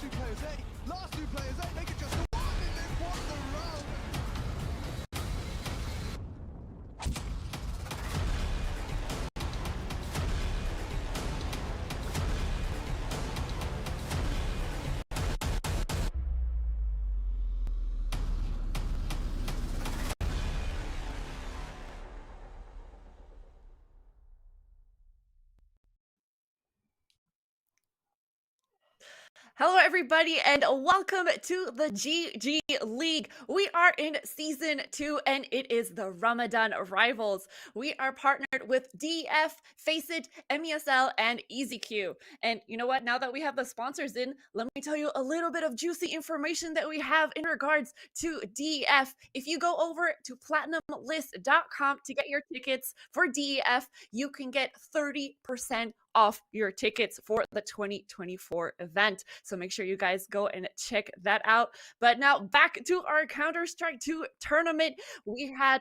two players A. Last two players A. Make it just one, and they've won the round. Hello, everybody, and welcome to the GG League. We are in Season 2, and it is the Ramadan Rivals. We are partnered with DF, Faceit, MESL, and EasyQ. And you know what? Now that we have the sponsors in, let me tell you a little bit of juicy information that we have in regards to DF. If you go over to PlatinumList.com to get your tickets for DEF, you can get 30% off your tickets for the 2024 event. So make sure you guys go and check that out. But now back to our Counter-Strike 2 tournament. We had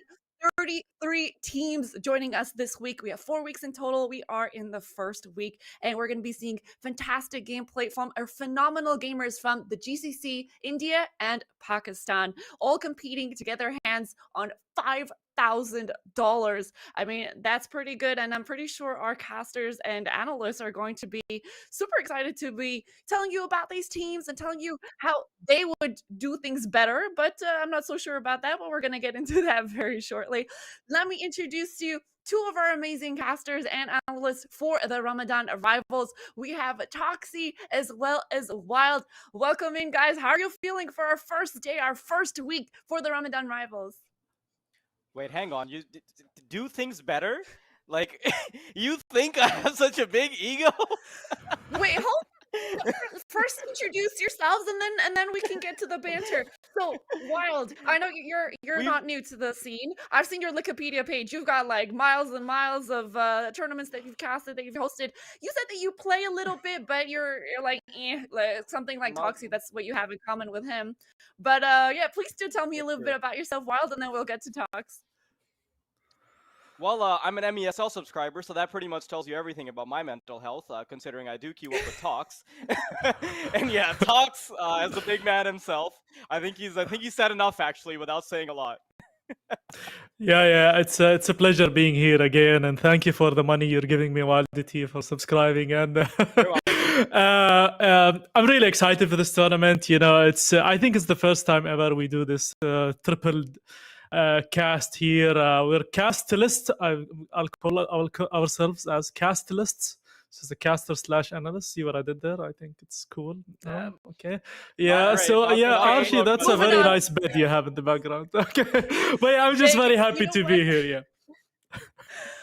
33 teams joining us this week. We have 4 weeks in total. We are in the first week, and we're going to be seeing fantastic gameplay from our phenomenal gamers from the GCC, India, and Pakistan, all competing to get their hands on $5,000. I mean, that's pretty good, and I'm pretty sure our casters and analysts are going to be super excited to be telling you about these teams and telling you how they would do things better, but I'm not so sure about that, but we're going to get into that very shortly. Let me introduce to you two of our amazing casters and analysts for the Ramadan Rivals. We have Toxie as well as Wild. Welcome in, guys. How are you feeling for our first day, our first week for the Ramadan Rivals? Wait, hang on. You do things better? Like, you think I have such a big ego? Wait, hold on. First introduce yourselves, and then we can get to the banter. So, Wild, I know you're not new to the scene. I've seen your Wikipedia page. You've got like miles and miles of tournaments that you've casted, that you've hosted. You said that you play a little bit, but you're like something like Toxie. That's what you have in common with him. But yeah, please do tell me a little bit about yourself, Wild, and then we'll get to Tox. Well, I'm an MESL subscriber, so that pretty much tells you everything about my mental health, considering I do queue up with Tox. And yeah, Tox, as a big man himself, I think he's said enough, actually, without saying a lot. Yeah, it's a pleasure being here again, and thank you for the money you're giving me, Waldity, for subscribing. And I'm really excited for this tournament. You know, it's I think it's the first time ever we do this triple cast here. We're castlists. I'll call ourselves as castlists. This is a caster / analyst. See what I did there? I think it's cool. Okay. Yeah. So yeah, Archie, that's a very nice bed you have in the background. Okay. But yeah, I'm just very happy to be here. Yeah.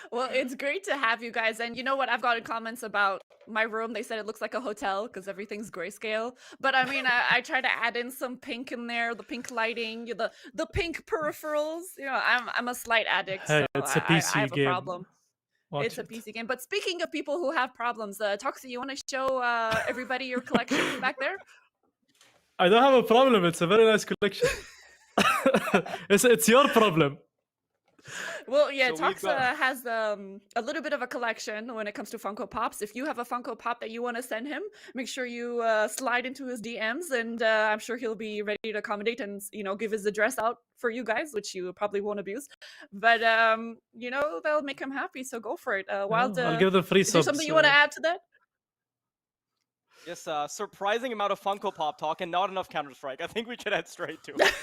Well, it's great to have you guys. And you know what? I've gotten comments about my room. They said it looks like a hotel because everything's grayscale. But I mean, I try to add in some pink in there, the pink lighting, the pink peripherals. You know, I'm a slight addict, Hey, so it's a PC I have game. a problem. It's a PC game. But speaking of people who have problems, Toxie, you want to show everybody your collection back there? I don't have a problem. It's a very nice collection. It's your problem. Well, yeah, So Tox has a little bit of a collection when it comes to Funko Pops. If you have a Funko Pop that you want to send him, make sure you slide into his DMs, and I'm sure he'll be ready to accommodate and, you know, give his address out for you guys, which you probably won't abuse. But, you know, that'll make him happy, so go for it. Wild, I'll give them free is there subs. something you want to add to that? Yes, surprising amount of Funko Pop talk and not enough Counter-Strike. I think we should head straight to it.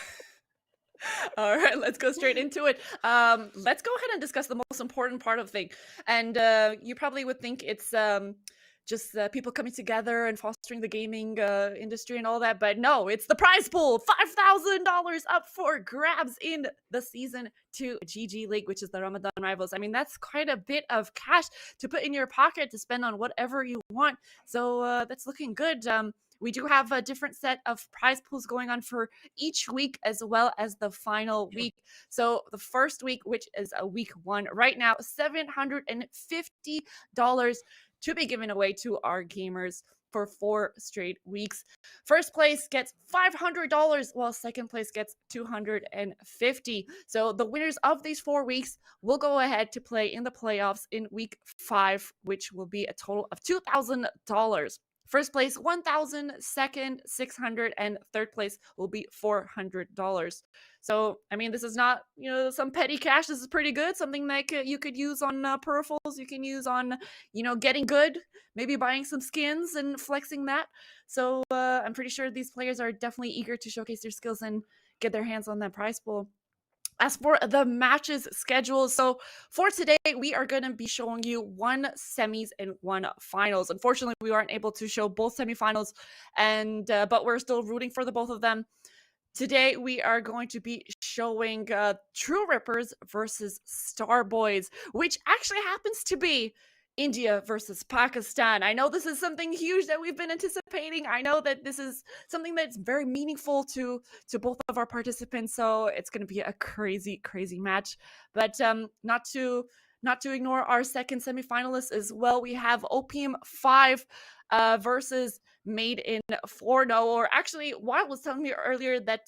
All right, let's go straight into it. Let's go ahead and discuss the most important part of the thing. And you probably would think it's just people coming together and fostering the gaming industry and all that. But no, it's the prize pool. $5,000 up for grabs in the Season 2 GG League, which is the Ramadan Rivals. I mean, that's quite a bit of cash to put in your pocket to spend on whatever you want. So that's looking good. We do have a different set of prize pools going on for each week as well as the final week. So the first week, which is week 1, right now, $750 to be given away to our gamers for 4 straight weeks. First place gets $500, while second place gets $250. So the winners of these 4 weeks will go ahead to play in the playoffs in week 5, which will be a total of $2,000. First place 1,000, second 600, and third place will be $400. So I mean, this is not some petty cash. This is pretty good. Something that you could use on peripherals. You can use on getting good. Maybe buying some skins and flexing that. So I'm pretty sure these players are definitely eager to showcase their skills and get their hands on that prize pool. As for the matches schedule, so for today, we are going to be showing you one semis and one finals. Unfortunately, we aren't able to show both semifinals, and but we're still rooting for the both of them. Today, we are going to be showing True Rippers versus Star Boys, which actually happens to be India versus Pakistan. I know this is something huge that we've been anticipating. I know that this is something that's very meaningful to both of our participants. So it's going to be a crazy, crazy match. But not to ignore our second semifinalist as well. We have Opium 5 versus Made in 4-0. Or actually, Wild was telling me earlier that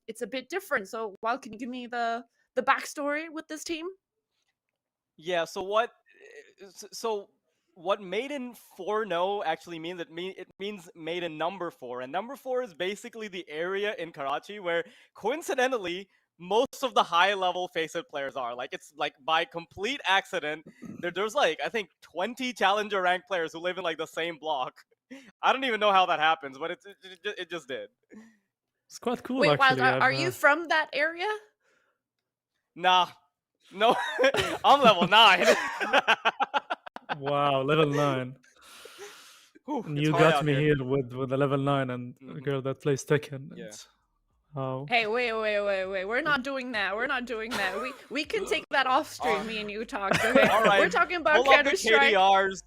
it's a bit different. So Wild, can you give me the backstory with this team? Yeah. So what Maiden 4-0 actually means, it means Maiden number 4, and number 4 is basically the area in Karachi where coincidentally most of the high level Faceit players are. Like, it's like by complete accident there's like, I think 20 challenger rank players who live in like the same block. I don't even know how that happens, but it just did. It's quite cool. Wait, actually. Wild, are you from that area? Nah. No. I'm level 9. Wow, level 9. Whew, And it's you hard got out me here. here with a level 9 and a girl that plays Tekken. Yeah. Wow. Hey, wait. We're not doing that. We can take that off stream, me and you talk. Okay? All right. We're talking about Pull up the Counter-Strike. KDRs.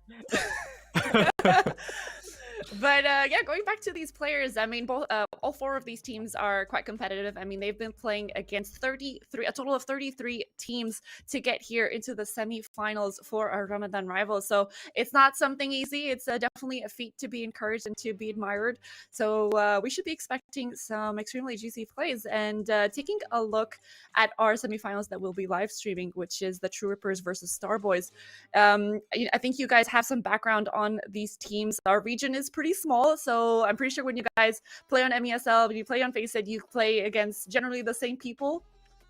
But yeah, going back to these players, I mean, all 4 of these teams are quite competitive. I mean, they've been playing against a total of 33 teams to get here into the semifinals for our Ramadan rivals. So it's not something easy. It's definitely a feat to be encouraged and to be admired. So we should be expecting some extremely juicy plays. And taking a look at our semifinals that we'll be live streaming, which is the True Rippers versus Star Boys. I think you guys have some background on these teams. Our region is pretty small, so I'm pretty sure when you guys play on MESL, when you play on Faceit, you play against generally the same people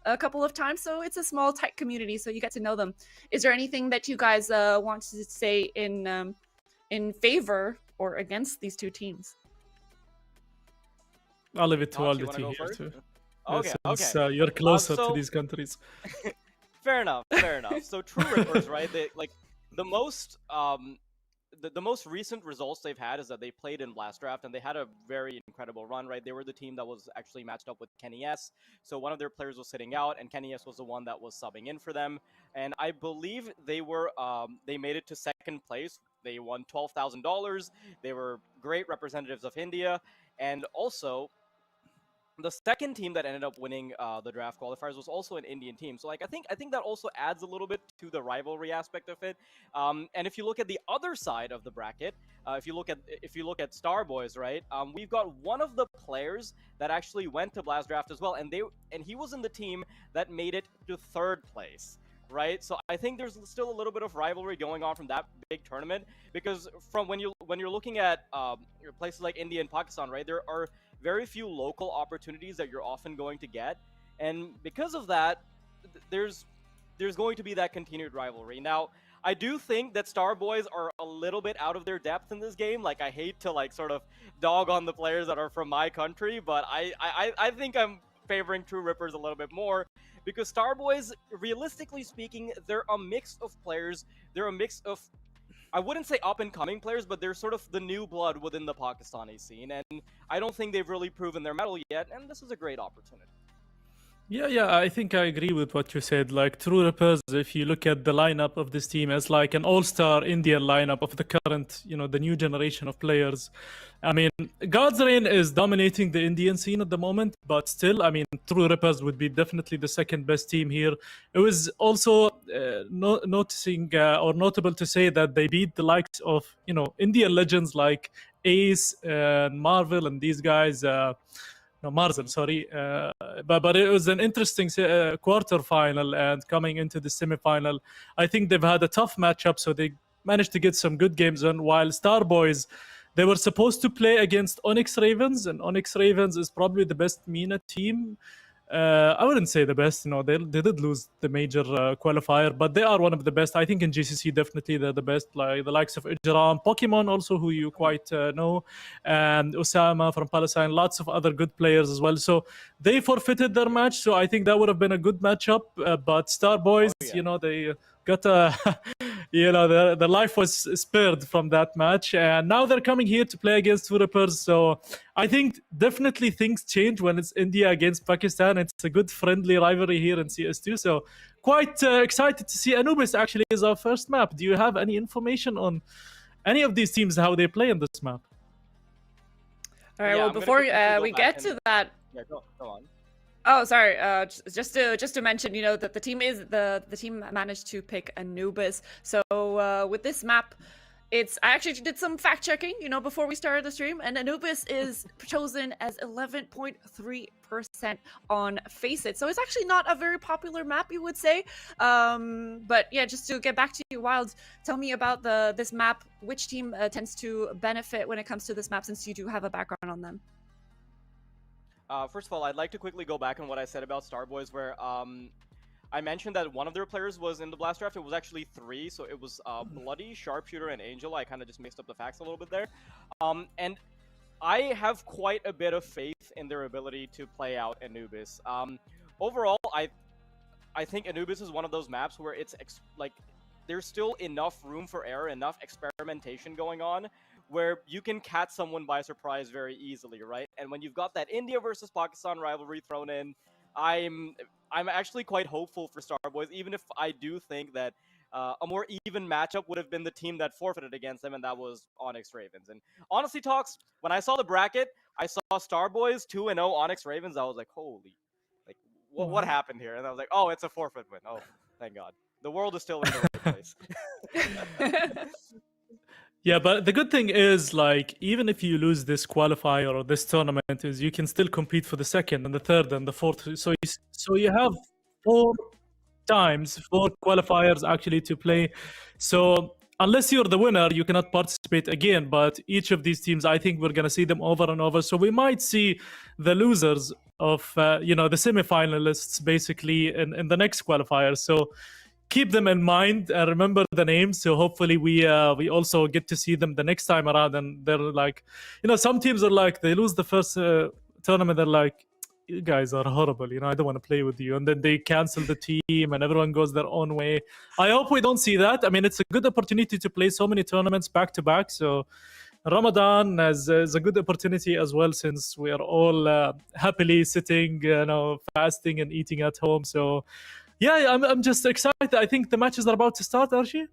a couple of times. So it's a small, tight community, so you get to know them. Is there anything that you guys want to say in favor or against these two teams? I'll leave it to Nox, you Aldity wanna go here first? too. Okay, Since okay. you're closer so- to these countries. Fair enough. So True Rippers, right? They like the most the most recent results they've had is that they played in Blast Draft and they had a very incredible run, right? They were the team that was actually matched up with Kenny S. So one of their players was sitting out, and Kenny S was the one that was subbing in for them. And I believe they made it to second place. They won $12,000. They were great representatives of India, and also the second team that ended up winning the draft qualifiers was also an Indian team. So like I think that also adds a little bit to the rivalry aspect of it. And if you look at the other side of the bracket, if you look at Star Boys, right? We've got one of the players that actually went to Blast Draft as well, and he was in the team that made it to third place. Right, so I think there's still a little bit of rivalry going on from that big tournament, because from when you're looking at places like India and Pakistan, right, there are very few local opportunities that you're often going to get, and because of that, there's going to be that continued rivalry. Now, I do think that Star Boys are a little bit out of their depth in this game. Like, I hate to like sort of dog on the players that are from my country, but I think I'm favoring True Rippers a little bit more, because Star Boys, realistically speaking, they're a mix of players. They're a mix of, I wouldn't say up-and-coming players, but they're sort of the new blood within the Pakistani scene, and I don't think they've really proven their mettle yet, and this is a great opportunity. Yeah, I think I agree with what you said. Like, True Rippers, if you look at the lineup of this team as like an all-star Indian lineup of the current, the new generation of players. I mean, God's Reign is dominating the Indian scene at the moment, but still, I mean, True Rippers would be definitely the second best team here. It was also noticing or notable to say that they beat the likes of, Indian legends like Ace and Marvel and these guys. Marzel, sorry. But it was an interesting quarterfinal, and coming into the semifinal, I think they've had a tough matchup, so they managed to get some good games on, while Star Boys, They were supposed to play against Onyx Ravens, and Onyx Ravens is probably the best MENA team. I wouldn't say the best. They did lose the major qualifier, but they are one of the best. I think in GCC definitely they're the best. Like the likes of Ijram, Pokemon also, who you quite know, and Osama from Palestine. Lots of other good players as well. So they forfeited their match. So I think that would have been a good matchup. But Star Boys, they got a. Their life was spared from that match, and now they're coming here to play against Rippers. So I think definitely things change when it's India against Pakistan. It's a good friendly rivalry here in CS2. So quite excited to see. Anubis actually is our first map. Do you have any information on any of these teams, how they play in this map? All right. Well, before we get to that, go on. Oh, sorry. Just to mention, that the team managed to pick Anubis. So with this map, I actually did some fact checking, before we started the stream, and Anubis is chosen as 11.3% on Faceit. So it's actually not a very popular map, you would say. But yeah, just to get back to you, Wild, tell me about this map. Which team tends to benefit when it comes to this map, since you do have a background on them? First of all, I'd like to quickly go back on what I said about Starboys, where I mentioned that one of their players was in the Blast Draft. It was actually 3, so it was Bloody, Sharpshooter, and Angel. I kind of just mixed up the facts a little bit there. And I have quite a bit of faith in their ability to play out Anubis. Overall, I think Anubis is one of those maps where it's there's still enough room for error, enough experimentation going on, where you can catch someone by surprise very easily, right? And when you've got that India versus Pakistan rivalry thrown in, I'm actually quite hopeful for Starboys, even if I do think that a more even matchup would have been the team that forfeited against them, and that was Onyx Ravens. And honestly, Talks, when I saw the bracket, I saw Starboys 2-0 Onyx Ravens. I was like, holy, what happened here? And I was like, oh, it's a forfeit win. Oh, thank God. The world is still in the right place. Yeah, but the good thing is, even if you lose this qualifier or this tournament, is you can still compete for the second and the third and the fourth. So you have 4 qualifiers actually to play. So unless you're the winner, you cannot participate again. But each of these teams, I think we're going to see them over and over. So we might see the losers of, the semifinalists basically in the next qualifier. So keep them in mind and remember the names. So hopefully we also get to see them the next time around. And they're like, some teams are they lose the first tournament. They're like, you guys are horrible. I don't want to play with you. And then they cancel the team and everyone goes their own way. I hope we don't see that. I mean, it's a good opportunity to play so many tournaments back to back. So Ramadan is a good opportunity as well, since we are all happily sitting, fasting and eating at home. So yeah, I'm just excited. I think the matches are about to start, Archie.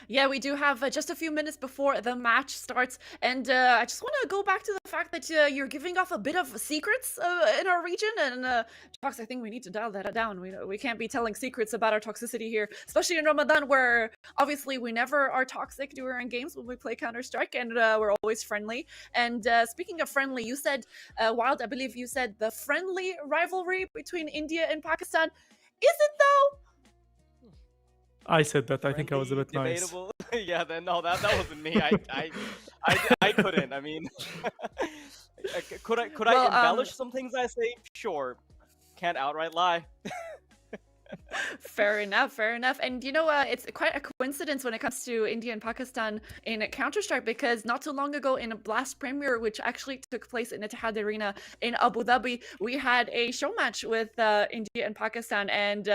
Yeah, we do have just a few minutes before the match starts, and I just want to go back to the fact that you're giving off a bit of secrets in our region, and Tox, I think we need to dial that down. We can't be telling secrets about our toxicity here, especially in Ramadan, where obviously we never are toxic during games when we play Counter-Strike, and we're always friendly. And speaking of friendly, you said, Wild, I believe you said the friendly rivalry between India and Pakistan. Is it though? I said that. I think I was a bit debatable. Nice. Yeah, then no, that wasn't me. I couldn't. I mean, could I embellish some things I say? Sure, can't outright lie. Fair enough. And it's quite a coincidence when it comes to India and Pakistan in Counter-Strike, because not too long ago in a Blast Premier, which actually took place in Etihad Arena in Abu Dhabi, we had a show match with India and Pakistan, and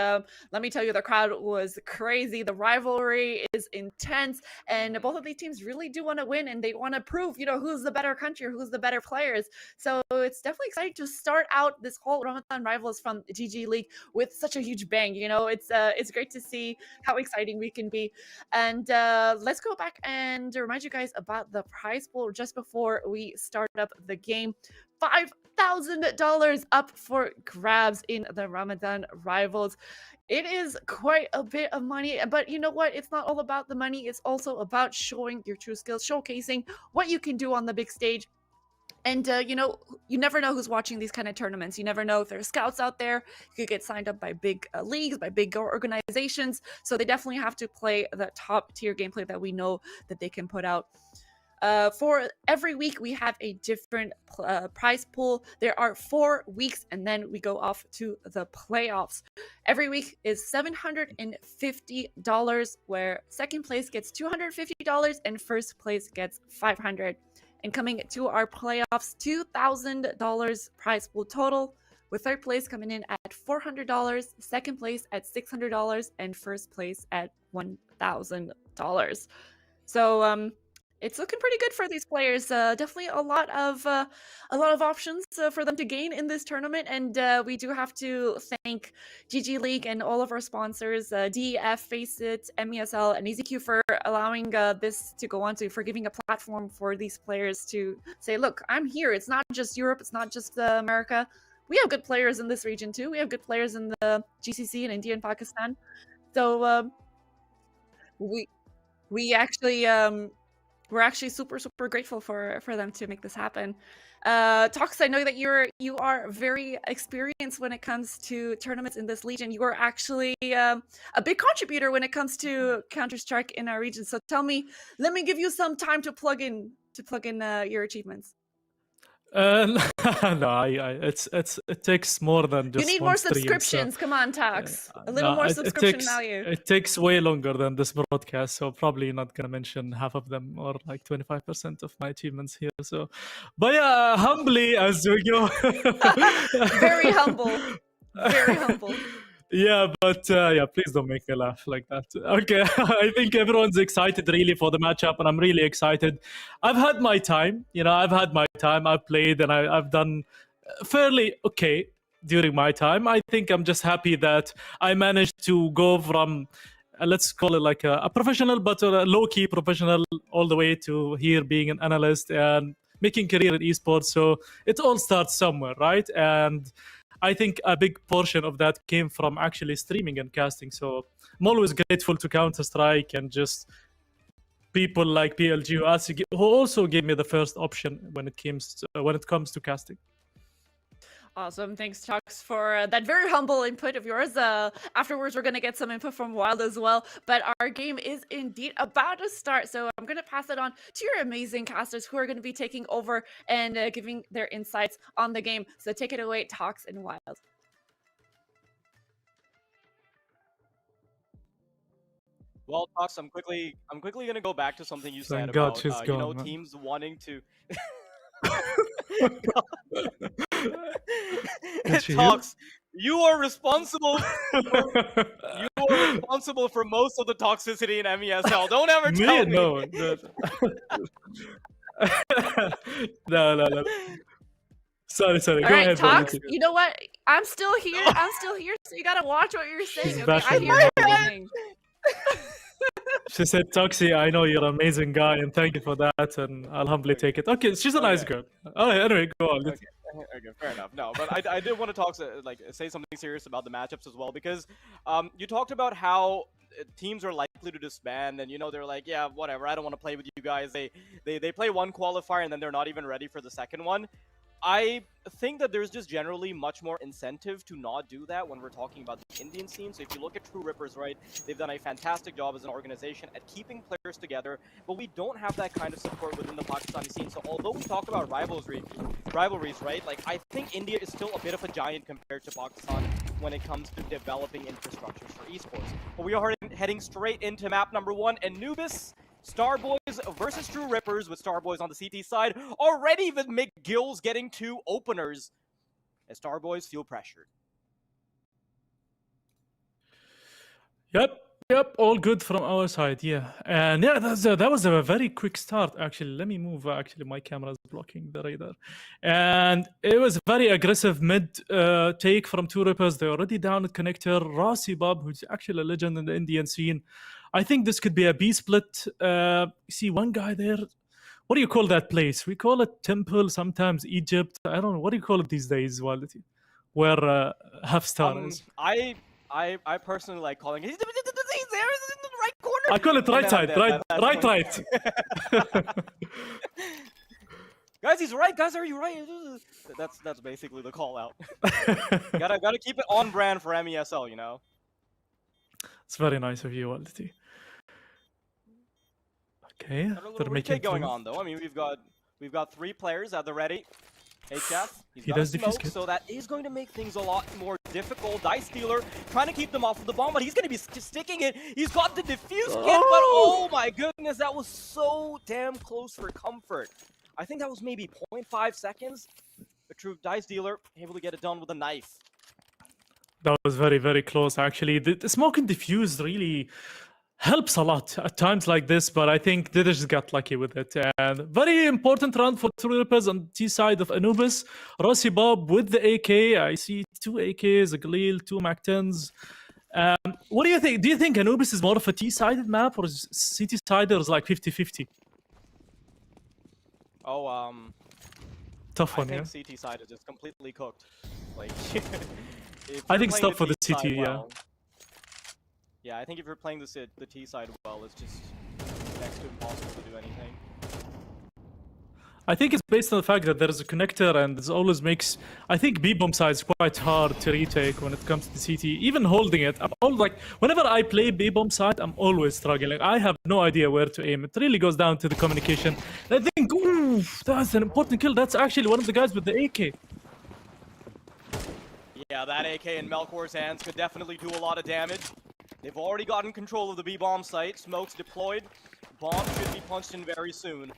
let me tell you, the crowd was crazy. The rivalry is intense, and both of these teams really do want to win, and they want to prove, who's the better country, who's the better players. So it's definitely exciting to start out this whole Ramadan Rivals from GG League with such a huge bang. It's great to see how exciting we can be. And let's go back and remind you guys about the prize pool just before we start up the game. $5,000 up for grabs in the Ramadan Rivals. It is quite a bit of money, but you know what? It's not all about the money. It's also about showing your true skills, showcasing what you can do on the big stage. And, you never know who's watching these kind of tournaments. You never know if there are scouts out there. You could get signed up by big leagues, by big organizations. So they definitely have to play the top tier gameplay that we know that they can put out. For every week, we have a different prize pool. There are 4 weeks, and then we go off to the playoffs. Every week is $750, where second place gets $250 and first place gets $500. And coming to our playoffs, $2,000 prize pool total, with third place coming in at $400, second place at $600, and first place at $1,000. So it's looking pretty good for these players. Definitely a lot of options for them to gain in this tournament, and we do have to thank GG League and all of our sponsors, DEF, Faceit, MESL, and EZQ for allowing this to go on to, for giving a platform for these players to say, look, I'm here. It's not just Europe. It's not just America. We have good players in this region too. We have good players in the GCC and India and Pakistan. So we actually we're actually super grateful for them to make this happen. Tox, I know that you are very experienced when it comes to tournaments in this region. You are actually a big contributor when it comes to Counter-Strike in our region. So tell me, let me give you some time to plug in your achievements. No, it takes more than just You need one more stream, so- subscriptions. Come on, Tox. A little No, more it subscription takes, value. It takes way longer than this broadcast, so probably not gonna mention half of them or like 25% of my achievements here. So, but yeah, humbly as we go. Very humble. Very humble. Yeah, but yeah, please don't make me laugh like that. Okay, I think everyone's excited really for the matchup, and I'm really excited. I've had my time, I've played, and I've done fairly okay during my time. I think I'm just happy that I managed to go from, let's call it like a professional, but a low-key professional, all the way to here being an analyst and making career in esports. So it all starts somewhere, right? And I think a big portion of that came from actually streaming and casting. So I'm always grateful to Counter-Strike and just people like PLG who also gave me the first option when it comes to casting. Awesome. Thanks, Tox, for that very humble input of yours. Afterwards, we're going to get some input from Wild as well. But our game is indeed about to start. So I'm going to pass it on to your amazing casters who are going to be taking over and giving their insights on the game. So take it away, Tox and Wild. Well, Tox, I'm quickly gonna go back to something you said Thank God about she's gone, man. teams wanting to. Is she Tox, you are responsible. You are responsible for most of the toxicity in MESL. Don't ever tell me. No. No. Sorry. All Go right, ahead. Tox, Valenti. you know what? I'm still here, so you got to watch what you're saying. She's Okay, I bashing hear me. everything. She said, Toxie, I know you're an amazing guy, and thank you for that, and I'll humbly take it. Okay, she's a nice girl. Oh, anyway, go on. Okay, fair enough. No, but I did want to talk, say something serious about the matchups as well, because you talked about how teams are likely to disband, and they're like, yeah, whatever, I don't want to play with you guys. They play one qualifier and then they're not even ready for the second one. I think that there's just generally much more incentive to not do that when we're talking about the Indian scene. So if you look at True Rippers, right, they've done a fantastic job as an organization at keeping players together, but we don't have that kind of support within the Pakistani scene. So although we talk about rivalries, right, like I think India is still a bit of a giant compared to Pakistan when it comes to developing infrastructures for esports. But we are heading straight into map number 1, Anubis. Starboys versus True Rippers, with Starboys on the CT side, already with McGill's getting 2 openers as Starboys feel pressured. Yep, all good from our side, yeah. And yeah, that was a very quick start, actually. Let me move, actually, my camera is blocking the radar. And it was a very aggressive mid take from True Rippers. They're already down at connector. Rasi Bab, who's actually a legend in the Indian scene. I think this could be a B split. See one guy there. What do you call that place? We call it Temple, sometimes Egypt. I don't know. What do you call it these days, Wality? Where Half Star is. I personally like calling it. He's there in the right corner. I call it right side. Right. Guys, he's right. Guys, are you right? That's basically the call out. gotta keep it on brand for MESL, It's very nice of you, Wality. Okay, Got a they're little making retake going through. on though. I mean, we've got 3 players at the ready. HF, he's He got a does defuse smoke, kit. so that is going to make things a lot more difficult. Dice Stealer trying to keep them off of the bomb, but he's going to be sticking it. He's got the defuse kit, but oh my goodness, that was so damn close for comfort. I think that was maybe 0.5 seconds. The true Dice Dealer able to get it done with a knife. That was very, very close, actually. The smoke and diffuse really helps a lot at times like this, but I think they just got lucky with it. And very important round for True Rippers on T side of Anubis. Rossi Bob with the AK. I see 2 AKs, a Galil, 2 Mac-10s. What do you think? Do you think Anubis is more of a T-sided map or is CT-siders like 50-50? Oh, Tough I one, yeah? think CT side is just completely cooked. Like, if I you're think playing stop for the T CT, side yeah. well, yeah, I think if you're playing the T side well, it's just next to impossible to do anything. I think it's based on the fact that there is a connector and it always makes... I think B-bomb side is quite hard to retake when it comes to CT. Even holding it, I'm all like... Whenever I play B-bomb side, I'm always struggling. I have no idea where to aim. It really goes down to the communication. And I think, ooh, that's an important kill. That's actually one of the guys with the AK. Yeah, that AK in Melkor's hands could definitely do a lot of damage. They've already gotten control of the B-bomb site. Smoke's deployed. Bomb should be punched in very soon.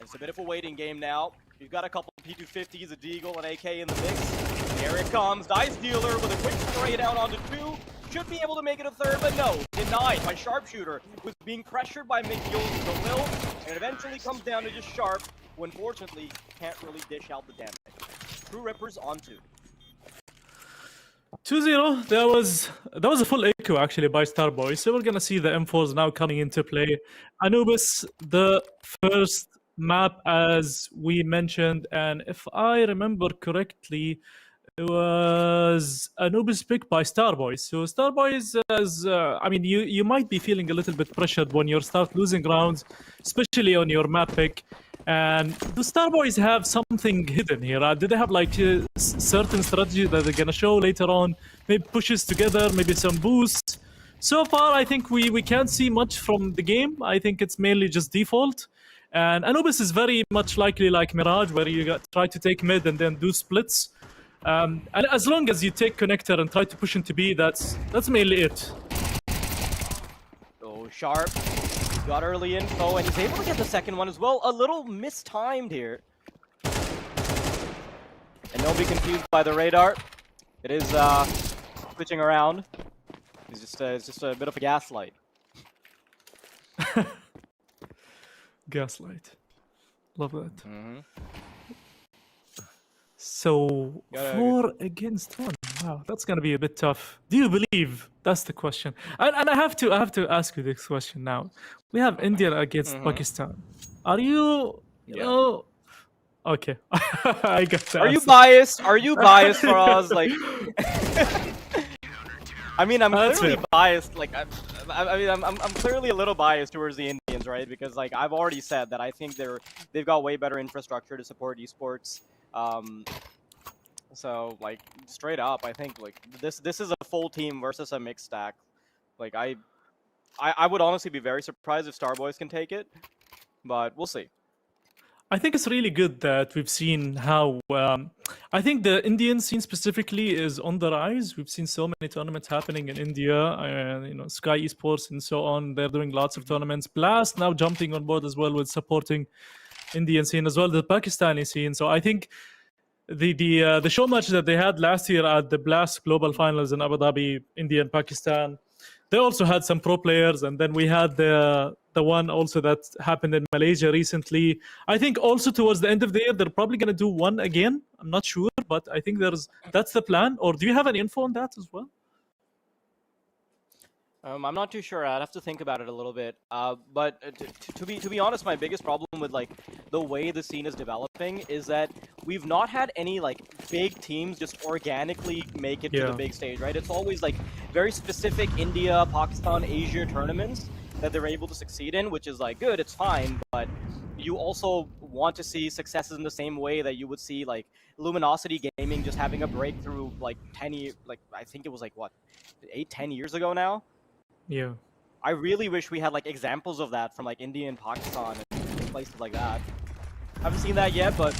It's a bit of a waiting game now. You've got a couple of P250s, a Deagle, an AK in the mix. Here it comes. Dice Dealer with a quick spray down onto 2. Should be able to make it a third, but no. Denied by Sharpshooter, who's being pressured by McGill and Galil, and eventually comes down to just Sharp, who unfortunately can't really dish out the damage. True Rippers on 2. 2-0. That was a full echo actually by Starboy. So we're gonna see the M4s now coming into play. Anubis, the first map as we mentioned, and if I remember correctly, it was Anubis picked by Starboy. So Starboy is, I mean, you might be feeling a little bit pressured when you start losing rounds, especially on your map pick. And do Starboys have something hidden here? Do they have like a certain strategy that they're gonna show later on? Maybe pushes together, maybe some boosts. So far, I think we can't see much from the game. I think it's mainly just default. And Anubis is very much likely like Mirage, where you try to take mid and then do splits. And as long as you take connector and try to push into B, that's mainly it. Oh, Sharp. He's got early info, and he's able to get the second one as well. A little mistimed here. And don't be confused by the radar. It is switching around. It's just a bit of a gaslight. Gaslight. Love that. Mm-hmm. So, 4 against 1. Wow, that's gonna be a bit tough. Do you believe? That's the question. And I have to ask you this question now. We have India against Pakistan. Are you know? Okay, I got that. Are you biased? Are you biased for us? Like, I mean, I'm clearly biased. Like, I'm clearly a little biased towards the Indians, right? Because like I've already said that I think they've got way better infrastructure to support esports. So like straight up, I think like this is a full team versus a mixed stack. Like I would honestly be very surprised if Starboys can take it, but we'll see. I think it's really good that we've seen how I think the Indian scene specifically is on the rise. We've seen so many tournaments happening in India, and Sky Esports and so on. They're doing lots of tournaments. Blast now jumping on board as well with supporting Indian scene as well, the Pakistani scene. So I think the show match that they had last year at the Blast Global Finals in Abu Dhabi, India and Pakistan, they also had some pro players, and then we had the one also that happened in Malaysia recently. I think also towards the end of the year they're probably going to do one again. I'm not sure, but I think that's the plan. Or do you have any info on that as well? I'm not too sure. I'd have to think about it a little bit. But to be honest, my biggest problem with like the way the scene is developing is that we've not had any like big teams just organically make it to the big stage, right? It's always like very specific India, Pakistan, Asia tournaments that they're able to succeed in, which is like good, it's fine, but you also want to see successes in the same way that you would see like Luminosity Gaming just having a breakthrough like 10 years, like I think it was like what, 8-10 years ago now. Yeah. I really wish we had like examples of that from like India and Pakistan and places like that. Haven't seen that yet, but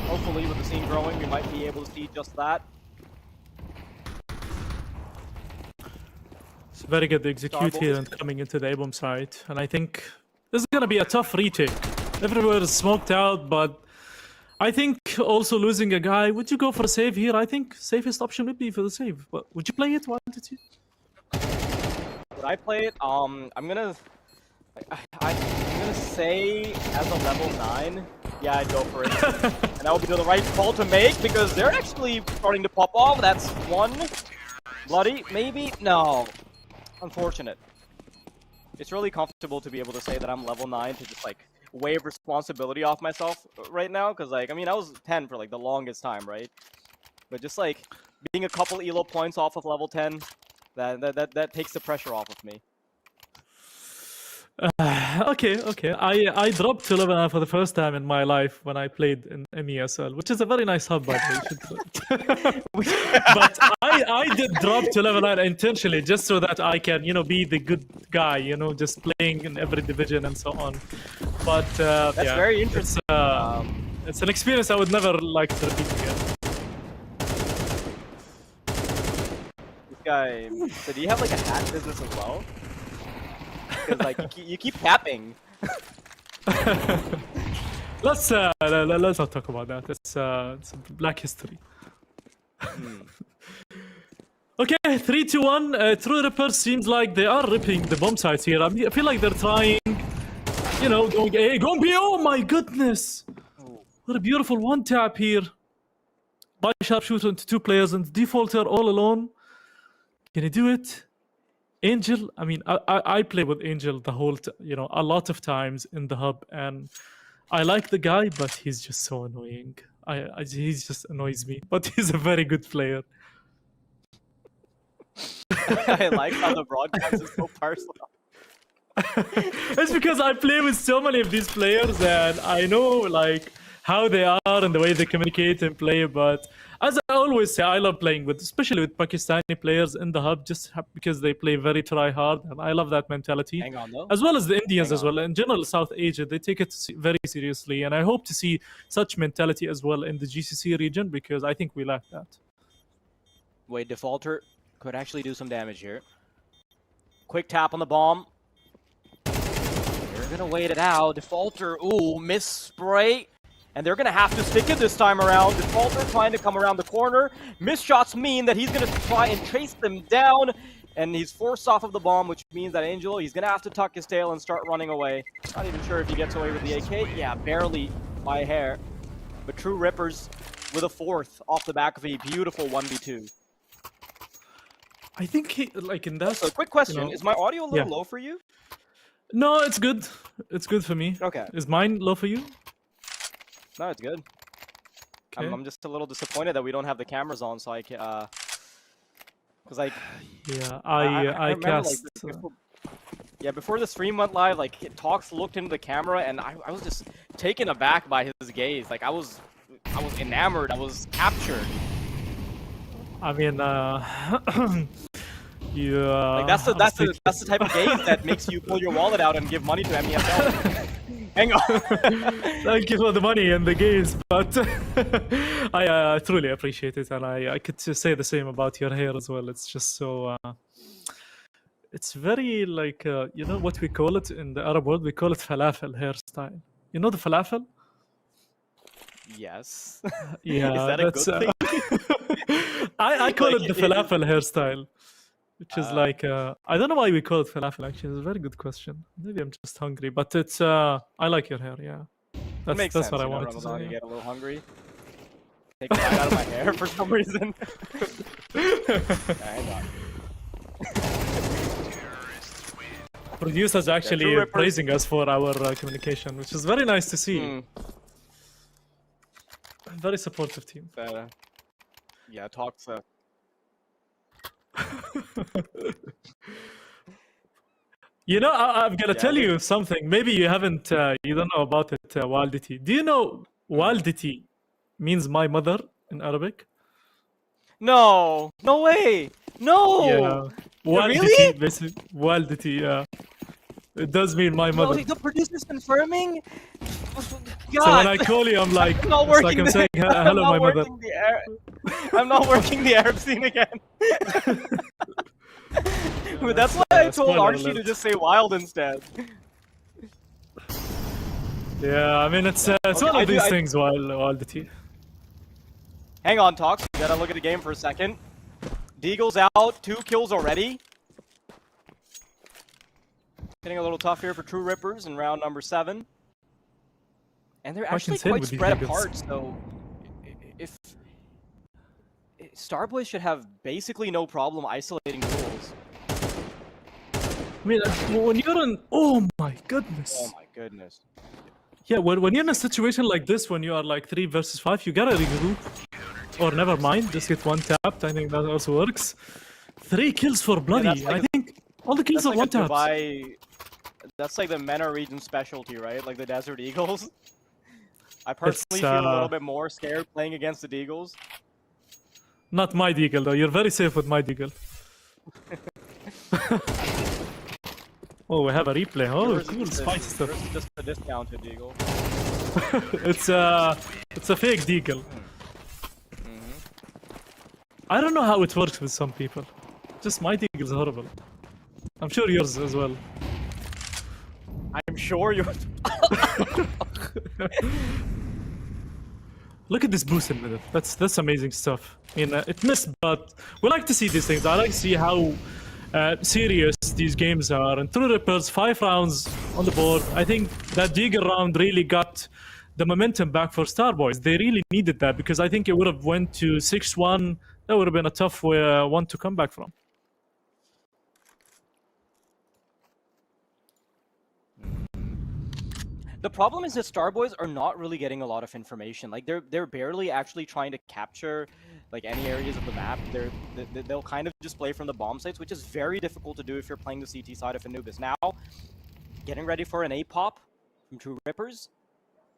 hopefully with the scene growing, we might be able to see just that. It's very good to execute here and coming into the A-bomb site. And I think this is going to be a tough retake. Everywhere is smoked out, but I think also losing a guy, would you go for a save here? I think safest option would be for the save. But would you play it? Would I play it? I'm gonna say as a level 9, yeah, I'd go for it. And that would be the right call to make because they're actually starting to pop off. That's one. Bloody, maybe? No. Unfortunate. It's really comfortable to be able to say that I'm level 9 to just like wave responsibility off myself right now because like I mean I was 10 for like the longest time, right? But just like being a couple elo points off of level 10, that takes the pressure off of me. Okay. I dropped to level 9 for the first time in my life when I played in MESL, which is a very nice hub, by the way. But I did drop to level 9 intentionally just so that I can, be the good guy, just playing in every division and so on. But that's very interesting. It's an experience I would never like to repeat again. This guy, so do you have like a hat business as well? Because like you keep tapping. Let's not talk about that. It's black history. Okay, 3-2-1. True Rippers seems like they are ripping the bomb sites here. I feel like they're trying, going A, going B. Oh my goodness! What a beautiful one tap here. By sharpshooter into 2 players and defaulter all alone. Can he do it? Angel, I mean, I play with Angel the whole, a lot of times in the hub, and I like the guy, but he's just so annoying. He just annoys me, but he's a very good player. I like how the broadcast is so personal. It's because I play with so many of these players, and I know like how they are and the way they communicate and play, but as I always say, I love playing with, especially with Pakistani players in the hub, just because they play very try-hard, and I love that mentality. Hang on, though. As well as the Indians as well. In general, South Asia, they take it very seriously, and I hope to see such mentality as well in the GCC region, because I think we lack that. Wait, Defaulter could actually do some damage here. Quick tap on the bomb. They're gonna wait it out. Defaulter, ooh, miss spray. And they're going to have to stick it this time around. Defaulter trying to come around the corner. Missed shots mean that he's going to try and chase them down. And he's forced off of the bomb, which means that Angel, he's going to have to tuck his tail and start running away. Not even sure if he gets away with the AK. Yeah, barely by a hair. But True Rippers with a 4th off the back of a beautiful 1v2. I think he, like in that... So, quick question. Is my audio a little low for you? No, it's good. It's good for me. Okay. Is mine low for you? No, it's good. Okay. I'm just a little disappointed that we don't have the cameras on, so I can, because like, yeah, I I cast. Like, before the stream went live, like Talks looked into the camera, and I was just taken aback by his gaze. Like I was enamored. I was captured. I mean, yeah. Like that's the type of gaze that makes you pull your wallet out and give money to MEFL. Hang on. Thank you for the money and the gaze, but I truly appreciate it, and I could just say the same about your hair as well. It's just so it's very like what we call it in the Arab world. We call it falafel hairstyle. You know the falafel? Yes. Yeah, is that a good thing? I call it the falafel hairstyle. Which is like, I don't know why we call it falafel, actually. It's a very good question. Maybe I'm just hungry, but it's, I like your hair, yeah. Makes that's sense, what I wanted Ramadan, to say. You get a little hungry. Take a bite out of my hair for some reason. Hang on. Producers actually praising us for our communication, which is very nice to see. Very supportive team. Yeah, Talks... I'm gonna tell you something. Maybe you haven't, you don't know about it, Waldity. Do you know Waldity means my mother in Arabic? No way! No! Yeah. Really? basically. Wildity, yeah. It does mean my mother. Oh, the producer's confirming? God. So when I call you, I'm like, I'm not it's like working I'm the- saying hello, my mother. I'm not working the Arab scene again. But that's why I told spoiler Archie to alert. just say wild instead. Yeah, I mean, it's one Okay, of these things, Wildity. Hang on, Tox. We gotta look at the game for a second. Deagle's out, 2 kills already. Getting a little tough here for True Rippers in round number 7. And they're actually insane quite with these spread Deagles. apart, so if Starboy should have basically no problem isolating duels. I mean, when you're in, oh my goodness. Oh my goodness. Yeah, when you're in a situation like this, when you are like 3 versus 5, you gotta regroup. Or never mind, just get one tapped. I think that also works. 3 kills for Bloody. that's like I think all the kills That's are like one a taps. Dubai. That's like the MENA region specialty, right? Like the Desert Eagles. I personally feel a little bit more scared playing against the Deagles. Not my Deagle though. You're very safe with my Deagle. Oh, we have a replay. Oh, Yours cool, is spicy stuff. yours is just a discounted Deagle. It's a fake Deagle. I don't know how it works with some people. Just my Deagle is horrible. I'm sure yours as well. I'm sure you. Look at this boost in middle. That's amazing stuff. I mean, it missed, but we like to see these things. I like to see how serious these games are. And True Rippers, 5 rounds on the board. I think that Deagle round really got the momentum back for Starboys. They really needed that because I think it would have went to 6-1. That would have been a tough one to come back from. The problem is that Starboys are not really getting a lot of information. Like they're barely actually trying to capture like any areas of the map. They'll kind of just play from the bomb sites, which is very difficult to do if you're playing the CT side of Anubis. Now, getting ready for an A pop from True Rippers.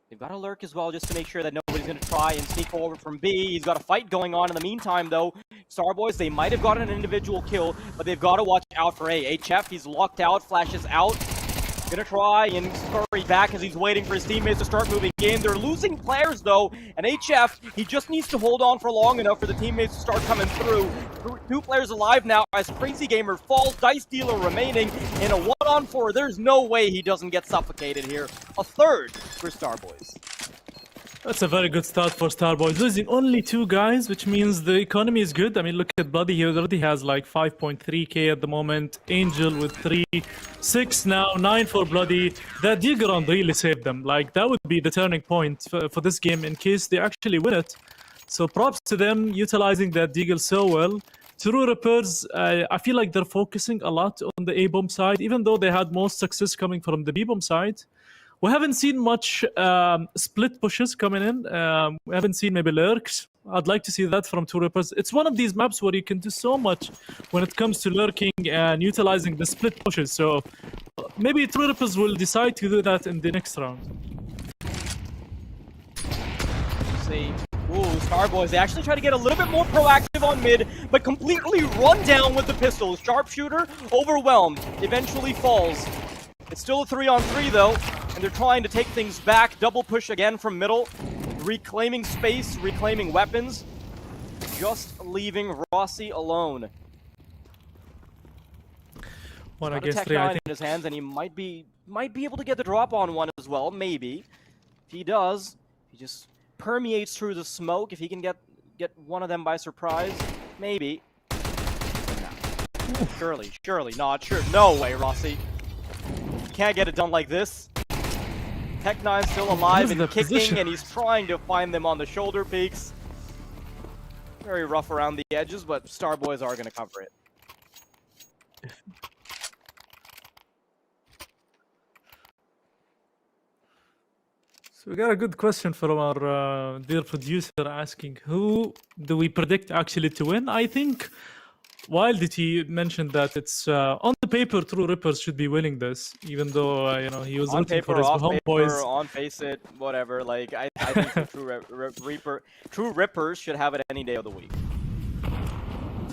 They've got to lurk as well just to make sure that nobody's going to try and sneak over from B. He's got a fight going on in the meantime, though. Starboys, they might have gotten an individual kill, but they've got to watch out for A. HF, he's locked out, flashes out. Gonna try and scurry back as he's waiting for his teammates to start moving in. They're losing players, though, and HF, he just needs to hold on for long enough for the teammates to start coming through. 2 players alive now as Crazy Gamer falls, Dice Dealer remaining in a 1-on-4. There's no way he doesn't get suffocated here. A third for Starboys. That's a very good start for Starboys. Losing only 2 guys, which means the economy is good. I mean, look at Bloody. He already has like 5.3k at the moment. Angel with 3. 6 now, 9 for Bloody. That Deagle round really saved them. Like, that would be the turning point for this game in case they actually win it. So props to them utilizing that Deagle so well. True Rippers, I feel like they're focusing a lot on the A-bomb side, even though they had most success coming from the B-bomb side. We haven't seen much split pushes coming in. We haven't seen maybe lurks. I'd like to see that from True Rippers. It's one of these maps where you can do so much when it comes to lurking and utilizing the split pushes. So maybe True Rippers will decide to do that in the next round. See, ooh, Starboys, they actually try to get a little bit more proactive on mid, but completely run down with the pistols. Sharpshooter, overwhelmed, eventually falls. It's still a 3-on-3 though, and they're trying to take things back. Double push again from middle, reclaiming space, reclaiming weapons, just leaving Rossi alone. One, I Got a guess Tech 3, 9 I think. in his hands, and he might be able to get the drop on one as well. Maybe, if he does, he just permeates through the smoke. If he can get one of them by surprise, maybe. No. Surely not. Sure, no way, Rossi. Can't get it done like this. Tech9 still alive and kicking, position? and he's trying to find them on the shoulder peaks. Very rough around the edges, but Starboys are going to cover it. So we got a good question from our dear producer asking, who do we predict actually to win? I think Wildity mentioned that it's on the paper, True Rippers should be winning this, even though you know he was On looking paper, for his off homeboys. paper, on face it, whatever. Like I think the True Rippers should have it any day of the week.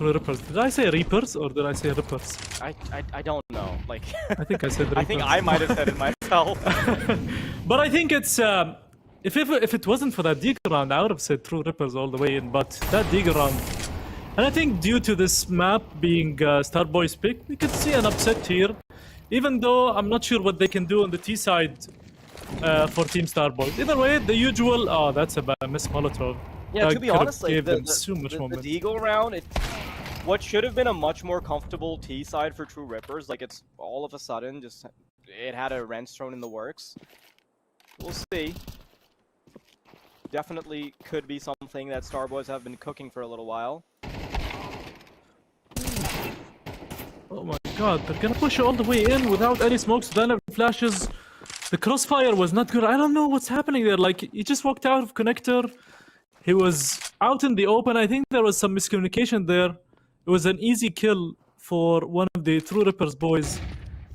True Rippers. Did I say Reapers or did I say Rippers? I don't know. Like, I think I said Reapers. I think I might have said it myself. But I think it's if it wasn't for that Deagle round, I would have said True Rippers all the way in. But that Deagle round, and I think due to this map being Starboy's pick, we could see an upset here. Even though I'm not sure what they can do on the T side for Team Starboy. Either way, the usual. Oh, that's a bad miss Molotov. Yeah, That to be could have honest, like, gave the them so much moment. Deagle round, what should have been a much more comfortable T side for True Rippers, like it's all of a sudden just it had a wrench thrown in the works. We'll see. Definitely could be something that Starboys have been cooking for a little while. Oh my god, they're gonna push all the way in without any smokes, without any flashes. The crossfire was not good. I don't know what's happening there. Like, he just walked out of connector. He was out in the open. I think there was some miscommunication there. It was an easy kill for one of the True Rippers boys.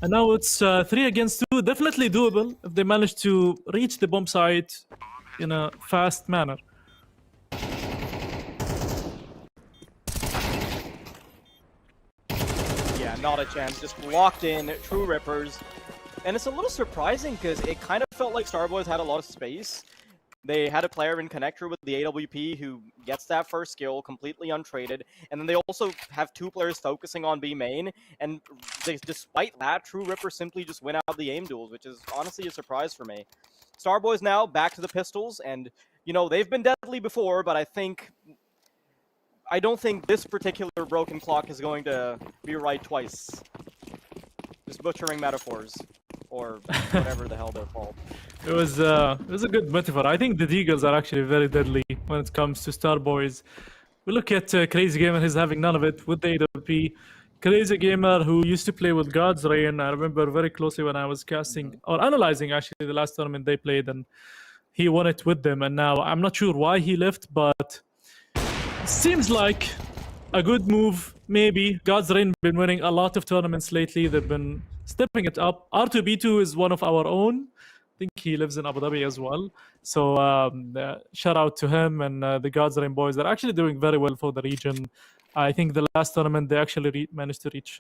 And now it's 3 against 2. Definitely doable if they manage to reach the bomb site in a fast manner. Yeah, not a chance. Just locked in, True Rippers. And it's a little surprising because it kind of felt like Starboys had a lot of space. They had a player in connector with the AWP who gets that first kill completely untraded. And then they also have 2 players focusing on B main. And despite that, True Ripper simply just win out the aim duels, which is honestly a surprise for me. Starboys now back to the pistols. And, you know, they've been deadly before, but I don't think this particular broken clock is going to be right twice. Just butchering metaphors. Or whatever the hell they're called. It was a good metaphor. I think the Deagles are actually very deadly when it comes to Starboys. We look at Crazy Gamer, he's having none of it with the AWP. Crazy Gamer, who used to play with God's Reign, I remember very closely when I was casting, or analyzing actually the last tournament they played, and he won it with them. And now I'm not sure why he left, but it seems like a good move, maybe. God's Reign been winning a lot of tournaments lately. They've been stepping it up. R2B2 is one of our own. I think he lives in Abu Dhabi as well. So shout out to him and the God's Reign boys. They're actually doing very well for the region. I think the last tournament they actually managed to reach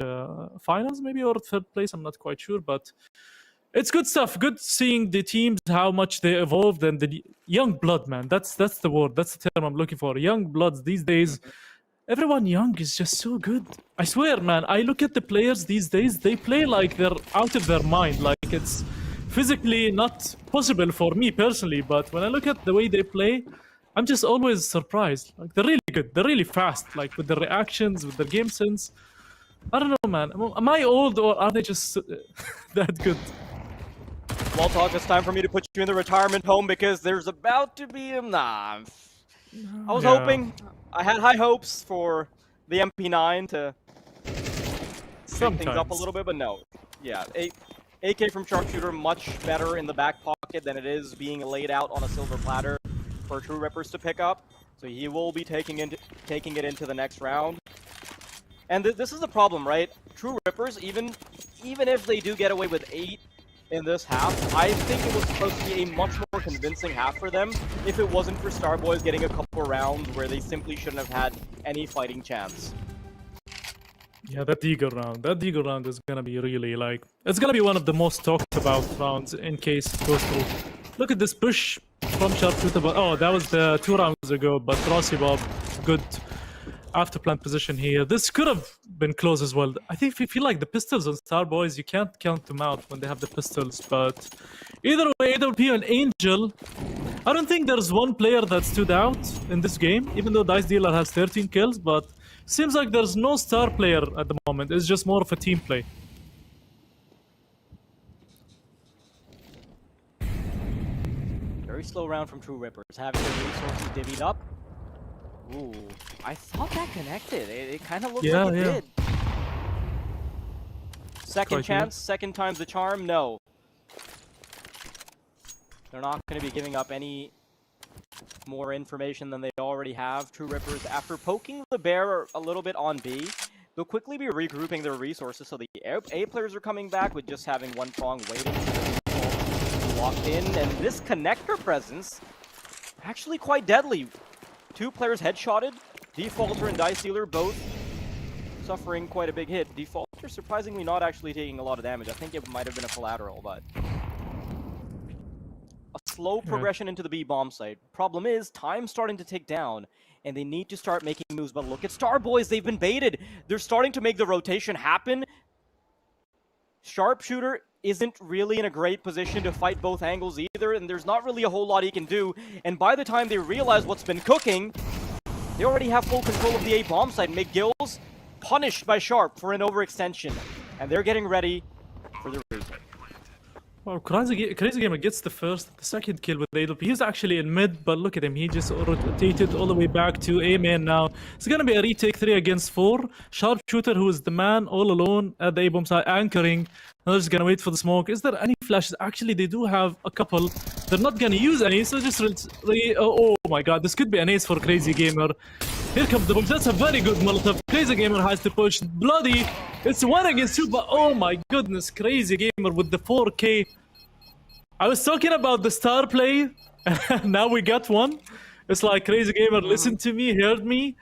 finals, maybe, or 3rd place. I'm not quite sure, but it's good stuff. Good seeing the teams, how much they evolved, and the young blood, man. That's the word. That's the term I'm looking for. Young bloods these days. Everyone young is just so good. I swear, man, I look at the players these days, they play like they're out of their mind. Like, it's physically not possible for me personally, but when I look at the way they play, I'm just always surprised. Like, they're really good. They're really fast, like, with their reactions, with their game sense. I don't know, man. Am I old, or are they just that good? Well, Talk, it's time for me to put you in the retirement home because there's about to be a... Nah. I was hoping... I had high hopes for the MP9 to shake things up a little bit, but no. Yeah, AK from Sharpshooter much better in the back pocket than it is being laid out on a silver platter for True Rippers to pick up. So he will be taking it into the next round. And this is the problem, right? True Rippers, even if they do get away with 8 in this half, I think it was supposed to be a much more convincing half for them if it wasn't for Starboys getting a couple rounds where they simply shouldn't have had any fighting chance. Yeah, that Deagle round is gonna be really, like, it's gonna be one of the most talked about rounds in case it goes through. Look at this push from Sharpshooter, but oh, that was the 2 rounds ago, but Rossi Bob, good after plant position here. This could have been close as well. I feel like the pistols on Starboys, you can't count them out when they have the pistols, but either way, AWP and Angel, I don't think there's one player that stood out in this game, even though Dice Dealer has 13 kills, but seems like there's no star player at the moment. It's just more of a team play. Very slow round from True Rippers, having their resources divvied up. Ooh, I thought that connected. It kind of looked like it did. Second chance, second time's the charm. No. They're not going to be giving up any more information than they already have. True Rippers, after poking the bear a little bit on B, they'll quickly be regrouping their resources. So the A players are coming back with just having one prong waiting to walk in. And this connector presence, actually quite deadly. 2 players headshotted. Defaulter and Dice Dealer both suffering quite a big hit. Defaulter surprisingly not actually taking a lot of damage. I think it might have been a collateral, but a slow progression into the B bomb site. Problem is, time's starting to tick down, and they need to start making moves. But look at Starboys, they've been baited. They're starting to make the rotation happen. Sharpshooter isn't really in a great position to fight both angles either, and there's not really a whole lot he can do. And by the time they realize what's been cooking, they already have full control of the A bomb site. McGill's punished by Sharp for an overextension, and they're getting ready for the retake. Well, Crazy Gamer gets the second kill with AWP. He's actually in mid, but look at him. He just rotated all the way back to A main now. It's going to be a retake 3 against 4. Sharpshooter, who is the man all alone at the A bomb side, anchoring. Now they're just going to wait for the smoke. Is there any flashes? Actually, they do have a couple. They're not going to use any, so just... oh my god, this could be an ace for Crazy Gamer. Here comes the bomb. That's a very good Molotov. Crazy Gamer has to push. Bloody. It's 1 against 2, but oh my goodness. Crazy Gamer with the 4K. I was talking about the star play. Now we got one. It's like Crazy Gamer listened to me, heard me.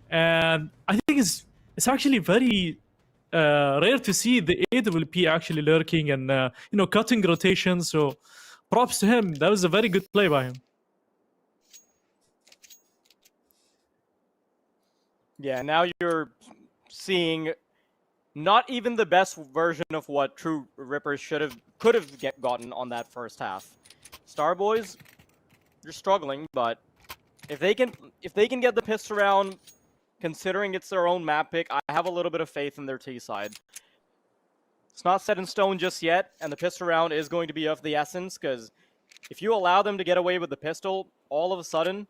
And I think it's actually very rare to see the AWP actually lurking and cutting rotations. So props to him. That was a very good play by him. Yeah, now you're seeing not even the best version of what True Rippers could have gotten on that first half. Starboys, you're struggling, but if they can get the pissed around, considering it's their own map pick, I have a little bit of faith in their T side. It's not set in stone just yet, and the pissed around is going to be of the essence, because if you allow them to get away with the pistol, all of a sudden,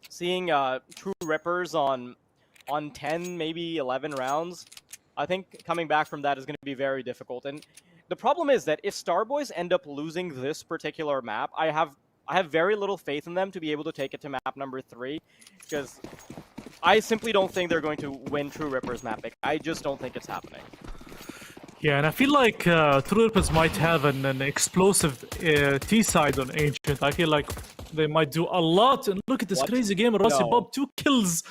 seeing True Rippers on 10, maybe 11 rounds, I think coming back from that is going to be very difficult. And the problem is that if Starboys end up losing this particular map, I have very little faith in them to be able to take it to map number 3, because I simply don't think they're going to win True Rippers map pick. I just don't think it's happening. Yeah, and I feel like True Rippers might have an explosive T side on Ancient. I feel like they might do a lot. And look at this Crazy Gamer, Rossi Bob, 2 kills.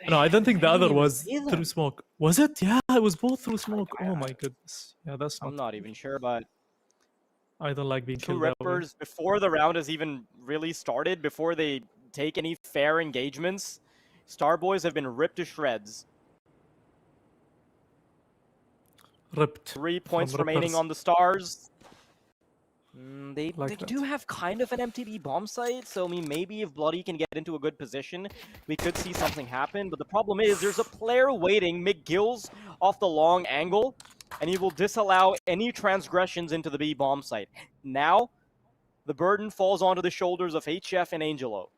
No, I don't think the other was through smoke. Was it? Yeah, it was both through smoke. Oh my goodness. Yeah, that's not... I'm not even sure, but I don't like being True killed that way. Rippers, before the round has even really started, before they take any fair engagements, Starboys have been ripped to shreds. Ripped. 3 points from remaining Rippers. on the Stars. They Like that. do have kind of an MTB bomb site, so I mean, maybe if Bloody can get into a good position, we could see something happen. But the problem is, there's a player waiting. McGill's off the long angle, and he will disallow any transgressions into the B bomb site. Now, the burden falls onto the shoulders of HF and Angelo,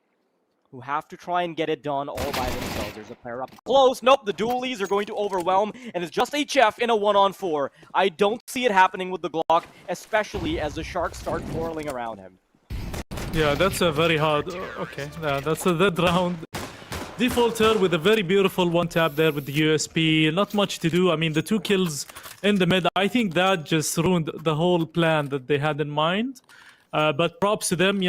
who have to try and get it done all by themselves. There's a player up close. Nope, the dualies are going to overwhelm, and it's just HF in a 1-on-4. I don't see it happening with the Glock, especially as the Sharks start twirling around him. Yeah, that's a very hard... Okay, yeah, that's a dead round. Defaulter with a very beautiful one-tap there with the USP. Not much to do. I mean, the 2 kills in the mid, I think that just ruined the whole plan that they had in mind. But props to them,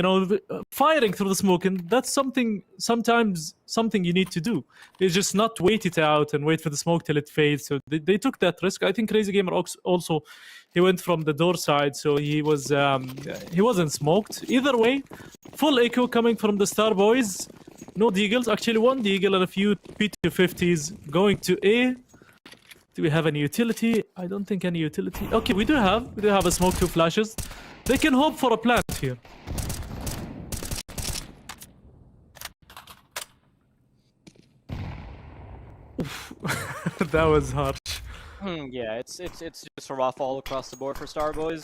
firing through the smoke, and that's sometimes something you need to do. Is just not wait it out and wait for the smoke till it fades. So they took that risk. I think Crazy Gamer also, he went from the door side, so he wasn't smoked. Either way, full echo coming from the Starboys. No deagles, actually 1 deagle and a few P250s going to A. Do we have any utility? I don't think any utility. Okay, we do have a smoke, 2 flashes. They can hope for a plant here. Oof. That was harsh. Yeah, it's just a rough all across the board for Starboys.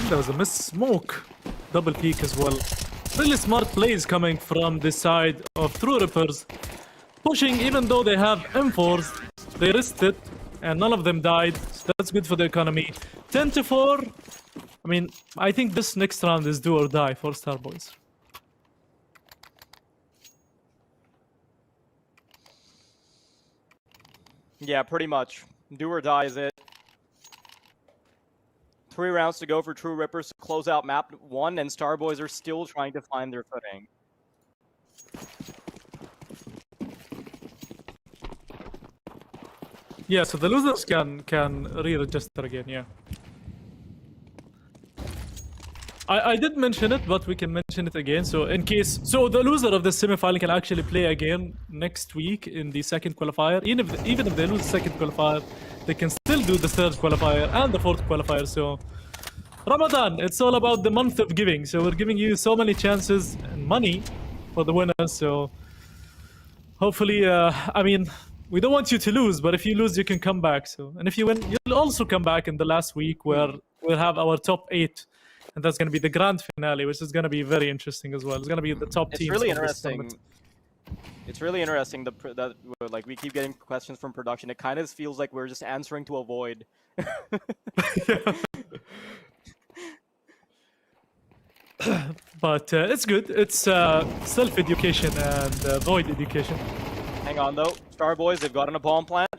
There was a miss smoke. Double peek as well. Really smart plays coming from this side of True Rippers. Pushing, even though they have M4s, they risked it, and none of them died. So that's good for the economy. 10-4. I mean, I think this next round is do or die for Starboys. Yeah, pretty much. Do or die is it. 3 rounds to go for True Rippers to close out map 1, and Starboys are still trying to find their footing. Yeah, so the losers can re-register again. Yeah. I did mention it, but we can mention it again. So in case, so the loser of the semi-final can actually play again next week in the second qualifier. Even if they lose the second qualifier, they can still do the third qualifier and the fourth qualifier. So Ramadan, it's all about the month of giving. So we're giving you so many chances and money for the winners. So hopefully, I mean, we don't want you to lose, but if you lose, you can come back. So, and if you win, you'll also come back in the last week where we'll have our top 8. And that's going to be the grand finale, which is going to be very interesting as well. It's going to be the top It's teams. really of this interesting. tournament. It's really interesting that like we keep getting questions from production. It kind of feels like we're just answering to a void. But it's good. It's self-education and void education. Hang on though, Star Boys, they've got an bomb plant.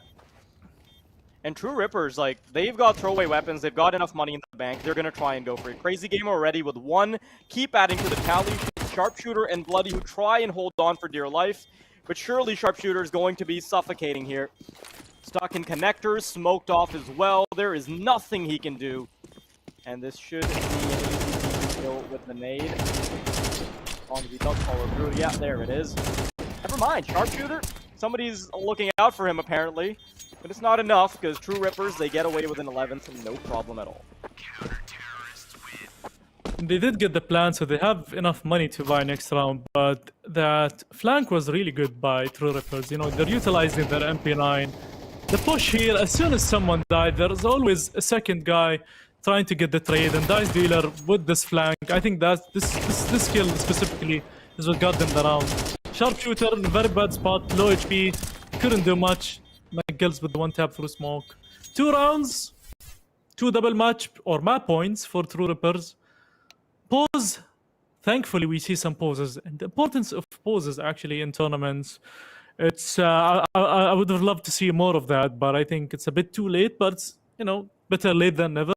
And True Rippers, like, they've got throwaway weapons, they've got enough money in the bank, they're gonna try and go for it. Crazy Gamer already with 1, keep adding to the tally. Sharpshooter and Bloody who try and hold on for dear life, but surely Sharpshooter is going to be suffocating here. Stuck in connectors, smoked off as well, there is nothing he can do. And this should be an easy kill with the nade. As long as he does follow through, yeah, there it is. Never mind, Sharpshooter, somebody's looking out for him apparently. But it's not enough, because True Rippers, they get away with an 11th, no problem at all. They did get the plan, so they have enough money to buy next round, but that flank was really good by True Rippers. You know, they're utilizing their MP9. The push here, as soon as someone died, there's always a second guy trying to get the trade, and Dice Dealer with this flank. I think that this kill specifically is what got them the round. Sharpshooter in a very bad spot, low HP, couldn't do much. McGill's with the 1 tap through smoke. 2 rounds, 2 double match or map points for True Rippers. Pause. Thankfully, we see some pauses. And the importance of pauses actually in tournaments. It's I would have loved to see more of that, but I think it's a bit too late. But it's, you know, better late than never.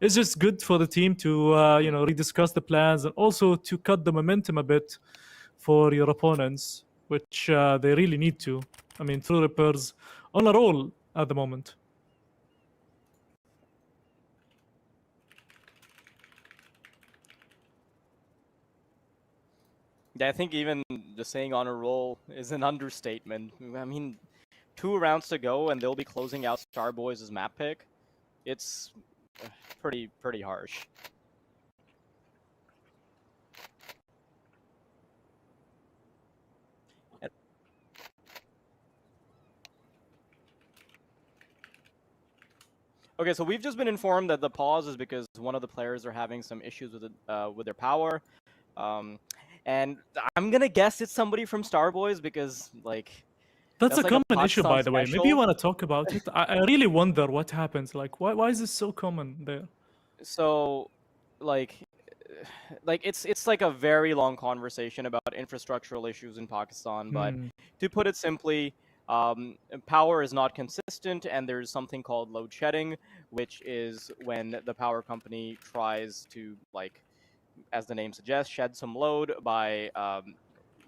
It's just good for the team to you know, rediscuss the plans and also to cut the momentum a bit for your opponents, which they really need to. I mean, True Rippers on a roll at the moment. Yeah, I think even just saying on a roll is an understatement. I mean, 2 rounds to go and they'll be closing out Star Boys' map pick. It's pretty harsh. Okay, so we've just been informed that the pause is because one of the players are having some issues with their power. And I'm gonna guess it's somebody from Star Boys because, like... That's a like common issue, by the way. Maybe special. you want to talk about it? I really wonder what happens. Like, why is this so common there? So, like it's like a very long conversation about infrastructural issues in Pakistan, but to put it simply, power is not consistent, and there's something called load shedding, which is when the power company tries to, like, as the name suggests, shed some load by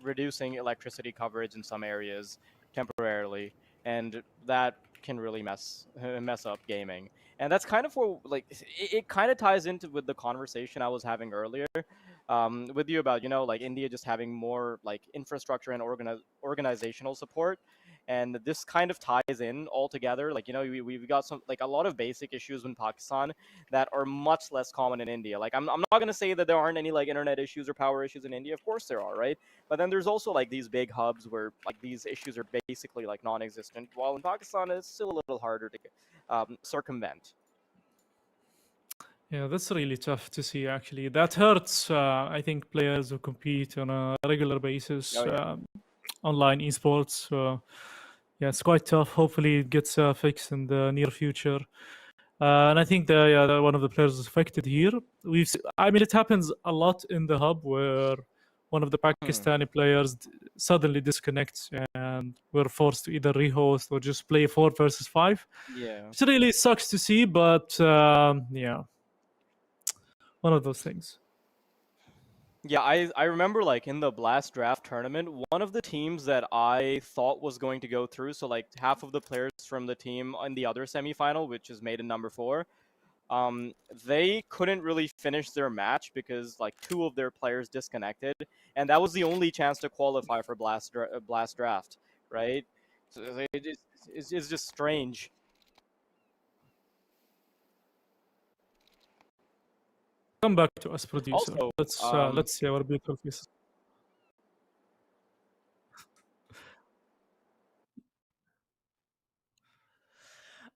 reducing electricity coverage in some areas temporarily, and that can really mess up gaming. And that's kind of where, like, it kind of ties into with the conversation I was having earlier with you about, you know, like India just having more like infrastructure and organizational support. And this kind of ties in all together. Like, you know, we've got some, like, a lot of basic issues in Pakistan that are much less common in India. Like, I'm not going to say that there aren't any, like, internet issues or power issues in India. Of course there are, right? But then there's also, like, these big hubs where, like, these issues are basically, like, non-existent. While in Pakistan, it's still a little harder to circumvent. Yeah, that's really tough to see, actually. That hurts, I think, players who compete on a regular basis, online esports. Yeah, it's quite tough. Hopefully it gets fixed in the near future. And I think one of the players is affected here. I mean, it happens a lot in the hub where one of the Pakistani players suddenly disconnects and we're forced to either rehost or just play 4 versus 5. Yeah. It really sucks to see, but yeah, one of those things. Yeah, I remember like in the Blast Draft tournament, one of the teams that I thought was going to go through, so like half of the players from the team in the other semifinal, which is made in number 4, they couldn't really finish their match because like 2 of their players disconnected, and that was the only chance to qualify for Blast Draft, right? So it's just strange. Come back to us, producer. Also, let's see our beautiful faces.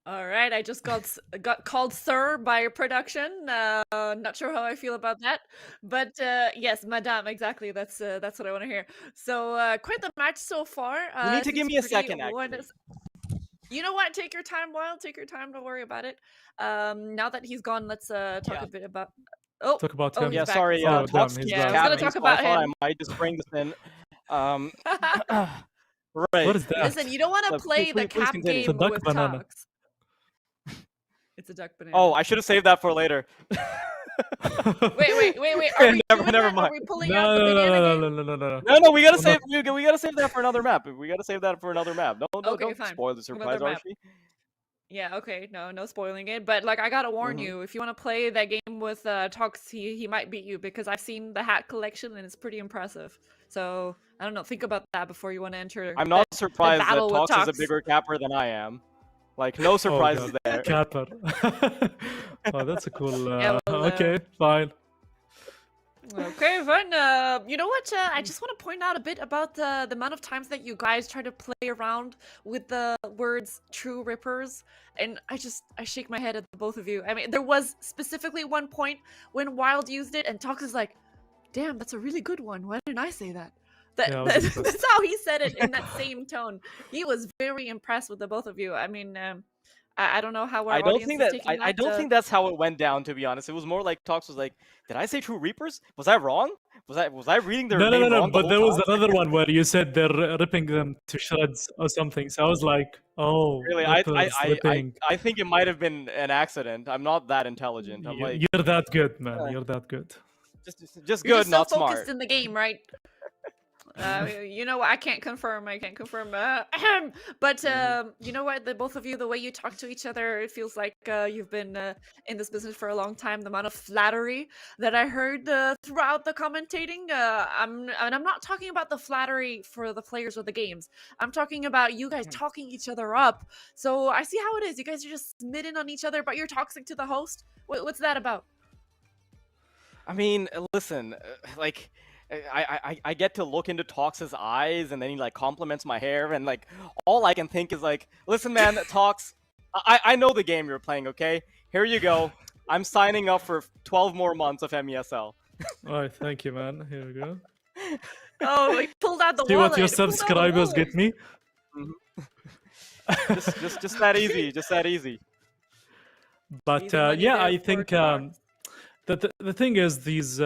All right, I just got called sir by production. Not sure how I feel about that, but yes, madame, exactly. That's what I want to hear. So quite the match so far. you need to give Seems me a pretty second, one. actually. You know what? Take your time, Wild. Take your time. Don't worry about it. Now that he's gone, let's talk Yeah. a bit about. Oh, Talk about oh, him. he's Yeah, back. sorry, Oh, Talks damn, he's keeps Yeah, I was back. gonna capping, talk so about I thought I him. might just bring this in. What Right. is that? Listen, you don't want to So play the please cap continue. It's a game duck with banana. Talks. It's a duck banana. Oh, I should have saved that for later. Wait. Are we Never doing that? mind. Are we pulling out the banana game? No, we gotta We're save. not- We gotta save that for another map. We gotta save that for another map. Don't Okay, fine. spoil the surprise, Another map. Archie. Yeah, okay, no spoiling it. But like, I gotta warn Mhm. you, if you want to play that game with Talks, he might beat you because I've seen the hat collection and it's pretty impressive. So I don't know. Think about that before you want to enter. I'm not the surprised that battle with Talks is a Talks. bigger capper than I am. Like, no surprises God. there. Capper. Oh, that's a cool. Yeah, well, okay, fine. Okay, fun. You know what? I just want to point out a bit about the amount of times that you guys try to play around with the words "true rippers," and I shake my head at the both of you. I mean, there was specifically one point when Wild used it, and Talks is like, "Damn, that's a really good one. Why didn't I say that?" Yeah, I was impressed. That's how he said it in that same tone. He was very impressed with the both of you. I mean, I don't know how our I don't audience think is that taking that. I don't think that's how it went down. To be honest, it was more like Talks was like, "Did I say True Reapers? Was I wrong? Was I reading their name No. wrong?" But there was another one where you said they're ripping them to shreds or something. So I was like, oh, Really, rippers, ripping. I think it might have been an accident. I'm not that intelligent. I'm like, You're that good, man. You're that good. just You're good, just so not focused smart. in the game, right? You know what? I can't confirm. But you know what? The both of you, the way you talk to each other, it feels like you've been in this business for a long time. The amount of flattery that I heard throughout the commentating. I'm not talking about the flattery for the players or the games. I'm talking about you guys talking each other up. So I see how it is. You guys are just smitten on each other, but you're toxic to the host. What's that about? I mean, listen, like, I get to look into Talks' eyes, and then he like compliments my hair, and like all I can think is like, listen, man, Talks, I know the game you're playing, okay? Here you go. I'm signing up for 12 more months of MESL. All right, thank you, man. Here we go. Oh, he pulled out the See wallet. what your He pulled out the subscribers wallet. get me. just that easy, just that easy. But Easy money yeah, there I for think Talks. the thing is these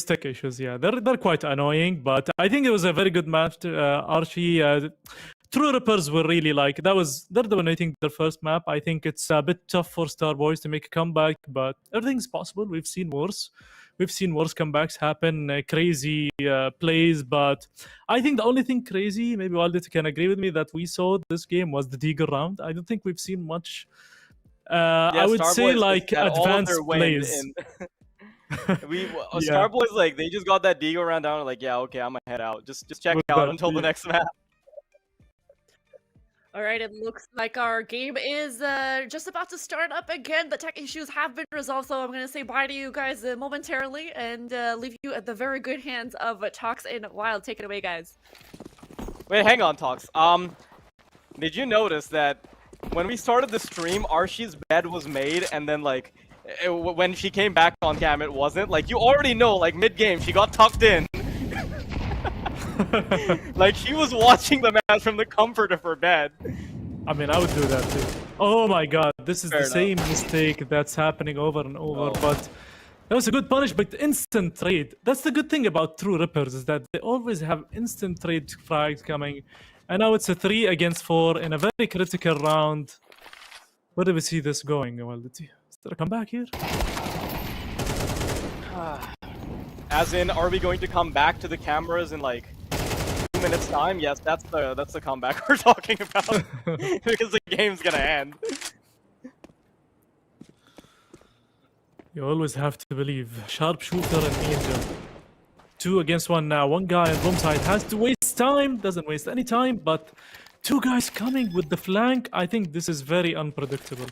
tech issues, yeah, they're quite annoying. But I think it was a very good match. Archie, True Rippers were really like they're dominating their first map. I think it's a bit tough for Starboys to make a comeback, but everything's possible. We've seen worse. We've seen worse comebacks happen, crazy plays. But I think the only thing crazy, maybe Waldet can agree with me, that we saw this game was the Deagle round. I don't think we've seen much. I would say Starboys like had all of advanced their wind plays. in- Yeah. Starboys, like, they just got that Deagle round down, like, yeah, okay, I'm gonna head out. Just check With out that, until the yeah. next map. All right, it looks like our game is just about to start up again. The tech issues have been resolved, so I'm going to say bye to you guys momentarily and leave you at the very good hands of Talks and Wild. Take it away, guys. Wait, hang on, Talks. Did you notice that when we started the stream, Archie's bed was made, and then, like, when she came back on cam, it wasn't? Like, you already know, like, mid-game, she got tucked in. Like, she was watching the match from the comfort of her bed. I mean, I would do that too. Oh my god, this is Fair the enough. same mistake that's happening over and over. Oh. But that was a good punish, but instant trade. That's the good thing about True Rippers, is that they always have instant trade frags coming. And now it's a 3 against 4 in a very critical round. Where do we see this going? Well, is there a comeback here? As in, are we going to come back to the cameras in like 2 minutes time? Yes, that's the comeback we're talking about. Because the game's gonna end. You always have to believe. Sharpshooter and Ninja. 2 against 1 now. One guy on bomb side has to waste time. Doesn't waste any time, but 2 guys coming with the flank. I think this is very unpredictable.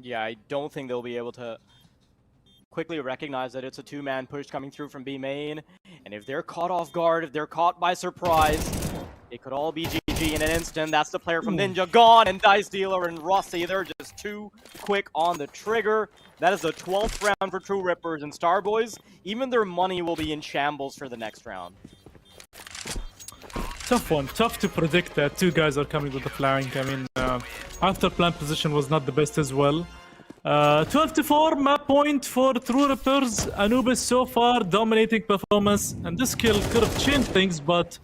Yeah, I don't think they'll be able to quickly recognize that it's a 2-man push coming through from B main. And if they're caught off guard, if they're caught by surprise, it could all be GG in an instant. That's the player from Ninja gone, and Dice Dealer and Rossi, they're just too quick on the trigger. That is the 12th round for True Rippers and Starboys. Even their money will be in shambles for the next round. Tough one. Tough to predict that 2 guys are coming with the flank. I mean, after plant position was not the best as well. 12-4 map point for True Rippers. Anubis so far dominating performance, and this kill could have changed things, but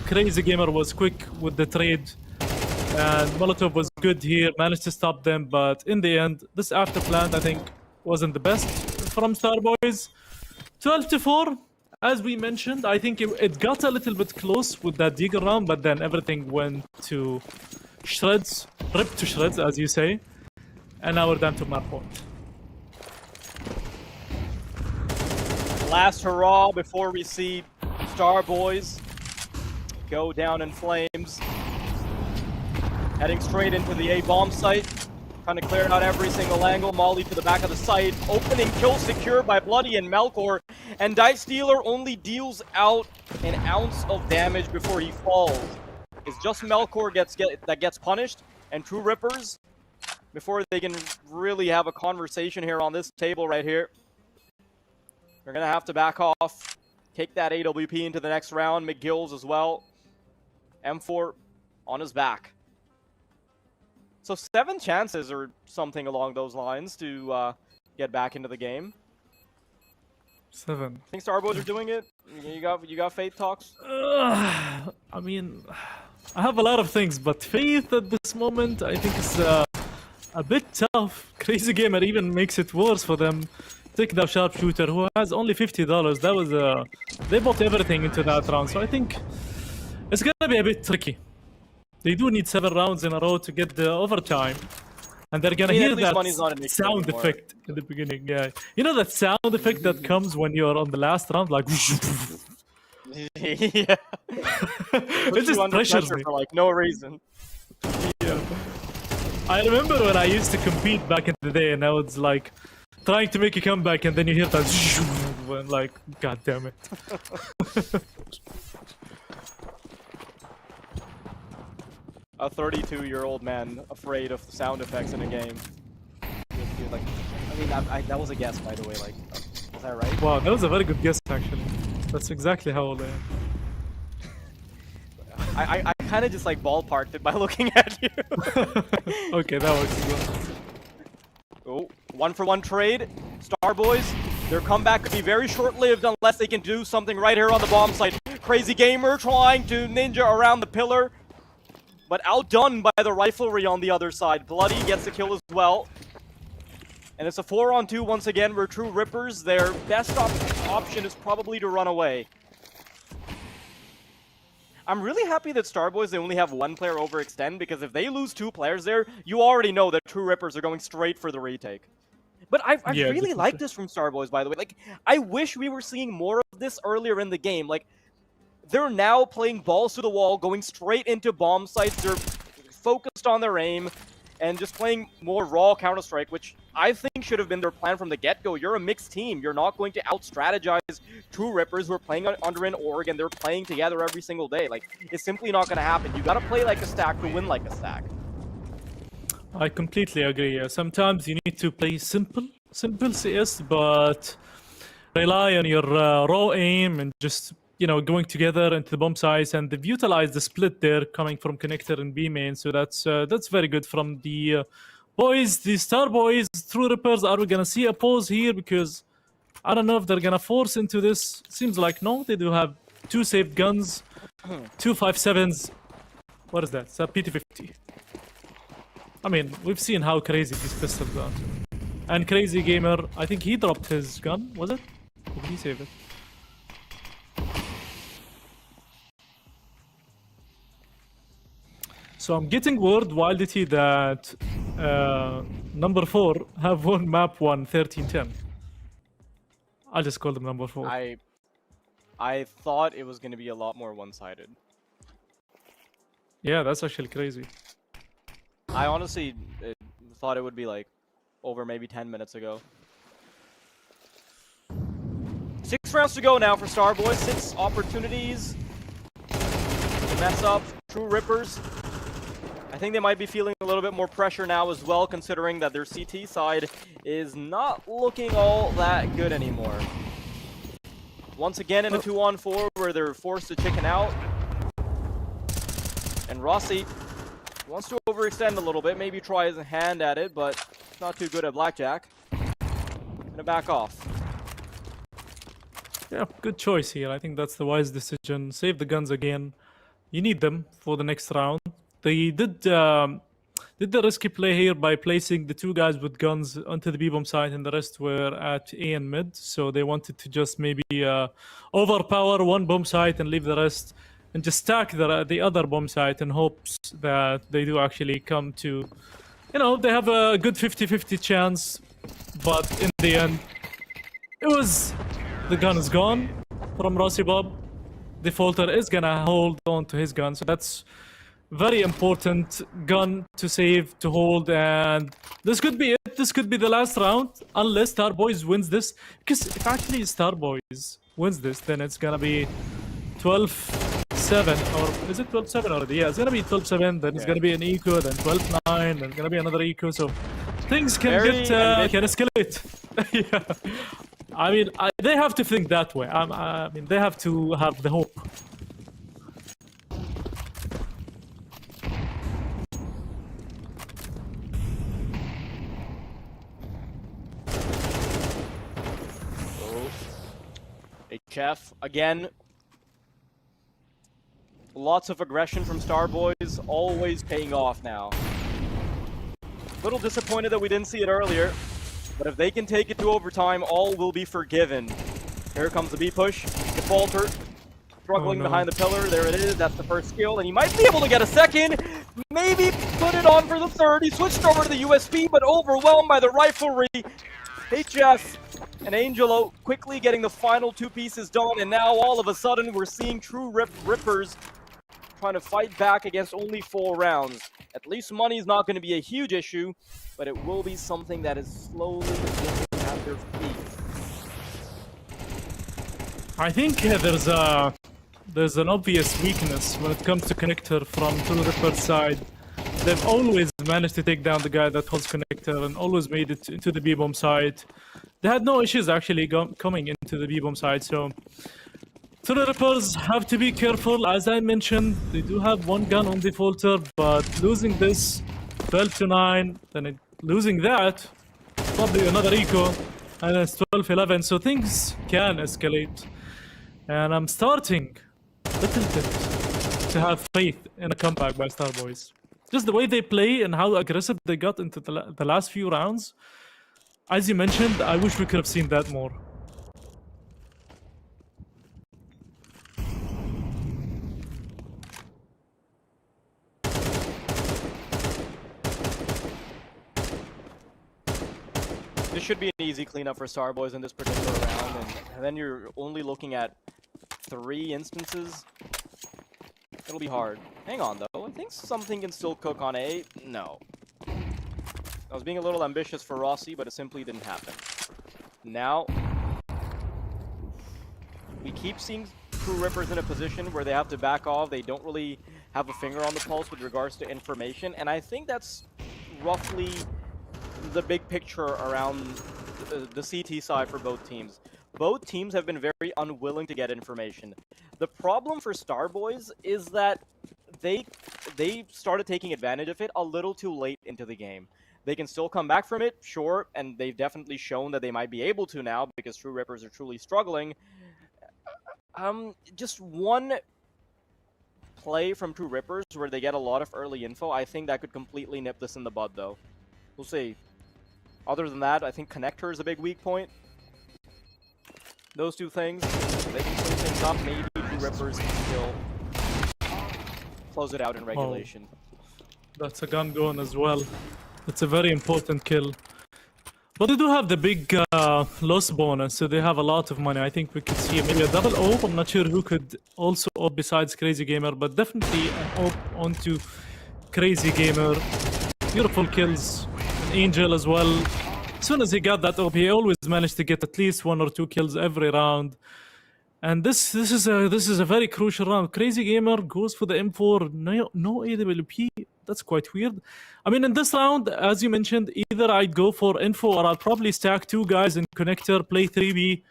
Crazy Gamer was quick with the trade, and Molotov was good here, managed to stop them, but in the end, this after plant I think wasn't the best from Starboys. 12-4, as we mentioned, I think it got a little bit close with that Deagle round, but then everything went to shreds, ripped to shreds, as you say, and now we're down to map point. Last hurrah before we see Starboys go down in flames. Heading straight into the A bomb site. Trying to clear out every single angle. Molly to the back of the site. Opening kill secured by Bloody and Melkor. And Dice Dealer only deals out an ounce of damage before he falls. It's just Melkor that gets punished. And True Rippers, before they can really have a conversation here on this table right here, they're going to have to back off. Take that AWP into the next round. McGill's as well. M4 on his back. So 7 chances or something along those lines to get back into the game. 7. I think Starboys are doing it. You got faith, Talks? I mean, I have a lot of things, but faith at this moment I think is a bit tough. Crazy Gamer even makes it worse for them. Take the Sharpshooter who has only $50. That was they bought everything into that round, so I think it's gonna be a bit tricky. They do need 7 rounds in a row to get the overtime. And they're gonna hear that sound effect in the beginning, yeah. You know that sound effect that comes when you're on the last round, like... Yeah. It just pressures me. For like no reason. Yeah. I remember when I used to compete back in the day and I was like trying to make a comeback and then you hear that and like, god damn it. A 32-year-old man afraid of the sound effects in a game. Like, I mean, that was a guess, by the way. Like, is that right? Wow, that was a very good guess, actually. That's exactly how old I am. I kind of just like ballparked it by looking at you. Okay, that works as well. Oh, 1-for-1 trade. Starboys, their comeback could be very short-lived unless they can do something right here on the bomb site. Crazy Gamer trying to ninja around the pillar, but outdone by the rivalry on the other side. Bloody gets the kill as well. And it's a 4-on-2 once again where True Rippers, their best option is probably to run away. I'm really happy that Starboys, they only have 1 player overextend, because if they lose 2 players there, you already know that True Rippers are going straight for the retake. But I really like this from Starboys, by the way. Like, I wish we were seeing more of this earlier in the game. Like, they're now playing balls to the wall, going straight into bomb sites. They're focused on their aim and just playing more raw Counter-Strike, which I think should have been their plan from the get-go. You're a mixed team. You're not going to out-strategize True Rippers who are playing under an org and they're playing together every single day. Like, it's simply not going to happen. You got to play like a stack to win like a stack. I completely agree. Sometimes you need to play simple CS, but rely on your raw aim and just, you know, going together into the bomb sites, and they've utilized the split there coming from connector and B main, so that's very good from the boys, the Starboys. True Rippers, are we gonna see a pause here? Because I don't know if they're gonna force into this. Seems like no, they do have 2 saved guns, 2 5.7s. What is that? It's a PT-50. I mean, we've seen how crazy these pistols are. And Crazy Gamer, I think he dropped his gun, was it? Or did he save it? So I'm getting word, Wildity, that number 4 have won map 1 13-10. I'll just call them number 4. I thought it was going to be a lot more one-sided. Yeah, that's actually crazy. I honestly thought it would be like over maybe 10 minutes ago. 6 rounds to go now for Starboy. 6 opportunities to mess up True Rippers. I think they might be feeling a little bit more pressure now as well, considering that their CT side is not looking all that good anymore. Once again in a 2-on-4 where they're forced to chicken out. And Rossi wants to overextend a little bit, maybe try his hand at it, but not too good at blackjack. Gonna back off. Yeah, good choice here. I think that's the wise decision. Save the guns again. You need them for the next round. They did the risky play here by placing the 2 guys with guns onto the B-bomb site, and the rest were at A and mid. So they wanted to just maybe overpower one bomb site and leave the rest, and just stack the other bomb site in hopes that they do actually come to, you know, they have a good 50-50 chance. But in the end, it was, the gun is gone from Rossi Bob. Defaulter is gonna hold on to his gun, so that's very important gun to save, to hold, and this could be it. This could be the last round, unless Starboys wins this. Because if actually Starboys wins this, then it's gonna be 12-7, or is it 12-7 already? Yeah, it's gonna be 12-7, then it's gonna be an eco, then 12-9, then gonna be another eco, so things can can escalate. Yeah. I mean, they have to think that way. I mean, they have to have the hope. HF, again, lots of aggression from Starboys, always paying off now. Little disappointed that we didn't see it earlier, but if they can take it to overtime, all will be forgiven. Here comes the B push, Defaulter, struggling behind the pillar, there it is, that's the first kill, and he might be able to get a second, maybe put it on for the third. He switched over to the USB, but overwhelmed by the rivalry. HF and Angelo quickly getting the final 2 pieces done, and now all of a sudden we're seeing True Rippers trying to fight back against only 4 rounds. At least money is not going to be a huge issue, but it will be something that is slowly getting at their feet. I think there's an obvious weakness when it comes to connector from True Ripper's side. They've always managed to take down the guy that holds connector and always made it into the B-bomb side. They had no issues actually coming into the B-bomb side, so True Rippers have to be careful. As I mentioned, they do have 1 gun on Defaulter, but losing this 12-9, then losing that, probably another eco, and it's 12-11, so things can escalate. And I'm starting a little bit to have faith in a comeback by Starboys. Just the way they play and how aggressive they got into the last few rounds. As you mentioned, I wish we could have seen that more. This should be an easy cleanup for Starboys in this particular round, and then you're only looking at 3 instances. It'll be hard. Hang on, though. I think something can still cook on A. No. I was being a little ambitious for Rossi, but it simply didn't happen. Now, we keep seeing True Rippers in a position where they have to back off. They don't really have a finger on the pulse with regards to information, and I think that's roughly the big picture around the CT side for both teams. Both teams have been very unwilling to get information. The problem for Starboys is that they started taking advantage of it a little too late into the game. They can still come back from it, sure, and they've definitely shown that they might be able to now because True Rippers are truly struggling. Just one play from True Rippers where they get a lot of early info, I think that could completely nip this in the bud, though. We'll see. Other than that, I think Connector is a big weak point. Those two things, they can clean things up. Maybe True Rippers can still close it out in regulation. That's a gun going as well. It's a very important kill. But they do have the big loss bonus, so they have a lot of money. I think we could see maybe a double AWP. I'm not sure who could also AWP besides Crazy Gamer, but definitely an AWP onto Crazy Gamer. Beautiful kills. An Angel as well. As soon as he got that AWP, he always managed to get at least 1 or 2 kills every round. And this is a very crucial round. Crazy Gamer goes for the M4, no AWP. That's quite weird. I mean, in this round, as you mentioned, either I'd go for info or I'll probably stack 2 guys in Connector, play 3B.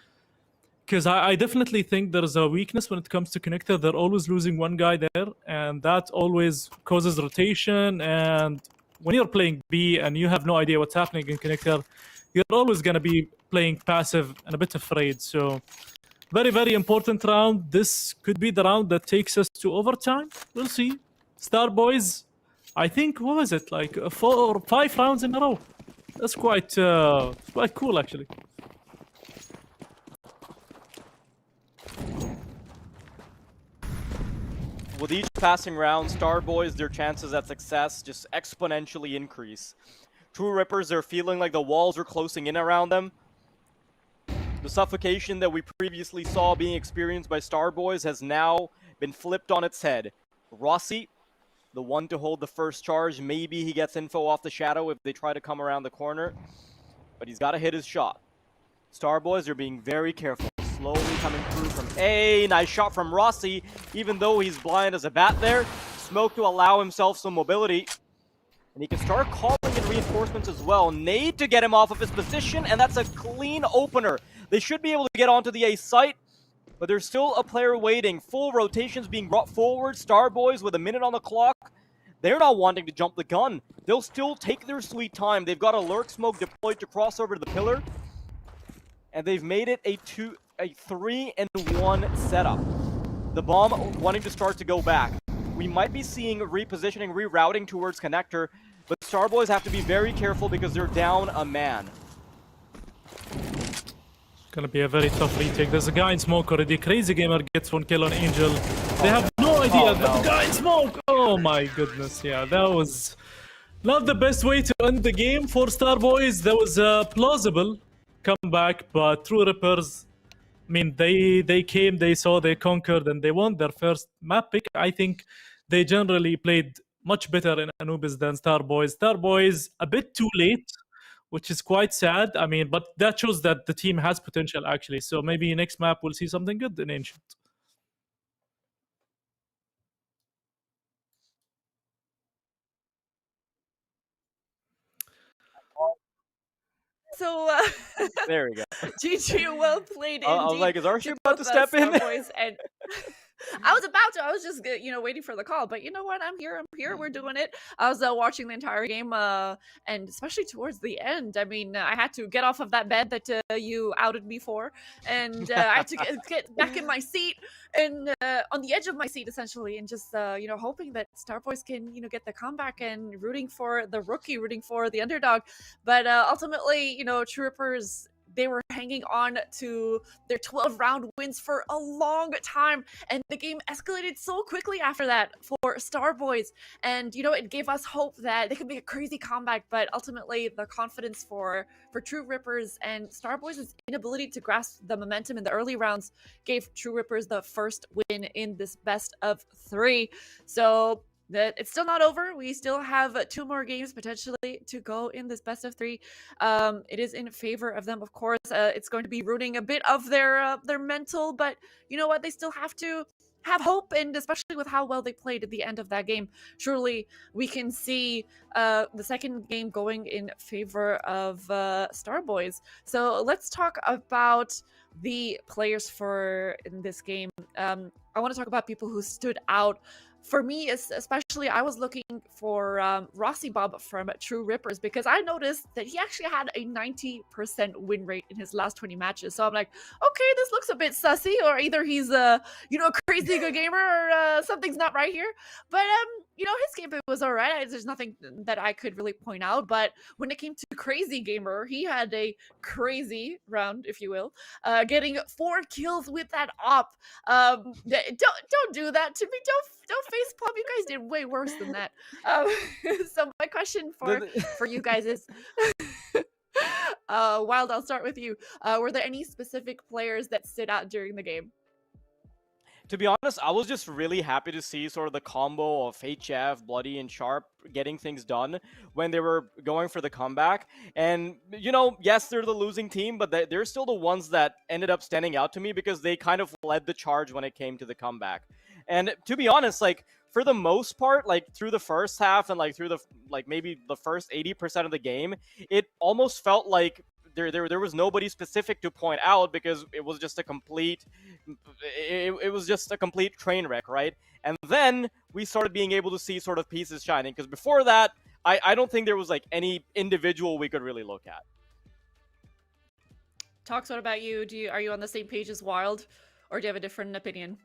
Because I definitely think there's a weakness when it comes to Connector. They're always losing 1 guy there, and that always causes rotation. And when you're playing B and you have no idea what's happening in Connector, you're always going to be playing passive and a bit afraid. So very, very important round. This could be the round that takes us to overtime. We'll see. Star Boys, I think, what was it? Like 4 or 5 rounds in a row. That's quite cool, actually. With each passing round, Star Boys, their chances at success just exponentially increase. True Rippers, they're feeling like the walls are closing in around them. The suffocation that we previously saw being experienced by Star Boys has now been flipped on its head. Rossi, the one to hold the first charge. Maybe he gets info off the shadow if they try to come around the corner. But he's got to hit his shot. Star Boys are being very careful. Slowly coming through from A. Nice shot from Rossi. Even though he's blind as a bat there. Smoke to allow himself some mobility. And he can start calling in reinforcements as well. Nade to get him off of his position. And that's a clean opener. They should be able to get onto the A site. But there's still a player waiting. Full rotations being brought forward. Star Boys with a minute on the clock. They're not wanting to jump the gun. They'll still take their sweet time. They've got a lurk smoke deployed to cross over to the pillar. And they've made it a 3-in-1 setup. The bomb wanting to start to go back. We might be seeing repositioning, rerouting towards Connector. But Star Boys have to be very careful because they're down a man. Gonna be a very tough retake. There's a guy in smoke already. Crazy Gamer gets 1 kill on Angel. They have no idea that the guy in smoke. Oh my goodness, yeah, that was not the best way to end the game for Star Boys. That was a plausible comeback, but True Rippers, I mean, they came, they saw, they conquered, and they won their first map pick. I think they generally played much better in Anubis than Star Boys. Star Boys a bit too late, which is quite sad. I mean, but that shows that the team has potential, actually. So maybe next map we'll see something good in Ancient. So, There we go. GG, well played I was indeed. like, is Archie to about to both, step in? Star Boys and I was about to. I was just, waiting for the call. But you know what? I'm here. We're doing it. I was watching the entire game, and especially towards the end. I mean, I had to get off of that bed that you outed me for, and I had to get back in my seat and on the edge of my seat, essentially, and just, hoping that Star Boys can, get the comeback and rooting for the rookie, rooting for the underdog. But ultimately, True Rippers, they were hanging on to their 12-round wins for a long time, and the game escalated so quickly after that for Star Boys. And it gave us hope that they could make a crazy comeback, but ultimately the confidence for True Rippers and Star Boys' inability to grasp the momentum in the early rounds gave True Rippers the first win in this best of 3. So that it's still not over. We still have 2 more games potentially to go in this best of 3. It is in favor of them, of course. It's going to be ruining a bit of their mental, but you know what? They still have to have hope, and especially with how well they played at the end of that game, surely we can see the second game going in favor of Star Boys. So let's talk about the players in this game. I want to talk about people who stood out for me, especially, I was looking for Rossi Bob from True Rippers because I noticed that he actually had a 90% win rate in his last 20 matches. So I'm like, okay, this looks a bit sussy, or either he's a crazy good gamer, or something's not right here. But his gameplay was all right. There's nothing that I could really point out. But when it came to crazy gamer, he had a crazy round, if you will, getting 4 kills with that op. Don't do that to me. Don't face palm. You guys did way worse than that. So my question for you guys is, Wild, I'll start with you. Were there any specific players that stood out during the game? To be honest, I was just really happy to see sort of the combo of HF, Bloody, and Sharp getting things done when they were going for the comeback. And, yes, they're the losing team, but they're still the ones that ended up standing out to me because they kind of led the charge when it came to the comeback. And to be honest, for the most part, through the first half and through the maybe the first 80% of the game, it almost felt like there was nobody specific to point out because it was just a complete train wreck, right? And then we started being able to see sort of pieces shining, because before that, I don't think there was any individual we could really look at. Talks, what about you? Are you on the same page as Wild, or do you have a different opinion?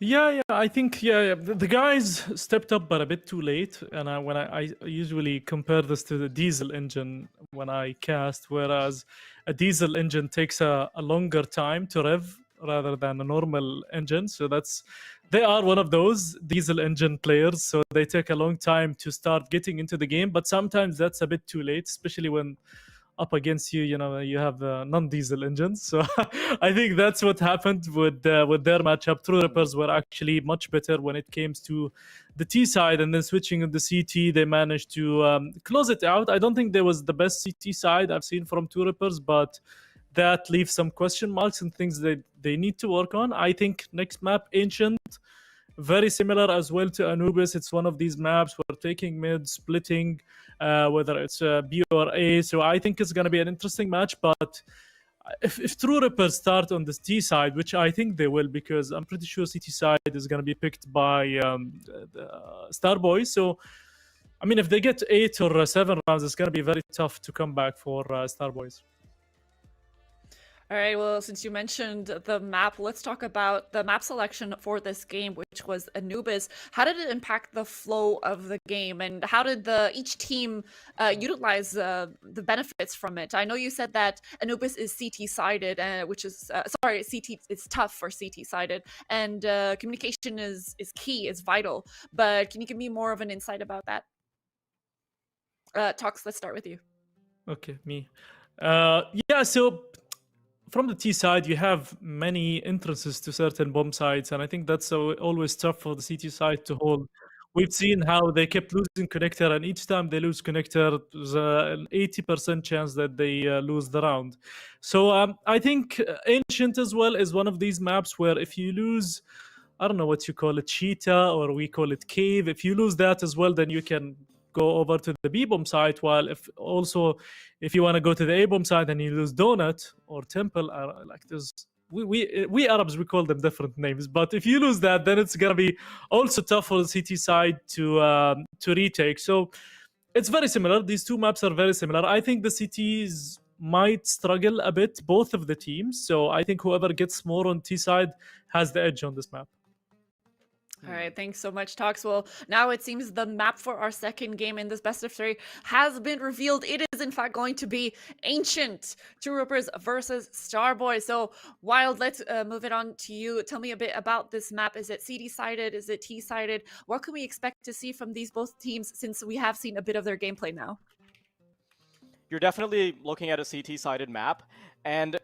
Yeah, I think the guys stepped up, but a bit too late. And when I usually compare this to the diesel engine when I cast, whereas a diesel engine takes a longer time to rev rather than a normal engine. So they are one of those diesel engine players. So they take a long time to start getting into the game, but sometimes that's a bit too late, especially when up against you, you have non-diesel engines. So I think that's what happened with their matchup. True Rippers were actually much better when it came to the T side, and then switching on the CT, they managed to close it out. I don't think there was the best CT side I've seen from True Rippers, but that leaves some question marks and things that they need to work on. I think next map, Ancient, very similar as well to Anubis. It's one of these maps where taking mid, splitting, whether it's B or A. So I think it's going to be an interesting match. But if True Rippers start on the T side, which I think they will, because I'm pretty sure CT side is going to be picked by Starboy. So, I mean, if they get 8 or 7 rounds, it's going to be very tough to come back for Starboys. All right, well, since you mentioned the map, let's talk about the map selection for this game, which was Anubis. How did it impact the flow of the game, and how did each team utilize the benefits from it? I know you said that Anubis is CT-sided, which is, CT is tough for CT-sided, and communication is key, is vital. But can you give me more of an insight about that? Tox, let's start with you. Okay, me. So from the T side, you have many entrances to certain bomb sites, and I think that's always tough for the CT side to hold. We've seen how they kept losing connector, and each time they lose connector, there's an 80% chance that they lose the round. So I think Ancient as well is one of these maps where if you lose, I don't know what you call it, Cheetah, or we call it Cave, if you lose that as well, then you can go over to the B bomb site. While if you want to go to the A bomb site and you lose Donut or Temple, we Arabs, we call them different names. But if you lose that, then it's gonna be also tough for the CT side to retake. So it's very similar. These two maps are very similar. I think the CTs might struggle a bit, both of the teams. So I think whoever gets more on T side has the edge on this map. All right, thanks so much, Tox. Well, now it seems the map for our second game in this best of 3 has been revealed. It is, in fact, going to be Ancient True Rippers versus Starboy. So, Wild, let's move it on to you. Tell me a bit about this map. Is it CD-sided? Is it T-sided? What can we expect to see from these both teams, since we have seen a bit of their gameplay now? You're definitely looking at a CT-sided map, and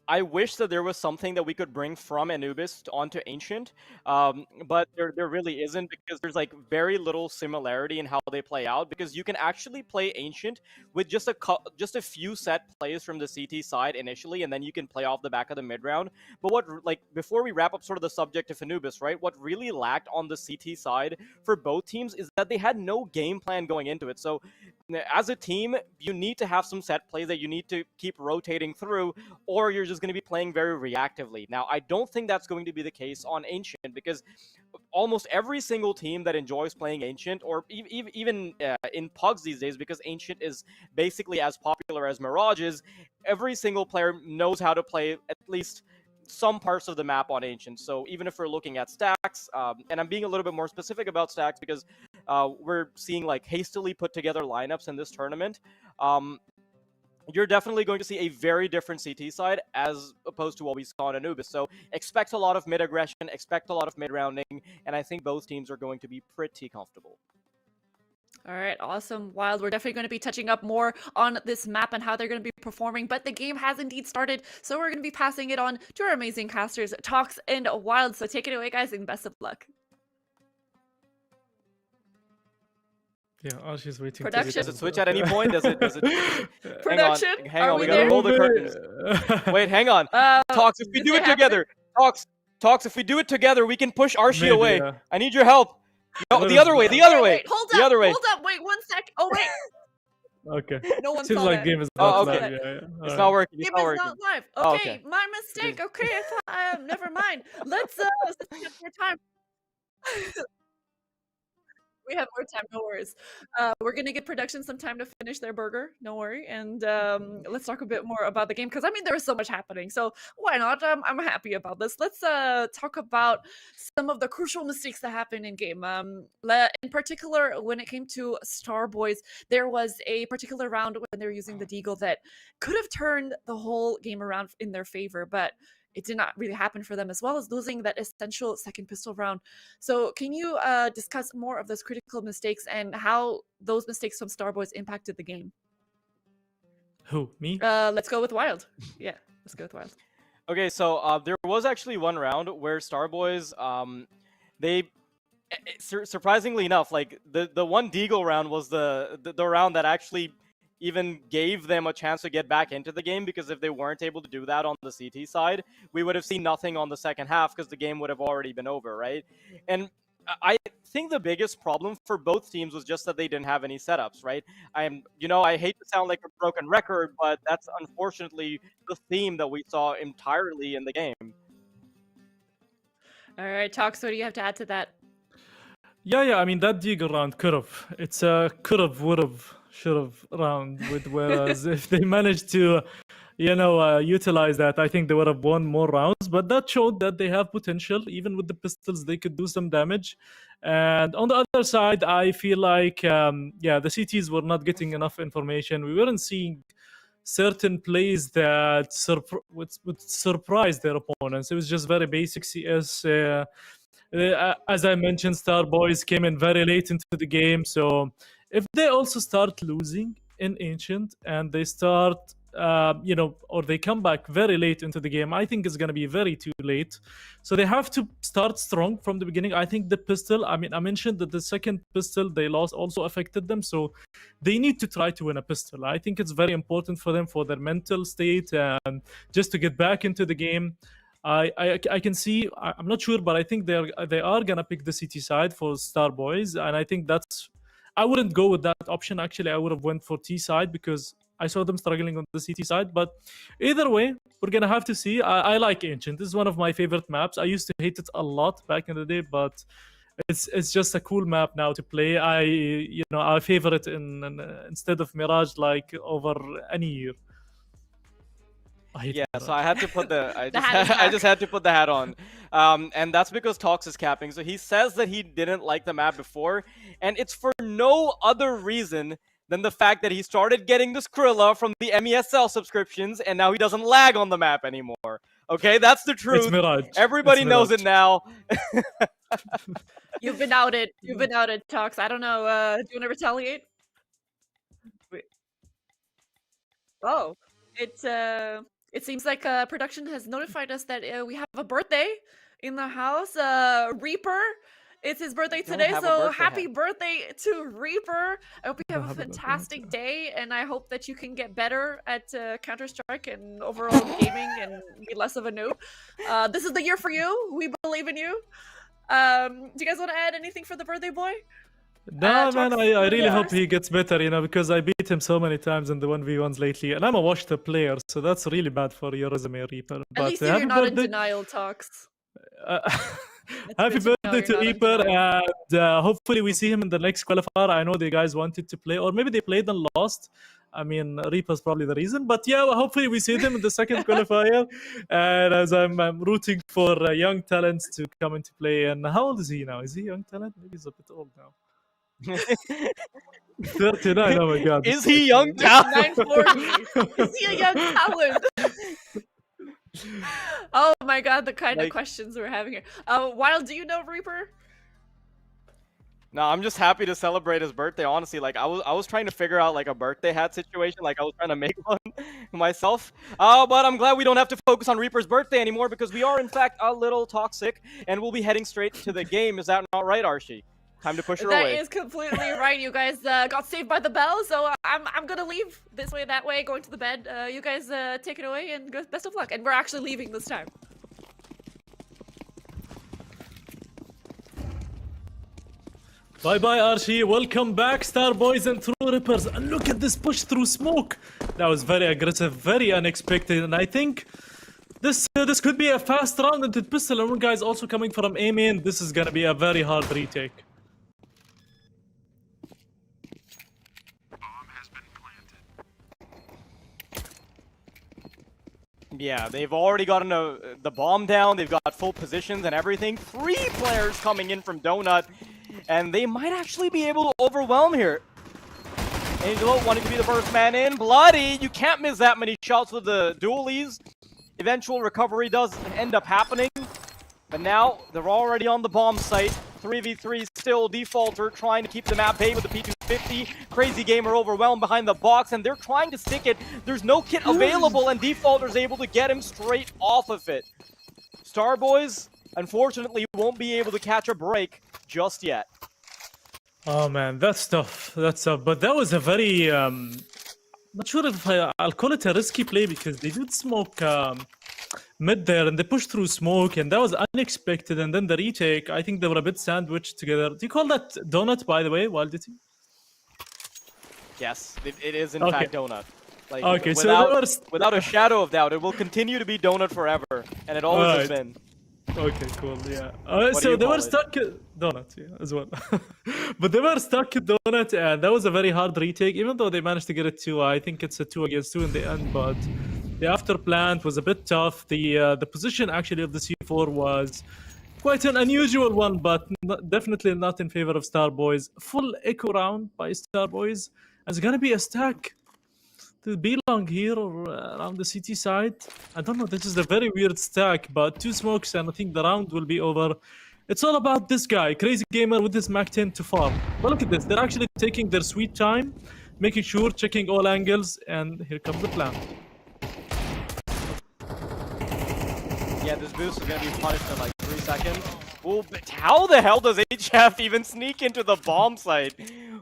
I wish that there was something that we could bring from Anubis onto Ancient, but there really isn't, because there's very little similarity in how they play out, because you can actually play Ancient with just a few set plays from the CT side initially, and then you can play off the back of the mid round. But before we wrap up sort of the subject of Anubis, right, what really lacked on the CT side for both teams is that they had no game plan going into it. So as a team, you need to have some set plays that you need to keep rotating through, or you're just just going to be playing very reactively. Now, I don't think that's going to be the case on Ancient, because almost every single team that enjoys playing Ancient, or even in Pugs these days, because Ancient is basically as popular as Mirage is, every single player knows how to play at least some parts of the map on Ancient. So even if we're looking at stacks, and I'm being a little bit more specific about stacks because we're seeing like hastily put together lineups in this tournament, you're definitely going to see a very different CT side as opposed to what we saw in Anubis. So expect a lot of mid aggression, expect a lot of mid rounding, and I think both teams are going to be pretty comfortable. All right, awesome. Wild, we're definitely going to be touching up more on this map and how they're going to be performing, but the game has indeed started, so we're going to be passing it on to our amazing casters, Tox and Wild. So take it away, guys, and best of luck. Yeah, she's waiting. Production. Does it switch at any point? Does it Production? Hang on, we there? gotta roll the curtains. Wait, hang on. Tox, if we do it together, Tox, if we do it together, we can push Archie away. Yeah. I need your help. No, the other way, the other way. Wait, hold the up, other way. hold up, wait 1 sec. Oh, wait. Okay. No one Seems saw like that. game is Oh, not okay. live. Yeah, It's alright. not working. It's Game not is working. not live. Oh, Okay, okay. my mistake. Okay, I thought, never mind. Let's get more time. We have more time, no worries. We're gonna give production some time to finish their burger, no worry. And let's talk a bit more about the game, because I mean there was so much happening, so why not? I'm happy about this. Let's talk about some of the crucial mistakes that happened in game. In particular, when it came to Starboys, there was a particular round when they were using the Deagle that could have turned the whole game around in their favor, but it did not really happen for them, as well as losing that essential second pistol round. So can you discuss more of those critical mistakes and how those mistakes from Starboys impacted the game? Who? Me? Let's go with Wild. Yeah, let's go with Wild. Okay, so there was actually one round where Starboys, they surprisingly enough, like the one Deagle round was the round that actually even gave them a chance to get back into the game, because if they weren't able to do that on the CT side, we would have seen nothing on the second half because the game would have already been over, right? And I think the biggest problem for both teams was just that they didn't have any setups, right? I hate to sound like a broken record, but that's unfortunately the theme that we saw entirely in the game. All right, Tox, what do you have to add to that? Yeah. I mean that Deagle round could have. It's a could have, would have, should have round. Whereas if they managed to, utilize that, I think they would have won more rounds. But that showed that they have potential. Even with the pistols, they could do some damage. And on the other side, I feel like the CTs were not getting enough information. We weren't seeing certain plays that would surprise their opponents. It was just very basic CS. As I mentioned, Starboys came in very late into the game. So if they also start losing in Ancient and they start, or they come back very late into the game, I think it's going to be very too late. So they have to start strong from the beginning. I think the pistol, I mentioned that the second pistol they lost also affected them. So they need to try to win a pistol. I think it's very important for them, for their mental state, and just to get back into the game. I can see, I'm not sure, but I think they are gonna pick the CT side for Starboys, and I think I wouldn't go with that option. Actually, I would have went for T side because I saw them struggling on the CT side. But either way, we're gonna have to see. I like Ancient. This is one of my favorite maps. I used to hate it a lot back in the day, but it's just a cool map now to play. I favor it instead of Mirage, like over any year. So I had to put I just had to put the hat on, and that's because Tox is capping. So he says that he didn't like the map before, and it's for no other reason than the fact that he started getting the Skrilla from the MESL subscriptions, and now he doesn't lag on the map anymore. Okay, that's the truth. It's Mirage. Everybody knows it now. You've been outed. You've been outed, Tox. I don't know. Do you want to retaliate? Wait. Oh, it seems like production has notified us that we have a birthday in the house. Reaper, it's his birthday today, so happy birthday to Reaper. I hope you have a fantastic day, and I hope that you can get better at Counter-Strike and overall gaming and be less of a noob. This is the year for you. We believe in you. Do you guys want to add anything for the birthday boy? No, man, Talks, I what are really the hope first? he gets better, because I beat him so many times in the 1v1s lately, and I'm a washed up player, so that's really bad for your resume, Reaper. At But least you're happy not in birthday. denial, Talks. Uh, That's happy good to know birthday you're to not in Reaper, denial. and hopefully we see him in the next qualifier. I know the guys wanted to play, or maybe they played and lost. I mean, Reaper's probably the reason, but yeah, well, hopefully we see them in the second qualifier. And as I'm rooting for young talents to come into play. And how old is he now? Is he young talent? Maybe he's a bit old now. 39. Oh my god. Is he young Mr. talent? 940. Is he a young talent? Oh my god, the kind of questions we're having here. Wild, do you know Reaper? No, I'm just happy to celebrate his birthday. Honestly, like I was trying to figure out like a birthday hat situation. Like I was trying to make one myself. But I'm glad we don't have to focus on Reaper's birthday anymore because we are in fact a little toxic, and we'll be heading straight to the game. Is that not right, Archie? Time to push her away. That is completely right. You guys got saved by the bell, so I'm gonna leave this way, that way, going to the bed. You guys take it away and best of luck. And we're actually leaving this time. Bye bye, Archie. Welcome back, Star Boys and True Rippers. And look at this push through smoke. That was very aggressive, very unexpected. And I think this could be a fast round into pistol. And one guy's also coming from A main. This is gonna be a very hard retake. Yeah, they've already gotten the bomb down. They've got full positions and everything. 3 players coming in from Donut, and they might actually be able to overwhelm here. Angelo wanting to be the first man in. Bloody, you can't miss that many shots with the dualies. Eventual recovery does end up happening, but now they're already on the bomb site. 3v3 still. Defaulter trying to keep the map bay with the P250. Crazy Gamer overwhelmed behind the box, and they're trying to stick it. There's no kit available, and Defaulter's able to get him straight off of it. Starboys, unfortunately, won't be able to catch a break just yet. Oh man, that's tough. That's tough. But that was a very not sure if I'll call it a risky play because they did smoke mid there and they pushed through smoke, and that was unexpected. And then the retake, I think they were a bit sandwiched together. Do you call that donut, by the way, Wildity? Yes, it is in Okay. fact Donut. Like, Okay, so without a shadow of doubt, it will continue to be Donut forever, and it always has Alright. been. Okay, cool, yeah. do So you they were call it? stuck donut, yeah, as well. But they were stuck at donut, and that was a very hard retake. Even though they managed to get it to, I think it's a 2 against 2 in the end. But the after plant was a bit tough. The position actually of the C4 was quite an unusual one, but definitely not in favor of Starboys. Full echo round by Starboys. It's gonna be a stack to be long here or around the city side. I don't know, this is a very weird stack, but 2 smokes and I think the round will be over. It's all about this guy, Crazy Gamer with his Mac 10 to farm. But look at this, they're actually taking their sweet time, making sure, checking all angles, and here comes the plan. Yeah, this boost is going to be punished in like 3 seconds. Ooh, but how the hell does HF even sneak into the bomb site?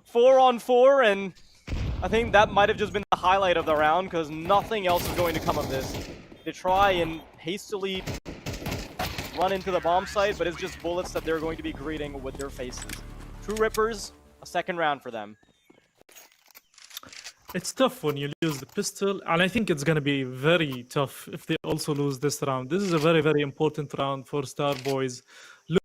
4 on 4, and I think that might have just been the highlight of the round because nothing else is going to come of this. They try and hastily run into the bomb site, but it's just bullets that they're going to be greeting with their faces. True Rippers, a second round for them. It's tough when you lose the pistol, and I think it's going to be very tough if they also lose this round. This is a very, very important round for Starboys.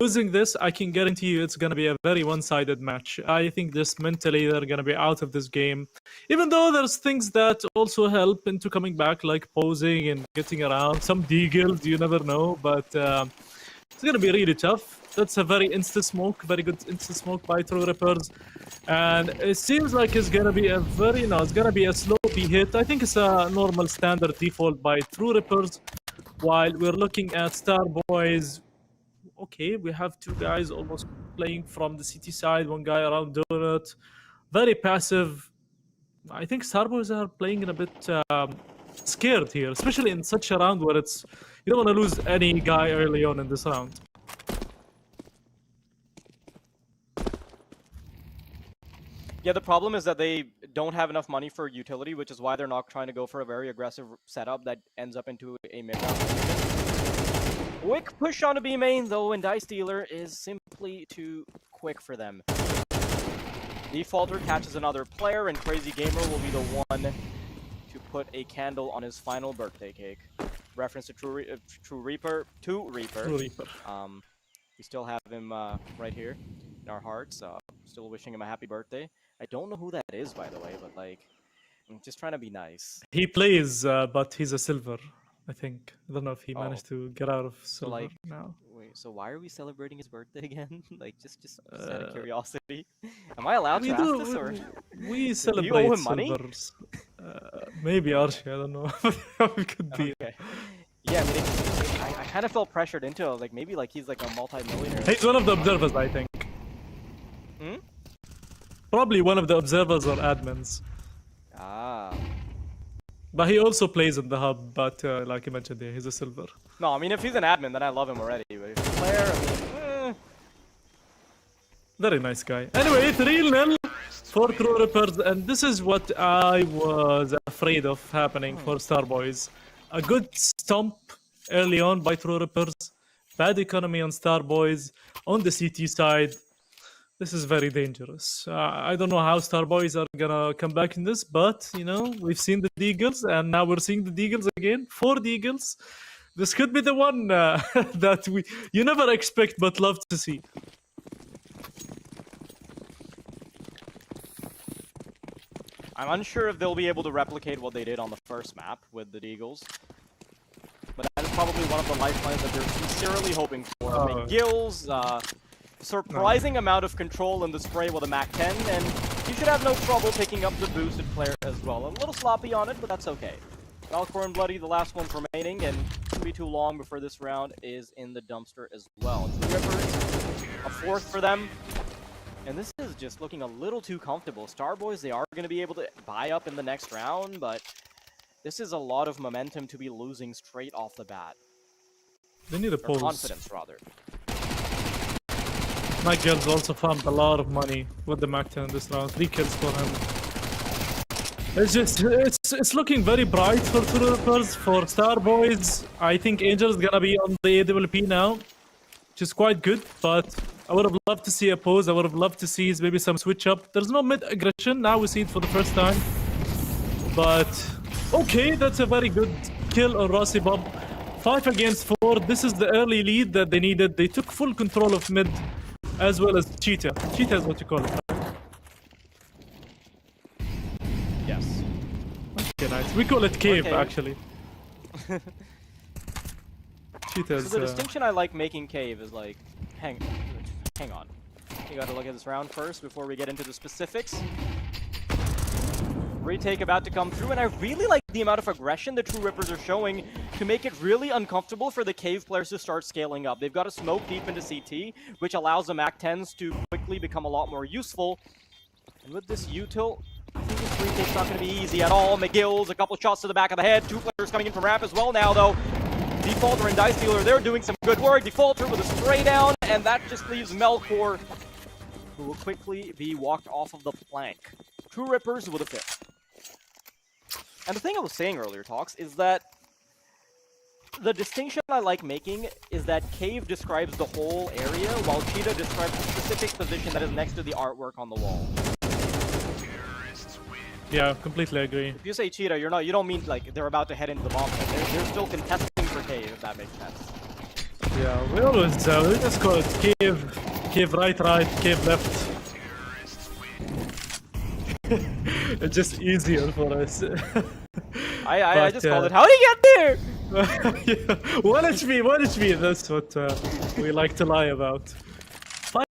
Losing this, I can guarantee you it's going to be a very one-sided match. I think just mentally they're going to be out of this game. Even though there's things that also help into coming back, like posing and getting around. Some deagles, you never know, but it's going to be really tough. That's a very insta-smoke, very good insta-smoke by True Rippers. And it seems like it's going to be a very, it's going to be a slow B hit. I think it's a normal standard default by True Rippers. While we're looking at Starboys, okay, we have 2 guys almost playing from the city side, 1 guy around Donut. Very passive. I think Starboys are playing in a bit scared here, especially in such a round where it's you don't want to lose any guy early on in this round. Yeah, the problem is that they don't have enough money for utility, which is why they're not trying to go for a very aggressive setup that ends up into a mid-round position. Quick push on a B main, though, and Dice Dealer is simply too quick for them. Defaulter catches another player, and Crazy Gamer will be the one to put a candle on his final birthday cake. Reference to True Reaper. We still have him right here in our hearts. Still wishing him a happy birthday. I don't know who that is, by the way, but like, I'm just trying to be nice. He plays, but he's a silver, I think. I don't know if he managed to get out of silver like, now. Wait, so why are we celebrating his birthday again? Like, just out of curiosity. Am I allowed to ask this, or we celebrate you owe him money? silvers. Maybe Archie, I don't know. It could be. Okay. Yeah, I mean, I kind of felt pressured into it. Like, maybe like he's like a multi-millionaire. He's one of the observers, I think. Hmm? Probably one of the observers or admins. Ah. But he also plays in the hub, but like you mentioned there, he's a silver. No, I mean, if he's an admin, then I love him already. But if he's a player, I mean, Very nice guy. Anyway, 3-0 for True Rippers, and this is what I was afraid of happening for Starboys. A good stomp early on by True Rippers, bad economy on Starboys, on the CT side. This is very dangerous. I don't know how Starboys are gonna come back in this, but you know, we've seen the Deagles, and now we're seeing the Deagles again. 4 Deagles. This could be the one that you never expect but love to see. I'm unsure if they'll be able to replicate what they did on the first map with the Deagles. But that is probably one of the lifelines that they're sincerely hoping for. McGill's surprising amount of control in the spray with a MAC-10, and he should have no trouble picking up the boosted player as well. A little sloppy on it, but that's okay. Valcor and Bloody, the last ones remaining, and it shouldn't be too long before this round is in the dumpster as well. True Rippers, a 4th for them. And this is just looking a little too comfortable. Starboys, they are going to be able to buy up in the next round, but this is a lot of momentum to be losing straight off the bat. They need a pose. Confidence, rather. McGill's also found a lot of money with the MAC-10 in this round. 3 kills for him. It's just, it's looking very bright for True Rippers. For Starboys, I think Angel's gonna be on the AWP now, which is quite good, but I would have loved to see a pose. I would have loved to see maybe some switch up. There's no mid aggression. Now we see it for the first time. But okay, that's a very good kill on Rossi Bob. 5 against 4. This is the early lead that they needed. They took full control of mid as well as Cheetah. Cheetah is what you call it. Yes. Okay, nice. We call it cave, Okay. actually. Cheetah So the distinction I like making cave is like, hang on. You gotta look at this round first before we get into the specifics. Retake about to come through, and I really like the amount of aggression the True Rippers are showing to make it really uncomfortable for the cave players to start scaling up. They've got to smoke deep into CT, which allows the MAC-10s to quickly become a lot more useful. And with this util, I think this retake's not going to be easy at all. McGill's a couple shots to the back of the head. 2 players coming in from ramp as well now, though. Defaulter and Dice Dealer, they're doing some good work. Defaulter with a spray down, and that just leaves Melkor, who will quickly be walked off of the plank. True Rippers with a 5th. And the thing I was saying earlier, Talks, is that the distinction I like making is that Cave describes the whole area, while Cheetah describes the specific position that is next to the artwork on the wall. Yeah, completely agree. If you say Cheetah, you don't mean like they're about to head into the bomb pit. They're still contesting for Cave, if that makes sense. Yeah, we just call it cave right, cave left. It's just easier for us. I just called it, how do you get there? Yeah. 1 HP, that's what we like to lie about.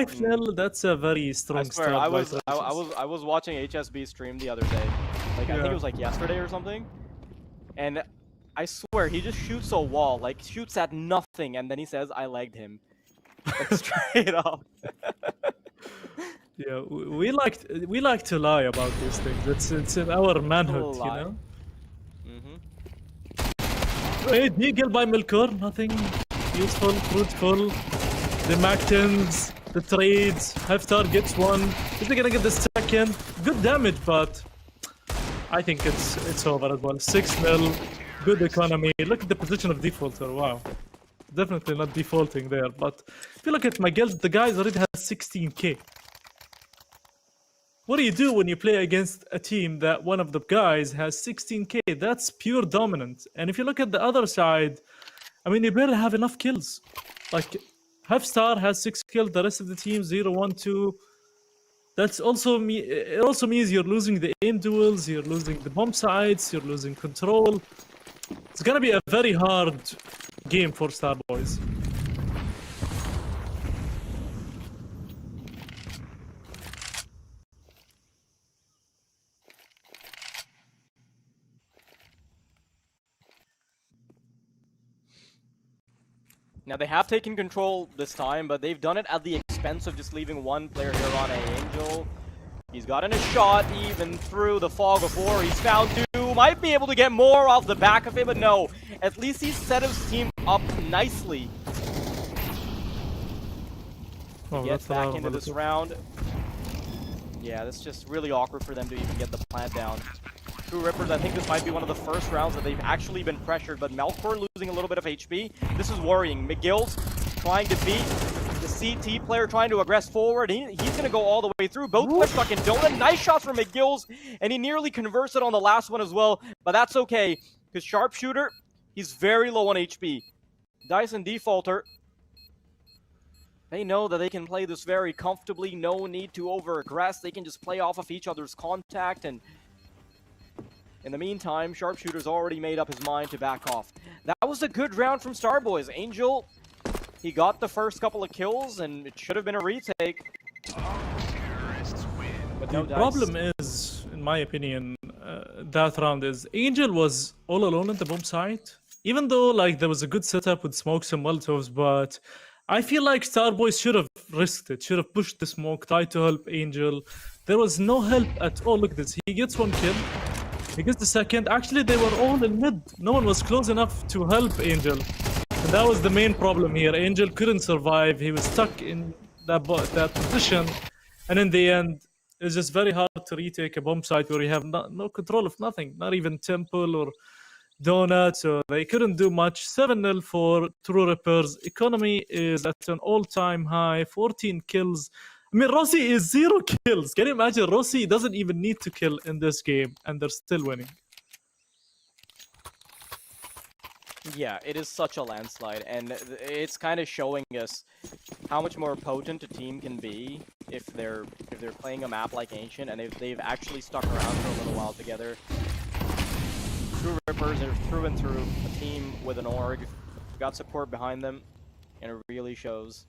5-0, that's a very strong I swear, start. I was watching HSB stream the other day. Like, I think it was like yesterday or something. And I swear, he just shoots a wall, like shoots at nothing, and then he says, I legged him. Like, straight up. Yeah, we like to lie about these things. It's in our manhood, you know. Hey, Deagle by Melkor, nothing useful, fruitful. The MAC-10s, the trades, Heftar gets 1. Is he gonna get the second? Good damage, but I think it's over as well. 6-0, good economy. Look at the position of defaulter. Wow, definitely not defaulting there. But if you look at my guild, the guys already has 16k. what do you do when you play against a team that one of the guys has 16k? That's pure dominant. And if you look at the other side, I mean, you barely have enough kills. Like, Halfstar has 6 kills, the rest of the team 0, 1, 2. That's also it also means you're losing the aim duels, you're losing the bomb sites, you're losing control. It's gonna be a very hard game for Starboys. Now they have taken control this time, but they've done it at the expense of just leaving one player here on Angel. He's gotten a shot even through the fog of war. He's found two. Might be able to get more off the back of it, but no. At least he's set his team up nicely. Oh, Gets back into this round. Yeah, that's just really awkward for them to even get the plant down. True Rippers, I think this might be one of the first rounds that they've actually been pressured, but Melkor losing a little bit of HP. This is worrying. McGill's trying to beat the CT player, trying to aggress forward. He's going to go all the way through. Both players stuck in donut. Nice shots from McGill's, and he nearly converts it on the last one as well, but that's okay, because Sharpshooter, he's very low on HP. Dice and Defaulter, they know that they can play this very comfortably. No need to over-aggress. They can just play off of each other's contact, and in the meantime, Sharpshooter's already made up his mind to back off. That was a good round from Starboys. Angel, he got the first couple of kills, and it should have been a retake. But no The dice. problem is, in my opinion, that round is Angel was all alone at the bomb site. Even though like there was a good setup with smokes and molotovs, but I feel like Starboys should have risked it, should have pushed the smoke, tried to help Angel. There was no help at all. Look at this. He gets one kill. He gets the second. Actually, they were all in mid. No one was close enough to help Angel. And that was the main problem here. Angel couldn't survive. He was stuck in that position. And in the end, it's just very hard to retake a bomb site where you have no control of nothing. Not even Temple or Donut. So they couldn't do much. 7-0 for True Rippers. Economy is at an all-time high. 14 kills. I mean, Rossi is 0 kills. Can you imagine? Rossi doesn't even need to kill in this game, and they're still winning. Yeah, it is such a landslide, and it's kind of showing us how much more potent a team can be if they're playing a map like Ancient, and they've actually stuck around for a little while together. True Rippers are through and through a team with an org, got support behind them, and it really shows.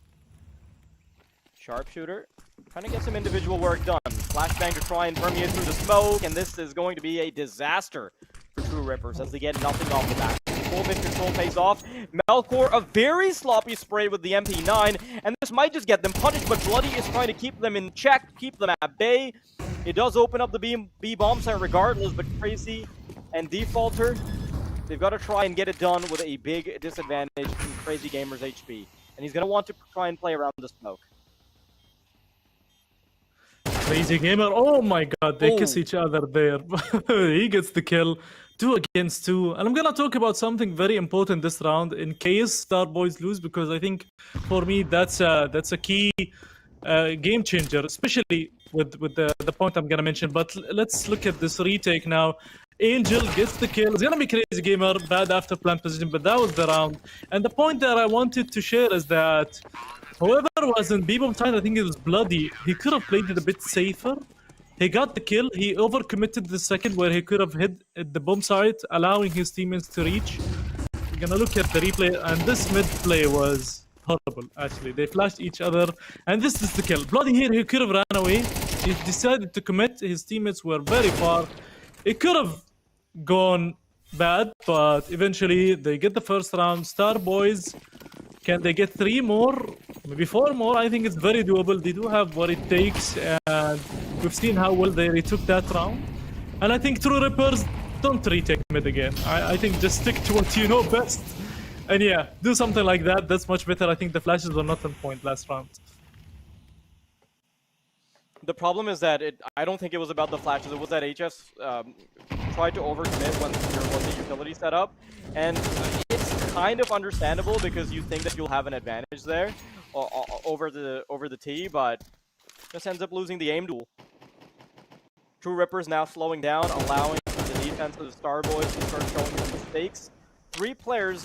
Sharpshooter, trying to get some individual work done. Flashbang to try and permeate through the smoke, and this is going to be a disaster for True Rippers as they get nothing off the back. Full mid control pays off. Melkor, a very sloppy spray with the MP9, and this might just get them punished, but Bloody is trying to keep them in check, keep them at bay. It does open up the B bomb site regardless, but Crazy and Defaulter, they've got to try and get it done with a big disadvantage in Crazy Gamer's HP. And he's going to want to try and play around the smoke. Crazy Gamer, oh my god, they kiss each other there. He gets the kill. 2 against 2. And I'm gonna talk about something very important this round in case Starboys lose, because I think for me that's a key game changer, especially with the point I'm gonna mention. But let's look at this retake now. Angel gets the kill. It's gonna be Crazy Gamer, bad after plant position, but that was the round. And the point that I wanted to share is that whoever was in B-bomb side, I think it was Bloody, he could have played it a bit safer. He got the kill. He overcommitted the second where he could have hit at the bomb site, allowing his teammates to reach. We're gonna look at the replay, and this mid play was horrible, actually. They flashed each other, and this is the kill. Bloody here, he could have ran away. He decided to commit. His teammates were very far. It could have gone bad, but eventually they get the first round. Starboys, can they get 3 more? Maybe 4 more? I think it's very doable. They do have what it takes, and we've seen how well they retook that round. And I think True Rippers, don't retake mid again. I think just stick to what you know best. And yeah, do something like that. That's much better. I think the flashes were not on point last round. The problem is that I don't think it was about the flashes. It was that HS tried to overcommit when there was a utility set up. And it's kind of understandable because you think that you'll have an advantage there over the T, but just ends up losing the aim duel. True Rippers now slowing down, allowing the defense of the Starboys to start showing some mistakes. 2 players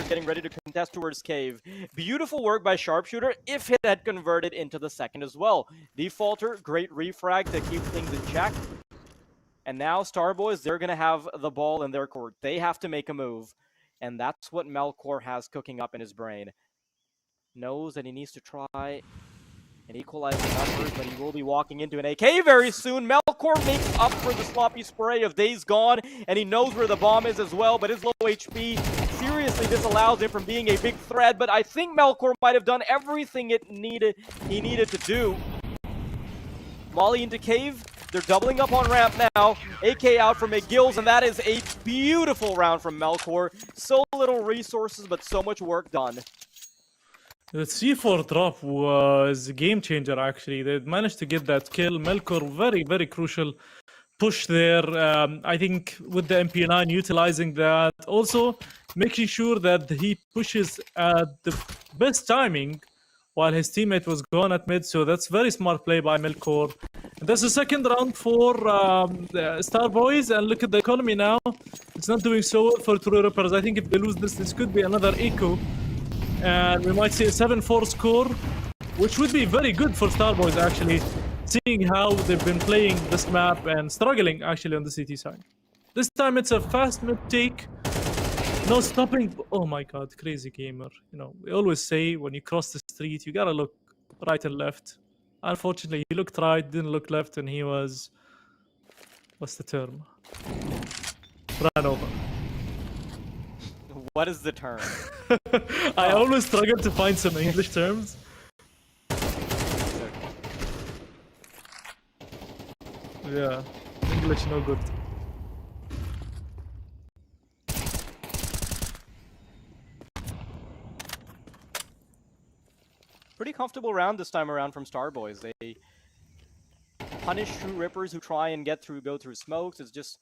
getting ready to contest towards Cave. Beautiful work by Sharpshooter if it had converted into the second as well. Defaulter, great refrag to keep things in check. And now Starboys, they're going to have the ball in their court. They have to make a move. And that's what Melkor has cooking up in his brain. Knows that he needs to try and equalize the numbers, but he will be walking into an AK very soon. Melkor makes up for the sloppy spray of Days Gone, and he knows where the bomb is as well, but his low HP seriously disallows him from being a big threat, but I think Melkor might have done everything he needed to do. Molly into Cave. They're doubling up on ramp now. AK out from McGills, and that is a beautiful round from Melkor. So little resources, but so much work done. The C4 drop was a game changer, actually. They managed to get that kill. Melkor, very, very crucial push there. I think with the MP9 utilizing that. Also, making sure that he pushes at the best timing while his teammate was gone at mid. So that's very smart play by Melkor. That's the second round for the Starboys. And look at the economy now. It's not doing so well for True Rippers. I think if they lose this could be another echo. And we might see a 7-4 score, which would be very good for Starboys, actually, seeing how they've been playing this map and struggling, actually, on the CT side. This time it's a fast mid-take, no stopping. Oh my god, crazy gamer. You know, we always say when you cross the street, you gotta look right and left. Unfortunately, he looked right, didn't look left, and he was... what's the term? Ran over. What is the term? I always struggle to find some English terms. Yeah, English no good. Pretty comfortable round this time around from Starboys. They punish True Rippers who try and go through smokes. It's just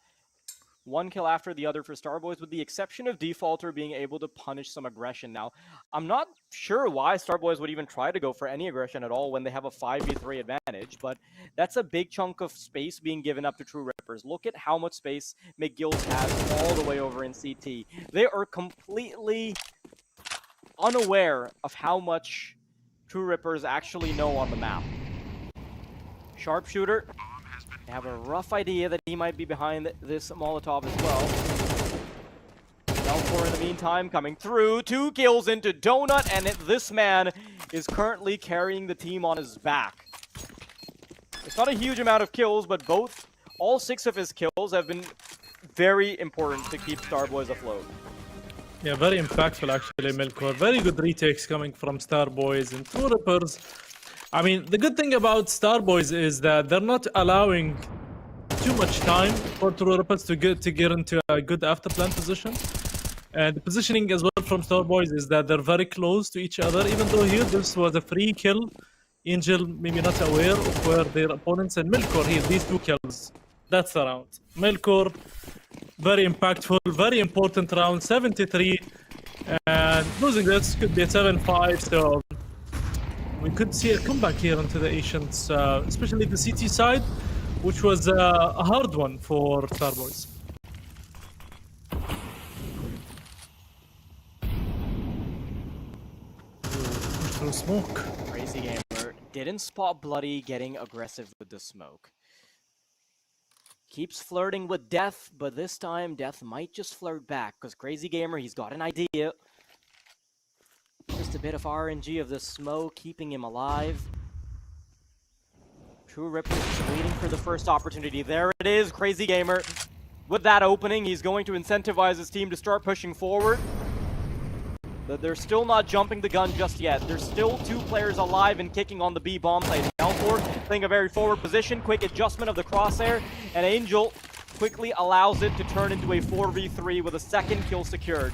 one kill after the other for Starboys, with the exception of Defaulter being able to punish some aggression. Now, I'm not sure why Starboys would even try to go for any aggression at all when they have a 5v3 advantage, but that's a big chunk of space being given up to True Rippers. Look at how much space McGills has all the way over in CT. They are completely unaware of how much True Rippers actually know on the map. Sharpshooter. They have a rough idea that he might be behind this Molotov as well. Melkor in the meantime coming through. 2 kills into Donut, and this man is currently carrying the team on his back. It's not a huge amount of kills, but all 6 of his kills have been very important to keep Starboys afloat. Yeah, very impactful actually, Melkor. Very good retakes coming from Starboys and True Rippers. I mean, the good thing about Starboys is that they're not allowing too much time for True Rippers to get into a good afterplan position. And the positioning as well from Starboys is that they're very close to each other, even though here this was a free kill. Angel maybe not aware of where their opponents, and Melkor here, these 2 kills. That's the round. Melkor, very impactful, very important round, 73. And losing this could be a 7-5, so we could see a comeback here into the Asians, especially the CT side, which was a hard one for Starboys. Through smoke. Crazy Gamer didn't spot Bloody getting aggressive with the smoke. Keeps flirting with Death, but this time Death might just flirt back, because Crazy Gamer, he's got an idea. Just a bit of RNG of the smoke, keeping him alive. True Ripper is waiting for the first opportunity. There it is, Crazy Gamer. With that opening, he's going to incentivize his team to start pushing forward. But they're still not jumping the gun just yet. There's still 2 players alive and kicking on the B bomb site. Melkor playing a very forward position, quick adjustment of the crosshair, and Angel quickly allows it to turn into a 4v3 with a second kill secured.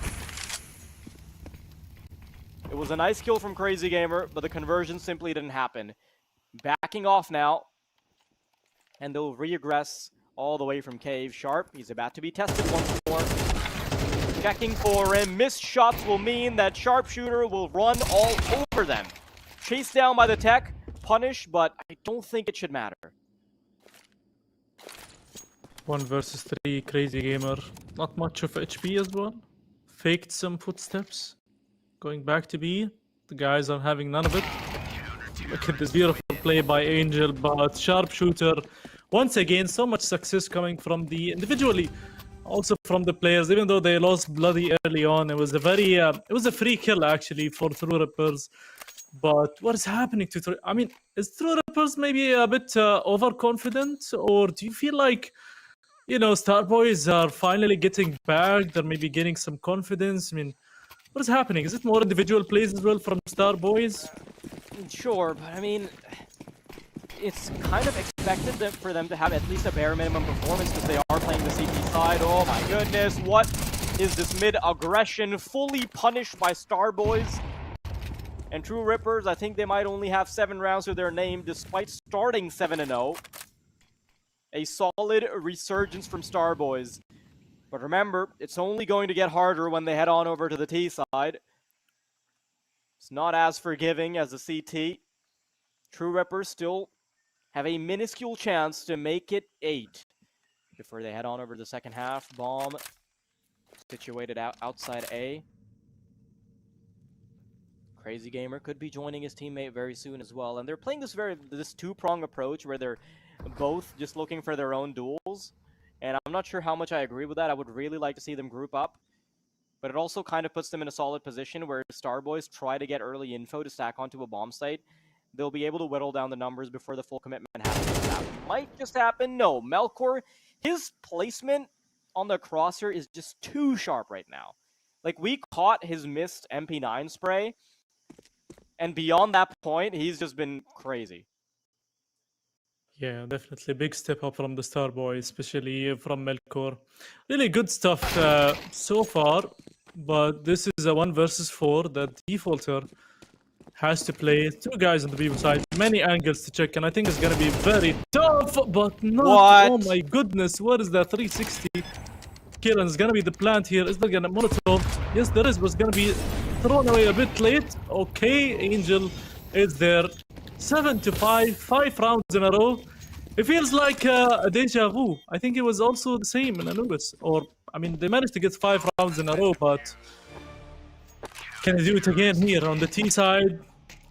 It was a nice kill from Crazy Gamer, but the conversion simply didn't happen. Backing off now, and they'll regress all the way from Cave. Sharp, he's about to be tested once more. Checking for him. Missed shots will mean that Sharpshooter will run all over them. Chased down by the tech, punish, but I don't think it should matter. 1 versus 3, crazy gamer. Not much of HP as well. Faked some footsteps. Going back to B. The guys are having none of it. Look at this beautiful play by Angel, but sharpshooter. Once again, so much success coming from the individually, also from the players. Even though they lost bloody early on, it was a very, it was a free kill actually for True Rippers. But what is happening to True? I mean, is True Rippers maybe a bit overconfident, or do you feel like, you know, Starboys are finally getting back? They're maybe getting some confidence. I mean, what is happening? Is it more individual plays as well from Starboys? Sure, but I mean, it's kind of expected for them to have at least a bare minimum performance because they are playing the CT side. Oh my goodness, what is this mid-aggression fully punished by Starboys? And True Rippers, I think they might only have 7 rounds to their name despite starting 7-0. A solid resurgence from Starboys. But remember, it's only going to get harder when they head on over to the T side. It's not as forgiving as the CT. True Rippers still have a minuscule chance to make it 8 before they head on over to the second half. Bomb situated outside A. Crazy Gamer could be joining his teammate very soon as well. And they're playing this two-prong approach where they're both just looking for their own duels. And I'm not sure how much I agree with that. I would really like to see them group up. But it also kind of puts them in a solid position where Starboys try to get early info to stack onto a bomb site. They'll be able to whittle down the numbers before the full commitment happens. That might just happen. No, Melkor, his placement on the crosshair is just too sharp right now. Like, we caught his missed MP9 spray. And beyond that point, he's just been crazy. Yeah, definitely big step up from the Starboy, especially from Melkor. Really good stuff so far, but this is a 1 versus 4 that Defaulter has to play. 2 guys on the B side, many angles to check, and I think it's going to be very tough, but not. What? Oh my goodness, what is that 360 kill? And it's going to be the plant here. Is there going to Molotov? Yes, there is, but it's going to be thrown away a bit late. Okay, Angel is there. 7-5, 5 rounds in a row. It feels like a deja vu. I think it was also the same in Anubis. Or, I mean, they managed to get 5 rounds in a row, but can they do it again here on the T side?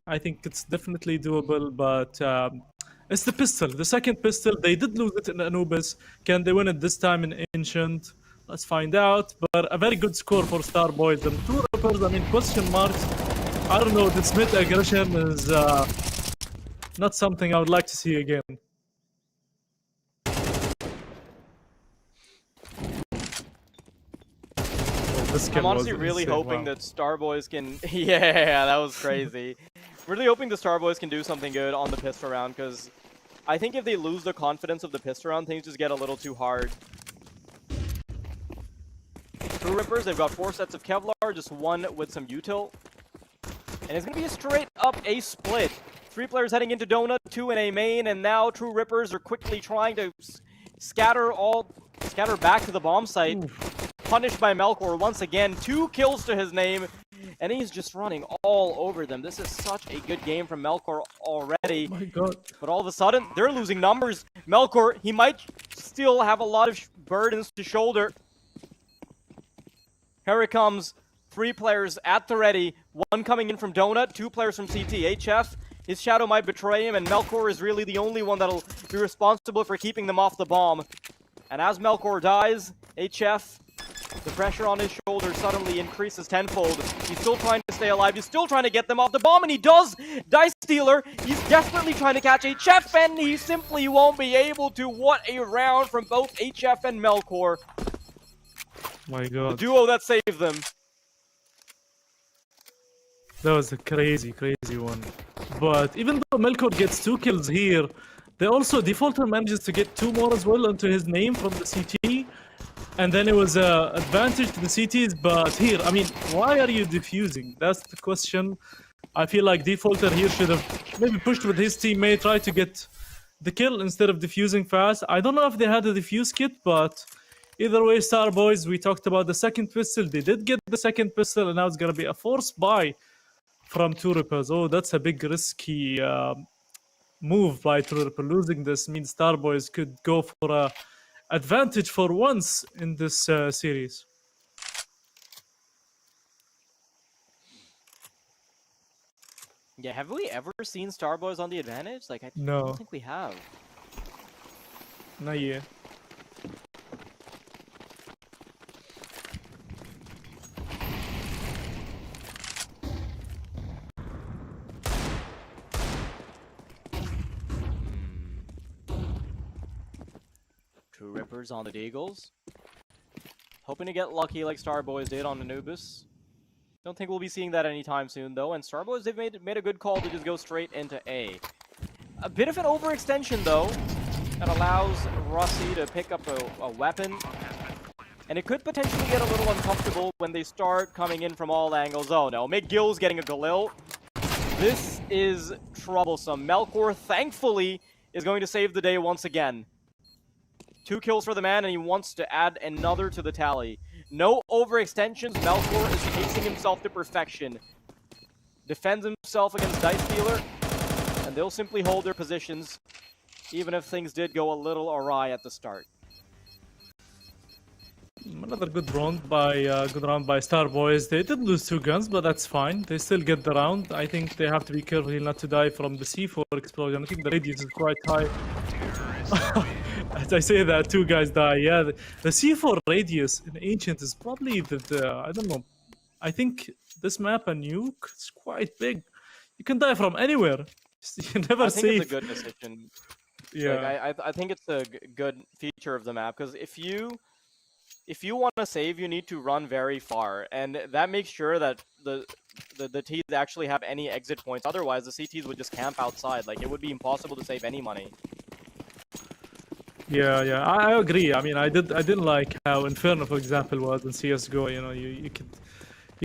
I think it's definitely doable, but it's the pistol. The second pistol, they did lose it in Anubis. Can they win it this time in Ancient? Let's find out. But a very good score for Starboys. And True Rippers, I mean, question marks. I don't know, this mid-aggression is not something I would like to see again. I'm honestly really hoping that Starboys can... Yeah, that was crazy. Really hoping the Starboys can do something good on the pistol round, because I think if they lose the confidence of the pistol round, things just get a little too hard. True Rippers, they've got 4 sets of Kevlar, just 1 with some util. And it's going to be a straight up A split. 3 players heading into Donut, 2 in A main, and now True Rippers are quickly trying to scatter back to the bomb site. Punished by Melkor once again, 2 kills to his name, and he's just running all over them. This is such a good game from Melkor already. Oh my god. But all of a sudden, they're losing numbers. Melkor, he might still have a lot of burdens to shoulder. Here it comes. 3 players at the ready. 1 coming in from Donut, 2 players from CT. HF, his shadow might betray him, and Melkor is really the only one that'll be responsible for keeping them off the bomb. And as Melkor dies, HF, the pressure on his shoulders suddenly increases tenfold. He's still trying to stay alive. He's still trying to get them off the bomb, and he does! Dice Stealer, he's desperately trying to catch HF, and he simply won't be able to. What a round from both HF and Melkor. My god. The duo that saved them. That was a crazy, crazy one. But even though Melkor gets 2 kills here, they also, Defaulter manages to get 2 more as well onto his name from the CT. And then it was an advantage to the CTs, but here, I mean, why are you defusing? That's the question. I feel like Defaulter here should have maybe pushed with his teammate, tried to get the kill instead of defusing fast. I don't know if they had a defuse kit, but either way, Starboys, we talked about the second pistol. They did get the second pistol, and now it's going to be a forced buy from True Rippers. Oh, that's a big risky move by True Ripper. Losing this means Starboys could go for a advantage for once in this series. Yeah, have we ever seen Starboys on the advantage? Like, I No. don't think we have. Not yet. True Rippers on the Deagles. Hoping to get lucky like Starboys did on Anubis. Don't think we'll be seeing that anytime soon, though. And Starboys, they've made a good call to just go straight into A. A bit of an overextension, though, that allows Rossi to pick up a weapon. And it could potentially get a little uncomfortable when they start coming in from all angles. Oh no, McGill's getting a Galil. This is troublesome. Melkor, thankfully, is going to save the day once again. 2 kills for the man, and he wants to add another to the tally. No overextensions. Melkor is pacing himself to perfection. Defends himself against Dice Dealer, and they'll simply hold their positions, even if things did go a little awry at the start. Another good round by Starboys. They did lose 2 guns, but that's fine. They still get the round. I think they have to be careful not to die from the C4 explosion. I think the radius is quite high. As I say that, 2 guys die. Yeah, the C4 radius in Ancient is probably I don't know. I think this map and Nuke is quite big. You can die from anywhere. You're never safe. I think it's a good decision. Yeah, Like, I think it's a good feature of the map, because if you want to save, you need to run very far, and that makes sure that the T's actually have any exit points. Otherwise, the CTs would just camp outside. Like, it would be impossible to save any money. yeah. I agree. I mean, I didn't like how Inferno, for example, was in CS:GO. You know, you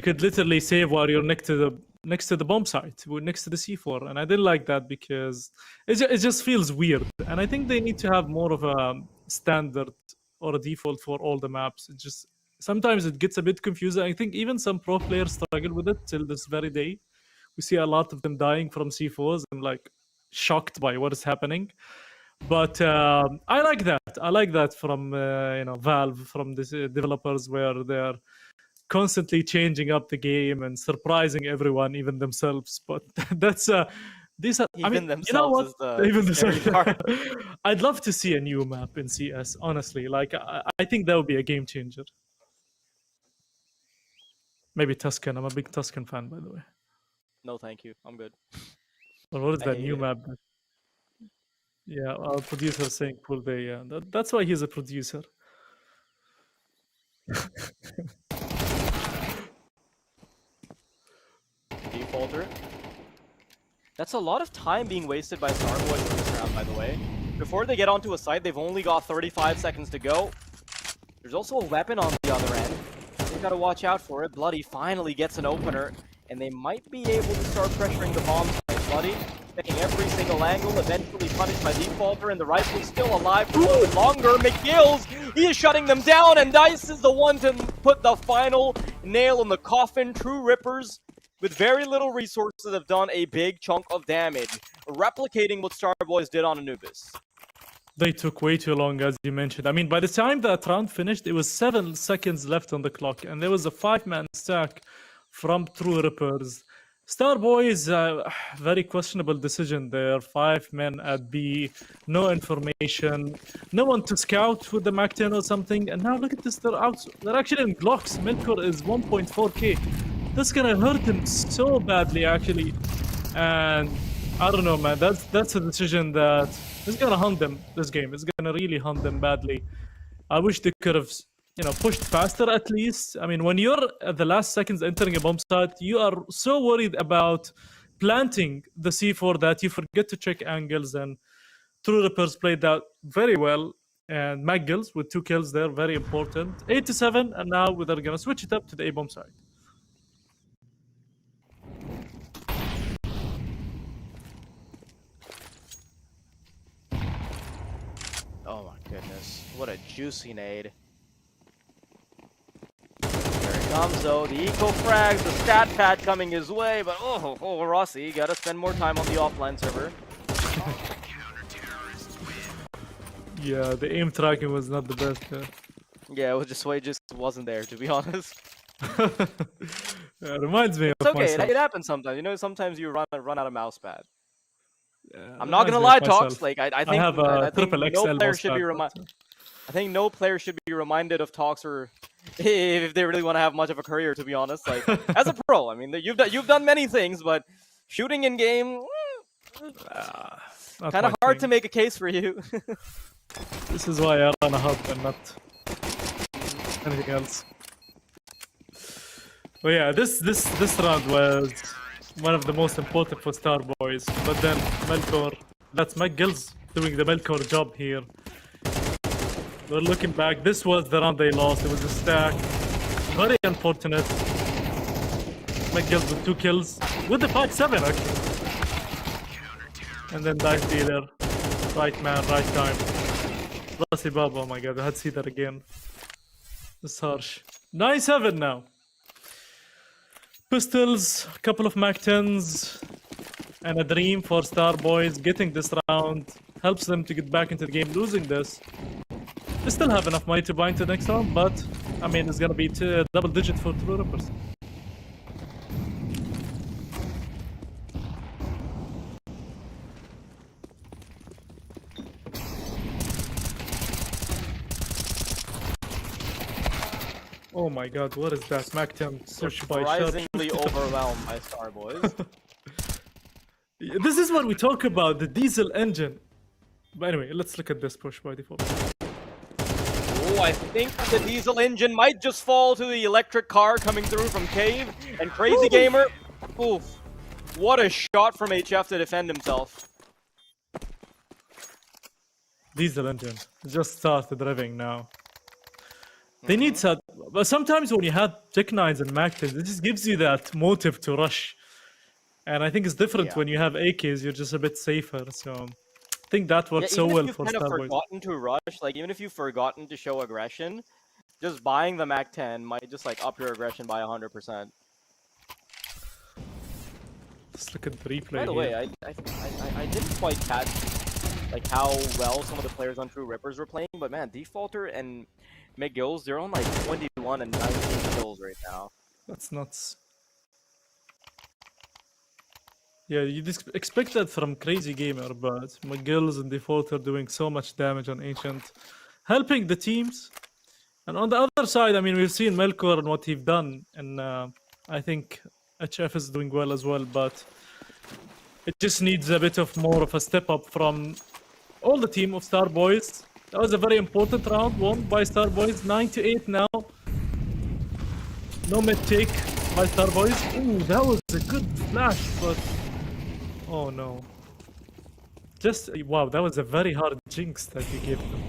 could literally save while you're next to the bomb site, next to the C4, and I didn't like that because it just feels weird. And I think they need to have more of a standard or a default for all the maps. It just sometimes it gets a bit confusing. I think even some pro players struggle with it till this very day. We see a lot of them dying from C4s and like shocked by what is happening. But I like that. I like that from Valve, from the developers, where they're constantly changing up the game and surprising everyone, even themselves. But that's these are. I mean, you know what? Even themselves. I'd love to see a new map in CS. Honestly, like I think that would be a game changer. Maybe Tuscan. I'm a big Tuscan fan, by the way. No, thank you. I'm good. Or what is I that hate new it. map? Yeah, our producer is saying cool day. Yeah, that's why he's a producer. Defaulter. That's a lot of time being wasted by Starboys in this round, by the way. Before they get onto a site, they've only got 35 seconds to go. There's also a weapon on the other end. They've got to watch out for it. Bloody finally gets an opener, and they might be able to start pressuring the bomb site. Bloody checking every single angle, eventually punished by Defaulter, and the rifle's still alive for a little bit longer. McGill's, he is shutting them down, and Dice is the one to put the final nail in the coffin. True Rippers, with very little resources, have done a big chunk of damage, replicating what Starboys did on Anubis. They took way too long, as you mentioned. I mean, by the time that round finished, it was 7 seconds left on the clock, and there was a 5-man stack from True Rippers. Starboys, very questionable decision there. 5 men at B, no information, no one to scout with the Mac 10 or something. And now look at this, they're actually in Glocks. Melkor is 1.4k. That's gonna hurt him so badly, actually. And I don't know, man. That's a decision that is gonna hunt them. This game is gonna really hunt them badly. I wish they could have, pushed faster at least. I mean, when you're at the last seconds entering a bomb site, you are so worried about planting the C4 that you forget to check angles. And True Rippers played that very well. And McGills with 2 kills there, very important. 8-7, and now they're gonna switch it up to the A bomb site. Oh my goodness, what a juicy nade. Here it comes though, the eco frags, the stat pad coming his way, but oh Rossi, gotta spend more time on the offline server. Yeah, the aim tracking was not the best. Yeah, it just wasn't there, to be honest. Yeah, reminds me It's of okay. myself. It happens sometimes. You know, sometimes you run out of mouse pad. Yeah, I'm not reminds gonna me of lie, Talks. myself. Like I have I a think triple no XL player mouse should be pad, but, I think no player should be reminded of Talks or if they really want to have much of a career. To be honest, like as a pro, I mean, you've done many things, but shooting in game, not kind my of hard to thing. make a case for you. This is why I run a hub and not anything else. But yeah, this round was one of the most important for Star Boys. But then Melkor, that's McGill's doing the Melkor job here. We're looking back. This was the round they lost. It was a stack. Very unfortunate. McGill with 2 kills with the 5-7 actually. And then Dice Dealer, right man, right time. Rasi Baba, oh my god, I had to see that again. This is harsh. 9-7 now. Pistols, a couple of Mac 10s, and a dream for Star Boys. Getting this round helps them to get back into the game. Losing this, they still have enough money to buy into the next round, but I mean, it's gonna be double digit for True Rippers. Oh my god, what is that? Mac 10 pushed by Sharp. Surprisingly overwhelmed by Star Boys. This is what we talk about, the diesel engine. But anyway, let's look at this push by default. Oh, I think the diesel engine might just fall to the electric car coming through from Cave. And Crazy Gamer, oof. What a shot from HF to defend himself. Diesel engine just started revving now. They need that, but sometimes when you have Tech 9s and Mac 10s, it just gives you that motive to rush. And I think it's different Yeah. when you have AKs, you're just a bit safer. So I think that worked so well for Even if you've kind of Star Boys. forgotten to rush, like even if you've forgotten to show aggression, just buying the Mac 10 might just like up your aggression by 100%. Let's look at the replay. By the way, I didn't quite catch like how well some of the players on True Rippers were playing, but man, Defaulter and McGills, they're on like 21 and 19 kills right now. That's nuts. Yeah, you'd expect that from Crazy Gamer, but McGill's and Default are doing so much damage on Ancient, helping the teams. And on the other side, I mean, we've seen Melkor and what he's done, and I think HF is doing well as well, but it just needs a bit of more of a step up from all the team of Star Boys. That was a very important round won by Star Boys. 9-8 now. No mid take by Star Boys. Ooh, that was a good flash, but oh no. Just wow, that was a very hard jinx that you gave them.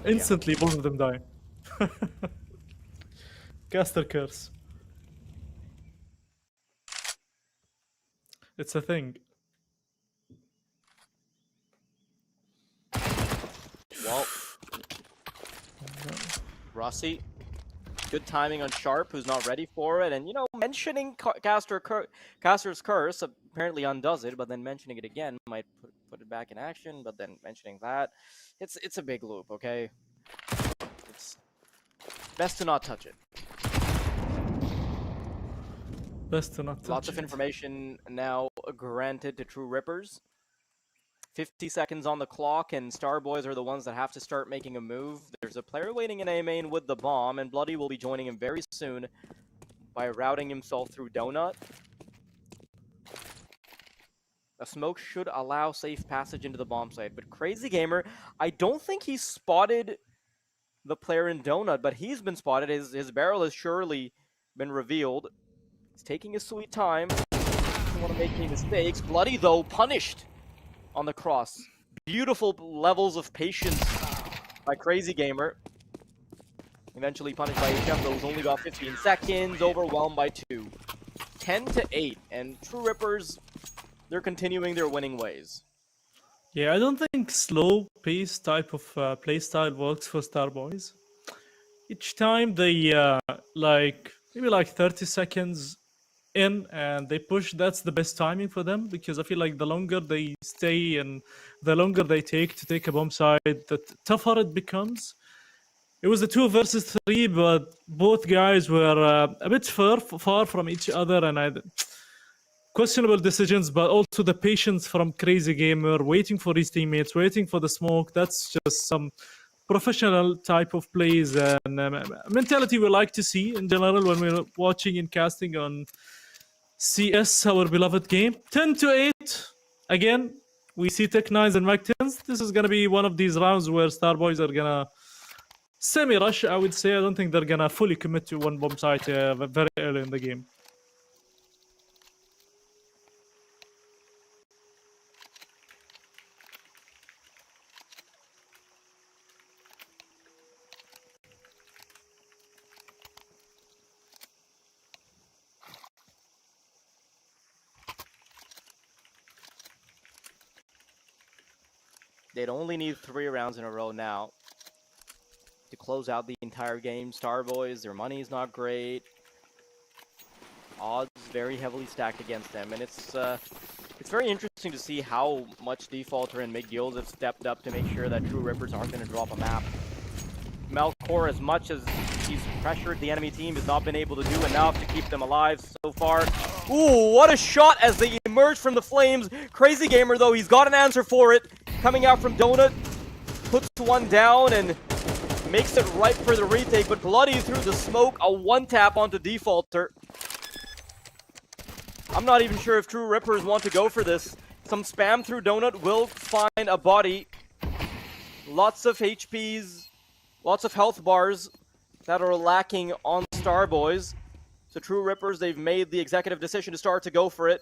Instantly, both of them die. Caster curse. It's a thing. Well, Rossi, good timing on Sharp, who's not ready for it, and you know, mentioning Caster's curse apparently undoes it, but then mentioning it again might put it back in action. But then mentioning that, it's a big loop. Okay, it's best to not touch it. Best to not touch Lots of it. information now granted to True Rippers. 50 seconds on the clock, and Star Boys are the ones that have to start making a move. There's a player waiting in A main with the bomb, and Bloody will be joining him very soon by routing himself through Donut. A smoke should allow safe passage into the bomb site, but Crazy Gamer, I don't think he spotted the player in Donut, but he's been spotted. His barrel has surely been revealed. He's taking his sweet time. Doesn't want to make any mistakes. Bloody, though, punished on the cross. Beautiful levels of patience by Crazy Gamer. Eventually punished by HF, though, who's only got 15 seconds, overwhelmed by 2. 10-8, and True Rippers, they're continuing their winning ways. Yeah, I don't think slow pace type of playstyle works for Star Boys. Each time they maybe like 30 seconds in and they push, that's the best timing for them, because I feel like the longer they stay and the longer they take a bomb side, the tougher it becomes. It was a 2 versus 3, but both guys were a bit far from each other, and I questionable decisions, but also the patience from Crazy Gamer, waiting for his teammates, waiting for the smoke. That's just some professional type of plays and mentality we like to see in general when we're watching and casting on CS, our beloved game. 10-8. Again, we see Tech9s and Mac10s. This is going to be one of these rounds where Starboys are going to semi-rush, I would say. I don't think they're going to fully commit to one bomb site very early in the game. They'd only need 3 rounds in a row now to close out the entire game. Starboys, their money's not great. Odds very heavily stacked against them, and it's very interesting to see how much Defaulter and McGills have stepped up to make sure that True Rippers aren't going to drop a map. Melkor, as much as he's pressured the enemy team, has not been able to do enough to keep them alive so far. Ooh, what a shot as they emerge from the flames. Crazy Gamer, though, he's got an answer for it. Coming out from Donut, puts one down and makes it right for the retake, but Bloody through the smoke, a one-tap onto Defaulter. I'm not even sure if True Rippers want to go for this. Some spam through Donut will find a body. Lots of HPs, lots of health bars that are lacking on Starboys. So True Rippers, they've made the executive decision to start to go for it.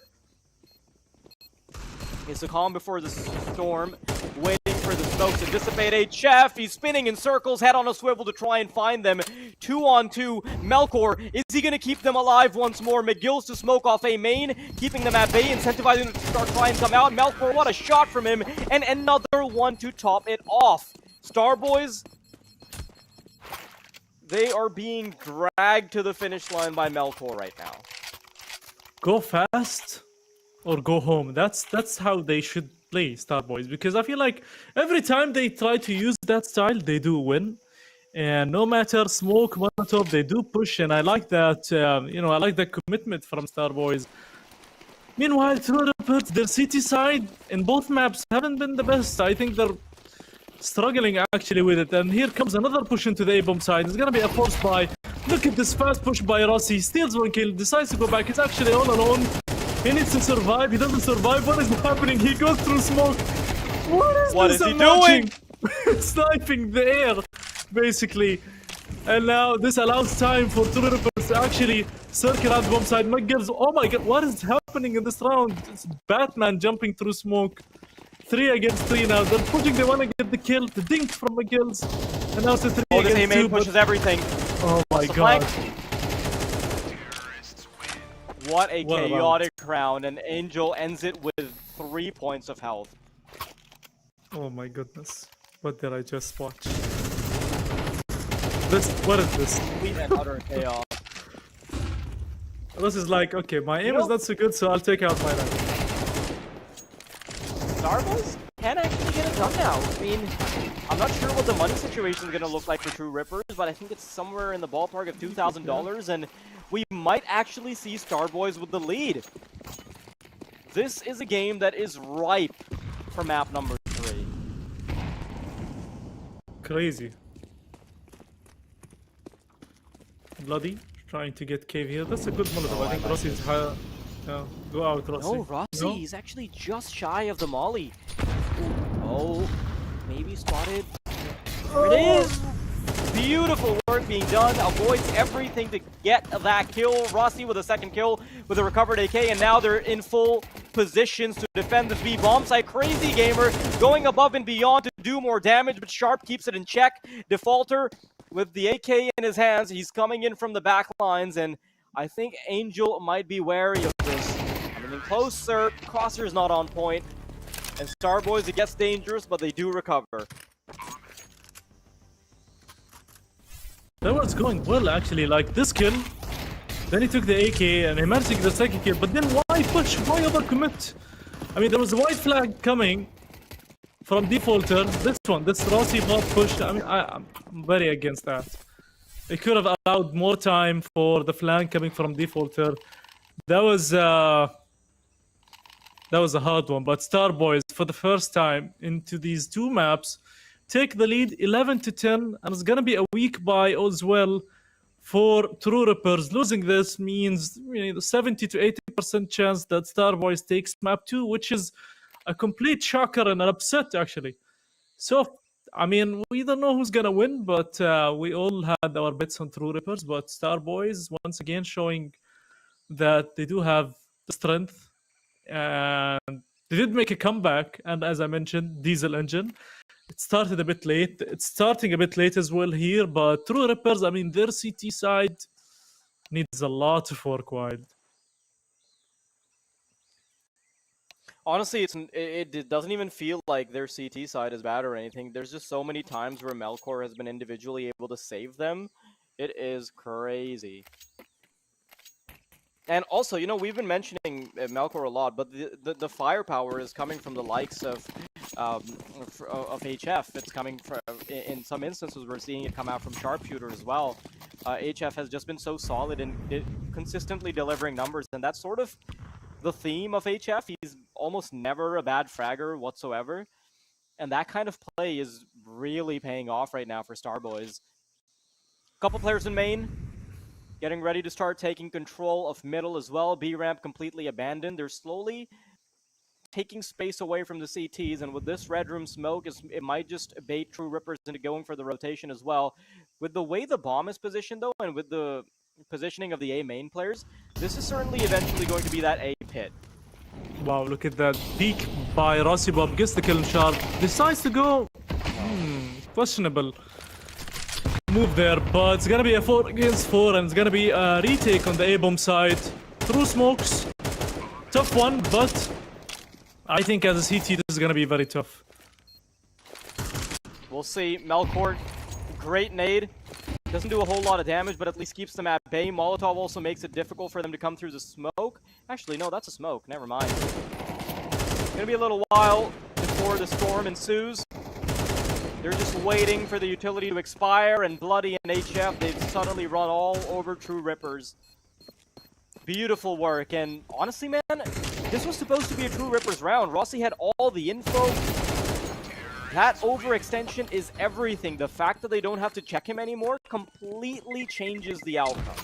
It's the calm before the storm, waiting for the smoke to dissipate. Chef, he's spinning in circles, head on a swivel to try and find them. 2-on-2, Melkor, is he going to keep them alive once more? McGill's to smoke off A main, keeping them at bay, incentivizing them to start trying to come out. Melkor, what a shot from him, and another one to top it off. Starboys, they are being dragged to the finish line by Melkor right now. Go fast or go home. That's how they should play, Starboys, because I feel like every time they try to use that style, they do win. And no matter smoke, Molotov, they do push, and I like that. I like the commitment from Starboys. Meanwhile, True Rippers, their city side in both maps haven't been the best. I think they're struggling actually with it. And here comes another push into the A-bomb side. It's gonna be a force buy. Look at this fast push by Rossi. Steals one kill, decides to go back. He's actually all alone. He needs to survive. He doesn't survive. What is happening? He goes through smoke. What is he doing? Sniping the air, basically. And now this allows time for True Rippers to actually circle around the bomb side. McGills, oh my god, what is happening in this round? It's Batman jumping through smoke. 3 against 3 now. They're pushing, they want to get the kill. The dink from McGills. And now it's a 3 against 2. This A-main pushes everything. Oh my god. What a chaotic round, and Angel ends it with 3 points of health. Oh my goodness. What did I just watch? What is this? Complete and utter chaos. This is like, okay, my aim is not so good, so I'll take out my knife. Starboys can actually get it done now. I mean, I'm not sure what the money situation is going to look like for True Rippers, but I think it's somewhere in the ballpark of $2,000, and we might actually see Starboys with the lead. This is a game that is ripe for map number 3. Crazy. Bloody, trying to get cave here. That's a good Molotov. I think Rossi's higher. Go out, Rossi. No, Rossi, he's actually just shy of the molly. Oh, maybe spotted. There it is! Beautiful work being done, avoids everything to get that kill. Rossi with a second kill with a recovered AK, and now they're in full positions to defend this B bomb site. Crazy Gamer going above and beyond to do more damage, but Sharp keeps it in check. Defaulter with the AK in his hands, he's coming in from the back lines, and I think Angel might be wary of this. Coming in closer, Crosshair's not on point, and Starboys, it gets dangerous, but they do recover. That was going well, actually. Like, this kill Then he took the AK and he managed to get the second kill. But then why push? Why overcommit? I mean, there was a white flag coming from defaulter. This Rossi bot push. I mean, I'm very against that. They could have allowed more time for the flank coming from defaulter. That was a hard one. But Starboys, for the first time into these two maps, take the lead 11-10, and it's gonna be a weak bye as well for True Rippers. Losing this means 70 to 80% chance that Starboys takes map 2, which is a complete shocker and an upset actually. So, I mean, we don't know who's gonna win, but we all had our bets on True Rippers. But Starboys once again showing that they do have the strength, and they did make a comeback. And as I mentioned, Diesel Engine. It started a bit late. It's starting a bit late as well here, but True Rippers, I mean, their CT side needs a lot of work, Wild. Honestly, it doesn't even feel like their CT side is bad or anything. There's just so many times where Melkor has been individually able to save them. It is crazy. And also, we've been mentioning Melkor a lot, but the firepower is coming from the likes of HF. It's coming from, in some instances, we're seeing it come out from Sharpshooter as well. HF has just been so solid in consistently delivering numbers, and that's sort of the theme of HF. He's almost never a bad fragger whatsoever, and that kind of play is really paying off right now for Starboys. Couple players in main, getting ready to start taking control of middle as well. B ramp completely abandoned. They're slowly taking space away from the CTs, and with this red room smoke, it might just bait True Rippers into going for the rotation as well. With the way the bomb is positioned though, and with the positioning of the A main players, this is certainly eventually going to be that A pit. Wow, look at that peek by Rossi Bob. Gets the kill in Sharp. Decides to go questionable move there, but it's gonna be a 4 against 4, and it's gonna be a retake on the A-bomb side. Through smokes. Tough one, but I think as a CT this is gonna be very tough. We'll see. Melkor, great nade. Doesn't do a whole lot of damage, but at least keeps them at bay. Molotov also makes it difficult for them to come through the smoke. Actually, no, that's a smoke. Never mind. Gonna be a little while before the storm ensues. They're just waiting for the utility to expire, and Bloody and HF, they've suddenly run all over True Rippers. Beautiful work, and honestly, man, this was supposed to be a True Rippers round. Rossi had all the info. That overextension is everything. The fact that they don't have to check him anymore completely changes the outcome.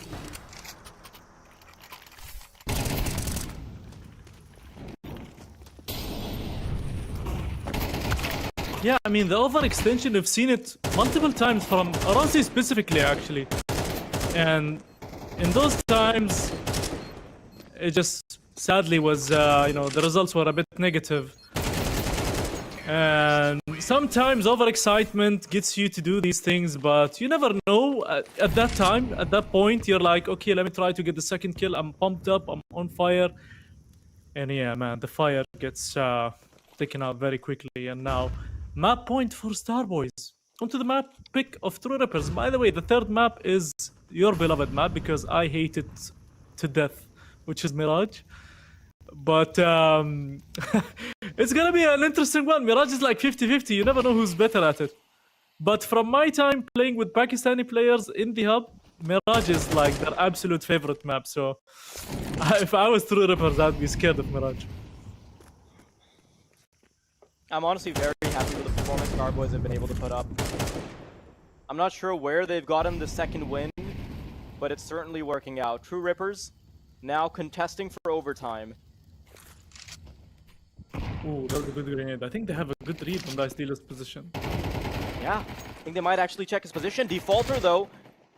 Yeah, I mean, the overextension, we've seen it multiple times from Rossi specifically, actually. And in those times, it just sadly was, the results were a bit negative. And sometimes overexcitement gets you to do these things, but you never know. At that time, at that point, you're like, okay, let me try to get the second kill. I'm pumped up, I'm on fire. And yeah, man, the fire gets taken out very quickly. And now, map point for Starboys. Onto the map pick of True Rippers. By the way, the third map is your beloved map because I hate it to death, which is Mirage. But it's gonna be an interesting one. Mirage is like 50-50. You never know who's better at it. But from my time playing with Pakistani players in the hub, Mirage is like their absolute favorite map. So if I was True Rippers, I'd be scared of Mirage. I'm honestly very happy with the performance Starboys have been able to put up. I'm not sure where they've gotten the second win, but it's certainly working out. True Rippers now contesting for overtime. Ooh, that was a good grenade. I think they have a good read on Dice Dealer's position. Yeah, I think they might actually check his position. Defaulter, though,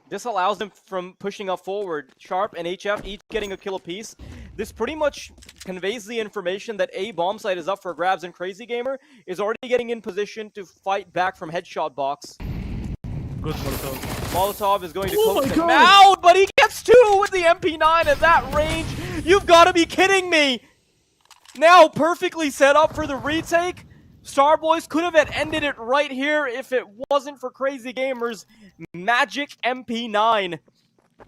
this allows them from pushing up forward. Sharp and HF each getting a kill apiece. This pretty much conveys the information that A bomb site is up for grabs, and Crazy Gamer is already getting in position to fight back from headshot box. Good Molotov. Molotov is going to coax him out, but he gets two with the MP9 at that range. You've got to be kidding me! Now perfectly set up for the retake. Starboys could have ended it right here if it wasn't for Crazy Gamer's magic MP9.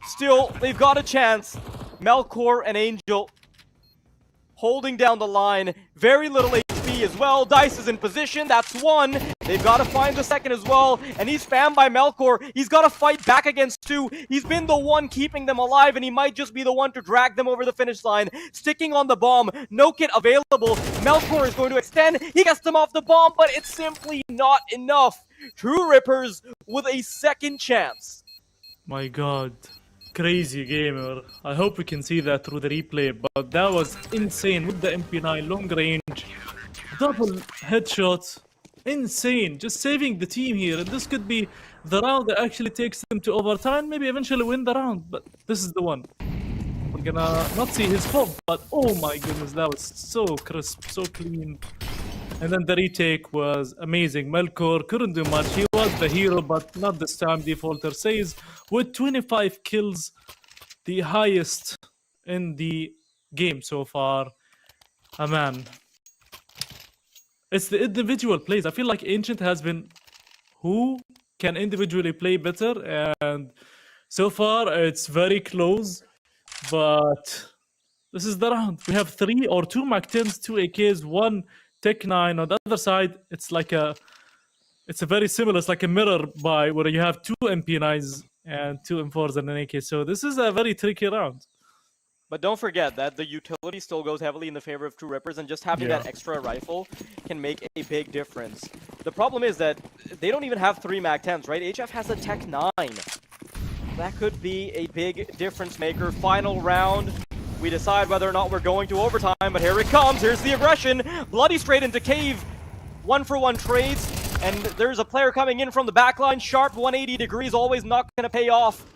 Still, they've got a chance. Melkor and Angel holding down the line. Very little HP as well. Dice is in position. That's one. They've got to find the second as well. And he's spammed by Melkor. He's got to fight back against two. He's been the one keeping them alive, and he might just be the one to drag them over the finish line. Sticking on the bomb. No kit available. Melkor is going to extend. He gets them off the bomb, but it's simply not enough. True Rippers with a second chance. My god. Crazy gamer. I hope we can see that through the replay, but that was insane with the MP9 long range. Double headshots. Insane. Just saving the team here. And this could be the round that actually takes them to overtime. Maybe eventually win the round, but this is the one. We're gonna not see his fault, but oh my goodness, that was so crisp, so clean. And then the retake was amazing. Melkor couldn't do much. He was the hero, but not this time. Defaulter says with 25 kills, the highest in the game so far. Man, it's the individual plays. I feel like Ancient has been who can individually play better, and so far it's very close. But this is the round. We have 3 or 2 Mac-10s, 2 AKs, 1 Tech 9. On the other side, it's a very similar. It's like a mirror by where you have 2 MP9s and 2 M4s and an AK. So this is a very tricky round. But don't forget that the utility still goes heavily in the favor of True Rippers, and just having that extra rifle can make a big difference. The problem is that they don't even have 3 Mac-10s, right? HF has a Tech 9. That could be a big difference maker. Final round. We decide whether or not we're going to overtime, but here it comes. Here's the aggression. Bloody straight into cave. 1-for-1 trades, and there's a player coming in from the backline. Sharp 180 degrees, always not going to pay off.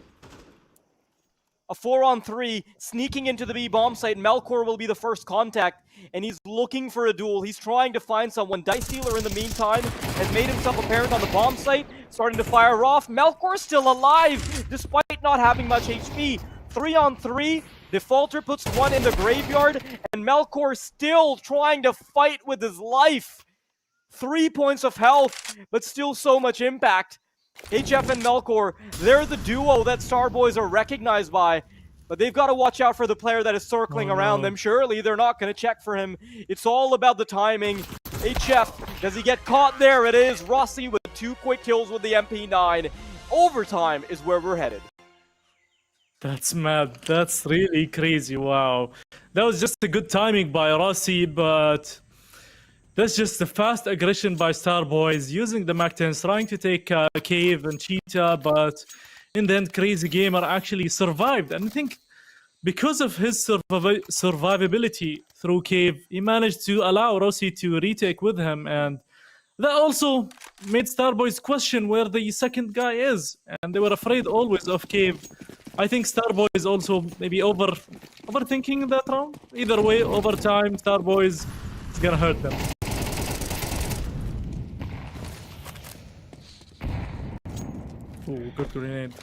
A 4-on-3, sneaking into the B bomb site. Melkor will be the first contact, and he's looking for a duel. He's trying to find someone. Dice Dealer, in the meantime, has made himself apparent on the bomb site, starting to fire off. Melkor still alive, despite not having much HP. 3-on-3. Defaulter puts one in the graveyard, and Melkor still trying to fight with his life. 3 points of health, but still so much impact. HF and Melkor, they're the duo that Starboys are recognized by, but they've got to watch out for the player that is circling around them. Surely they're not going to check for him. It's all about the timing. HF, does he get caught? There it is. Rossi with 2 quick kills with the MP9. Overtime is where we're headed. That's mad. That's really crazy. Wow. That was just a good timing by Rossi, but that's just the fast aggression by Starboys, using the Mac-10s, trying to take Cave and Cheetah, but in the end, Crazy Gamer actually survived. And I think because of his survivability through Cave, he managed to allow Rossi to retake with him, and that also made Starboys question where the second guy is, and they were afraid always of Cave. I think Starboys also maybe overthinking that round. Either way, overtime, Starboys is gonna hurt them. Ooh, good grenade.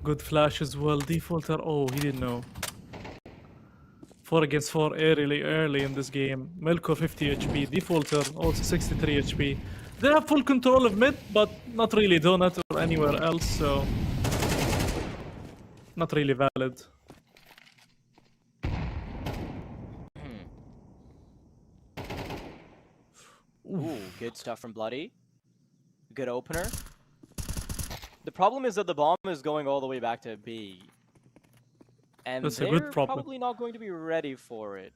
Good flash as well. Defaulter, oh, he didn't know. 4 against 4 early in this game. Melkor 50 HP. Defaulter also 63 HP. They have full control of mid, but not really Donut or anywhere else, so not really valid. Ooh, good stuff from Bloody. Good opener. The problem is that the bomb is going all the way back to B. And That's a they're good problem. probably not going to be ready for it.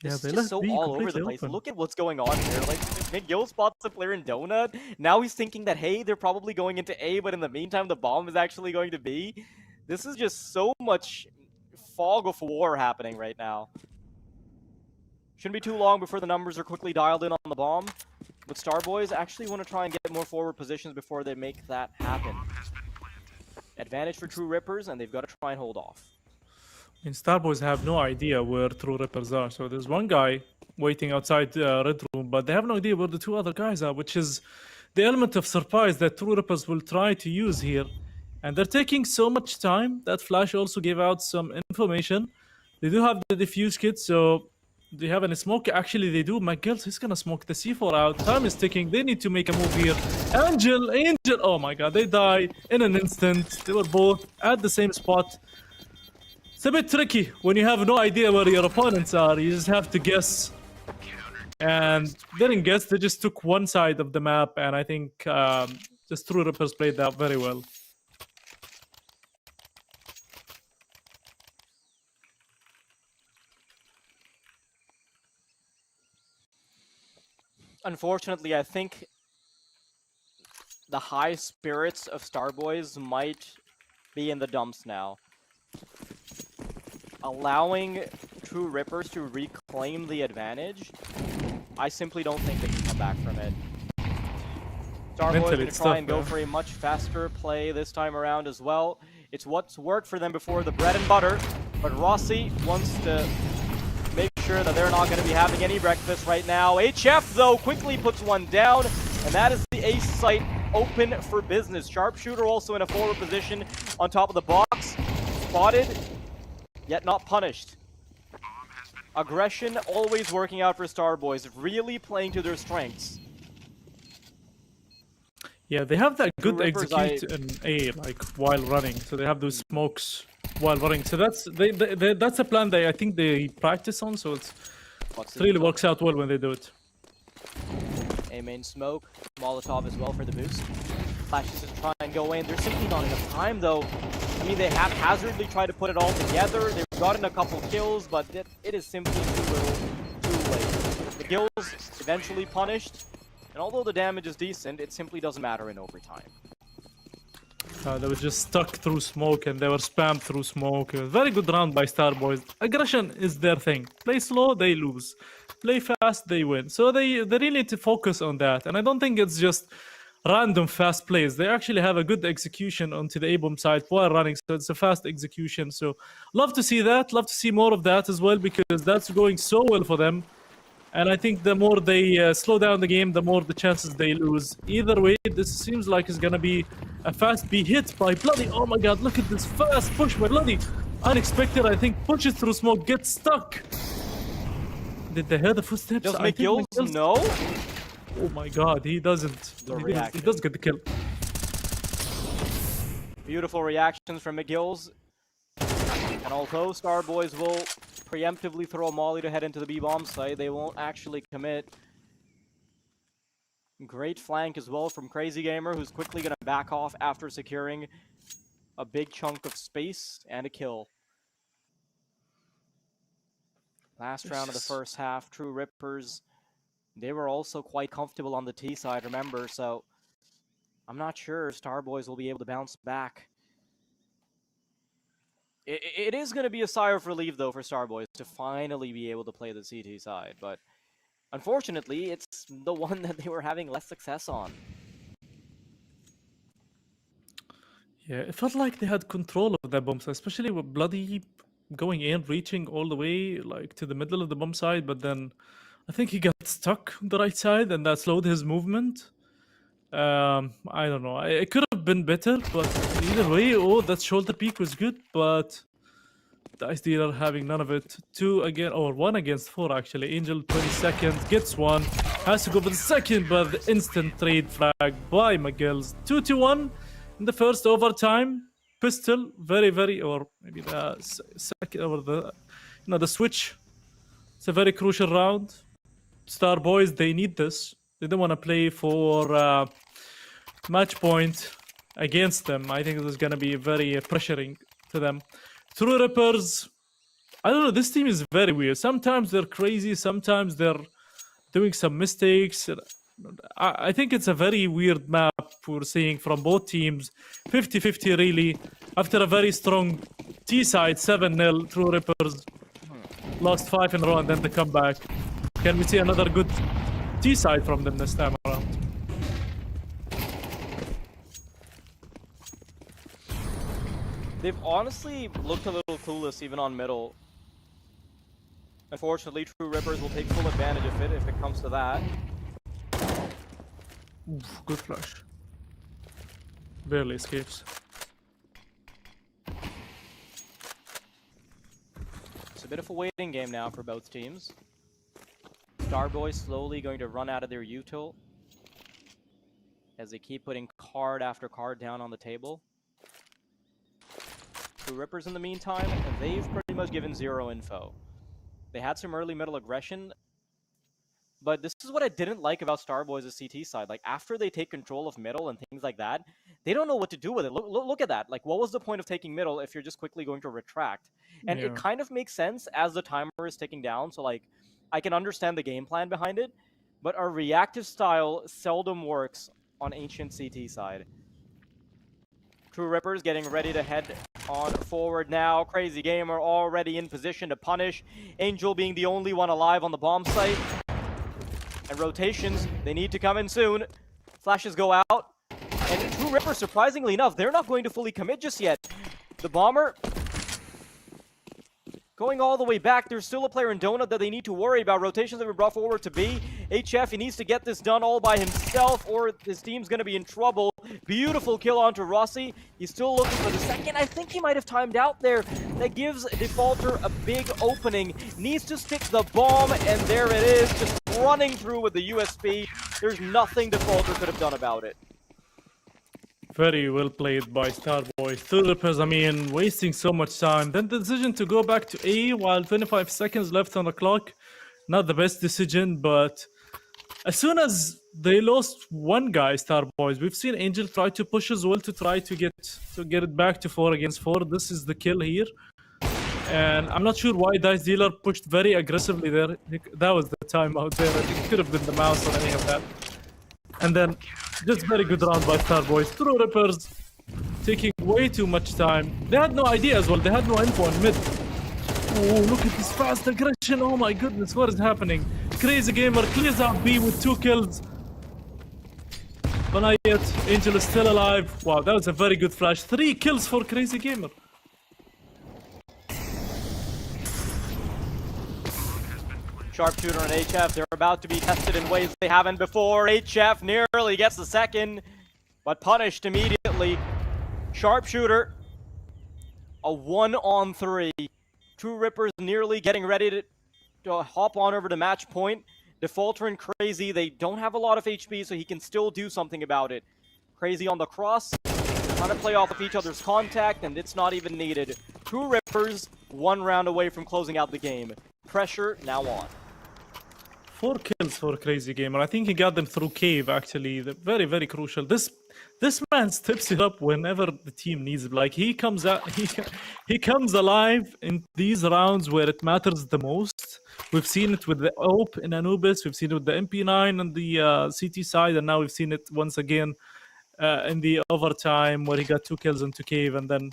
Yeah, It's they just left so B all over the completely place. open. Look at what's going on here. Like, McGill spots the player in Donut. Now he's thinking that, hey, they're probably going into A, but in the meantime, the bomb is actually going to B. This is just so much fog of war happening right now. Shouldn't be too long before the numbers are quickly dialed in on the bomb. But Starboys actually want to try and get more forward positions before they make that happen. Advantage for True Rippers, and they've got to try and hold off. And Starboys have no idea where True Rippers are. So there's one guy waiting outside Red Room, but they have no idea where the 2 other guys are, which is the element of surprise that True Rippers will try to use here. And they're taking so much time. That flash also gave out some information. They do have the defuse kit, so Do you have any smoke? Actually, they do. McGills, he's gonna smoke the C4 out. Time is ticking. They need to make a move here. Angel. Oh my god, they die in an instant. They were both at the same spot. It's a bit tricky when you have no idea where your opponents are. You just have to guess. And they didn't guess. They just took one side of the map. And I think just True Rippers played that very well. Unfortunately, I think the high spirits of Starboys might be in the dumps now. Allowing True Rippers to reclaim the advantage, I simply don't think they can come back from it. Starboys going to try and go for a much faster play this time around as well. It's what's worked for them before, the bread and butter, but Rossi wants to make sure that they're not going to be having any breakfast right now. HF, though, quickly puts one down, and that is the ace site open for business. Sharpshooter also in a forward position on top of the box. Spotted, yet not punished. Aggression always working out for Starboys, really playing to their strengths. Yeah, they have that good execute in A, like while running. So they have those smokes while running. So that's that's a plan I think they practice on. So it really works out well when they do it. A main smoke, Molotov as well for the boost. Flashes to try and go in. There's simply not enough time though. I mean, they haphazardly try to put it all together. They've gotten a couple kills, but it is simply too little, too late. The kills eventually punished. And although the damage is decent, it simply doesn't matter in overtime. They were just stuck through smoke and they were spammed through smoke. It was a very good round by Starboys. Aggression is their thing. Play slow, they lose. Play fast, they win. So they really need to focus on that. And I don't think it's just random fast plays. They actually have a good execution onto the A-bomb side while running. So it's a fast execution. So love to see that. Love to see more of that as well because that's going so well for them. And I think the more they slow down the game, the more the chances they lose. Either way, this seems like it's gonna be a fast B hit by Bloody. Oh my god, look at this fast push by Bloody. Unexpected, I think, pushes through smoke, gets stuck. Did they hear the footsteps? Does McGills know? Oh my god, he doesn't. He does get the kill. Beautiful reactions from McGills. And although Starboys will preemptively throw a molly to head into the B-bomb site, they won't actually commit. Great flank as well from Crazy Gamer, who's quickly going to back off after securing a big chunk of space and a kill. Last round of the first half, True Rippers, they were also quite comfortable on the T side, remember, so I'm not sure Starboys will be able to bounce back. It is going to be a sigh of relief, though, for Starboys to finally be able to play the CT side, but unfortunately, it's the one that they were having less success on. Yeah, it felt like they had control of their bombs, especially with Bloody going in, reaching all the way like to the middle of the bomb side, but then I think he got stuck on the right side and that slowed his movement. I don't know. It could have been better, but either way, oh, that shoulder peek was good, but the Ice Dealer having none of it. 1 against 4 actually. Angel 20 seconds, gets one, has to go for the second, but the instant trade flag by McGills. 2-1 in the first overtime. Pistol, very, or maybe the second, or the switch. It's a very crucial round. Starboys, they need this. They don't want to play for match point against them. I think this is going to be very pressuring to them. True Rippers, I don't know, this team is very weird. Sometimes they're crazy, sometimes they're doing some mistakes. I think it's a very weird map we're seeing from both teams. 50-50 really. After a very strong T side, 7-0, True Rippers lost 5 in a row and then the comeback. Can we see another good T side from them this time around? They've honestly looked a little clueless even on middle. Unfortunately, True Rippers will take full advantage of it if it comes to that. Oof, good flash. Barely escapes. It's a bit of a waiting game now for both teams. Starboy slowly going to run out of their util as they keep putting card after card down on the table. The Rippers in the meantime, they've pretty much given zero info. They had some early middle aggression, but this is what I didn't like about Starboy's CT side. Like, after they take control of middle and things like that, they don't know what to do with it. Look at that. Like, what was the point of taking middle if you're just quickly going to retract? And it kind of makes sense as the timer is ticking down. So, like, I can understand the game plan behind it, but our reactive style seldom works on Ancient CT side. True Rippers getting ready to head on forward now. Crazy Gamer already in position to punish. Angel being the only one alive on the bomb site. And rotations, they need to come in soon. Flashes go out. And True Rippers, surprisingly enough, they're not going to fully commit just yet. The Bomber going all the way back. There's still a player in Donut that they need to worry about. Rotations have been brought forward to B. HF, he needs to get this done all by himself or his team's going to be in trouble. Beautiful kill onto Rossi. He's still looking for the second. I think he might have timed out there. That gives Defaulter a big opening. Needs to stick the bomb, and there it is. Just running through with the USP. There's nothing Defaulter could have done about it. Very well played by Starboy. Two Rippers, I mean, wasting so much time. Then the decision to go back to A while 25 seconds left on the clock. Not the best decision, but as soon as they lost one guy, Starboys, we've seen Angel try to push as well to try to get it back to 4 against 4. This is the kill here. And I'm not sure why Dice Dealer pushed very aggressively there. That was the time out there. I think it could have been the mouse or any of that. And then, just very good round by Starboys. True Rippers taking way too much time. They had no idea as well. They had no info on mid. Oh, look at this fast aggression. Oh my goodness, what is happening? Crazy Gamer clears out B with 2 kills. But not yet. Angel is still alive. Wow, that was a very good flash. 3 kills for Crazy Gamer. Sharpshooter and HF, they're about to be tested in ways they haven't before. HF nearly gets the second, but punished immediately. Sharpshooter, a 1-on-3. True Rippers nearly getting ready to hop on over to match point. Defaulter and Crazy, they don't have a lot of HP, so he can still do something about it. Crazy on the cross, trying to play off of each other's contact, and it's not even needed. True Rippers, 1 round away from closing out the game. Pressure now on. 4 kills for Crazy Gamer. I think he got them through cave, actually. Very, very crucial. This man steps it up whenever the team needs it. Like, he comes out, he comes alive in these rounds where it matters the most. We've seen it with the OP in Anubis. We've seen it with the MP9 on the CT side. And now we've seen it once again in the overtime where he got 2 kills into cave and then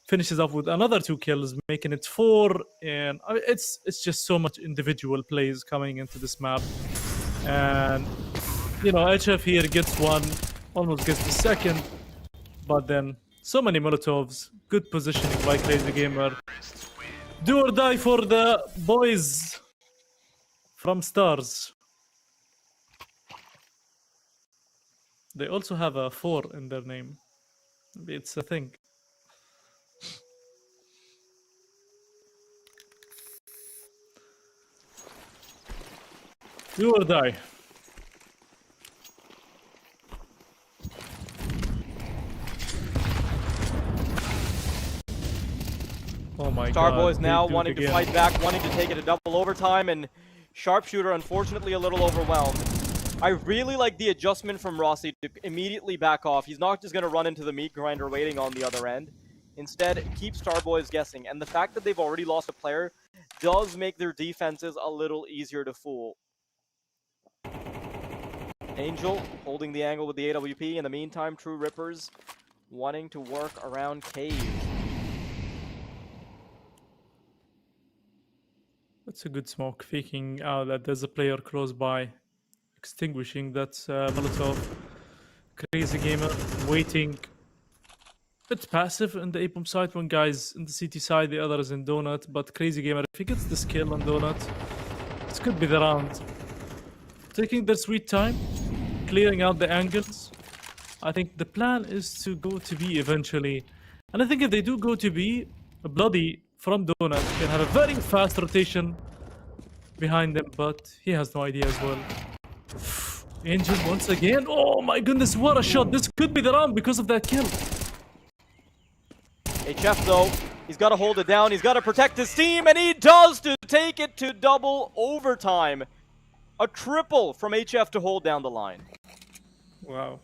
finishes off with another 2 kills, making it 4. And it's just so much individual plays coming into this map. And, you know, HF here gets 1, almost gets the second. But then, so many Molotovs. Good positioning by Crazy Gamer. Do or die for the boys from Stars. They also have a 4 in their name. Maybe it's a thing. Do or die. Oh my god. Starboys now wanting to fight back, wanting to take it to double overtime, and Sharpshooter unfortunately a little overwhelmed. I really like the adjustment from Rossi to immediately back off. He's not just going to run into the meat grinder waiting on the other end. Instead, keep Starboys guessing. And the fact that they've already lost a player does make their defenses a little easier to fool. Angel holding the angle with the AWP. In the meantime, True Rippers wanting to work around cave. That's a good smoke, faking out that there's a player close by, extinguishing that Molotov. Crazy Gamer waiting. It's passive in the A-bomb side. One guy's in the CT side, the other is in Donut. But Crazy Gamer, if he gets this kill on Donut, this could be the round. Taking their sweet time, clearing out the angles. I think the plan is to go to B eventually. And I think if they do go to B, Bloody from Donut can have a very fast rotation behind them, but he has no idea as well. Injured once again. Oh my goodness, what a shot. This could be the round because of that kill. HF though, he's got to hold it down. He's got to protect his team, and he does to take it to double overtime. A triple from HF to hold down the line. Wow.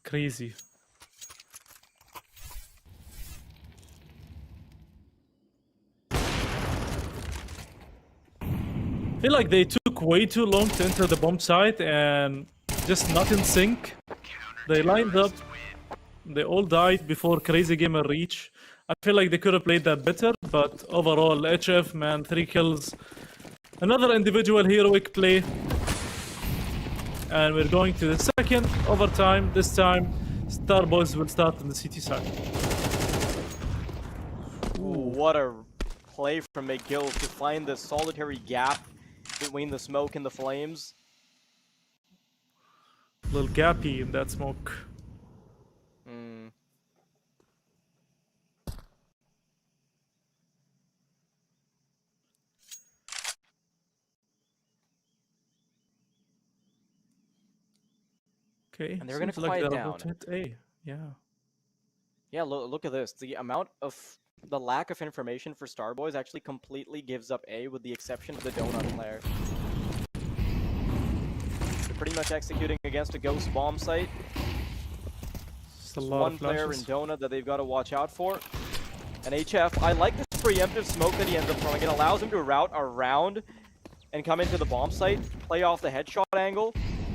Crazy. I feel like they took way too long to enter the bomb site and just not in sync. They lined up. They all died before Crazy Gamer reach. I feel like they could have played that better, but overall, HF, man, 3 kills. Another individual heroic play. And we're going to the second overtime. This time, Starboys will start on the CT side. Ooh, what a play from McGill to find the solitary gap between the smoke and the flames. Little gappy in that smoke. Okay, And they're gonna seems quiet they're down. about to hit A. Yeah. Yeah, look at this. The amount of the lack of information for Starboys actually completely gives up A, with the exception of the donut player. They're pretty much executing against a ghost bomb site. Just a lot One of player in flashes. donut that they've got to watch out for. And HF, I like this preemptive smoke that he ends up throwing. It allows him to route around and come into the bomb site, play off the headshot angle,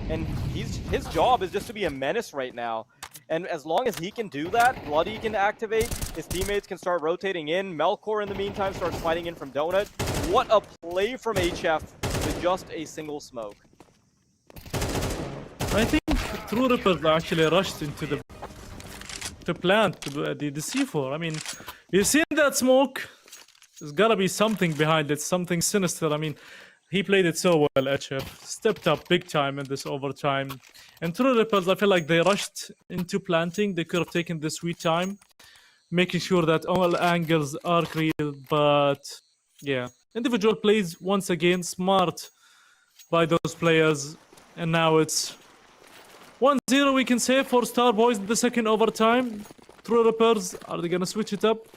and his job is just to be a menace right now. And as long as he can do that, Bloody can activate, his teammates can start rotating in, Melkor in the meantime starts fighting in from donut. What a play from HF with just a single smoke. I think True Rippers actually rushed into the plant, the C4. I mean, you've seen that smoke. There's gotta be something behind it, something sinister. I mean, he played it so well, HF. Stepped up big time in this overtime. And True Rippers, I feel like they rushed into planting. They could have taken the sweet time, making sure that all angles are clear. But yeah, individual plays once again, smart by those players. And now it's 1-0, we can say, for Starboys in the second overtime. True Rippers, are they gonna switch it up?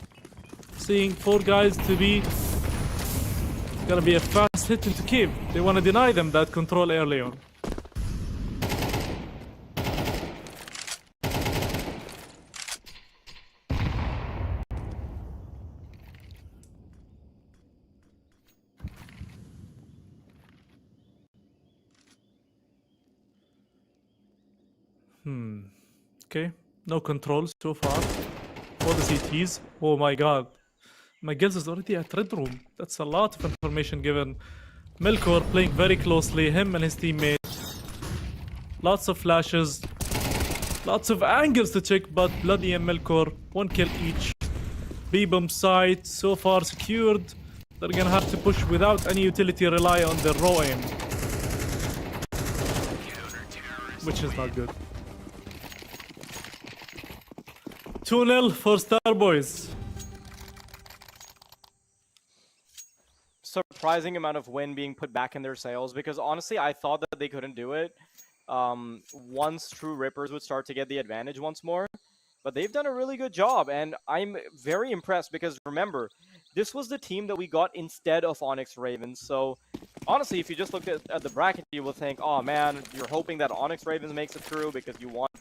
Seeing 4 guys to be... Gonna be a fast hit into cave. They wanna deny them that control early on. Okay, no control so far for the CTs. Oh my god. McGills is already at Red Room. That's a lot of information given. Melkor playing very closely, him and his teammate. Lots of flashes. Lots of angles to check, but Bloody and Melkor, 1 kill each. B-bomb site, so far secured. They're gonna have to push without any utility, rely on the raw aim. Which is not good. 2-0 for Starboys. Surprising amount of win being put back in their sails, because honestly I thought that they couldn't do it once True Rippers would start to get the advantage once more, but they've done a really good job, and I'm very impressed because remember, this was the team that we got instead of Onyx Ravens. So honestly, if you just look at the bracket, you will think, oh man, you're hoping that Onyx Ravens makes it through because you want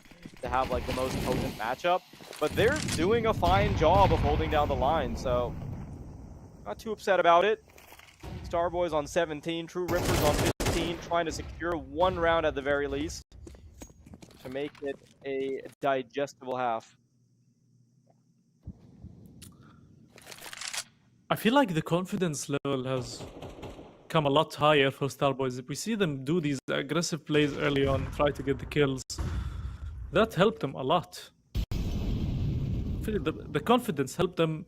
to have like the most potent matchup, but they're doing a fine job of holding down the line, so not too upset about it. Starboys on 17, True Rippers on 15, trying to secure 1 round at the very least to make it a digestible half. I feel like the confidence level has come a lot higher for Starboys. If we see them do these aggressive plays early on, try to get the kills, that helped them a lot. I feel the confidence helped them,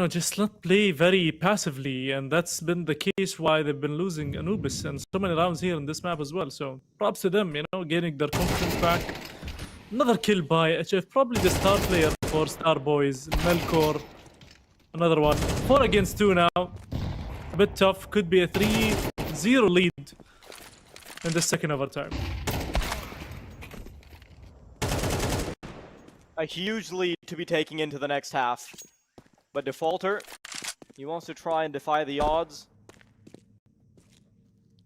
just not play very passively, and that's been the case why they've been losing Anubis and so many rounds here in this map as well. So props to them, gaining their confidence back, Another kill by HF, probably the star player for Star Boys, Melkor. Another one. 4 against 2 now. A bit tough. Could be a 3-0 lead in the second overtime. A huge lead to be taking into the next half. But Defaulter, he wants to try and defy the odds.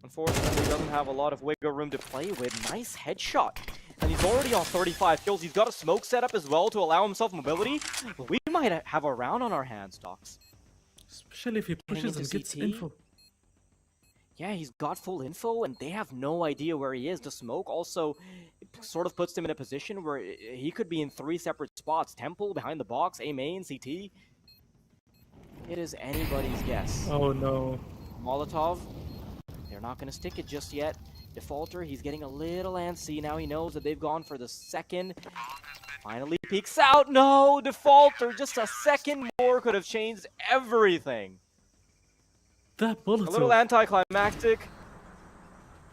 Unfortunately, he doesn't have a lot of wiggle room to play with. Nice headshot. And he's already on 35 kills. He's got a smoke setup as well to allow himself mobility. We might have a round on our hands, Docs. Especially if he pushes and gets CT. info. Yeah, he's got full info, and they have no idea where he is. The smoke also sort of puts him in a position where he could be in 3 separate spots. Temple, behind the box, A main, CT. It is anybody's guess. Oh no. Molotov, they're not going to stick it just yet. Defaulter, he's getting a little antsy. Now he knows that they've gone for the second. Finally peeks out. No, Defaulter, just a second more could have changed everything. That A little Molotov. anticlimactic.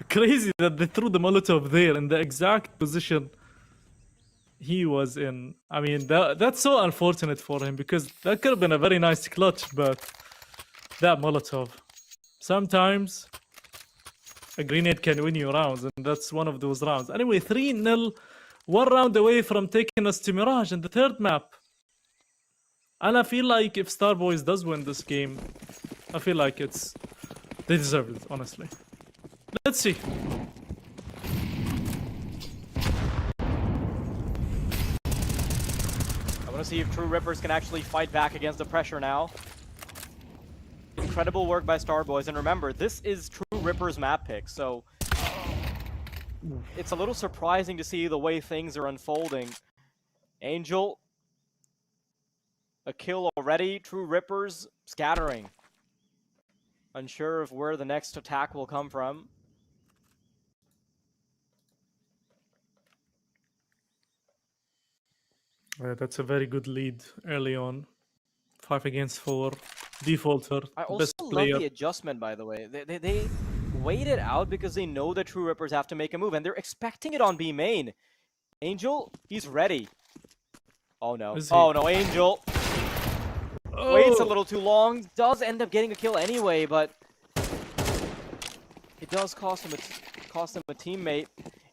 Crazy that they threw the Molotov there in the exact position he was in. I mean, that's so unfortunate for him because that could have been a very nice clutch, but that Molotov. Sometimes a grenade can win you rounds, and that's one of those rounds. Anyway, 3-0, 1 round away from taking us to Mirage in the third map. And I feel like if Star Boys does win this game, I feel like they deserve it, honestly. Let's see. I want to see if True Rippers can actually fight back against the pressure now. Incredible work by Star Boys, and remember, this is True Rippers map pick, so it's a little surprising to see the way things are unfolding. Angel, a kill already. True Rippers scattering. Unsure of where the next attack will come from. That's a very good lead early on. 5 against 4. Defaulter, I also best love player. the adjustment, by the way. They wait it out because they know that True Rippers have to make a move, and they're expecting it on B main. Angel, he's ready. Oh no. Is he? Oh no, Angel waits a little too long. Does end up getting a kill anyway, but it does cost him a teammate.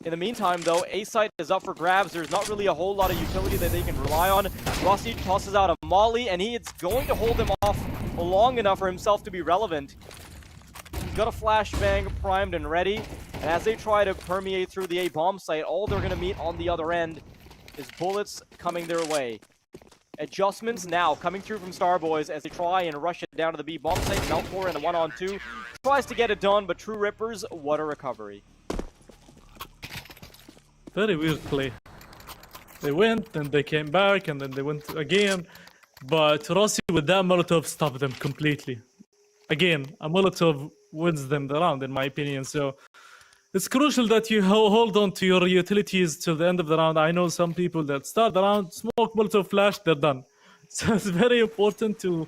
In the meantime, though, A site is up for grabs. There's not really a whole lot of utility that they can rely on. Rossi tosses out a molly, and it's going to hold him off long enough for himself to be relevant. He's got a flashbang primed and ready, and as they try to permeate through the A bomb site, all they're going to meet on the other end is bullets coming their way. Adjustments now coming through from Star Boys as they try and rush it down to the B bomb site. Melkor in a 1-on-2 tries to get it done, but True Rippers, what a recovery. Very weird play. They went, and they came back, and then they went again. But Rossi with that Molotov stopped them completely. Again, a Molotov wins them the round, in my opinion. So it's crucial that you hold on to your utilities till the end of the round. I know some people that start the round, smoke, Molotov, flash, they're done. So it's very important to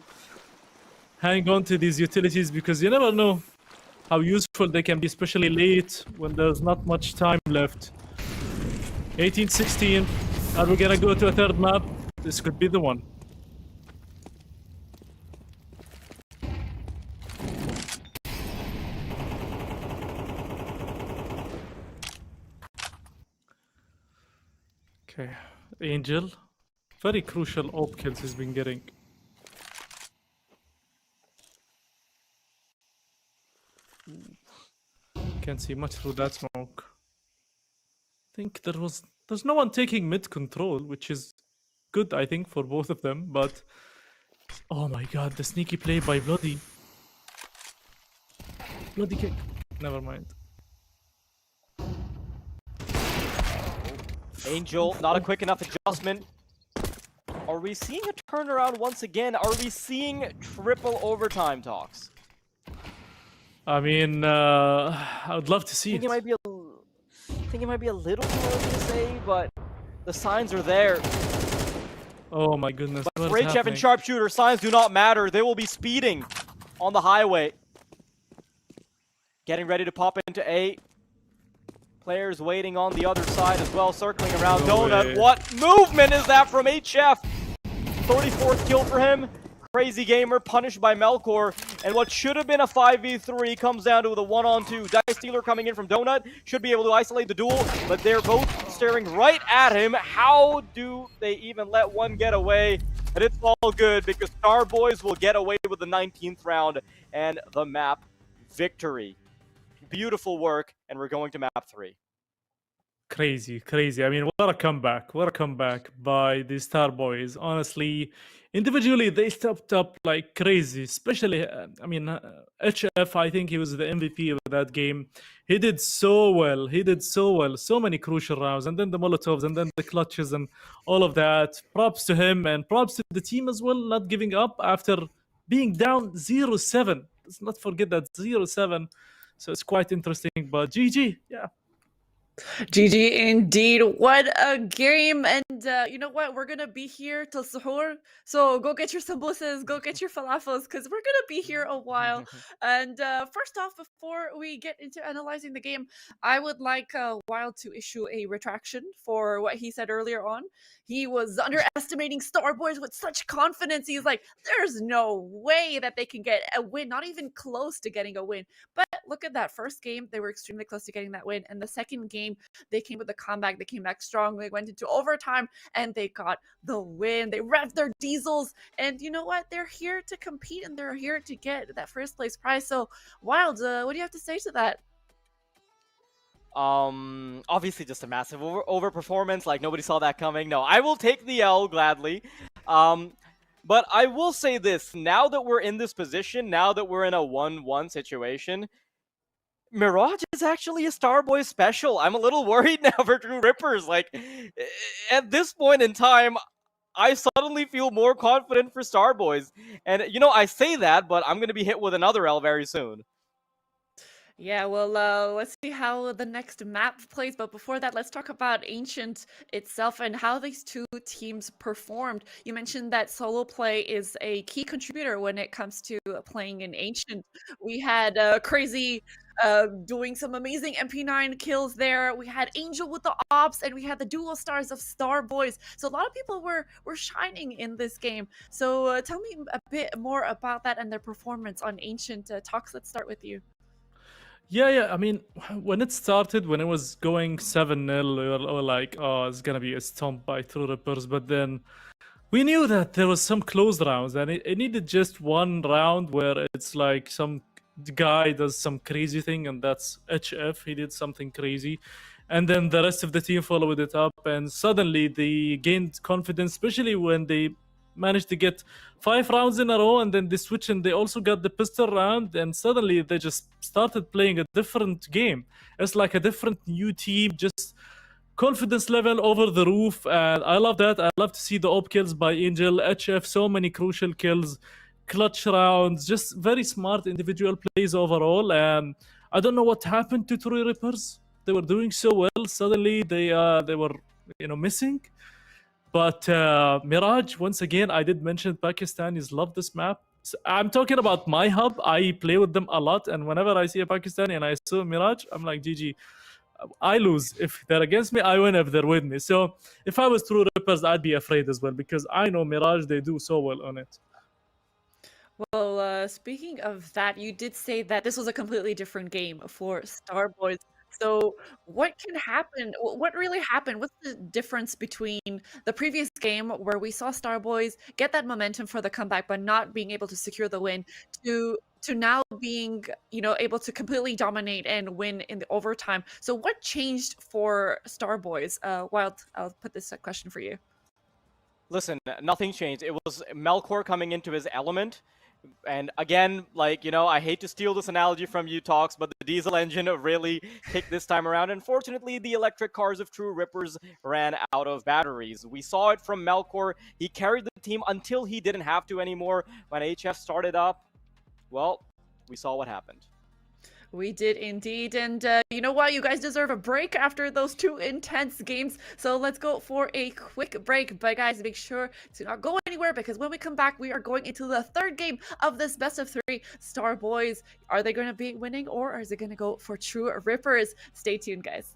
hang on to these utilities because you never know how useful they can be, especially late when there's not much time left. 18-16. Are we gonna go to a third map? This could be the one. Okay, Angel. Very crucial AWP kills he's been getting. Can't see much through that smoke. I think there's no one taking mid control, which is good, I think, for both of them, but oh my god, the sneaky play by Bloody. Bloody kick. Never mind. Angel, not a quick enough adjustment. Are we seeing a turnaround once again? Are we seeing triple overtime talks? I mean, I would love to see I it. think it might be a little too early to say, but the signs are there. Oh my goodness. But what is for HF happening? and Sharpshooter, signs do not matter. They will be speeding on the highway. Getting ready to pop into A. Players waiting on the other side as well, circling around No Donut. way. What movement is that from HF? 34th kill for him. Crazy Gamer punished by Melkor. And what should have been a 5v3 comes down to the 1-on-2. Dice Stealer coming in from Donut. Should be able to isolate the duel, but they're both staring right at him. How do they even let one get away? And it's all good because Star Boys will get away with the 19th round and the map victory. Beautiful work, and we're going to map 3. Crazy, crazy. I mean, what a comeback. What a comeback by the Star Boys. Honestly, individually, they stepped up like crazy. Especially, HF, I think he was the MVP of that game. He did so well. He did so well. So many crucial rounds. And then the Molotovs, and then the clutches, and all of that. Props to him, and props to the team as well, not giving up after being down 0-7. Let's not forget that 0-7. So it's quite interesting. But GG, yeah. GG indeed. What a game. And you know what? We're going to be here till suhoor. So go get your samosas, go get your falafels, because we're going to be here a while. And first off, before we get into analyzing the game, I would like Wild to issue a retraction for what he said earlier on. He was underestimating Star Boys with such confidence. He's like, there's no way that they can get a win, not even close to getting a win. But look at that first game. They were extremely close to getting that win. And the second game, they came with a comeback. They came back strong. They went into overtime and they got the win. They revved their diesels. And you know what? They're here to compete and they're here to get that first place prize. So, Wild, what do you have to say to that? Obviously just a massive overperformance. Like, nobody saw that coming. No, I will take the L gladly. But I will say this. Now that we're in this position, now that we're in a 1-1 situation, Mirage is actually a Starboy special. I'm a little worried now for True Rippers. Like, at this point in time, I suddenly feel more confident for Starboys. And, you know, I say that, but I'm going to be hit with another L very soon. Yeah, well, let's see how the next map plays. But before that, let's talk about Ancient itself and how these two teams performed. You mentioned that solo play is a key contributor when it comes to playing in Ancient. We had Crazy doing some amazing MP9 kills there. We had Angel with the ops, and we had the dual stars of Star Boys. So a lot of people were shining in this game. So tell me a bit more about that and their performance on Ancient. Talks, let's start with you. Yeah. I mean, when it started, when it was going 7-0, we were like, oh, it's going to be a stomp by True Rippers. But then we knew that there was some close rounds, and it needed just one round where it's like some guy does some crazy thing, and that's HF. He did something crazy. And then the rest of the team followed it up, and suddenly they gained confidence, especially when they managed to get 5 rounds in a row, and then they switched and they also got the pistol round, and suddenly they just started playing a different game. It's like a different new team, just confidence level over the roof, and I love that. I love to see the op kills by Angel, HF, so many crucial kills, clutch rounds, just very smart individual plays overall. And I don't know what happened to True Rippers. They were doing so well, suddenly they were missing. But Mirage, once again, I did mention Pakistanis love this map. So I'm talking about my hub. I play with them a lot, and whenever I see a Pakistani and I saw Mirage, I'm like, GG. I lose. If they're against me, I win if they're with me. So if I was True Rippers, I'd be afraid as well, because I know Mirage, they do so well on it. Well, speaking of that, you did say that this was a completely different game for Star Boys. So what can happen? What really happened? What's the difference between the previous game where we saw Star Boys get that momentum for the comeback, but not being able to secure the win, to now being, able to completely dominate and win in the overtime? So what changed for Star Boys? Wild, I'll put this question for you. Listen, nothing changed. It was Melkor coming into his element. And again, I hate to steal this analogy from you, Talks, but the diesel engine really kicked this time around. Unfortunately, the electric cars of True Rippers ran out of batteries. We saw it from Melkor. He carried the team until he didn't have to anymore. When HF started up, well, we saw what happened. We did indeed. And you know what? You guys deserve a break after those 2 intense games. So let's go for a quick break. But guys, make sure to not go anywhere, because when we come back, we are going into the 3rd game of this best of 3. Star Boys, are they going to be winning, or is it going to go for True Rippers? Stay tuned, guys.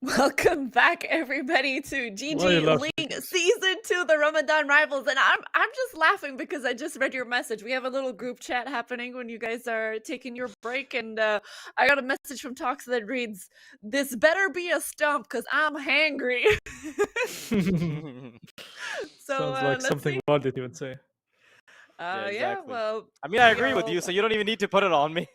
Welcome back, everybody, to Why you GG laughing? League Season 2, the Ramadan Rivals. And I'm just laughing because I just read your message. We have a little group chat happening when you guys are taking your break. And I got a message from Tox that reads, "This better be a stump because I'm hangry." So Sounds like let's something see. Waldet would say. Yeah, Yeah, exactly. well, I mean, I we agree are with you, all- so you don't even need to put it on me.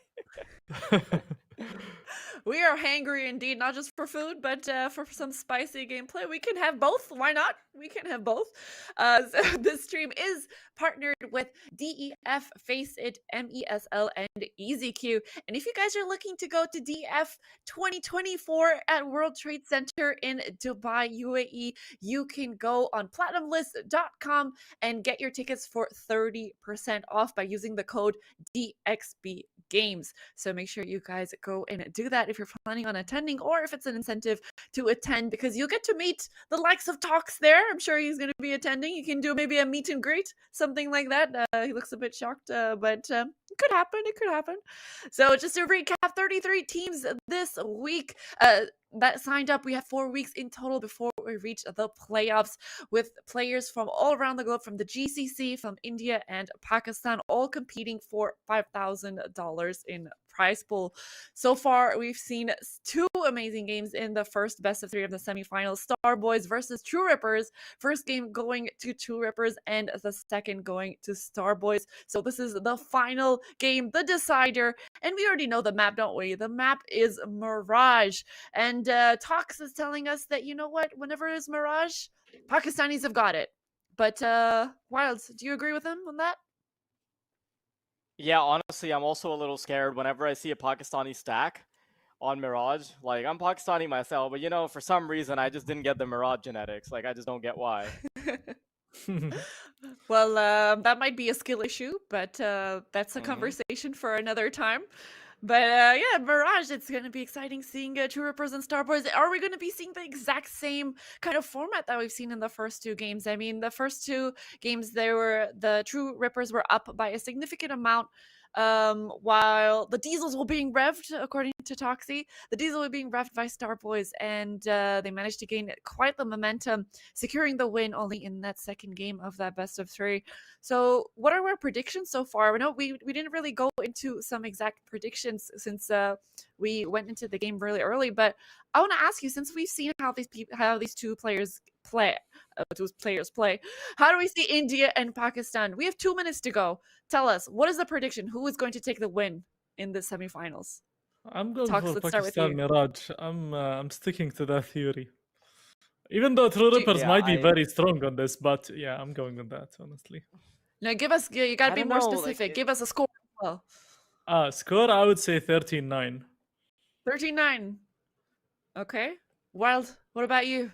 we are hangry indeed, not just for food, but for some spicy gameplay. We can have both. Why not? We can have both. So this stream is partnered with DEF, Face It, MESL, and EasyQ. And if you guys are looking to go to DEF 2024 at World Trade Center in Dubai, UAE, you can go on platinumlist.com and get your tickets for 30% off by using the code DXB Games. So make sure you guys go and do that if you're planning on attending, or if it's an incentive to attend, because you'll get to meet the likes of Talks there. I'm sure he's going to be attending. You can do maybe a meet and greet, something like that. He looks a bit shocked, but it could happen. It could happen. So just to recap, 33 teams this week that signed up. We have 4 weeks in total before we reach the playoffs, with players from all around the globe, from the GCC, from India and Pakistan, all competing for $5,000 in prize pool. So far, we've seen 2 amazing games in the first best of 3 of the semifinals. Star Boys versus True Rippers. First game going to True Rippers, and the second going to Star Boys. So this is the final game, the decider. And we already know the map, don't we? The map is Mirage. And Tox is telling us that, you know what, whenever it's Mirage, Pakistanis have got it. But Wilds, do you agree with him on that? Yeah, honestly, I'm also a little scared whenever I see a Pakistani stack on Mirage. Like, I'm Pakistani myself, but you know, for some reason, I just didn't get the Mirage genetics. Like, I just don't get why. Well, that might be a skill issue, but that's a Mhm. conversation for another time. But yeah, Mirage, it's going to be exciting seeing True Rippers and Star Boys. Are we going to be seeing the exact same kind of format that we've seen in the first 2 games? I mean, the first 2 games, the True Rippers were up by a significant amount, while the Diesels were being revved, according to Toxie. The Diesel were being revved by Star Boys, and they managed to gain quite the momentum, securing the win only in that second game of that best of 3. So what are our predictions so far? I know we didn't really go into some exact predictions since we went into the game really early, but I want to ask you, since we've seen how these 2 players play, how do we see India and Pakistan? We have 2 minutes to go. Tell us, what is the prediction? Who is going to take the win in the semifinals? I'm going Tox, for let's start with Pakistan you. Mirage. I'm sticking to that theory. Even though True Do- Rippers Yeah, might be very strong on this, but yeah, I'm going with that, honestly. No, give us. You got to I be don't more know, like, specific. Give us a score as well. Score, I would say 13-9. 13-9. Okay. Wild, what about you?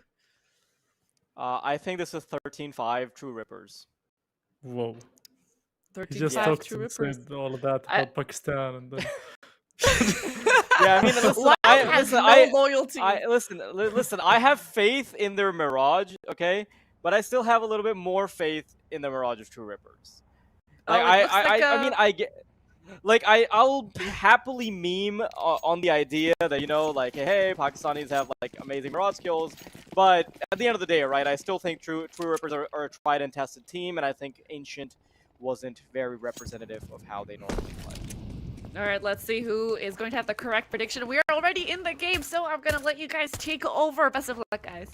I think this is 13-5 True Rippers. Whoa. He 13-5 just Yeah. talked True and Rippers. said all of that I- about Pakistan and then... Yeah, I mean, listen, Wild I has listen, no loyalty. listen. I have faith in their Mirage, okay, but I still have a little bit more faith in the Mirage of True Rippers. Like, Oh, it looks like I mean, I get, like, I'll happily meme on the idea that, you know, like, hey, Pakistanis have like amazing Mirage skills, but at the end of the day, right, I still think True Rippers are a tried and tested team, and I think Ancient wasn't very representative of how they normally play. All right, let's see who is going to have the correct prediction. We are already in the game, so I'm going to let you guys take over. Best of luck, guys.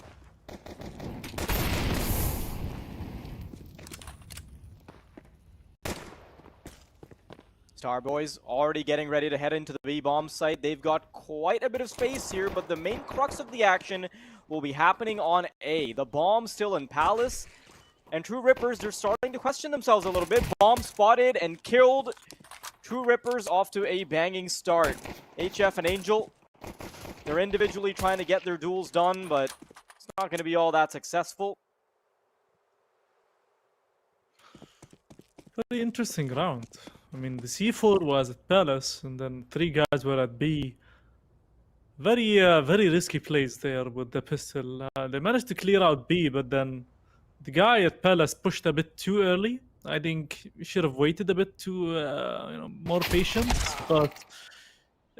Starboys already getting ready to head into the B-bomb site. They've got quite a bit of space here, but the main crux of the action will be happening on A. The bomb still in Palace, and True Rippers, they're starting to question themselves a little bit. Bomb spotted and killed. True Rippers off to a banging start. HF and Angel, they're individually trying to get their duels done, but it's not going to be all that successful. Very interesting round. I mean, the C4 was at Palace, and then 3 guys were at B. Very risky plays there with the pistol. They managed to clear out B, but then the guy at Palace pushed a bit too early. I think we should have waited a bit to, more patient. But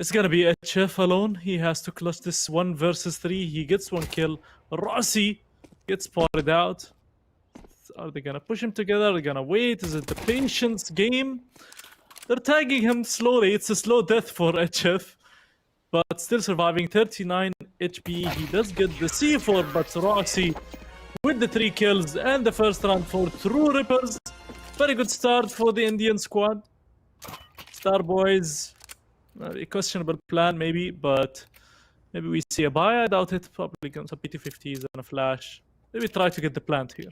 It's gonna be HF alone. He has to clutch this 1 versus 3. He gets 1 kill. Rossi gets spotted out. Are they gonna push him together? Are they gonna wait? Is it the patience game? They're tagging him slowly. It's a slow death for HF. But still surviving. 39 HP. He does get the C4, but Rossi with the 3 kills and the first round for True Rippers. Very good start for the Indian squad. Star Boys, a questionable plan maybe, but maybe we see a buy. I doubt it. Probably some PT50s and a flash. Maybe try to get the plant here.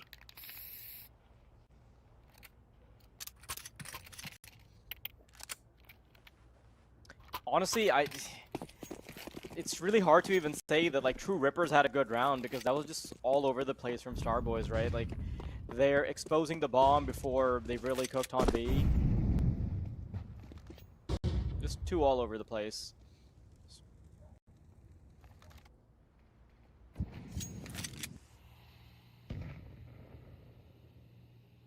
Honestly, it's really hard to even say that like True Rippers had a good round because that was just all over the place from Starboys, right? Like they're exposing the bomb before they really cooked on B. Just too all over the place.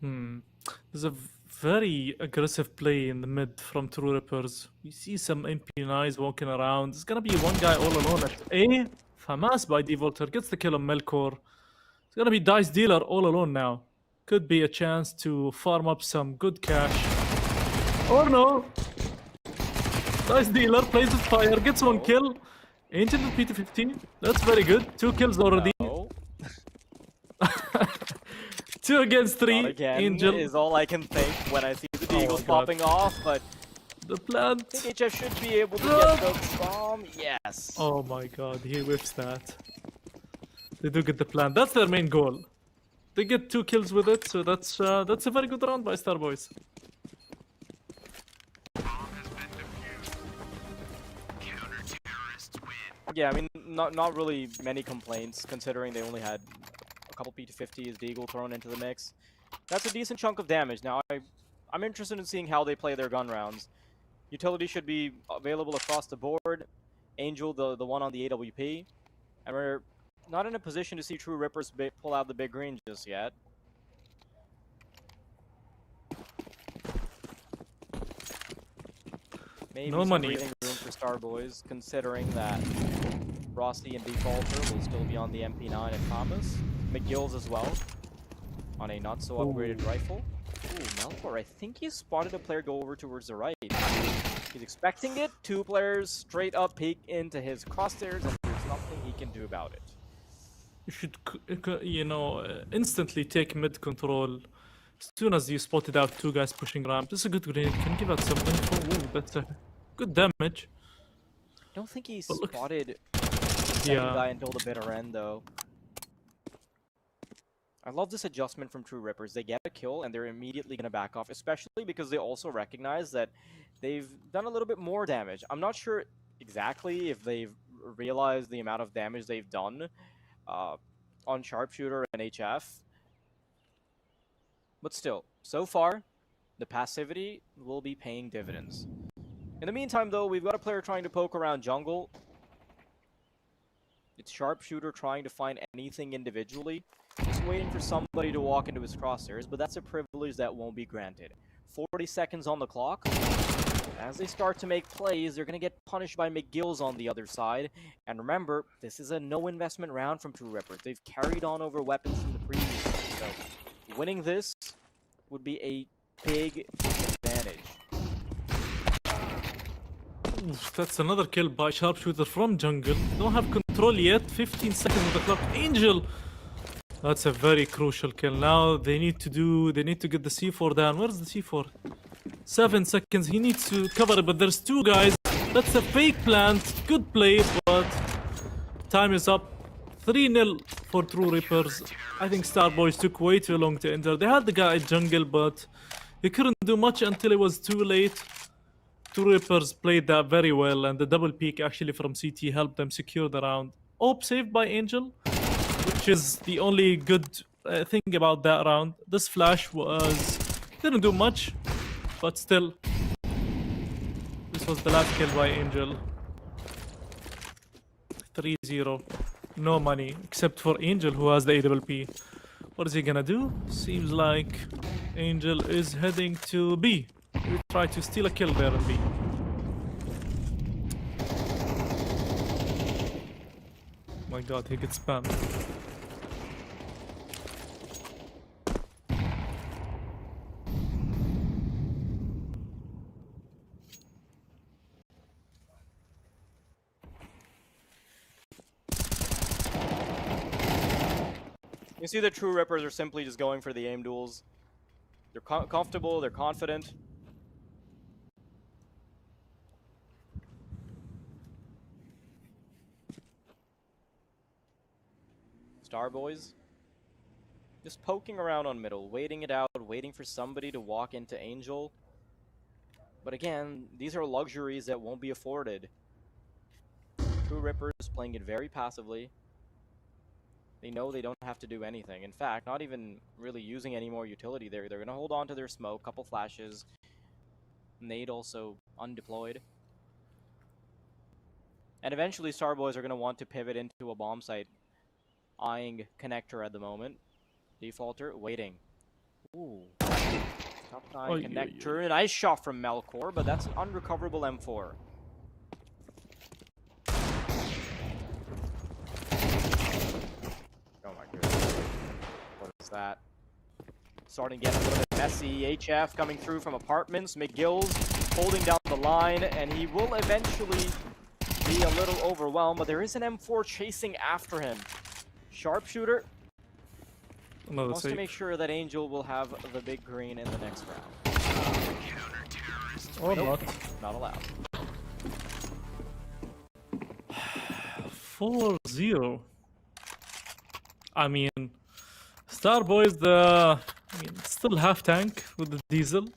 There's a very aggressive play in the mid from True Rippers. We see some MP9s walking around. There's gonna be one guy all alone at A. Famas by Devolter gets the kill on Melkor. It's gonna be Dice Dealer all alone now. Could be a chance to farm up some good cash. Or no. Dice Dealer plays with fire, gets 1 kill. Angel with PT15. That's very good. 2 kills already. No. 2 against 3. Not again Angel is all I can think when I see the Deagles popping off, but the plant. I think HF should be able to get the bomb. Yes. Oh my god, he whiffs that. They do get the plant. That's their main goal. They get 2 kills with it, so that's a very good round by Starboys. Yeah, I mean, not really many complaints considering they only had a couple P250s, Deagle thrown into the mix. That's a decent chunk of damage. Now, I'm interested in seeing how they play their gun rounds. Utility should be available across the board. Angel, the one on the AWP. And we're not in a position to see True Rippers pull out the big green just yet. Maybe No some money. breathing room for Starboys, considering that Rossi and Defaulter will still be on the MP9 and Thomas. McGill's as well, on a not-so-upgraded rifle. Ooh, Malcor, I think he spotted a player go over towards the right. He's expecting it. 2 players straight up peek into his crosshairs, and there's nothing he can do about it. You should, instantly take mid control. As soon as you spotted out 2 guys pushing ramp. This is a good grenade. Can give out some info. Ooh, that's a good damage. I don't think he But look- spotted the second Yeah. guy until the bitter end, though. I love this adjustment from True Rippers. They get a kill and they're immediately going to back off, especially because they also recognize that they've done a little bit more damage. I'm not sure exactly if they've realized the amount of damage they've done on Sharpshooter and HF. But still, so far, the passivity will be paying dividends. In the meantime, though, we've got a player trying to poke around jungle. It's Sharpshooter trying to find anything individually. Just waiting for somebody to walk into his crosshairs, but that's a privilege that won't be granted. 40 seconds on the clock. As they start to make plays, they're going to get punished by McGill's on the other side. And remember, this is a no-investment round from True Rippers. They've carried on over weapons from the previous one, so winning this would be a big advantage. Oof, that's another kill by Sharpshooter from jungle. Don't have control yet. 15 seconds on the clock. Angel! That's a very crucial kill. Now they need to get the C4 down. Where's the C4? 7 seconds. He needs to cover it, but there's 2 guys. That's a fake plant. Good play, but time is up. 3-0 for True Rippers. I think Starboys took way too long to enter. They had the guy at jungle, but he couldn't do much until it was too late. True Rippers played that very well, and the double peek actually from CT helped them secure the round. Op saved by Angel, which is the only good thing about that round. This flash didn't do much, but still, this was the last kill by Angel. 3-0. No money, except for Angel, who has the AWP. What is he gonna do? Seems like Angel is heading to B. We try to steal a kill there in B. my god, he gets spammed. You see the True Rippers are simply just going for the aim duels. They're comfortable, they're confident. Starboys just poking around on middle, waiting it out, waiting for somebody to walk into Angel. But again, these are luxuries that won't be afforded. True Rippers playing it very passively. They know they don't have to do anything. In fact, not even really using any more utility there. They're going to hold on to their smoke, couple flashes. Nade also undeployed. And eventually Starboys are going to want to pivot into a bomb site. Eyeing connector at the moment. Defaulter, waiting. Ooh. Top 9 connector. Nice shot from Melkor, but that's an unrecoverable M4. Oh my goodness. What is that? Starting to get a little bit messy. HF coming through from apartments. McGill's holding down the line, and he will eventually be a little overwhelmed, but there is an M4 chasing after him. Sharpshooter wants to make sure that Angel will have the big green in the next round. Or Nope, not. not allowed. 4-0. I mean, Starboys, still half tank with the diesel.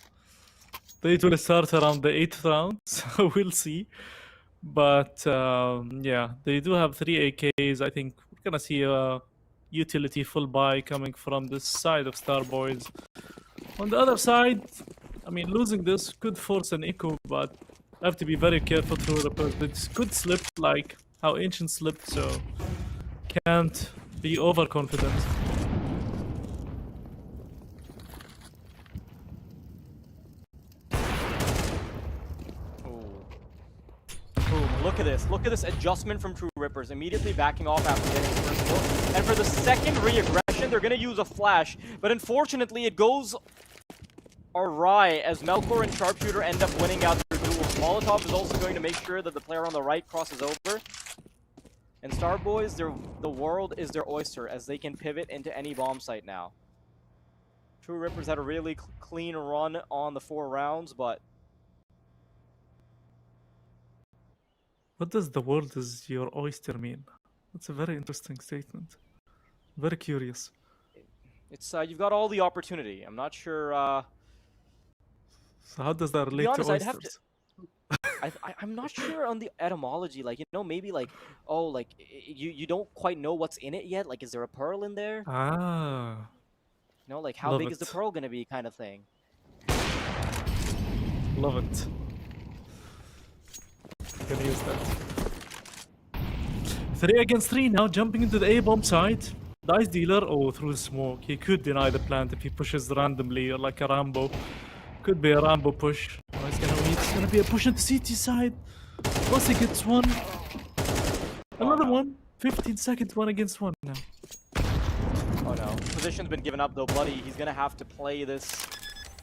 They will start around the 8th round, so we'll see. But yeah, they do have 3 AKs. I think we're gonna see a utility full buy coming from this side of Starboys. On the other side, I mean, losing this could force an echo, but I have to be very careful through Rippers. This could slip like how Ancient slipped, so can't be overconfident. Look at this. Look at this adjustment from True Rippers. Immediately backing off after getting his first kill. And for the second re-aggression, they're going to use a flash. But unfortunately, it goes awry as Melkor and Sharpshooter end up winning out their duels. Molotov is also going to make sure that the player on the right crosses over. And Starboys, the world is their oyster as they can pivot into any bomb site now. True Rippers had a really clean run on the 4 rounds, but What does the world is your oyster mean? That's a very interesting statement. Very curious. it's you've got all the opportunity. I'm not sure. So how does that relate honest, to I'd have oysters? I'm not sure on the etymology. Like, you know, maybe like, oh, like you don't quite know what's in it yet. Like, is there a pearl in there? Ah, You know, like how love big is the it. pearl gonna be, kind of thing. Love it. Can use that. 3 against 3 now, jumping into the A bomb site. Dice dealer, oh, through the smoke. He could deny the plant if he pushes randomly or like a Rambo. Could be a Rambo push. Oh, it's gonna be a push at the CT side. Once he gets one. Another one. 15-second 1 against 1 now. Oh no, position's been given up though. Bloody, he's gonna have to play this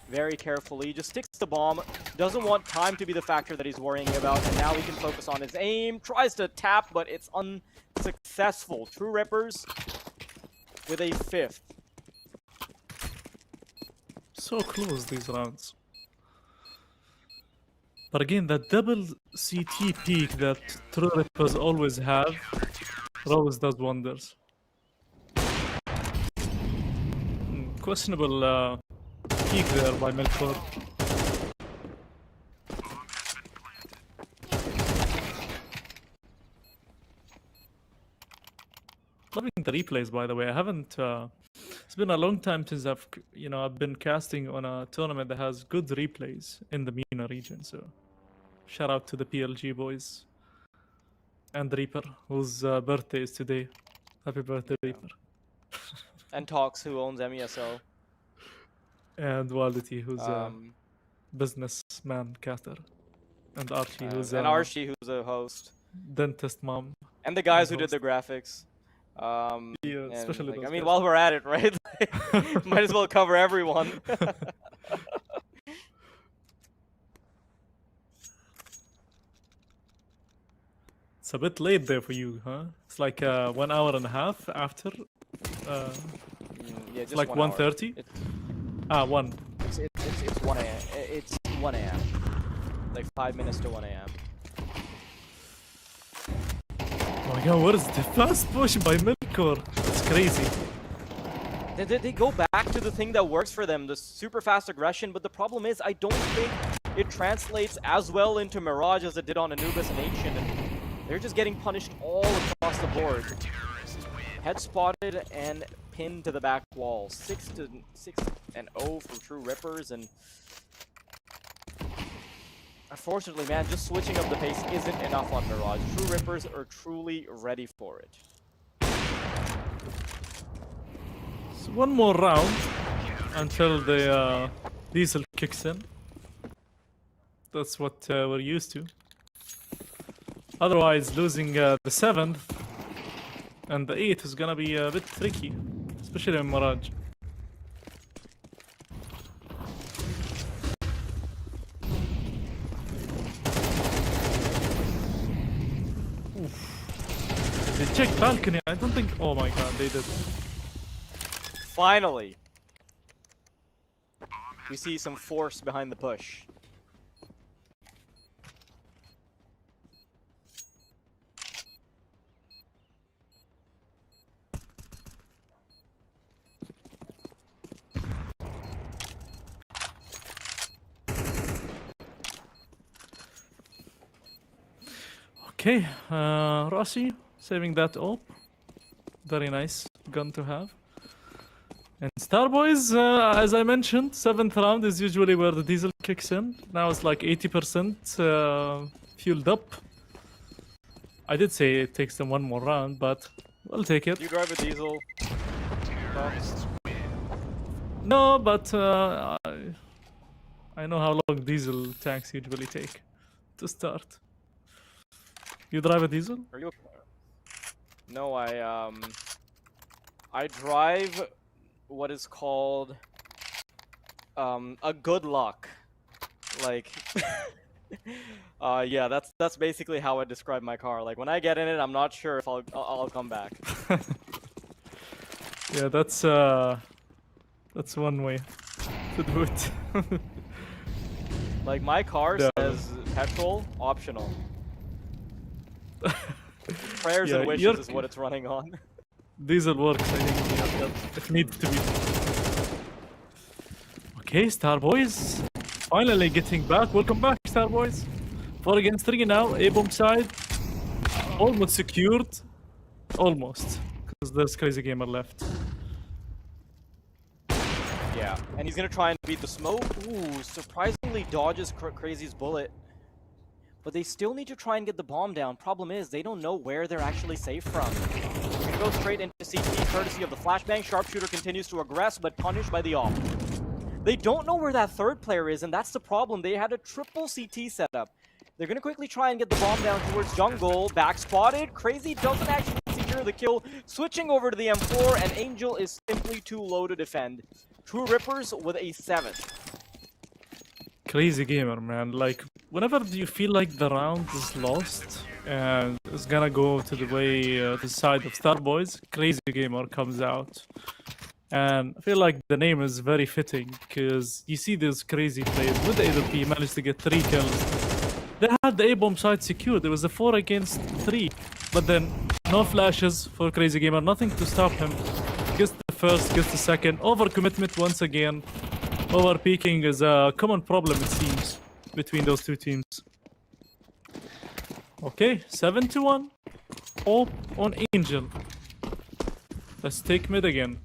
very carefully. Just sticks the bomb. Doesn't want time to be the factor that he's worrying about, and now he can focus on his aim. Tries to tap, but it's unsuccessful. True Rippers with a 5th. So close these rounds. But again, that double CT peak that True Rippers always have, always does wonders. Questionable peak there by Melkor. Loving the replays, by the way. I haven't. It's been a long time since I've been casting on a tournament that has good replays in the MENA region. So, shout out to the PLG boys and Reaper, whose birthday is today. Happy birthday, Reaper! And Talks, who owns MESO. And Wality, who's a businessman caster, and Archie, who's and Archie, who's a host. dentist mom. And the guys who host. did the graphics. Yeah, and, especially like, I those mean, guys. while we're at it, right? Might as well cover everyone. It's a bit late there for you, huh? It's like 1 hour and a half after. Yeah, It's just like 1 hour. 1:30. It's, 1. it's 1 a.m. It's 1 a.m. Like 5 minutes to 1 a.m. Oh my god, what is the fast push by Milkor? It's crazy. They go back to the thing that works for them, the super fast aggression, but the problem is I don't think it translates as well into Mirage as it did on Anubis and Ancient, and they're just getting punished all across the board. Head spotted and pinned to the back wall. 6-0 for True Rippers, and unfortunately, man, just switching up the pace isn't enough on Mirage. True Rippers are truly ready for it. So one more round until the diesel kicks in. That's what we're used to. Otherwise, losing the 7th and the 8th is gonna be a bit tricky, especially in Mirage. Oof. They checked balcony. I don't think. Oh my god, they did. Finally, we see some force behind the push. Okay, Rossi saving that op. Very nice gun to have. And Starboys, as I mentioned, 7th round is usually where the diesel kicks in. Now it's like 80% fueled up. I did say it takes them one more round, but we'll take it. Do you drive a diesel? No, but I know how long diesel tanks usually take to start. You drive a diesel? Are you? No, I drive what is called a good luck. Like, yeah, that's basically how I describe my car. Like when I get in it, I'm not sure if I'll come back. Yeah, that's one way to do it. Like my car Yeah. says petrol optional. Prayers Yeah, and wishes is what it's running on. Diesel works, I think, if needs to be. Okay, Starboys. Finally getting back. Welcome back, Starboys. 4 against 3 now. A-bomb side. Almost secured. Almost. Because there's Crazy Gamer left. Yeah, and he's gonna try and beat the smoke. Ooh, surprisingly dodges Crazy's bullet. But they still need to try and get the bomb down. Problem is, they don't know where they're actually safe from. We're gonna go straight into CT, courtesy of the flashbang. Sharpshooter continues to aggress, but punished by the op. They don't know where that third player is, and that's the problem. They had a triple CT setup. They're gonna quickly try and get the bomb down towards jungle. Back spotted. Crazy doesn't actually secure the kill. Switching over to the M4, and Angel is simply too low to defend. True Rippers with a 7. Crazy Gamer, man. Like, whenever you feel like the round is lost and it's gonna go to the way, the side of Starboys, Crazy Gamer comes out. And I feel like the name is very fitting because you see these crazy players with the AWP managed to get 3 kills. They had the A-bomb side secured. It was a 4 against 3. But then no flashes for Crazy Gamer, nothing to stop him. Gets the first, gets the second. Overcommitment once again. Overpeaking is a common problem, it seems, between those two teams. Okay, 7-1. All on Angel. Let's take mid again.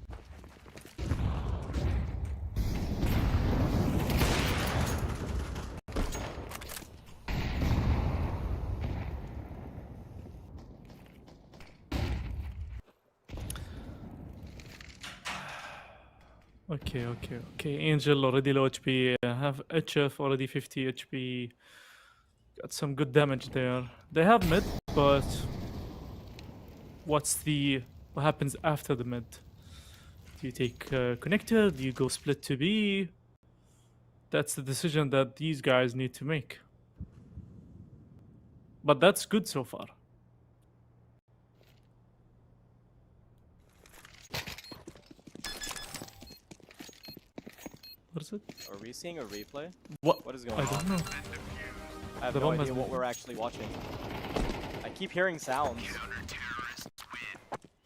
Okay. Angel already low HP. Have HF already 50 HP. Got some good damage there. They have mid, but what's the What happens after the mid? Do you take connector? Do you go split to B? That's the decision that these guys need to make. But that's good so far. What is it? Are we seeing a replay? What? What is going I on? don't know. I have The no bomb has idea what been- we're actually watching. I keep hearing sounds.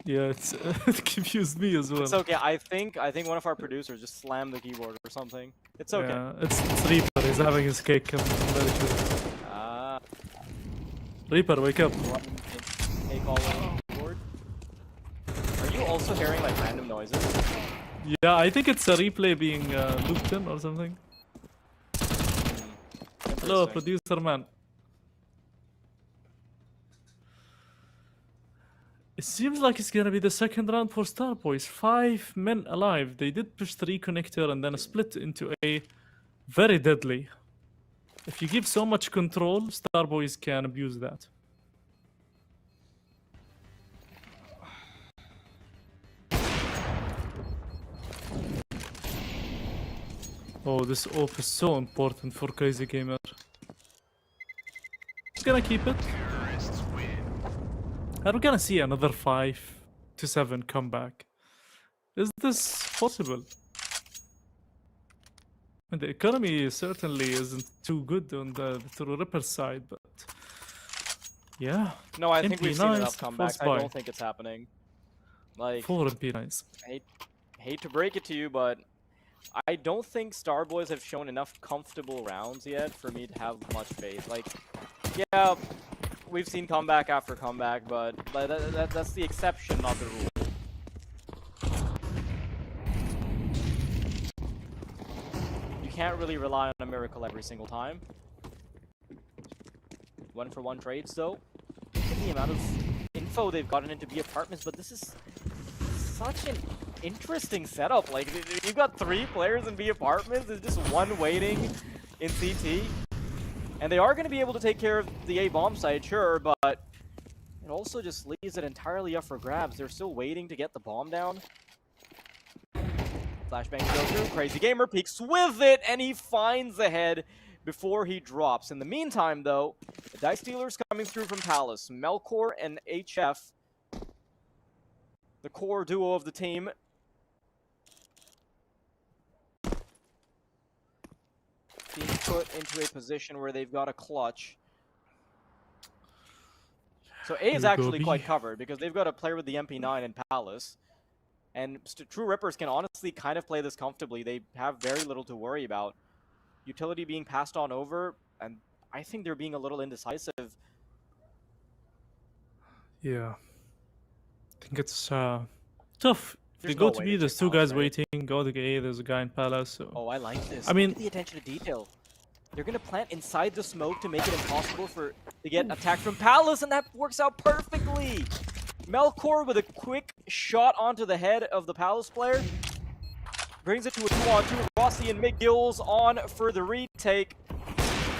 Yeah, it's it confused me as well. It's okay. I think one of our producers just slammed the keyboard or something. It's okay. Yeah, it's Reaper. He's having his cake. I'm very sure. Ah. Reaper, wake up. Take all on keyboard. Are you also hearing like random noises? Yeah, I think it's a replay being looped in or something. Hello, Interesting. producer man. It seems like it's gonna be the second round for Starboys. 5 men alive. They did push 3 connector and then split into a very deadly. If you give so much control, Starboys can abuse that. Oh, this op is so important for Crazy Gamer. Just gonna keep it. Are we gonna see another 5 to 7 comeback? Is this possible? And the economy certainly isn't too good on the True Ripper side, but yeah. No, I think we've seen MP9 enough comebacks. I by. don't think it's happening. Like, 4 MP9s. hate to break it to you, but I don't think Starboys have shown enough comfortable rounds yet for me to have much faith. Like, yeah, we've seen comeback after comeback, but that's the exception, not the rule. You can't really rely on a miracle every single time. 1-for-1 trades, though. Look at the amount of info they've gotten into B apartments, but this is such an interesting setup. Like, you've got 3 players in B apartments, there's just 1 waiting in CT. And they are going to be able to take care of the A bomb site, sure, but it also just leaves it entirely up for grabs. They're still waiting to get the bomb down. Flashbang to go through. Crazy Gamer peeks with it, and he finds the head before he drops. In the meantime, though, the Dice Dealers coming through from Palace. Melkor and HF, the core duo of the team. Being put into a position where they've got a clutch. So A is Here we go, actually B. quite covered because they've got a player with the MP9 in Palace. And True Rippers can honestly kind of play this comfortably. They have very little to worry about. Utility being passed on over, and I think they're being a little indecisive. Yeah. I think it's tough. If There's they go no to way B, to there's check 2 Palace, guys right? waiting. Go to A, there's a guy in Palace. So. Oh, I like this. I mean- Look at the attention to detail. They're going to plant inside the smoke to make it impossible to get attacked from Palace, and that works out perfectly. Melkor with a quick shot onto the head of the Palace player. Brings it to a 2-on-2. Rossi and McGill's on for the retake.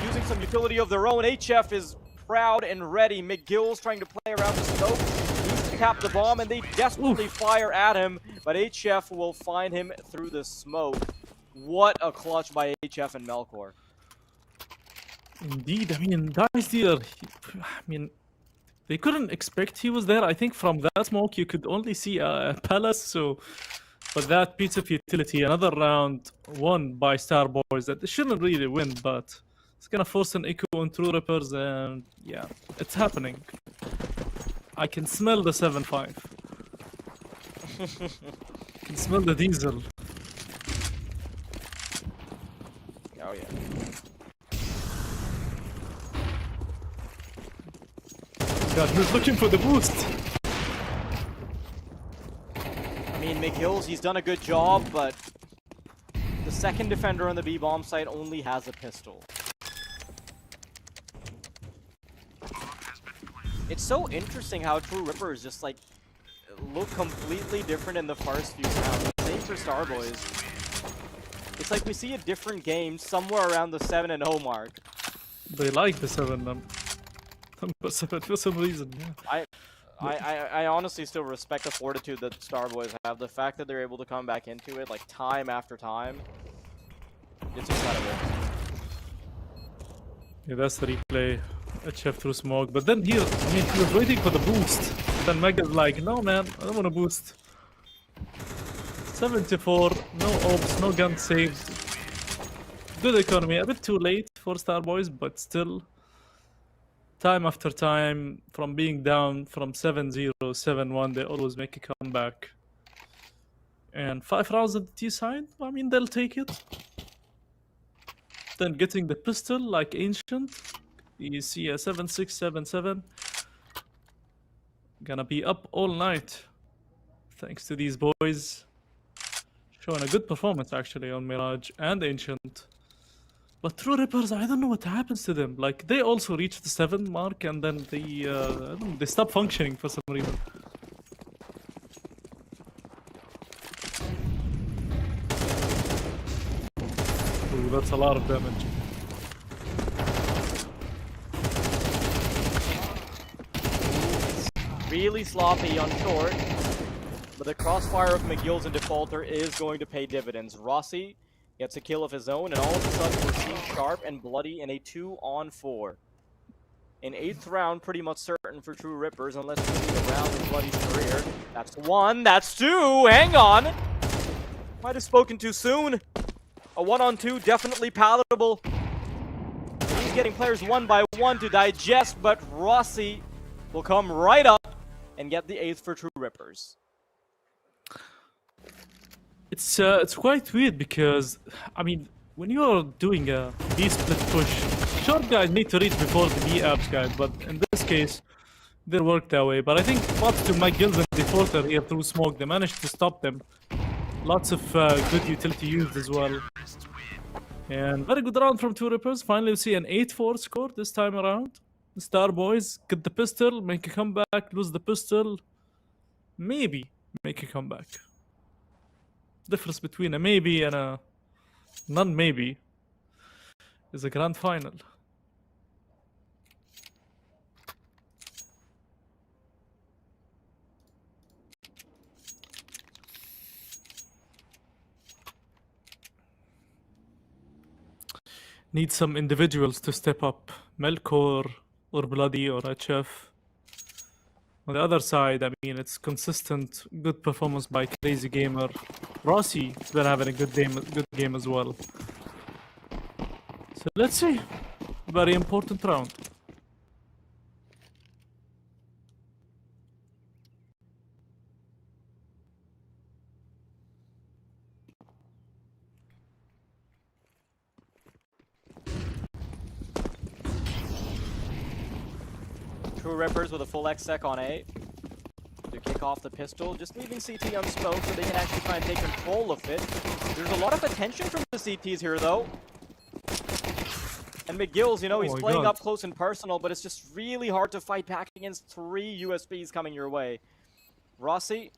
Using some utility of their own. HF is proud and ready. McGill's trying to play around the smoke. Needs to tap the bomb, and they desperately fire at him. But HF will find him through the smoke. What a clutch by HF and Melkor. Indeed, I mean, Dice Dealer, I mean, they couldn't expect he was there. I think from that smoke, you could only see a Palace, so... But that piece of utility, another round won by Starboys that they shouldn't really win, but it's gonna force an echo on True Rippers, and yeah, it's happening. I can smell the 7-5. I can smell the diesel. Oh yeah. God, who's looking for the boost? I mean, McGill's, he's done a good job, but the second defender on the B-bomb site only has a pistol. It's so interesting how True Rippers just, like, look completely different in the first few rounds. Same for Starboys. It's like we see a different game somewhere around the 7-0 mark. They like the 7 number 7 for some reason, yeah. I honestly still respect the fortitude that Starboys have. The fact that they're able to come back into it like time after time, it's incredible. Yeah, that's the replay. HF through smoke, but then here, I mean, he was waiting for the boost. Then Mega's like, no man, I don't want to boost. 74, no ops, no gun saved. Good economy, a bit too late for Starboys, but still. Time after time, from being down from 7-0, 7-1, they always make a comeback. And 5 rounds at the T side, I mean, they'll take it. Then getting the pistol like Ancient. You see a 7-6, 7-7. Gonna be up all night. Thanks to these boys. Showing a good performance actually on Mirage and Ancient. But True Rippers, I don't know what happens to them. Like, they also reach the 7 mark and then they, I don't know, they stop functioning for some reason. Ooh, that's a lot of damage. Really sloppy on short, but the crossfire of McGill's and Defaulter is going to pay dividends. Rossi gets a kill of his own, and all of a sudden we're seeing Sharp and Bloody in a 2-on-4. An 8th round pretty much certain for True Rippers, unless we see a round in Bloody's career. That's 1, that's 2, hang on! Might have spoken too soon. A 1-on-2, definitely palatable. He's getting players one by one to digest, but Rossi will come right up and get the 8th for True Rippers. It's quite weird because, I mean, when you're doing a B split push, short guys need to reach before the B abs guys, but in this case, they work that way. But I think props to McGills and Defaulter here through smoke, they managed to stop them. Lots of good utility used as well. And very good round from Two Rippers. Finally, we see an 8-4 score this time around. The Starboys get the pistol, make a comeback, lose the pistol. Maybe make a comeback. Difference between a maybe and a non-maybe is a grand final. Need some individuals to step up. Melkor or Bloody or HF. On the other side, I mean, it's consistent, good performance by Crazy Gamer. Rossi has been having a good game as well. So let's see. Very important round. True Rippers with a full X-Sec on A to kick off the pistol, just leaving CT unspoke so they can actually try and take control of it. There's a lot of attention from the CTs here though. And McGill's, you know, he's playing up close and personal, but it's just really hard to fight back against 3 USBs coming your way. Rossi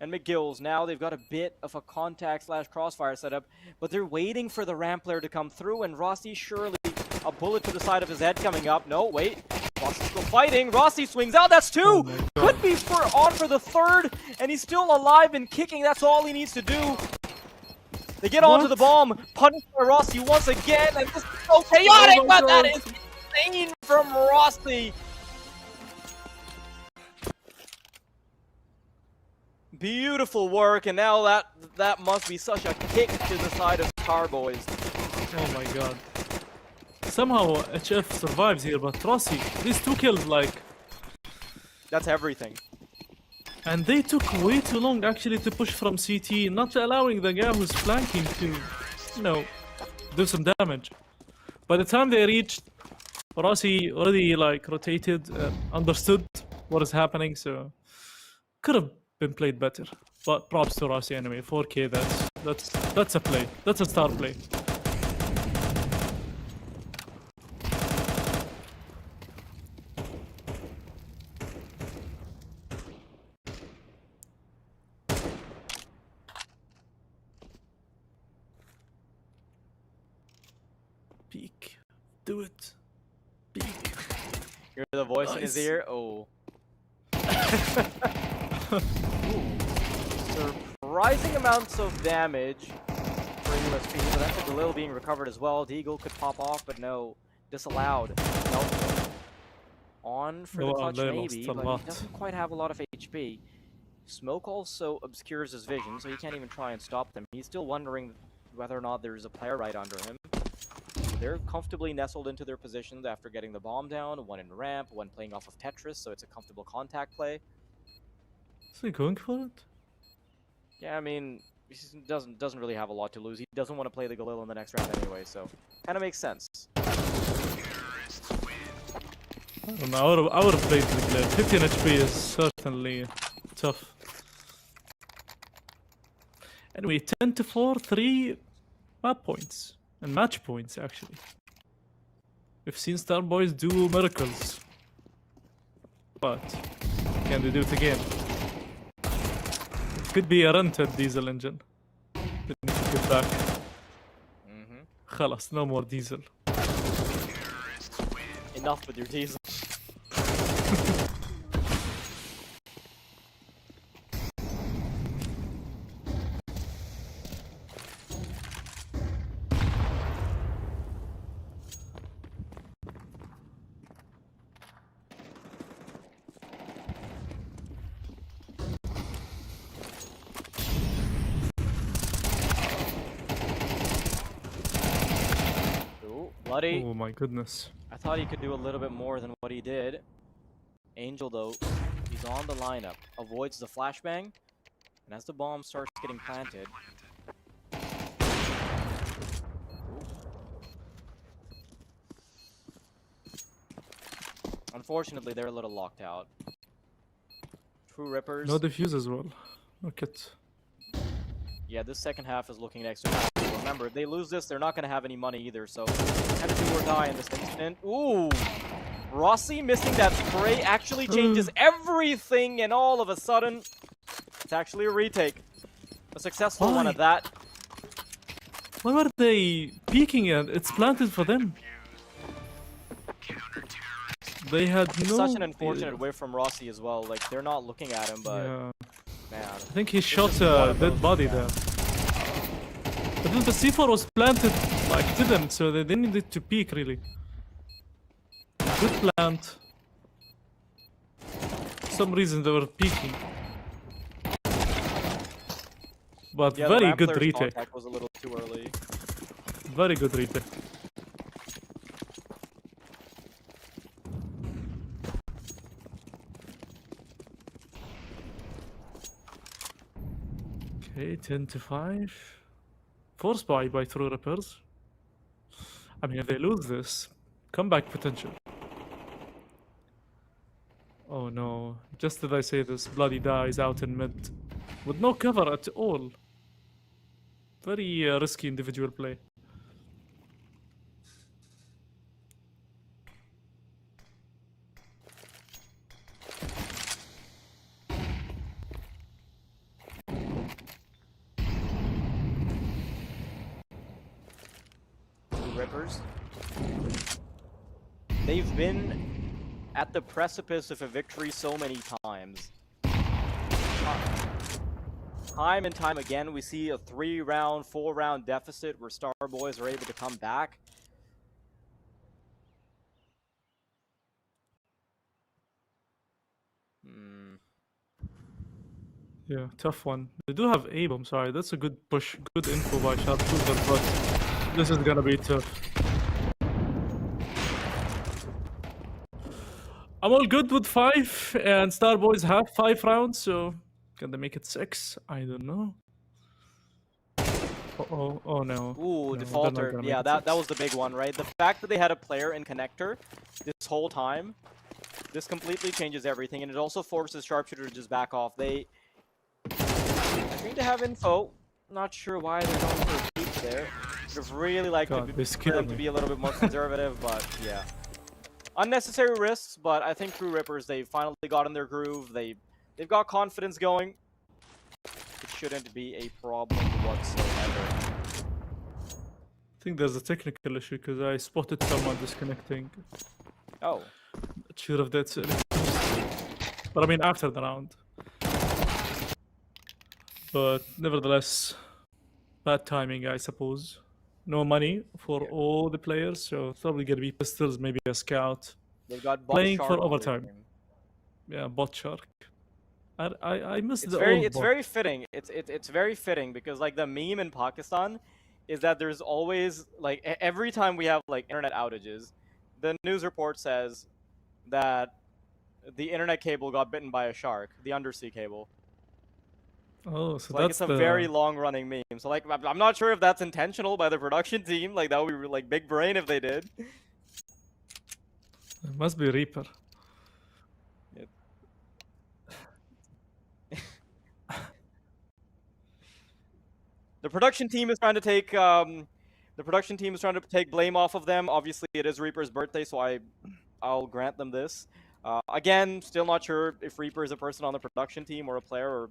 and McGill's, now they've got a bit of a contact / crossfire setup, but they're waiting for the ramp player to come through, and Rossi surely a bullet to the side of his head coming up. No, wait. Rossi's still fighting. Rossi swings out. That's 2. Oh Could be on for the 3rd, and he's still alive and kicking. That's all he needs to do. They get onto the bomb. Punished by Rossi once again, and this is so chaotic, but that is insane from Rossi. Beautiful work, and now that must be such a kick to the side of Starboys. Oh my god. Somehow HF survives here, but Rossi, these 2 kills, like... That's everything. And they took way too long actually to push from CT, not allowing the guy who's flanking to, you know, do some damage. By the time they reached, Rossi already like rotated, understood what is happening, so could have been played better. But props to Rossi anyway. 4K, that's a play. That's a star play. Peek. Do it. Peek. Hear the voice in his ear? Oh. Surprising amounts of damage for USP, but that's the Galil being recovered as well. Deagle could pop off, but no, disallowed. Nope. On for the Oh, clutch they maybe, lost a but lot. he doesn't quite have a lot of HP. Smoke also obscures his vision, so he can't even try and stop them. He's still wondering whether or not there's a player right under him. They're comfortably nestled into their positions after getting the bomb down, one in ramp, one playing off of Tetris, so it's a comfortable contact play. Is he going for it? Yeah, I mean, he doesn't really have a lot to lose. He doesn't want to play the Galil in the next round anyway, so kind of makes sense. I don't know. I would have played the Glare. 15 HP is certainly tough. Anyway, 10-4, 3 map points. And match points, actually. We've seen Starboys do miracles. But, can they do it again? It could be a rented diesel engine. They need to get back. خلاص, no more diesel. Enough with your diesel. Bloody. Oh my goodness. I thought he could do a little bit more than what he did. Angel, though, he's on the lineup. Avoids the flashbang. And as the bomb starts getting planted... Unfortunately, they're a little locked out. True Rippers. No defuse as well. Look at. Yeah, this second half is looking next to it. Remember, if they lose this, they're not going to have any money either, so kind of do or die in this instant. Ooh! Rossi missing that spray actually changes everything, and all of a sudden, it's actually a retake. A successful one at that. Why were they peeking at? It's planted for them. They had It's no... such an unfortunate whiff from Rossi as well. Like, they're not looking at him, but Yeah. man. I think he shot a dead body there. But then the C4 was planted like to them, so they didn't need to peek really. Good plant. For some reason they were peeking. But Yeah, the very ramp good player's retake. contact was a little too early. Very good retake. Okay, 10-5. Force buy by True Rippers. I mean, if they lose this, comeback potential. Oh no, just as I say this, Bloody dies out in mid. With no cover at all. Very risky individual play. Rippers. They've been at the precipice of a victory so many times. Time and time again, we see a 3-round, 4-round deficit where Starboys are able to come back. Yeah, tough one. They do have Abe, I'm sorry. That's a good push. Good info by Sharpshooter, but this is gonna be tough. I'm all good with 5, and Starboys have 5 rounds, so can they make it 6? I don't know. Uh-oh, oh no. Ooh, No, they're not defaulter. gonna Yeah, make it that 6. was the big one, right? The fact that they had a player in connector this whole time, this completely changes everything, and it also forces Sharpshooter to just back off. They seem to have info. Not sure why they're going for a peek there. Would have really liked God, to they scared them to me. be a little bit more conservative, but yeah. Unnecessary risks, but I think True Rippers, they finally got in their groove. They've got confidence going. It shouldn't be a problem whatsoever. I think there's a technical issue because I spotted someone disconnecting. Oh. Not sure if that's electricity. But I mean after the round. But nevertheless, bad timing, I suppose. No money for all the players, so it's probably gonna be pistols, maybe a scout. They've got bot Playing shark for on their overtime. team. Yeah, bot shark. I miss It's the very old it's bot. very fitting. It's very fitting because like the meme in Pakistan is that there's always like every time we have like internet outages, the news report says that the internet cable got bitten by a shark, the undersea cable. Oh, so Like that's it's a the very long running meme. So like I'm not sure if that's intentional by the production team. Like that would be like big brain if they did. it must be Reaper. The production team is trying to take blame off of them. Obviously, it is Reaper's birthday, so I'll grant them this. Again, still not sure if Reaper is a person on the production team or a player or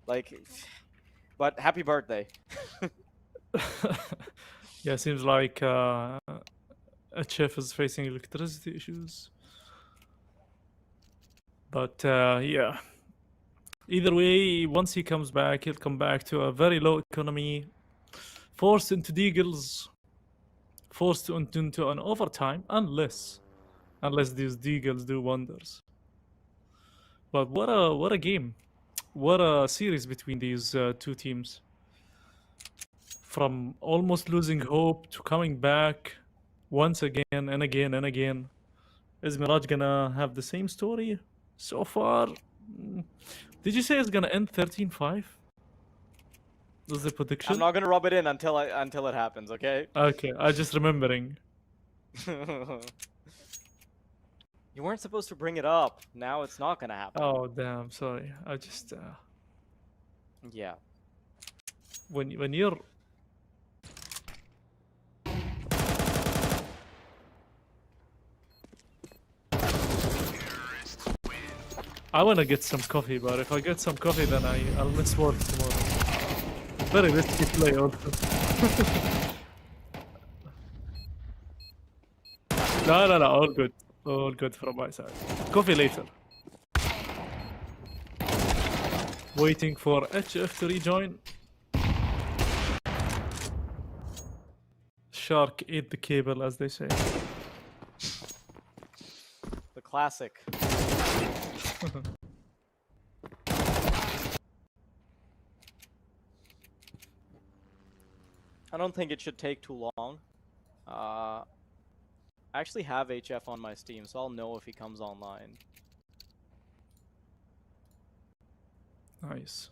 like, but happy birthday. Yeah, seems like HF is facing electricity issues. But yeah. Either way, once he comes back, he'll come back to a very low economy, forced into deagles, forced into an overtime, unless these deagles do wonders. But what a game, what a series between these two teams. From almost losing hope to coming back once again and again and again. Is Mirage gonna have the same story so far? Did you say it's gonna end 13-5? Was the prediction? I'm not gonna rub it in until it happens. Okay. Okay, I just remembering. You weren't supposed to bring it up. Now it's not gonna happen. Oh damn, sorry. I just Yeah. when you're I wanna get some coffee, but if I get some coffee then I'll miss work tomorrow. Very risky play also. No, all good. All good from my side. Coffee later. Waiting for HF to rejoin. Shark ate the cable, as they say. The classic. I don't think it should take too long. I actually have HF on my Steam, so I'll know if he comes online. Nice.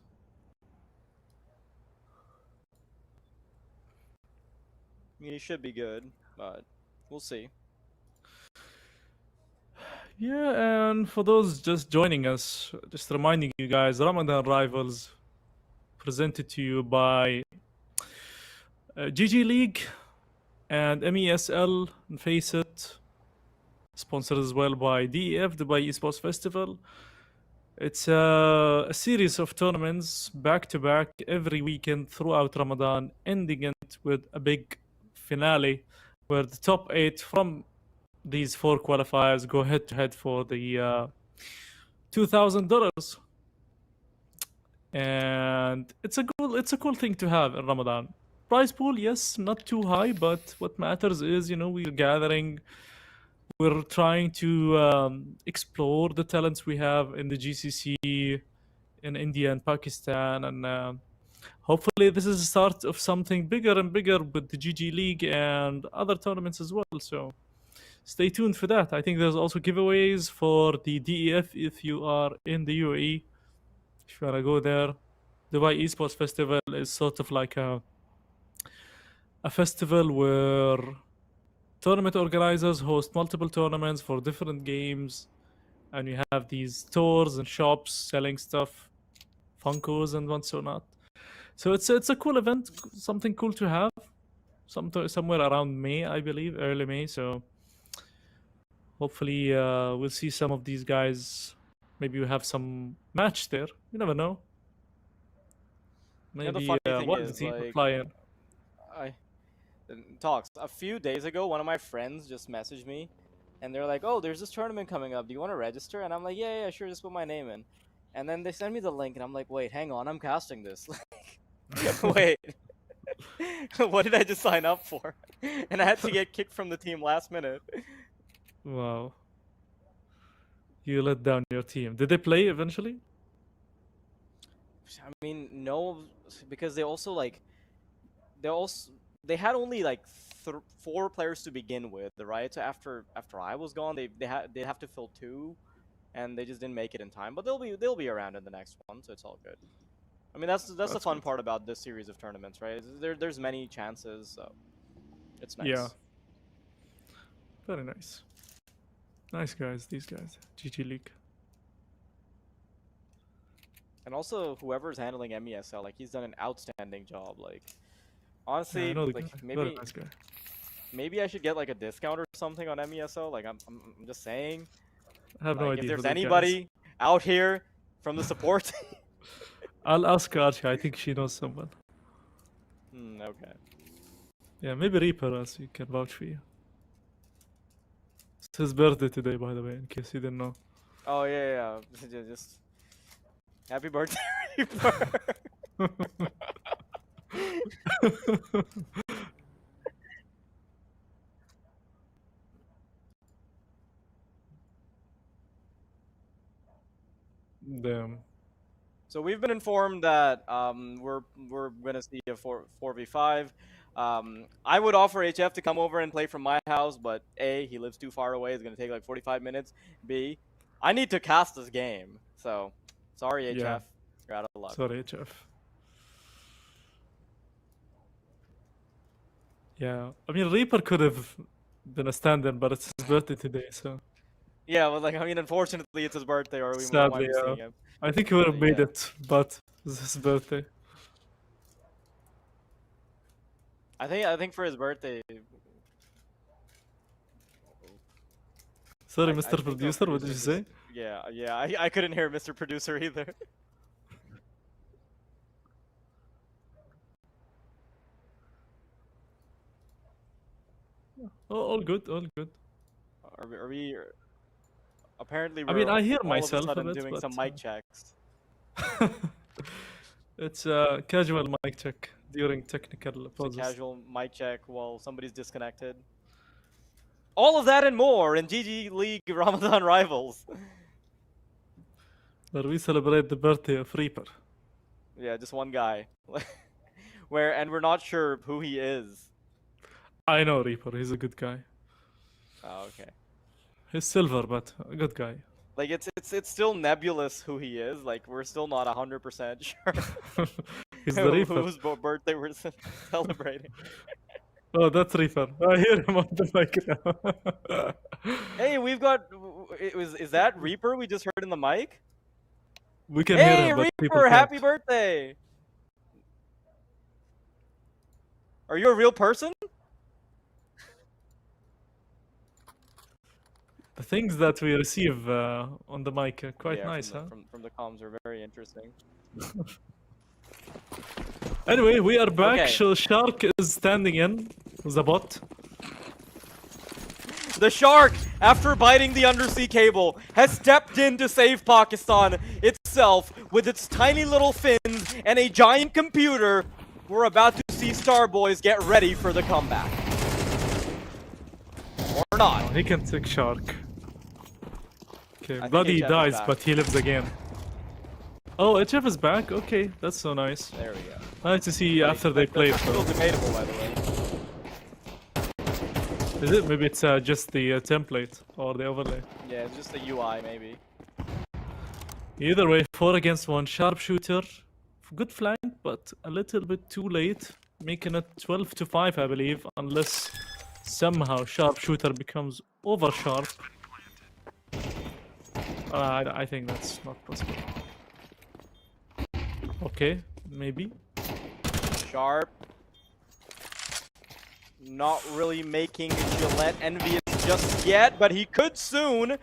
I mean, he should be good, but we'll see. Yeah, and for those just joining us, just reminding you guys, Ramadan Rivals presented to you by GG League and MESL and Face It, sponsored as well by DEF, Dubai Esports Festival. It's a series of tournaments back to back every weekend throughout Ramadan, ending it with a big finale where the top 8 from these 4 qualifiers go head to head for the $2,000. And it's a cool thing to have in Ramadan. Prize pool, yes, not too high, but what matters is, we're gathering, we're trying to explore the talents we have in the GCC, in India and Pakistan, and hopefully this is the start of something bigger and bigger with the GG League and other tournaments as well. So stay tuned for that. I think there's also giveaways for the DEF if you are in the UAE. If you wanna go there, Dubai Esports Festival is sort of like a festival where tournament organizers host multiple tournaments for different games, and you have these stores and shops selling stuff, Funkos and whatnot. So it's a cool event, something cool to have. Somewhere around May, I believe, early May. So hopefully we'll see some of these guys. Maybe we have some match there. You never know. Yeah, the Maybe funny thing one of the is, team will like, fly in. Talks. A few days ago, one of my friends just messaged me and they're like, "Oh, there's this tournament coming up. Do you want to register?" And I'm like, "Yeah, sure. Just put my name in." And then they send me the link, and I'm like, "Wait, hang on, I'm casting this. Wait, what did I just sign up for?" And I had to get kicked from the team last minute. Wow. You let down your team. Did they play eventually? I mean, no, because they had only like 4 players to begin with, right? So after I was gone, they have to fill 2, and they just didn't make it in time. But they'll be around in the next one, so it's all good. I mean, that's the fun part about this series of tournaments, right? There's many chances, so it's nice. Yeah. Very nice. Nice guys, these guys. GG League. And also, whoever's handling MESL, like, he's done an outstanding job. Like, Yeah, honestly, I know the like, guy. Very nice guy. maybe I should get like a discount or something on MESL. Like, I'm just saying. I have no Like, idea. if who there's that guy is. anybody out here from the support. I'll ask Archie. I think she knows someone. Okay. Yeah, maybe Reaper, as you can vouch for you. It's his birthday today, by the way, in case you didn't know. Oh yeah. Just happy birthday, Reaper. Damn. So we've been informed that we're gonna see a 4v5. I would offer HF to come over and play from my house, but A, he lives too far away. It's gonna take like 45 minutes. B, I need to cast this game. So sorry, HF. Yeah. You're out of luck. Sorry, HF. Yeah, I mean, Reaper could have been a stand-in, but it's his birthday today, so Yeah, well, like, I mean, unfortunately, it's his birthday, or we might sadly, be seeing him. I think he would have made Yeah. it, but it's his birthday. I think for his birthday. Sorry, I Mr. think our Producer, what did you producer say? Yeah. I couldn't hear Mr. Producer either. Oh, all good, all good. Are we? Apparently, I mean, we're I hear all myself of a a sudden bit, doing but, some mic checks. It's a casual mic check during technical It's a pauses. casual mic check while somebody's disconnected. All of that and more in GG League Ramadan Rivals. Where we celebrate the birthday of Reaper. Yeah, just one guy. And we're not sure who he is. I know Reaper, he's a good guy. Oh, okay. He's silver, but a good guy. Like, it's still nebulous who he is. Like, we're still not 100% sure He's the Reaper. whose birthday we're celebrating. Oh, that's Reaper. I hear him on the mic now. Hey, we've got. Is that Reaper we just heard in the mic? We can hear Hey, him, but people Reaper! Happy can't. birthday! Are you a real person? The things that we receive on the mic are quite Yeah, nice, huh? From the comms are very interesting. Anyway, we are back. Okay. Shark is standing in with a bot. The shark, after biting the undersea cable, has stepped in to save Pakistan itself with its tiny little fins and a giant computer. We're about to see Starboys get ready for the comeback. Or not. He can take Shark. Okay, think Bloody HF is dies, back. but he lives again. Oh, HF is back. Okay, that's so nice. There we go. Nice to see after they played. That's still debatable, by the way. Is it? Maybe it's just the template or the overlay. Yeah, it's just the UI, maybe. Either way, 4 against 1 sharpshooter. Good flank, but a little bit too late, making it 12 to 5, I believe, unless somehow sharpshooter becomes over sharp. I think that's not possible. Okay, maybe. Sharp. Not really making Gillette envious just yet, but he could soon.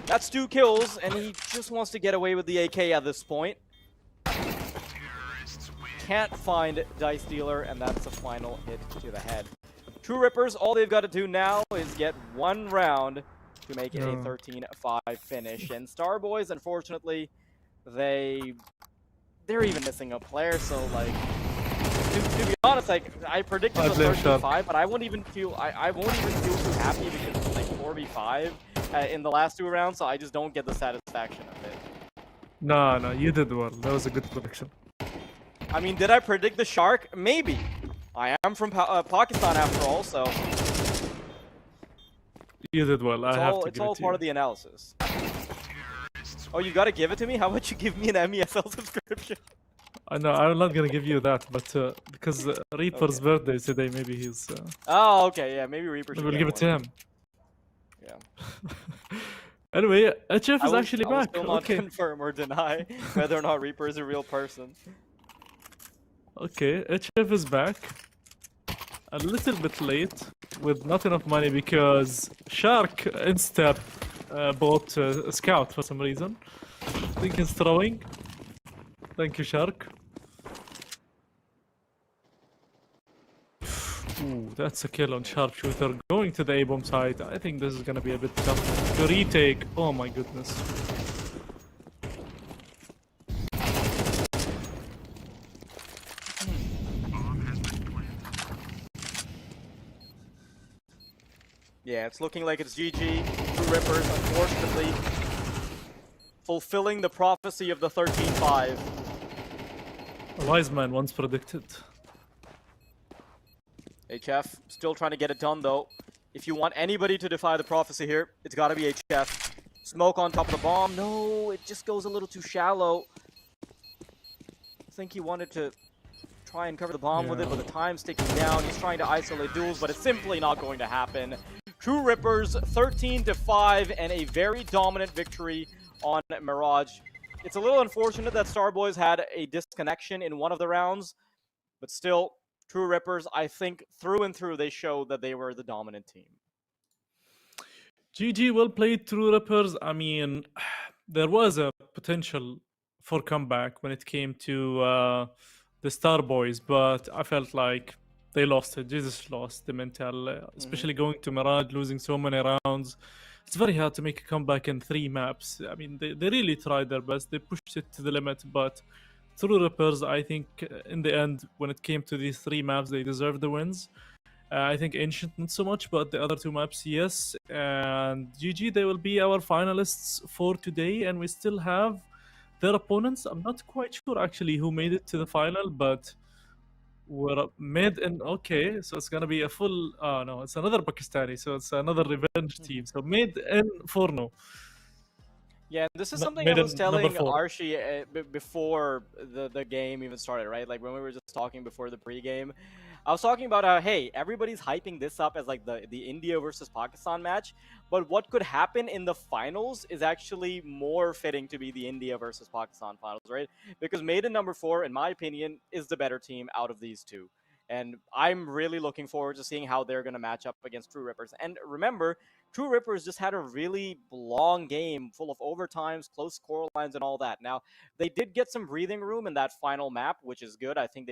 That's 2 kills, and he just wants to get away with the AK at this point. Can't find Dice Dealer, and that's a final hit to the head. True Rippers, all they've got to do now is get one round to make it a Yeah. 13-5 finish. And Starboys, unfortunately, they're even missing a player, so like to be honest, like I predicted I the blame 13-5, but I won't even feel too happy because it's like 4v5 in the last 2 rounds, so I just don't get the satisfaction of it. No, you did well. That was a good prediction. I mean, did I predict the shark? Maybe. I am from Pakistan after all, so You did well. I have to it's give all it to part you. of the analysis. Oh, you gotta give it to me? How about you give me an MESL subscription? I know I'm not gonna give you that, but because Reaper's Okay. birthday is today, maybe he's. Oh, okay, yeah, maybe Reaper should We'll get give it to one. him. Yeah. Anyway, HF is actually I will back. still not Okay. confirm or deny whether or not Reaper is a real person. Okay, HF is back. A little bit late with not enough money because Shark Instep bought a scout for some reason. I think he's throwing. Thank you, Shark. Ooh, that's a kill on sharpshooter. Going to the A-bomb site. I think this is gonna be a bit tough to retake. Oh my goodness. Yeah, it's looking like it's GG. True Rippers, unfortunately, fulfilling the prophecy of the 13-5. A wise man once predicted. HF still trying to get it done though. If you want anybody to defy the prophecy here, it's got to be HF. Smoke on top of the bomb. No, it just goes a little too shallow. I think he wanted to try and cover the bomb with it, but the time's ticking down. He's trying to isolate duels, but it's simply not going to happen. True Rippers 13-5 and a very dominant victory on Mirage. It's a little unfortunate that Starboys had a disconnection in one of the rounds, but still, True Rippers, I think through and through, they showed that they were the dominant team. GG, well played, True Rippers. I mean, there was a potential for comeback when it came to the Starboys, but I felt like they lost it. Jesus lost the mental, especially going to Mirage, losing so many rounds. It's very hard to make a comeback in 3 maps. I mean, they really tried their best. They pushed it to the limit, but True Rippers, I think, in the end, when it came to these 3 maps, they deserved the wins. I think Ancient not so much, but the other 2 maps, yes. And GG, they will be our finalists for today, and we still have their opponents. I'm not quite sure actually who made it to the final, but we're made in. Okay, so it's gonna be a full. Oh no, it's another Pakistani, so it's another revenge team. So made in Forno. Yeah, this is something Made I in was number telling 4. Archie before the game even started, right? Like when we were just talking before the pregame. I was talking about how, hey, everybody's hyping this up as like the India versus Pakistan match, but what could happen in the finals is actually more fitting to be the India versus Pakistan finals, right? Because Maiden number 4, in my opinion, is the better team out of these two. And I'm really looking forward to seeing how they're going to match up against True Rippers. And remember, True Rippers just had a really long game full of overtimes, close score lines, and all that. Now, they did get some breathing room in that final map, which is good. I think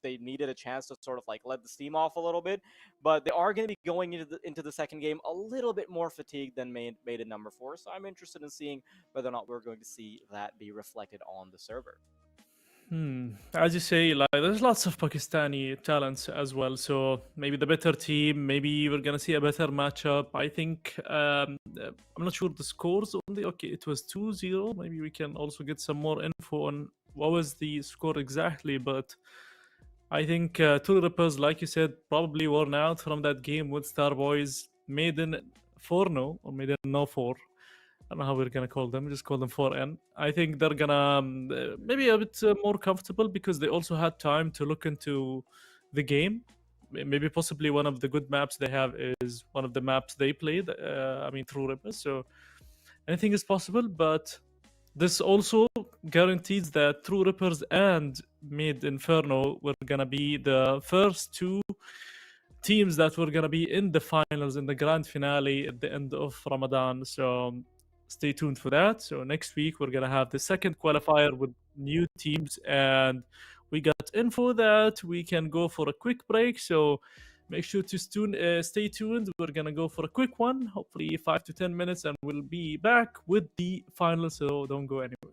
they needed a chance to sort of like let the steam off a little bit, but they are going to be going into the second game a little bit more fatigued than Maiden number 4. So I'm interested in seeing whether or not we're going to see that be reflected on the server. As you say, like there's lots of Pakistani talents as well. So maybe the better team, maybe we're gonna see a better matchup. I think I'm not sure the scores only. Okay, it was 2-0. Maybe we can also get some more info on what was the score exactly. But I think True Rippers, like you said, probably worn out from that game with Starboys. Maiden 4-0 or Maiden no 4. I don't know how we're gonna call them. Just call them 4N. I think they're gonna maybe a bit more comfortable because they also had time to look into the game. Maybe possibly one of the good maps they have is one of the maps they played. I mean, True Rippers. So anything is possible, but this also guarantees that True Rippers and Mid Inferno were gonna be the first 2 teams that were gonna be in the finals in the grand finale at the end of Ramadan. So stay tuned for that. So next week we're gonna have the second qualifier with new teams, and we got info that we can go for a quick break. So Make sure to stay tuned. We're gonna go for a quick one, hopefully 5 to 10 minutes, and we'll be back with the final. So don't go anywhere.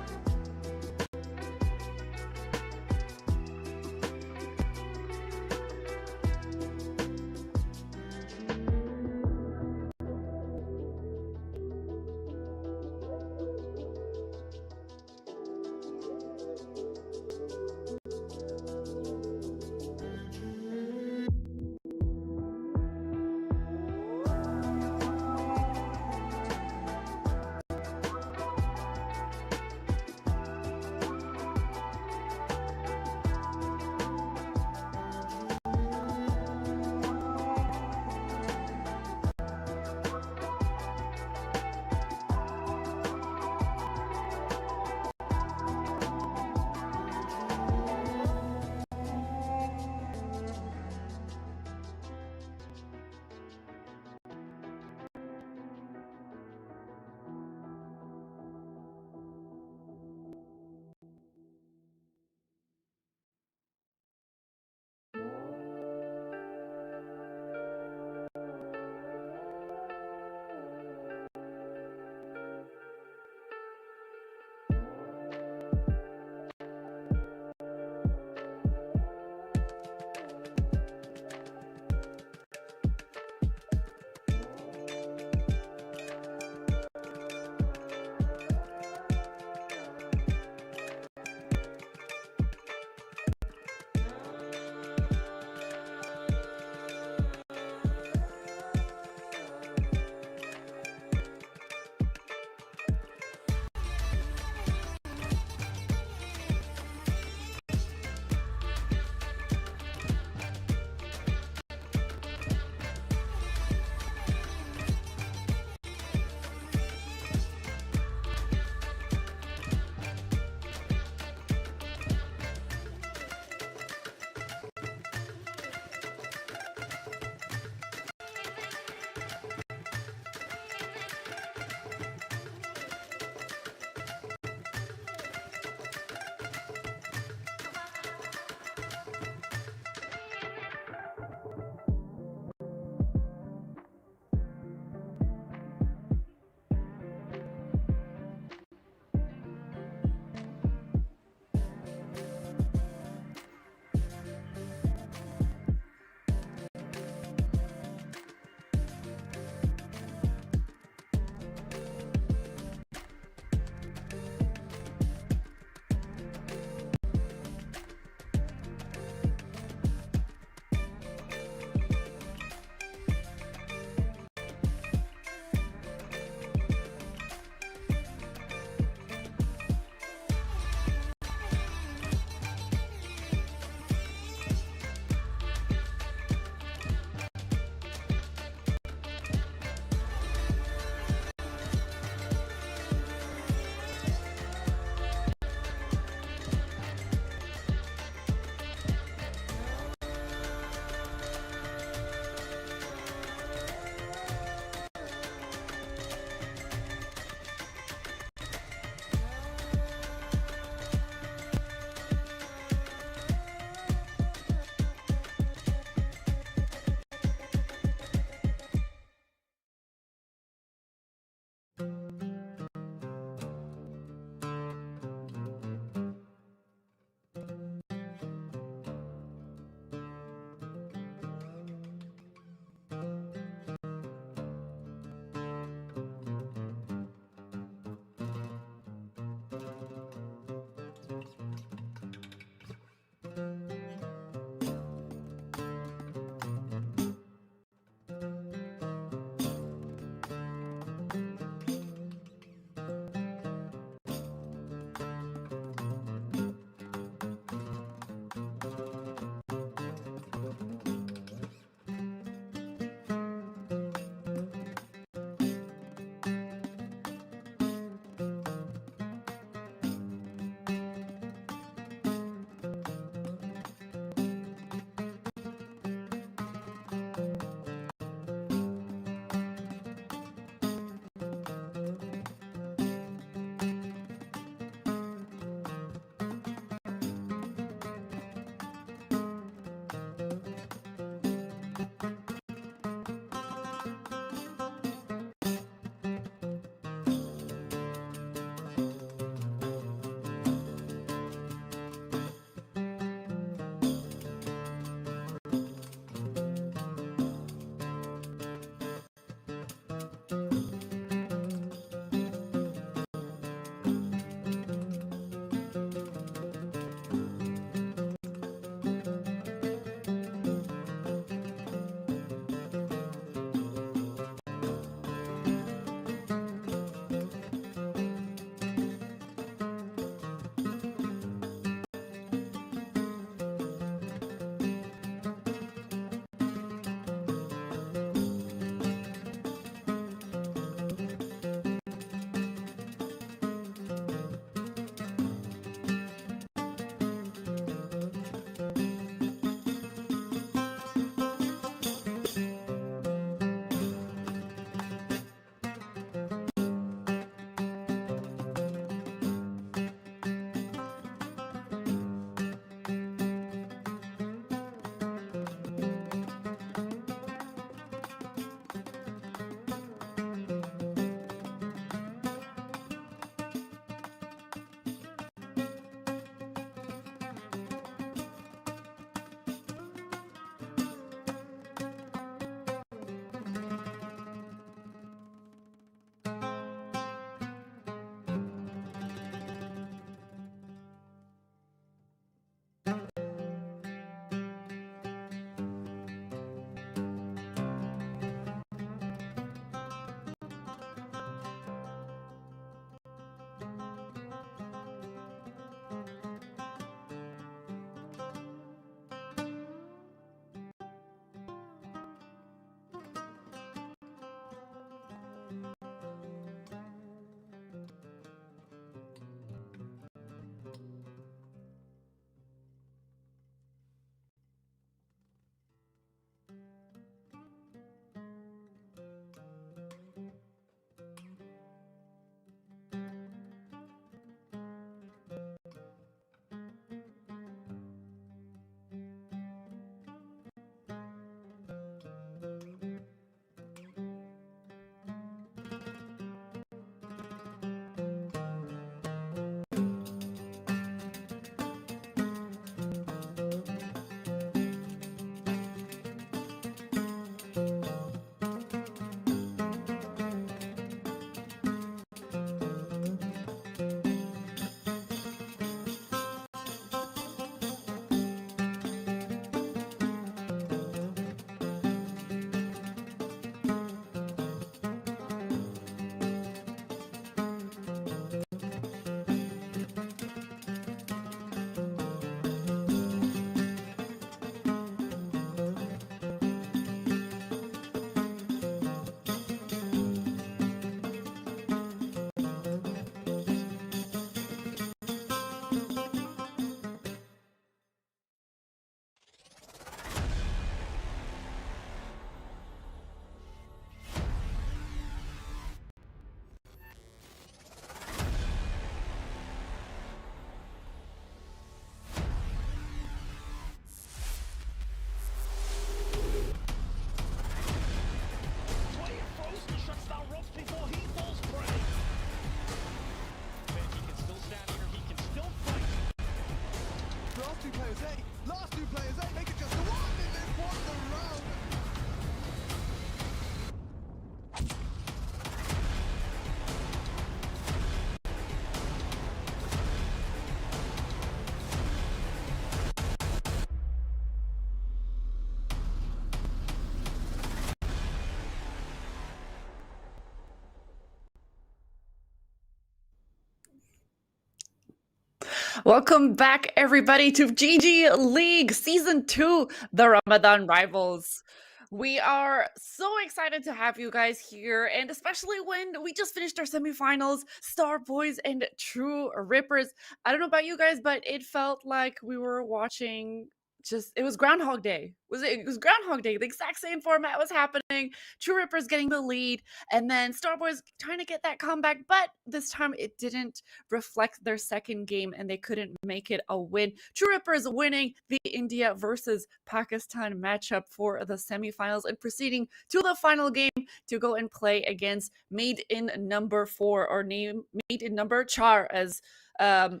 Welcome back, everybody, to GG League Season 2, the Ramadan Rivals. We are so excited to have you guys here, and especially when we just finished our semifinals, Star Boys and True Rippers. I don't know about you guys, but it felt like we were watching it was Groundhog Day. It was Groundhog Day. The exact same format was happening. True Rippers getting the lead, and then Star Boys trying to get that comeback, but this time it didn't reflect their second game and they couldn't make it a win. True Rippers winning the India versus Pakistan matchup for the semifinals and proceeding to the final game to go and play against Made in Number 4, or Made in Number Char, as the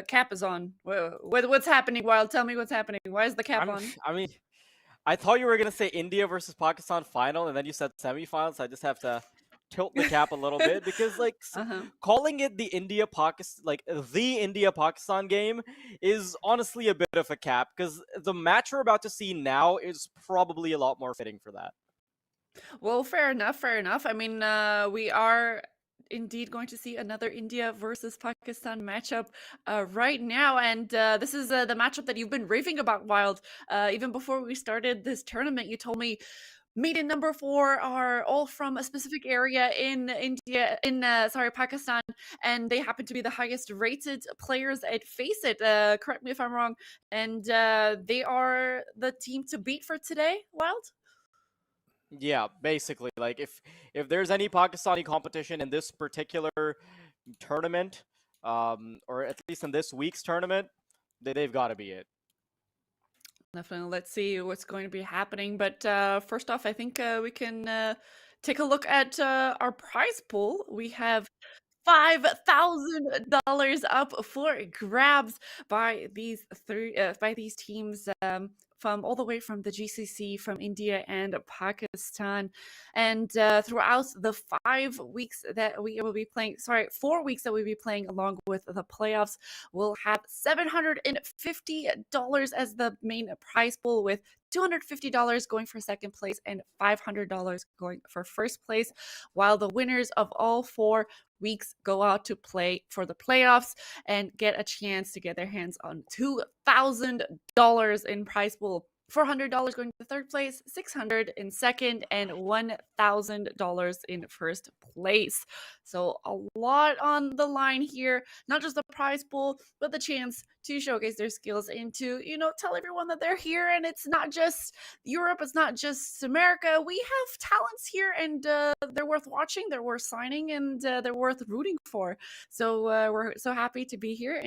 cap is on. What's happening, Wild? Tell me what's happening. Why is the cap on? I thought you were gonna say India versus Pakistan final, and then you said semifinals. I just have to tilt the cap a little bit because, like, calling it the India Pakistan game is honestly a bit of a cap, because the match we're about to see now is probably a lot more fitting for that. Well, fair enough. I mean, we are indeed going to see another India versus Pakistan matchup right now, and this is the matchup that you've been raving about, Wild. Even before we started this tournament, you told me Made in Number 4 are all from a specific area in Pakistan, and they happen to be the highest rated players at Face It. Correct me if I'm wrong. And they are the team to beat for today, Wild? Yeah, basically, like, if there's any Pakistani competition in this particular tournament, or at least in this week's tournament, they've got to be it. Definitely. Let's see what's going to be happening. But first off, I think we can take a look at our prize pool. We have $5,000 up for grabs by these teams from all the way from the GCC, from India and Pakistan. And throughout the 4 weeks that we will be playing along with the playoffs, we'll have $750 as the main prize pool, with $250 going for second place and $500 going for first place, while the winners of all 4 weeks go out to play for the playoffs and get a chance to get their hands on $2,000 in prize pool. $400 going to third place, $600 in second, and $1,000 in first place. So a lot on the line here. Not just the prize pool, but the chance to showcase their skills and to, tell everyone that they're here. And it's not just Europe, it's not just America. We have talents here, and they're worth watching, they're worth signing, and they're worth rooting for. So we're so happy to be here,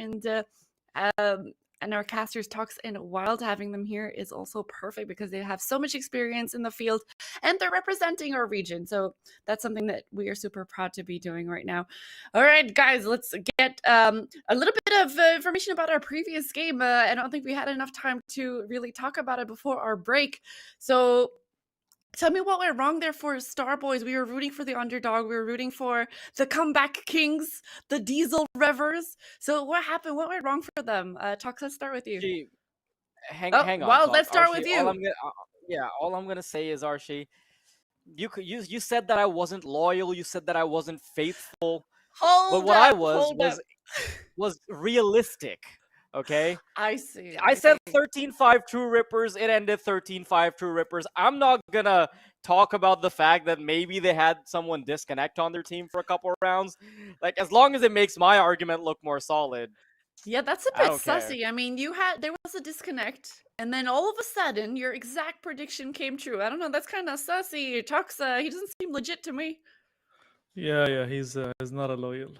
and our casters, Talks and Wild, having them here is also perfect because they have so much experience in the field and they're representing our region. So that's something that we are super proud to be doing right now. All right, guys, let's get a little bit of information about our previous game. I don't think we had enough time to really talk about it before our break. So tell me what went wrong there for Star Boys. We were rooting for the underdog. We were rooting for the comeback kings, the diesel revers. So what happened? What went wrong for them? Talks, let's start with you. Hang on. Well, let's start with you. All I'm gonna say is, Archie, you said that I wasn't loyal. You said that I wasn't faithful. But what I was realistic. Okay, I see. I said 13-5 True Rippers. It ended 13-5 True Rippers. I'm not gonna talk about the fact that maybe they had someone disconnect on their team for a couple of rounds. Like, as long as it makes my argument look more solid. Yeah, that's a bit sussy. I mean, there was a disconnect, and then all of a sudden, your exact prediction came true. I don't know. That's kind of sussy. Talks. He doesn't seem legit to me. Yeah. He's not a loyal.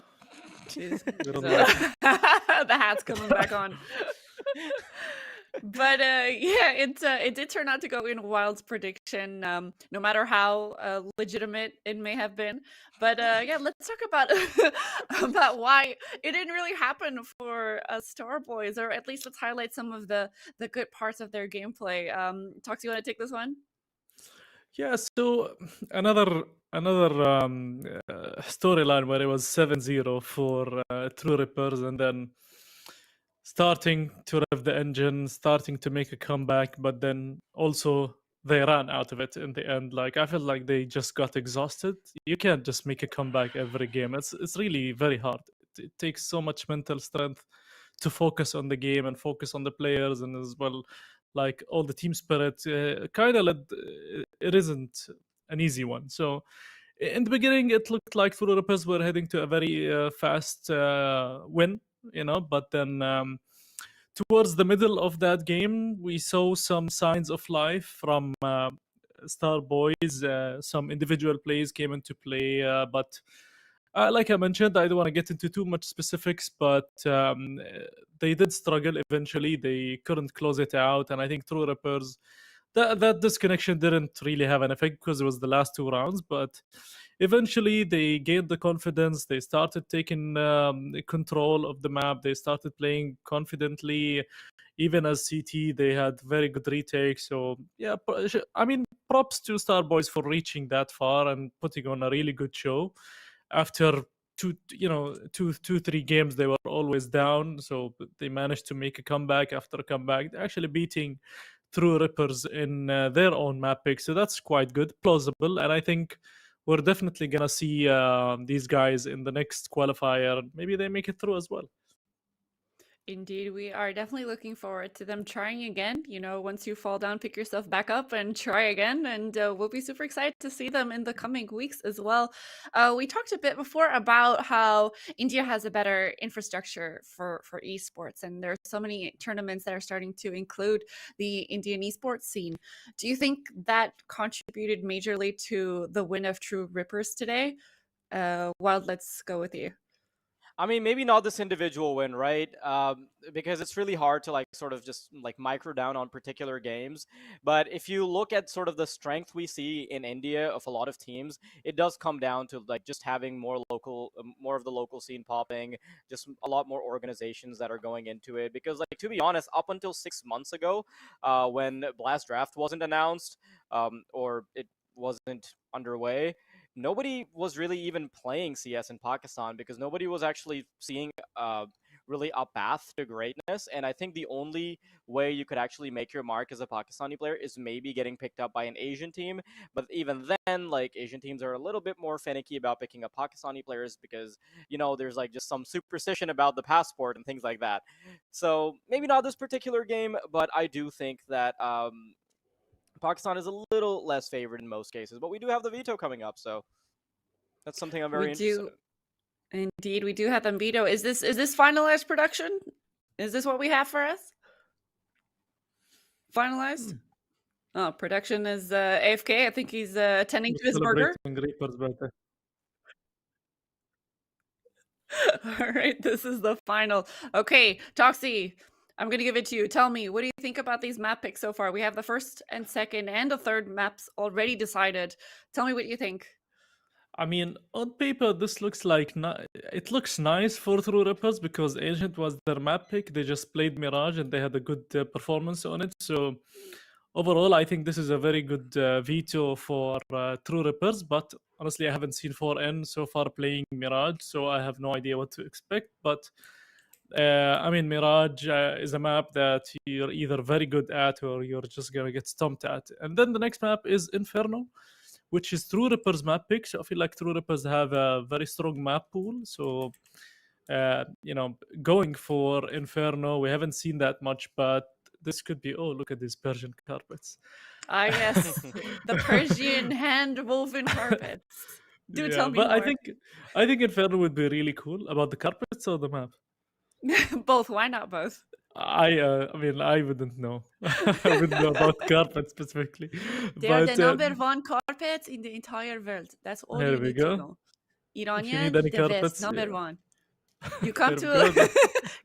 The hat's coming back on. But it did turn out to go in Wild's prediction, no matter how legitimate it may have been. But let's talk about about why it didn't really happen for Star Boys, or at least let's highlight some of the good parts of their gameplay. Tox, you want to take this one? Yeah, so another storyline where it was 7-0 for True Rippers, and then starting to rev the engine, starting to make a comeback, but then also they ran out of it in the end. Like, I feel like they just got exhausted. You can't just make a comeback every game. It's really very hard. It takes so much mental strength to focus on the game and focus on the players, and as well like all the team spirit. Kind of it isn't an easy one. So in the beginning, it looked like True Rippers were heading to a very fast win, but then towards the middle of that game, we saw some signs of life from Star Boys. Some individual plays came into play, but like I mentioned, I don't want to get into too much specifics, but they did struggle eventually. They couldn't close it out, and I think True Rippers, that disconnection didn't really have an effect because it was the last two rounds, but eventually they gained the confidence. They started taking control of the map. They started playing confidently. Even as CT, they had very good retakes. So yeah, I mean, props to Starboys for reaching that far and putting on a really good show. After two, 3 games, they were always down. So they managed to make a comeback after a comeback. They're actually beating True Rippers in their own map pick. So that's quite good, plausible, and I think we're definitely gonna see these guys in the next qualifier. Maybe they make it through as well. Indeed, we are definitely looking forward to them trying again. Once you fall down, pick yourself back up and try again. And we'll be super excited to see them in the coming weeks as well. We talked a bit before about how India has a better infrastructure for esports, and there are so many tournaments that are starting to include the Indian esports scene. Do you think that contributed majorly to the win of True Rippers today? Wild, let's go with you. I mean, maybe not this individual win, right? Because it's really hard to sort of just micro down on particular games. But if you look at sort of the strength we see in India of a lot of teams, it does come down to just having more of the local scene popping, just a lot more organizations that are going into it. Because to be honest, up until 6 months ago, when Blast Draft wasn't announced, or it wasn't underway, nobody was really even playing CS in Pakistan because nobody was actually seeing really a path to greatness. And I think the only way you could actually make your mark as a Pakistani player is maybe getting picked up by an Asian team. But even then, Asian teams are a little bit more finicky about picking up Pakistani players because, there's just some superstition about the passport and things like that. So maybe not this particular game, but I do think that Pakistan is a little less favored in most cases, but we do have the veto coming up, so that's something I'm very interested in. Indeed, we do have them veto. Is this finalized production? Is this what we have for us? Finalized? Oh, production is AFK. I think he's attending to his burger. Reaper's birthday. All right, this is the final. Okay, Toxie, I'm going to give it to you. Tell me, what do you think about these map picks so far? We have the first and second and the third maps already decided. Tell me what you think. I mean, on paper, this looks like it looks nice for True Rippers because Ancient was their map pick. They just played Mirage and they had a good performance on it. So overall, I think this is a very good veto for True Rippers. But honestly, I haven't seen 4N so far playing Mirage, so I have no idea what to expect. But I mean, Mirage is a map that you're either very good at or you're just gonna get stomped at. And then the next map is Inferno, which is True Rippers map pick. So I feel like True Rippers have a very strong map pool. So, going for Inferno, we haven't seen that much, but this could be, oh, look at these Persian carpets. Ah, yes, the Persian hand-woven carpets. Tell me but more. I think Inferno would be really cool. About the carpets or the map? Both. Why not both? I mean, I wouldn't know. I wouldn't know about carpet specifically. They are the number one carpets in the entire world. That's all you need to know. Iranian, any the carpets, best, number one. You There come we go.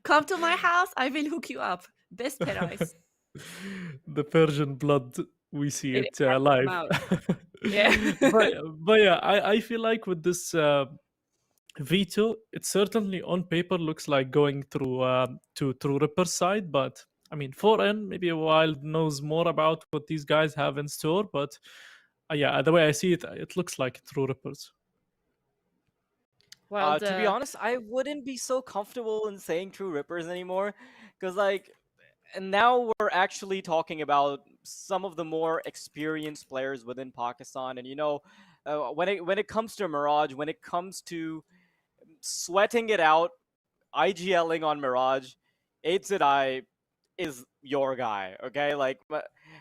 come to my house, I will hook you up. Best price. The Persian blood, we see It it has to come live. out. Yeah. but yeah, I feel like with this veto, it certainly on paper looks like going through to Ripper's side, but I mean 4N maybe Wild knows more about what these guys have in store, but yeah, the way I see it, it looks like True Rippers. Well, To be honest, I wouldn't be so comfortable in saying True Rippers anymore, because and now we're actually talking about some of the more experienced players within Pakistan, and when it comes to Mirage, when it comes to sweating it out, IGLing on Mirage, 8ZI is your guy, okay? Like,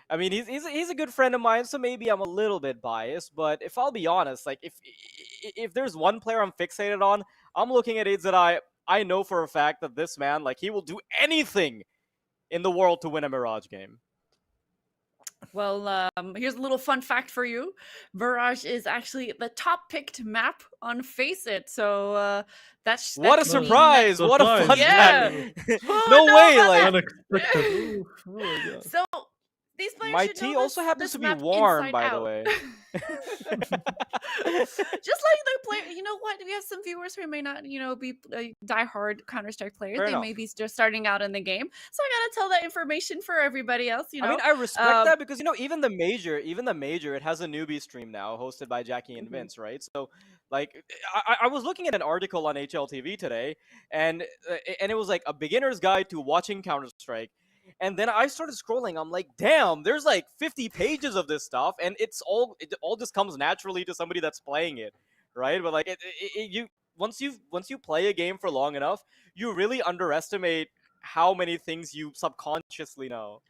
I mean, he's a good friend of mine, so maybe I'm a little bit biased. But if I'll be honest, like, if there's one player I'm fixated on, I'm looking at 8ZI. I know for a fact that this man, like, he will do anything in the world to win a Mirage game. Well, here's a little fun fact for you. Mirage is actually the top picked map on Faceit. So that's What a meaning that- surprise! What a fun Surprise. Yeah. fact! Who No would know way! about Like, that? Unexpected. Ooh, oh my God. So these players my should tea know also this, happens this to be map warm, inside by the out. way. Just like the player, you know what? We have some viewers who may not, be diehard Counter-Strike players. Fair They enough. may be just starting out in the game. So I gotta tell that information for everybody else. I mean, I respect Um, that because even the major, it has a newbie stream now hosted by Jackie and Mhm. Vince, right? So, like, I was looking at an article on HLTV today, and it was like a beginner's guide to watching Counter Strike. And then I started scrolling. I'm like, damn, there's like 50 pages of this stuff, and it all just comes naturally to somebody that's playing it, right? But like, you once you play a game for long enough, you really underestimate how many things you subconsciously know.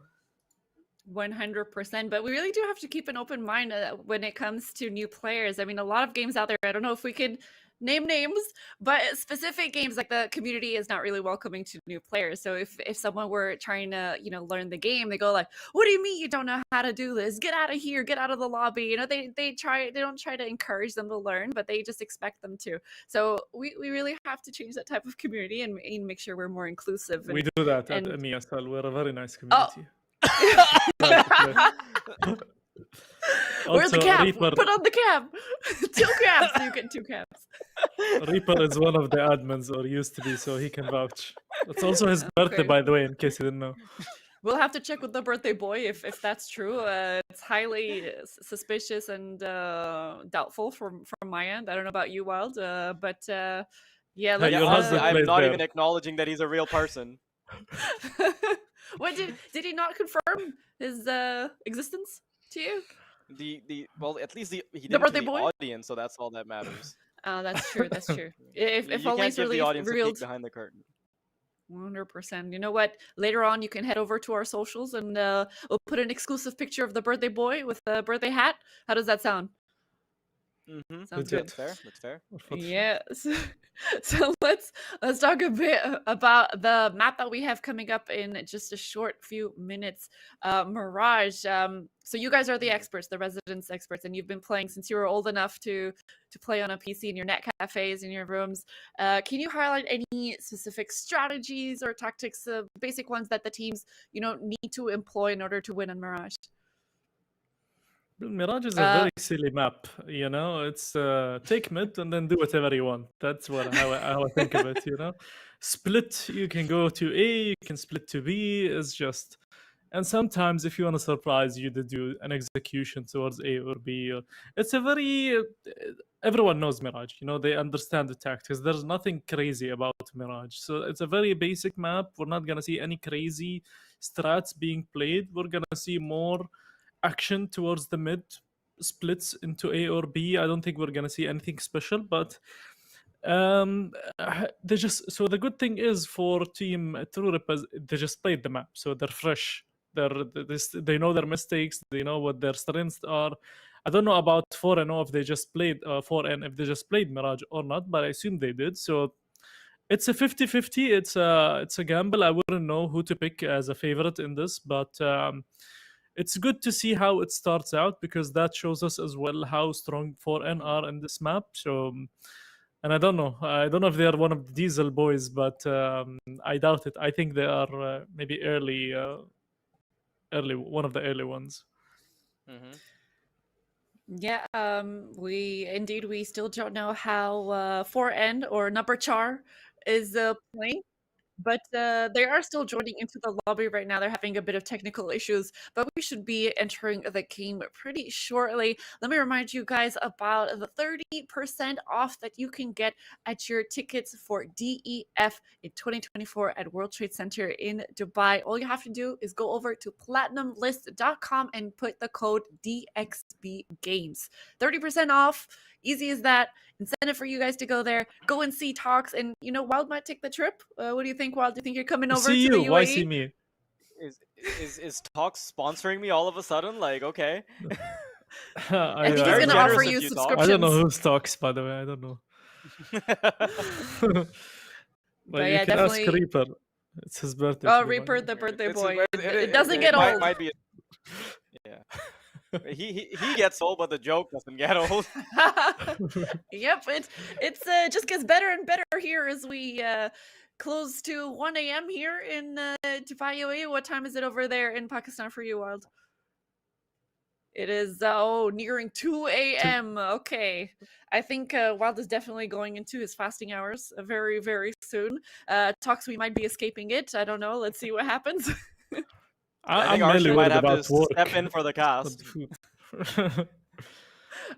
100%, but we really do have to keep an open mind when it comes to new players. I mean, a lot of games out there, I don't know if we can name names, but specific games, like, the community is not really welcoming to new players. So if someone were trying to, learn the game, they go like, "What do you mean you don't know how to do this? Get out of here, get out of the lobby." They don't try to encourage them to learn, but they just expect them to. So we really have to change that type of community and make sure we're more inclusive. We do that at and- ESL. We're a very nice Oh. community. Where's the Also, cap? Reaper, Put on the cap. 2 caps. You get 2 caps. Reaper is one of the admins, or used to be, so he can vouch. It's also his birthday, Okay. by the way, in case you didn't know. We'll have to check with the birthday boy if that's true. It's highly suspicious and doubtful from my end. I don't know about you, Wild, but yeah. Hey, Let's, your husband I'm plays not there. even acknowledging that he's a real person. What did he not confirm his existence to you? Well, at least he did birthday to the boy? audience, so that's all that matters. Oh, that's true. That's true. If You only can't it's give the audience a peek revealed. behind the curtain. 100%. You know what? Later on, you can head over to our socials and we'll put an exclusive picture of the birthday boy with the birthday hat. How does that sound? Mm-hmm. Sounds Legit. good. That's fair. That's fair. Yes. So let's talk a bit about the map that we have coming up in just a short few minutes. Mirage. So you guys are the experts, the residence experts, and you've been playing since you were old enough to play on a PC in your net cafes, in your rooms. Can you highlight any specific strategies or tactics, basic ones that the teams need to employ in order to win on Mirage? Mirage is a very silly map, It's take mid and then do whatever you want. That's how I think of it, Split, you can go to A, you can split to B. It's just, and sometimes if you want to surprise, you do an execution towards A or B. It's a very everyone knows Mirage. They understand the tactics. There's nothing crazy about Mirage, so it's a very basic map. We're not gonna see any crazy strats being played. We're gonna see more action towards the mid, splits into A or B. I don't think we're gonna see anything special, but they just, so the good thing is for team TrueRip, they just played the map, so they're fresh. They know their mistakes. They know what their strengths are. I don't know about 4NO if they just played 4N if they just played Mirage or not, but I assume they did. So it's a 50-50. It's a gamble. I wouldn't know who to pick as a favorite in this, but it's good to see how it starts out, because that shows us as well how strong 4N are in this map. So, and I don't know if they are one of the Diesel boys, but I doubt it. I think they are maybe early, one of the early ones. Mm-hmm. Yeah, we still don't know how 4N or Number Char is playing. But they are still joining into the lobby right now. They're having a bit of technical issues, but we should be entering the game pretty shortly. Let me remind you guys about the 30% off that you can get at your tickets for DEF in 2024 at World Trade Center in Dubai. All you have to do is go over to platinumlist.com and put the code DXB Games. 30% off. Easy as that. Incentive for you guys to go there. Go and see talks. And, Wild might take the trip. What do you think? think, Wild? Do you think you're coming over See to the you. UAE? Why see me? Is Talks sponsoring me all of a sudden? Like, okay. I think he's very going to generous offer of you you, Talks. subscriptions. I don't know who's talks, by the way. I don't know. But you yeah, can ask definitely. Reaper. It's his birthday. Oh, today, by Reaper, the the way. birthday It's- boy. It doesn't it get old. might be. Yeah. He gets old, but the joke doesn't get old. Yep, it's just gets better and better here as we close to 1 a.m. here in Dubai, UAE. What time is it over there in Pakistan for you, Wild? It is nearing 2 a.m. Okay, I think Wild is definitely going into his fasting hours very, very soon. Talks, we might be escaping it. I don't know. Let's see what happens. I I'm think mainly Arshan might worried have to about work. step in for the Not cast. the food.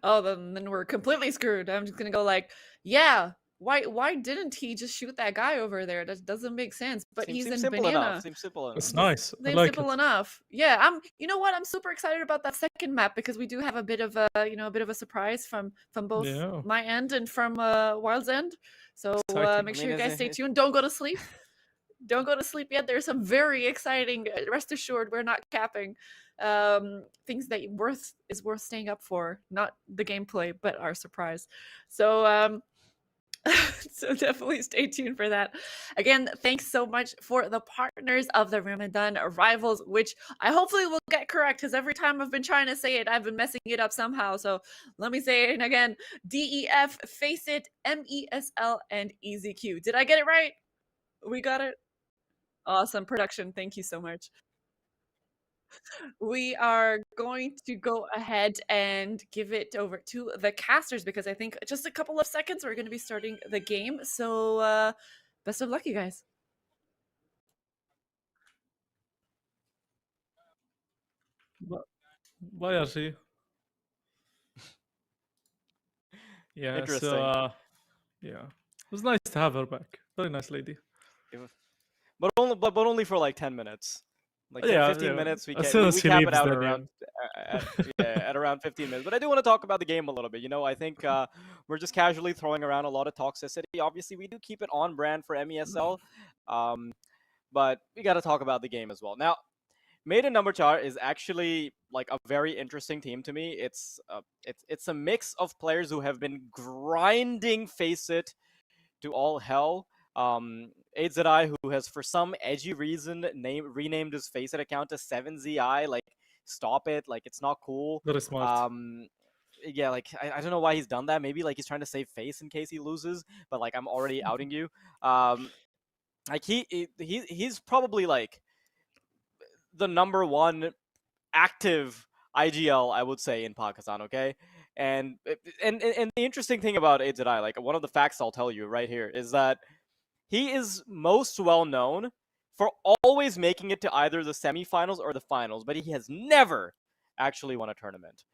Oh, then we're completely screwed. I'm just gonna go like, yeah. Why didn't he just shoot that guy over there? That doesn't make sense. But he's Seems in simple banana. enough. Seems simple enough. It's nice. I Seems like simple it. enough. Yeah, you know what? I'm super excited about that second map because we do have a bit of a a bit of a surprise from both Yeah. my end and from Wild's end. So Exciting. make I sure mean, you is guys stay it- tuned. Don't go to sleep. Don't go to sleep yet. There's some very exciting. Rest assured, we're not capping things that is worth staying up for. Not the gameplay, but our surprise. So so definitely stay tuned for that. Again, thanks so much for the partners of the Ramadan Rivals, which I hopefully will get correct because every time I've been trying to say it, I've been messing it up somehow. So let me say it again: DEF, Face It, MESL, and EZQ. Did I get it right? We got it. Awesome production. Thank you so much. We are going to go ahead and give it over to the casters because I think just a couple of seconds we're going to be starting the game. So best of luck, you guys. Bye, Archie. Yeah, Interesting. so yeah. It was nice to have her back. Very nice lady. But only for like 10 minutes. Like Yeah, 15 yeah. minutes, we As cap soon we, as we he cap it leaves out there, around at around 15 minutes. But I do want to talk about the game a little bit. You know, I think we're just casually throwing around a lot of toxicity. Obviously, we do keep it on brand for MESL, but we got to talk about the game as well. Now, Maiden Number Char is actually like a very interesting team to me. It's a mix of players who have been grinding Face It to all hell. AZI, who has for some edgy reason renamed his Face It account to 7ZI. Like, stop it. Like, it's not cool. Very smart. Yeah, like I don't know why he's done that. Maybe like he's trying to save face in case he loses. But like I'm already outing you. Like he's probably like the number one active IGL, I would say, in Pakistan. Okay. And the interesting thing about AZI, like one of the facts I'll tell you right here, is that he is most well known for always making it to either the semifinals or the finals, but he has never actually won a tournament.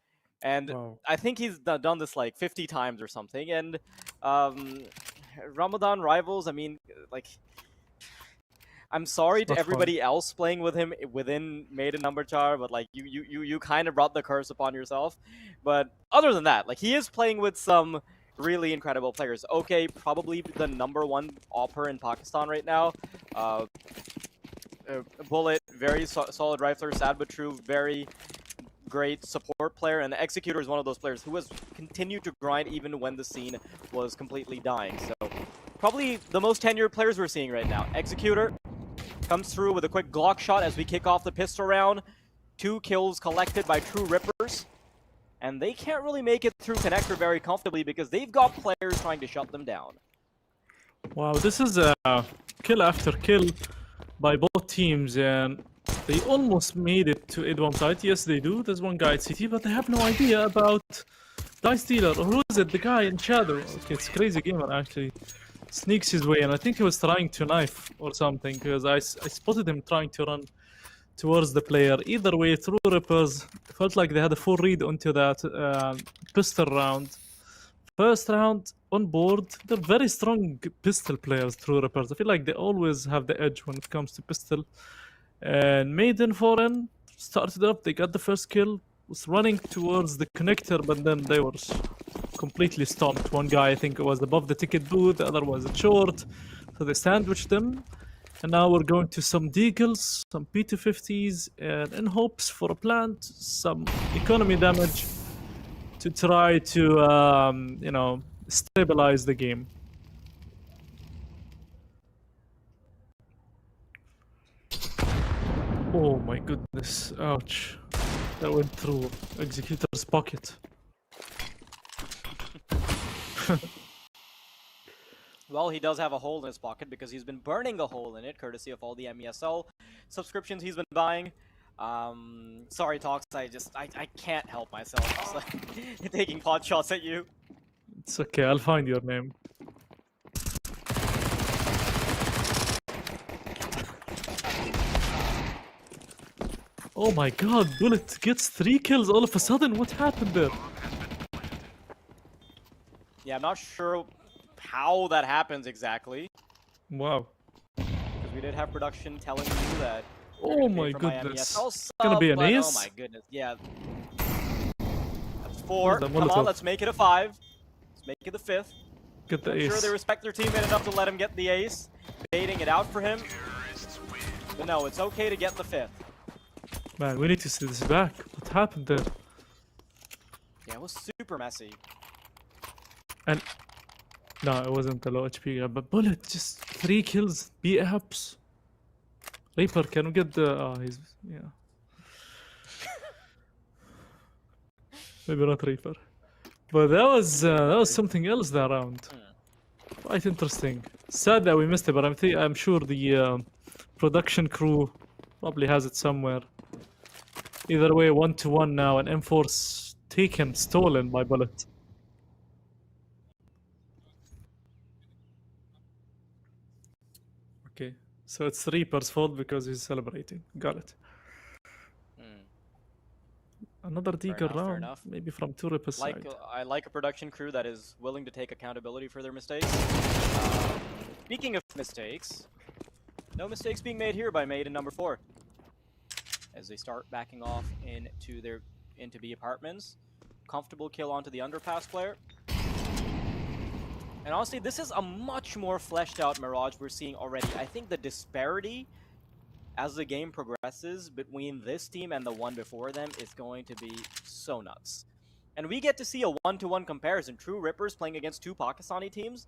And Wow. I think he's done this like 50 times or something. And Ramadan Rivals, I mean, like, I'm sorry It's to not fun. everybody else playing with him within Maiden Number Char, but like you kind of brought the curse upon yourself. But other than that, like he is playing with some really incredible players. Okay, probably the number one opper in Pakistan right now. Bullet, very solid rifler. Sad but true, very great support player, and the Executor is one of those players who has continued to grind even when the scene was completely dying. So probably the most tenured players we're seeing right now. Executor comes through with a quick Glock shot as we kick off the pistol round. 2 kills collected by True Rippers. And they can't really make it through Connector very comfortably because they've got players trying to shut them down. Wow, this is a kill after kill by both teams, and they almost made it to Id1 site. Yes, they do. There's one guy at CT, but they have no idea about Dice Dealer. Or who is it? The guy in Shadow. Okay, it's Crazy Gamer actually. Sneaks his way, and I think he was trying to knife or something, because I spotted him trying to run towards the player. Either way, True Rippers felt like they had a full read onto that pistol round. First round on board, they're very strong pistol players, True Rippers. I feel like they always have the edge when it comes to pistol. And Maiden Foreign started up, they got the first kill, was running towards the connector, but then they were completely stomped. One guy, I think, was above the ticket booth, the other was short, so they sandwiched them. And now we're going to some deagles, some P250s, and in hopes for a plant, some economy damage to try to, you know, stabilize the game. Oh my goodness, ouch. That went through Executor's pocket. Well, he does have a hole in his pocket because he's been burning a hole in it, courtesy of all the MESL subscriptions he's been buying. Sorry, Talks, I can't help myself. Just, like, taking pot shots at you. It's okay, I'll find your name. Oh my god, Bullet gets 3 kills all of a sudden. What happened there? Yeah, I'm not sure how that happens exactly. Wow. Because we did have production telling you that. Oh my goodness. It's gonna be an ace? Oh my goodness, yeah. That's 4. The Come on, Molotov. let's make it a 5. Let's make it the 5th. Get the I'm sure ace. they respect their teammate enough to let him get the ace, baiting it out for him. But no, it's okay to get the 5th. Man, we need to see this back. What happened there? Yeah, it was super messy. And no, it wasn't a low HP guy, but Bullet just 3 kills. B-Apps. Reaper, can we get the? Oh, he's yeah. Maybe not Reaper, but that was something else that round. Quite interesting. Sad that we missed it, but I'm sure the production crew probably has it somewhere. Either way, 1-1 now, and M4's taken, stolen by Bullet. Okay, so it's Reaper's fault because he's celebrating. Got it. Another deagle round, enough. maybe from two Reaper's side. I like a production crew that is willing to take accountability for their mistakes. Speaking of mistakes, no mistakes being made here by Maiden number 4. As they start backing off into B apartments. Comfortable kill onto the underpass player. And honestly, this is a much more fleshed out Mirage we're seeing already. I think the disparity as the game progresses between this team and the one before them is going to be so nuts. And we get to see a 1-to-1 comparison. True Rippers playing against 2 Pakistani teams.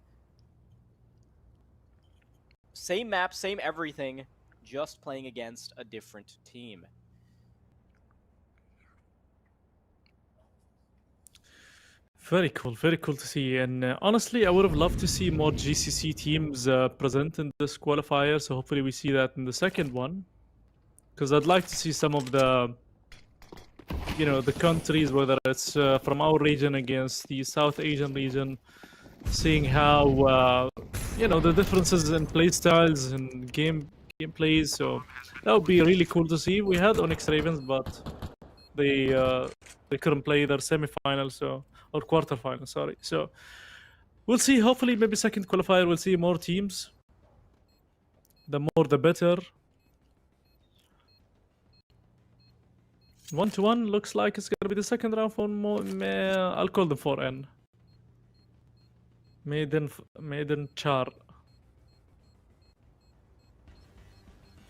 Same map, same everything, just playing against a different team. Very cool to see. And honestly, I would have loved to see more GCC teams present in this qualifier. So hopefully we see that in the second one. Because I'd like to see some of the, you know, the countries, whether it's from our region against the South Asian region, seeing how, you know, the differences in play styles and gameplays. So that would be really cool to see. We had Onyx Ravens, but they couldn't play their semi-final, so, or quarter-final, sorry. So we'll see. Hopefully, maybe second qualifier, we'll see more teams. The more, the better. 1-to-1 looks like it's gonna be the second round for I'll call them 4N. Maiden Char.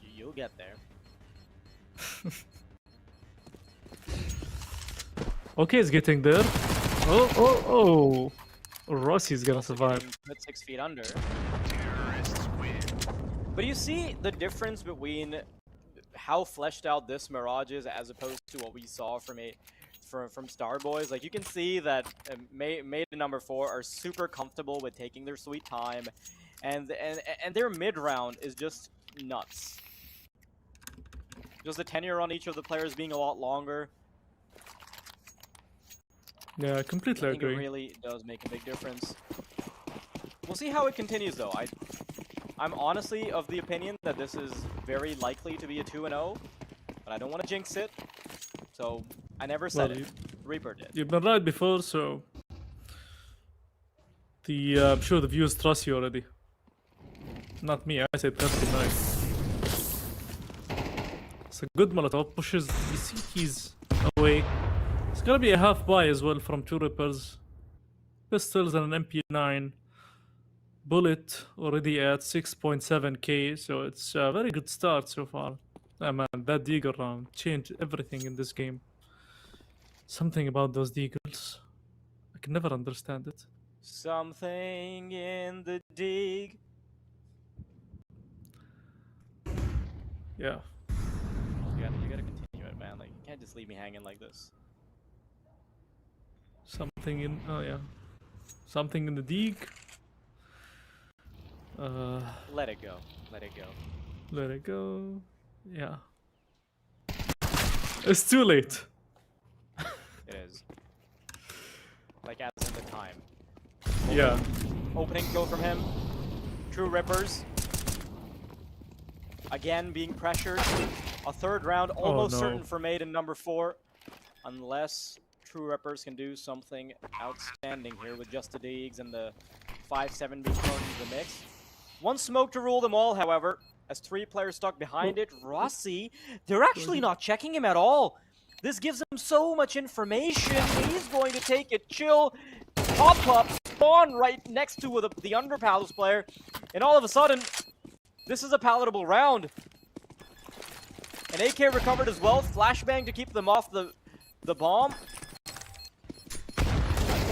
You'll get there. Okay, it's getting there. Oh. Rossi's gonna survive. Put 6 feet under. But you see the difference between how fleshed out this Mirage is as opposed to what we saw from Starboys. Like, you can see that Maiden number 4 are super comfortable with taking their sweet time, and their mid round is just nuts. Just the tenure on each of the players being a lot longer. Yeah, I completely I think agree. it really does make a big difference. We'll see how it continues, though. I'm honestly of the opinion that this is very likely to be a 2-0, but I don't want to jinx it, so I never said it. Reaper did. You've been right before, so I'm sure the viewers trust you already. Not me, I said that's nice. It's a good Molotov, pushes the CTs away. It's gonna be a half buy as well from 2 Rippers. Pistols and an MP9. Bullet already at 6.7k, so it's a very good start so far. Man, that Deagle round changed everything in this game. Something about those Deagles, I can never understand it. Something in the dig. Yeah. You gotta continue it, man. Like, you can't just leave me hanging like this. Something in, oh yeah. Something in the Deag. Let it go. Let it go. Let it go. Yeah. It's too late. It is. Like, as in the time. Yeah. Opening throw from him. True Rippers. Again, being pressured. A third round, almost no. certain for mate in number 4. Unless True Rippers can do something outstanding here with just the digs and the 5-7 being thrown into the mix. One smoke to rule them all, however, as 3 players stuck behind it. Rossi, they're actually not checking him at all. This gives him so much information. He's going to take it chill. Pop-up, spawn right next to the Under Palace player. And all of a sudden, this is a palatable round. An AK recovered as well. Flashbang to keep them off the bomb.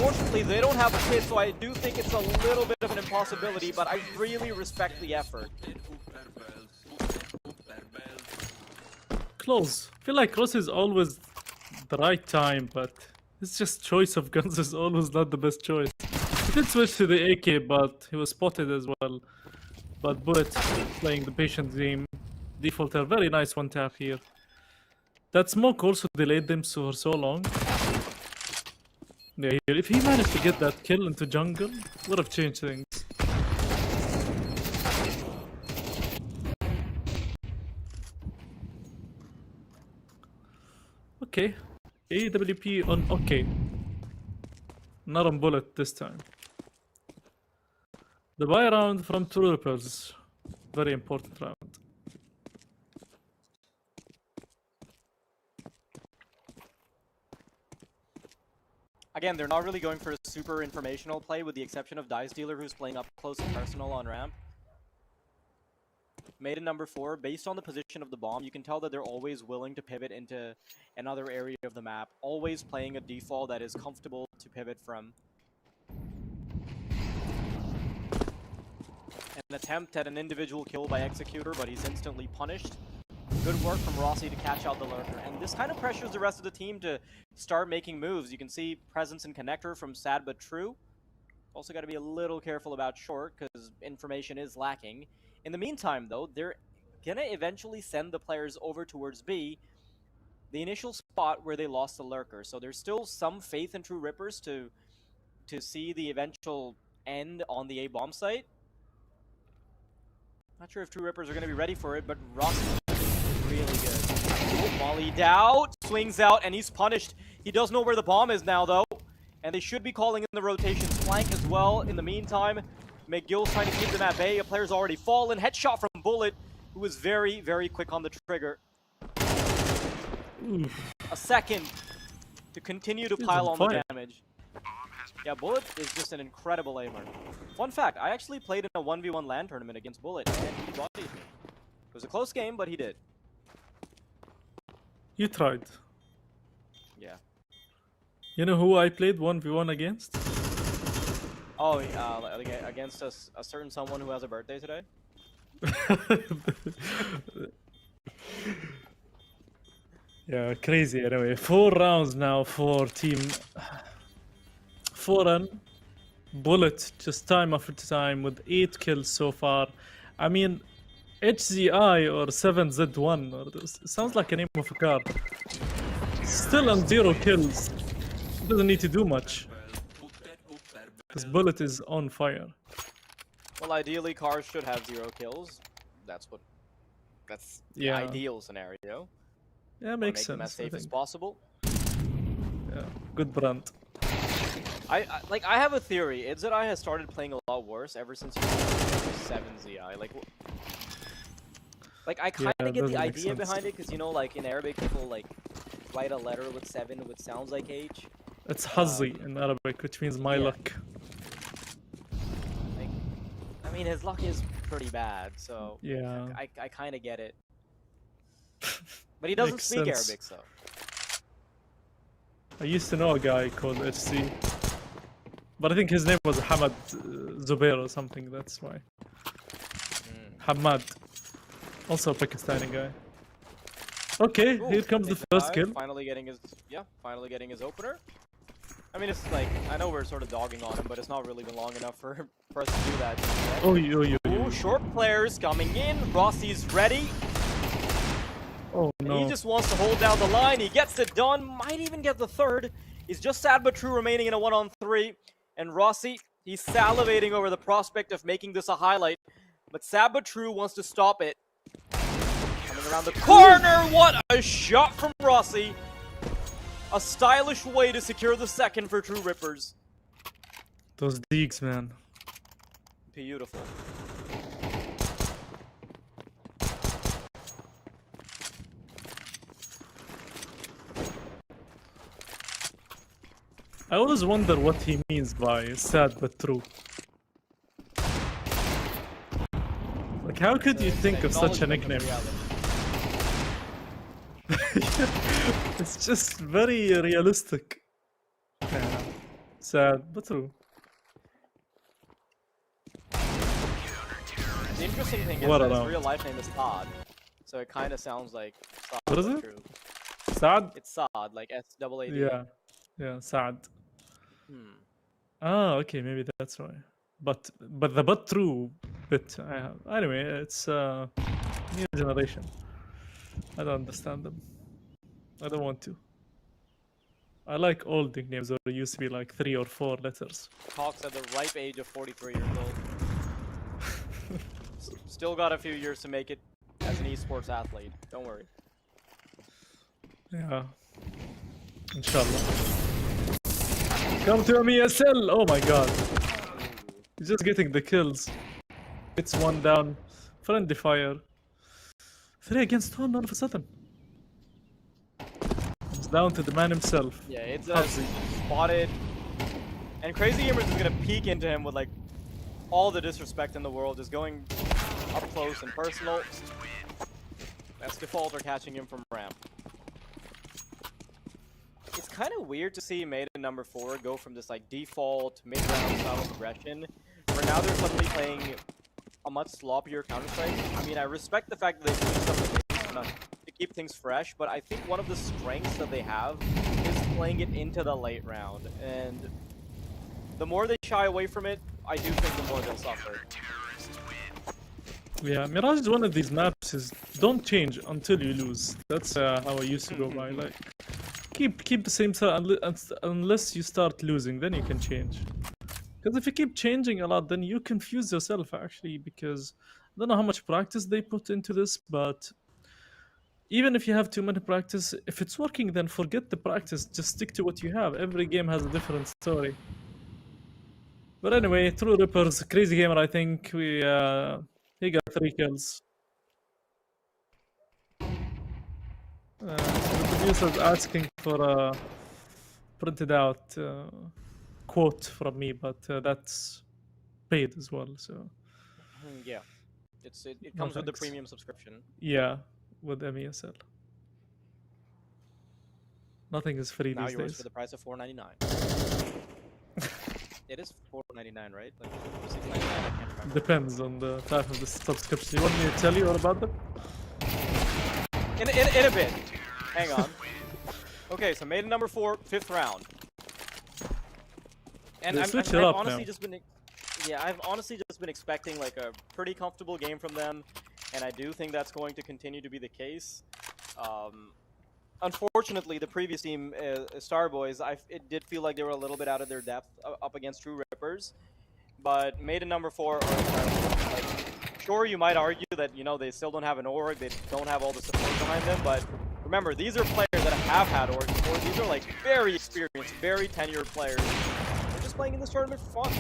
Unfortunately, they don't have a kit, so I do think it's a little bit of an impossibility, but I really respect the effort. Close. I feel like Ross is always the right time, but it's just choice of guns is always not the best choice. He did switch to the AK, but he was spotted as well. But Bullet playing the patient game. Defaulter, very nice one tap here. That smoke also delayed them for so long. Yeah, if he managed to get that kill into jungle, would have changed things. Okay. AWP on okay. Not on Bullet this time. The buy round from True Rippers. Very important round. Again, they're not really going for a super informational play, with the exception of Dice Dealer, who's playing up close and personal on ramp. Made in number 4, based on the position of the bomb, you can tell that they're always willing to pivot into another area of the map, always playing a default that is comfortable to pivot from. An attempt at an individual kill by Executor, but he's instantly punished. Good work from Rossi to catch out the lurker, and this kind of pressures the rest of the team to start making moves. You can see presence and connector from Sad but True. Also got to be a little careful about short, because information is lacking. In the meantime, though, they're gonna eventually send the players over towards B, the initial spot where they lost the lurker. So there's still some faith in True Rippers to see the eventual end on the A bomb site. Not sure if True Rippers are gonna be ready for it, but Rossi really good. Oh, Molly out, swings out, and he's punished. He does know where the bomb is now, though, and they should be calling in the rotations flank as well. In the meantime, McGill's trying to keep them at bay. A player's already fallen. Headshot from Bullet, who is very, very quick on the trigger. A second to continue to pile on the damage. Yeah, Bullet is just an incredible aimer. Fun fact, I actually played in a 1v1 LAN tournament against Bullet, and he bodied me. It was a close game, but he did. You tried. Yeah. You know who I played 1v1 against? Oh, against a certain someone who has a birthday today? Yeah, crazy. Anyway, 4 rounds now for team Foreign. Bullet just time after time with 8 kills so far. I mean, HZI or 7Z1 or this sounds like a name of a car. Still on 0 kills. Doesn't need to do much. This Bullet is on fire. Well, ideally, cars should have 0 kills. That's the ideal scenario. Yeah, makes sense. Make them as safe as possible. Yeah, good brand. I have a theory. IDZI has started playing a lot worse ever since he was 7ZI. I kind of get the idea behind it, because, you know, like in Arabic, people like write a letter with 7, which sounds like H. It's Hazzi in Arabic, which means my luck. I mean, his luck is pretty bad, so Yeah. I kind of get it. But he doesn't Makes speak sense. Arabic, so. I used to know a guy called HC, but I think his name was Hamad Zubair or something. That's why. Hamad, also a Pakistani guy. Okay, Ooh, here comes the Ninja first Guy kill. Finally getting his opener. I mean, it's like, I know we're sort of dogging on him, but it's not really been long enough for us to do that just yet. Oh, yo. Ooh, short players coming in. Rossi's ready. Oh And no. he just wants to hold down the line. He gets it done. Might even get the third. He's just sad but true remaining in a 1-on-3. And Rossi, he's salivating over the prospect of making this a highlight. But sad but true wants to stop it. Coming around the corner. What a shot from Rossi. A stylish way to secure the second for True Rippers. Those digs, man. Beautiful. I always wonder what he means by sad but true. Like, how could you think of such a nickname? It's just very realistic. Yeah. Sad but true. The interesting thing is What that his around? real life name is Todd. So it kind of sounds like Saad, What is but it? true. Sad? It's Saad, like S-A-A-D. Yeah, sad. Hmm. Ah, okay, maybe that's why. But the but true bit. Anyway, it's new generation. I don't understand them. I don't want to. I like old nicknames where it used to be like 3 or 4 letters. Talks at the ripe age of 43 years old. Still got a few years to make it as an esports athlete. Don't worry. Yeah. Inshallah. Come to MESL! Oh my god. He's just getting the kills. It's 1 down. Friendly fire. 3 against 1 all of a sudden. It's down to the man himself. Yeah, it's Hubsy. spotted. And Crazy Gamers is gonna peek into him with like all the disrespect in the world, just going up close and personal. That's default are catching him from ramp. It's kind of weird to see Maiden number 4 go from this like default mid-round style of aggression, where now they're suddenly playing a much sloppier Counter-Strike. I mean, I respect the fact that they do something to keep things fresh, but I think one of the strengths that they have is playing it into the late round, and the more they shy away from it, I do think the more they'll suffer. Yeah, Mirage is one of these maps is don't change until you lose. That's how I used to go by. Like, keep the same style unless you start losing, then you can change. Because if you keep changing a lot, then you confuse yourself actually. Because I don't know how much practice they put into this, but even if you have too much practice, if it's working, then forget the practice. Just stick to what you have. Every game has a different story. But anyway, True Rippers, Crazy Gamer, I think he got 3 kills. So the producer's asking for a printed out quote from me, but that's paid as well. So Yeah, it No, comes with the thanks. premium subscription. yeah, with MESL, nothing is free Now these yours days. for the price of $4.99. It is $4.99, right? Like $6.99. I can't remember. Depends on the type of the subscription. You want me to tell you all about them? In a bit. Hang on. Okay, so Maiden number 4, 5th round. And They I've switch it up honestly now. just been, yeah, I've honestly just been expecting like a pretty comfortable game from them, and I do think that's going to continue to be the case. Unfortunately, the previous team, Starboys, it did feel like they were a little bit out of their depth up against True Rippers. But Maiden number 4 are like, sure, you might argue that, you know, they still don't have an org, they don't have all the support behind them, but remember, these are players that have had orgs before. These are like very experienced, very tenured players. They're just playing in this tournament for fun.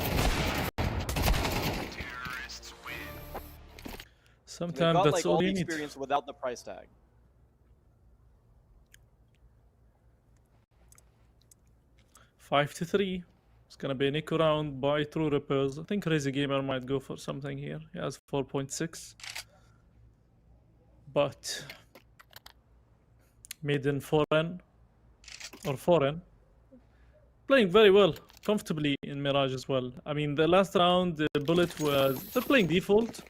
Sometimes They've got that's like all all the you need. experience without the price tag. 5-3. It's gonna be an eco round by True Rippers. I think Crazy Gamer might go for something here. He has 4.6. But made in foreign or foreign. Playing very well, comfortably in Mirage as well. I mean, the last round, the Bullet was... They're playing default.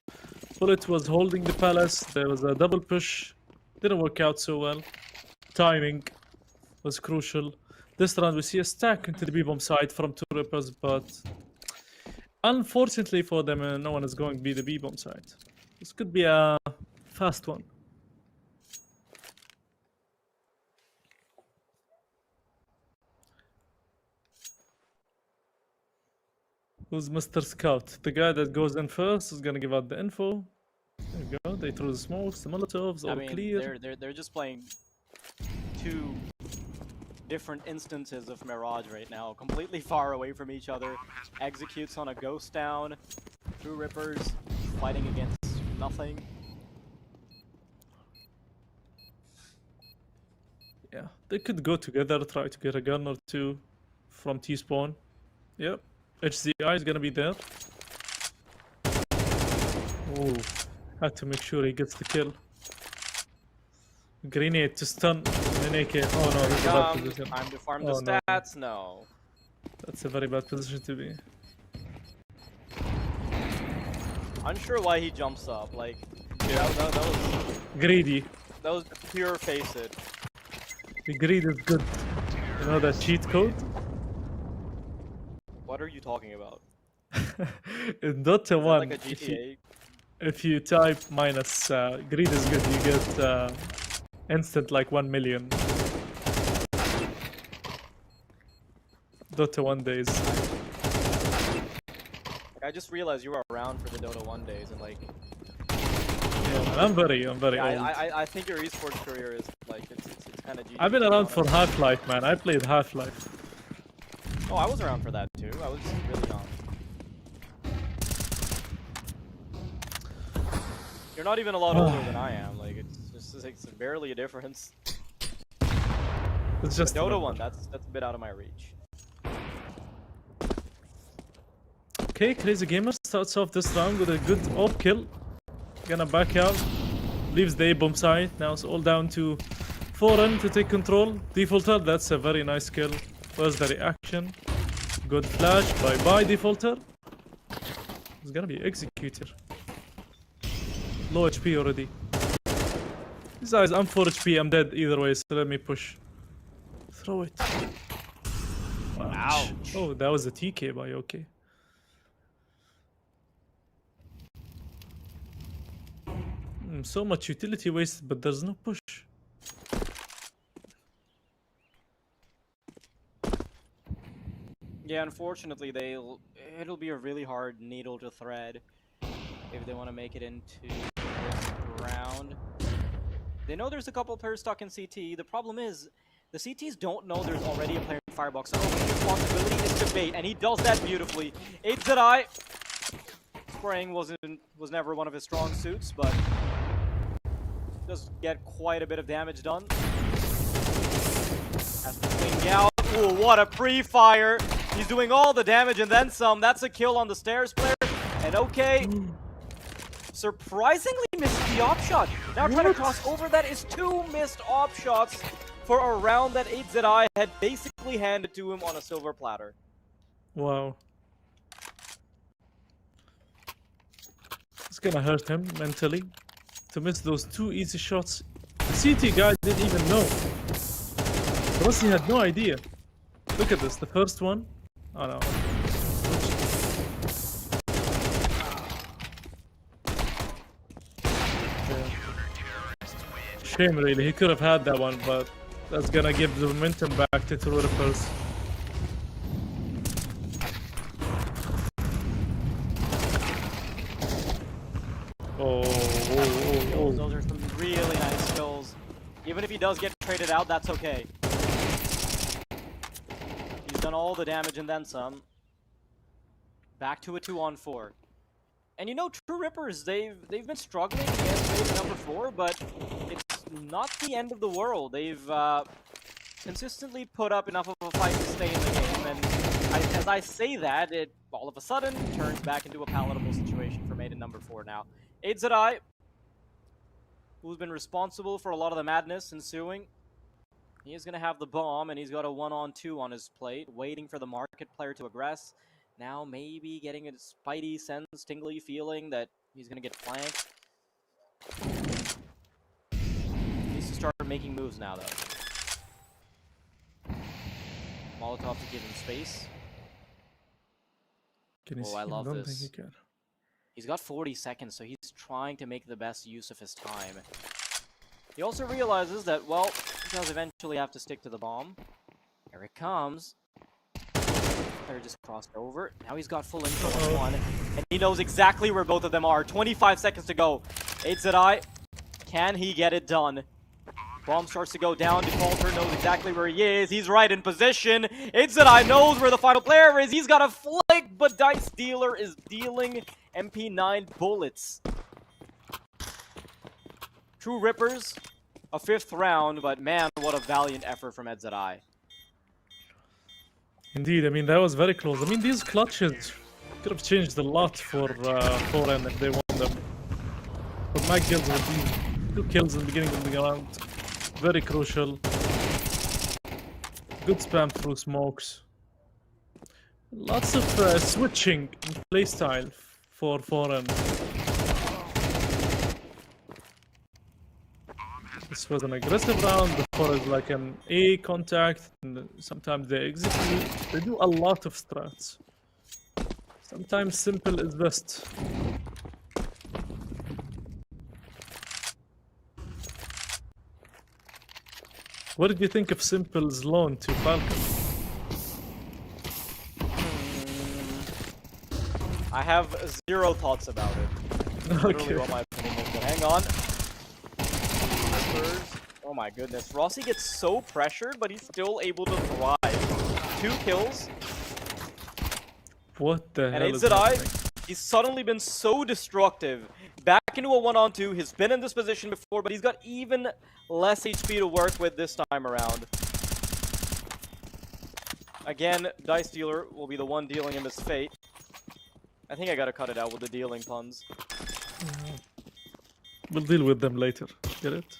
Bullet was holding the palace. There was a double push. Didn't work out so well. Timing was crucial. This round, we see a stack into the B-bomb side from Two Rippers, but unfortunately for them, no one is going to be the B-bomb side. This could be a fast one. Who's Mr. Scout? The guy that goes in first is gonna give out the info. There you go. They threw the smokes, the molotovs, all clear. They're just playing two different instances of Mirage right now, completely far away from each other. Executes on a ghost down. True Rippers fighting against nothing. Yeah, they could go together, try to get a gun or two from T-spawn. Yep. HZI is gonna be there. Oh, had to make sure he gets the kill. Grenade to stun an AK. Oh no, this is a bad position. Time to farm Oh, the no. stats. No. That's a very bad position to be. Unsure why he jumps up. Like, that was Greedy. pure face it. The greed is good. You know that cheat code? What are you talking about? In Dota Is that 1, like a GTA? if you type minus greed is good, you get instant like 1 million. Dota 1 days. I just realized you were around for the Dota 1 days and like. Yeah, I'm very old. I think your esports career is like it's kind of. I've been around for Half-Life, man. I played Half-Life. Oh, I was around for that too. I was really young. You're not even a lot older than I am. Like it's barely a difference. It's just Dota 1. That's a bit out of my reach. Okay, Crazy Gamer starts off this round with a good AWP kill. Gonna back out. Leaves the A-bomb side. Now it's all down to Foreign to take control. Defaulter, that's a very nice kill. Where's the reaction? Good flash. Bye-bye, Defaulter. It's gonna be Executor. Low HP already. These guys, I'm 4 HP. I'm dead either way, so let me push. Throw it. Ouch. Oh, that was a TK by OK. So much utility wasted, but there's no push. Yeah, unfortunately, it'll be a really hard needle to thread if they want to make it into this round. They know there's a couple players stuck in CT. The problem is, the CTs don't know there's already a player in Firebox. So his responsibility is to bait, and he does that beautifully. 8ZI spraying was never one of his strong suits, but does get quite a bit of damage done. Has to swing out. Ooh, what a pre-fire! He's doing all the damage and then some. That's a kill on the stairs player. And OK, surprisingly missed the op shot. Now trying to cross over. That is 2 missed op shots for a round that 8ZI had basically handed to him on a silver platter. Wow. It's gonna hurt him mentally to miss those 2 easy shots. The CT guy didn't even know. Rossi had no idea. Look at this, the first one. Oh no. Yeah. Shame really, he could have had that one, but that's gonna give the momentum back to True Rippers. Oh. Those are some really nice kills. Even if he does get traded out, that's okay. He's done all the damage and then some. Back to a 2-on-4. And you know, True Rippers, they've been struggling against maybe number 4, but it's not the end of the world. They've consistently put up enough of a fight to stay in the game, and as I say that, it all of a sudden turns back into a palatable situation for Maiden number 4 now. Aidzedai, who's been responsible for a lot of the madness ensuing, he is going to have the bomb, and he's got a 1-on-2 on his plate, waiting for the market player to aggress. Now maybe getting a spidey sense, tingly feeling that he's going to get flanked. He needs to start making moves now, though. Molotov to give him space. Can you Oh, see I him? love I don't this. think you can. He's got 40 seconds, so he's trying to make the best use of his time. He also realizes that, well, he does eventually have to stick to the bomb. Here it comes. Player just crossed over. Now he's got full info on one, and he knows exactly where both of them are. 25 seconds to go. Aidzedai, can he get it done? Bomb starts to go down. Defaulter knows exactly where he is. He's right in position. Aidzedai knows where the final player is. He's got a flick, but Dice Dealer is dealing MP9 bullets. True Rippers, a 5th round, but man, what a valiant effort from Aidzedai. Indeed, I mean, that was very close. I mean, these clutches could have changed a lot for 4N if they won them. But my kills would be 2 kills in the beginning of the round. Very crucial. Good spam through smokes. Lots of switching in playstyle for 4N. This was an aggressive round. Before is like an A contact, and sometimes they execute. They do a lot of strats. Sometimes simple is best. What did you think of Simple's loan to Falcon? I have 0 thoughts about it. Literally Okay. what my opinion is, but hang on. Oh my goodness. Rossi gets so pressured, but he's still able to thrive. 2 kills. What the And hell is Aidzedai, happening? he's suddenly been so destructive. Back into a 1-on-2. He's been in this position before, but he's got even less HP to work with this time around. Again, Dice Dealer will be the one dealing him his fate. I think I gotta cut it out with the dealing puns. We'll deal with them later. Get it?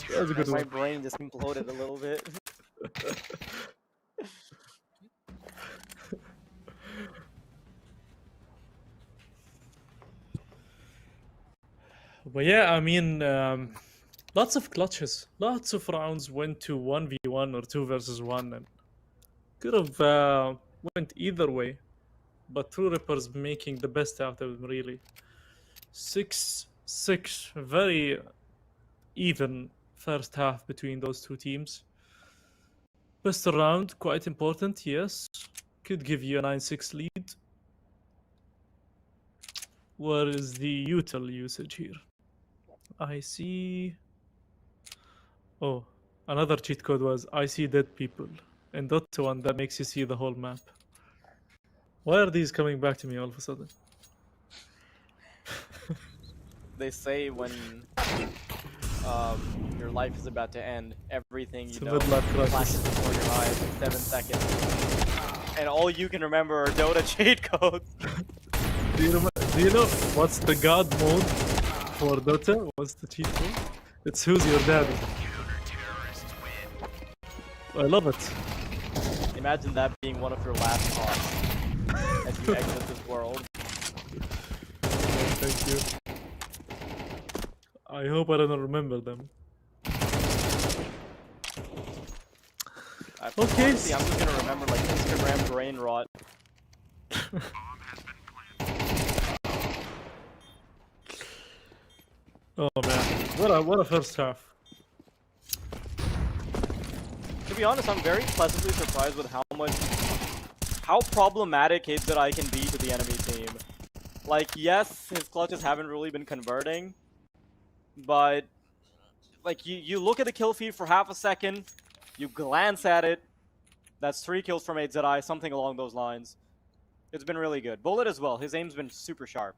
That was a good My one. brain just imploded a little bit. But yeah, I mean, lots of clutches. Lots of rounds went to 1v1 or 2 versus 1, and could have went either way. But True Rippers making the best out of them, really. 6-6, very even first half between those two teams. Best round, quite important, yes. Could give you a 9-6 lead. Where is the util usage here? I see... Oh, another cheat code was I see dead people. And Dota 1 that makes you see the whole map. Why are these coming back to me all of a sudden? They say when your life is about to end, everything you It's a know midlife crisis. flashes before your eyes in 7 seconds. And all you can remember are Dota cheat codes. Do you know what's the god mode for Dota? What's the cheat code? It's who's your daddy. I love it. Imagine that being one of your last thoughts as you exit this world. Thank you. I hope I don't remember them. Okay. Honestly, I'm just gonna remember like Instagram brain rot. Oh man, what a first half. To be honest, I'm very pleasantly surprised with how problematic Aidzedai can be to the enemy team. Like, yes, his clutches haven't really been converting, but like you look at the kill feed for half a second, you glance at it, that's 3 kills from Aidzedai, something along those lines. It's been really good. Bullet as well, his aim's been super sharp.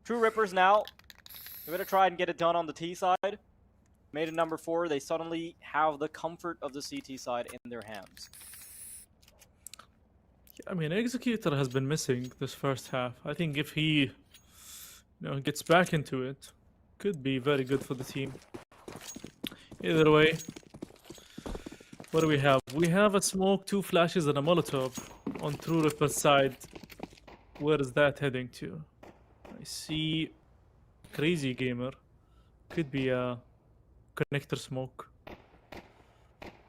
True Rippers now, we're gonna try and get it done on the T side. Made in number 4, they suddenly have the comfort of the CT side in their hands. I mean, Executor has been missing this first half. I think if he, gets back into it, could be very good for the team. Either way, what do we have? We have a smoke, 2 flashes, and a Molotov on True Ripper's side. Where is that heading to? I see Crazy Gamer. Could be a connector smoke.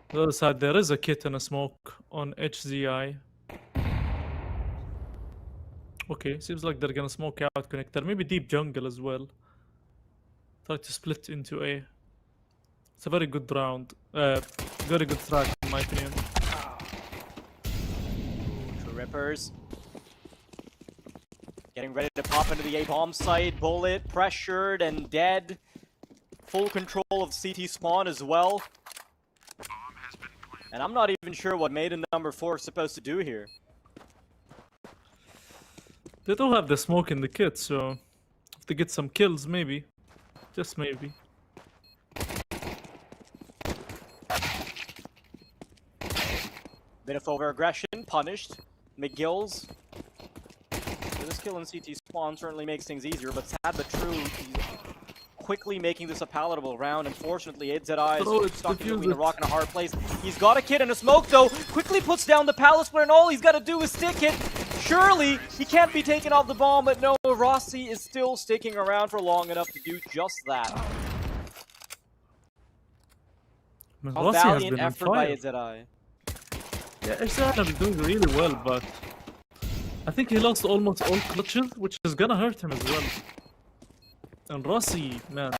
The other side, there is a kit and a smoke on HZI. Okay, seems like they're gonna smoke out connector. Maybe deep jungle as well. Try to split into A. It's a very good round. Very good track in my opinion. True Rippers. Getting ready to pop into the A-bomb site. Bullet, pressured, and dead. Full control of CT spawn as well. And I'm not even sure what Maiden number 4 is supposed to do here. They don't have the smoke in the kit, so if they get some kills, maybe. Just maybe. Bit of over-aggression, punished. McGill's. This kill in CT spawn certainly makes things easier, but sad but true, he's quickly making this a palatable round. Unfortunately, HZI is stuck between a rock and a hard place. He's got a kit and a smoke, though. Quickly puts down the palace player, and all he's got to do is stick it. Surely, he can't be taken off the bomb, but no, Rossi is still sticking around for long enough to do just that. A valiant effort by HZI. Yeah, HZI is doing really well, but I think he lost almost all clutches, which is gonna hurt him as well. And Rossi, man,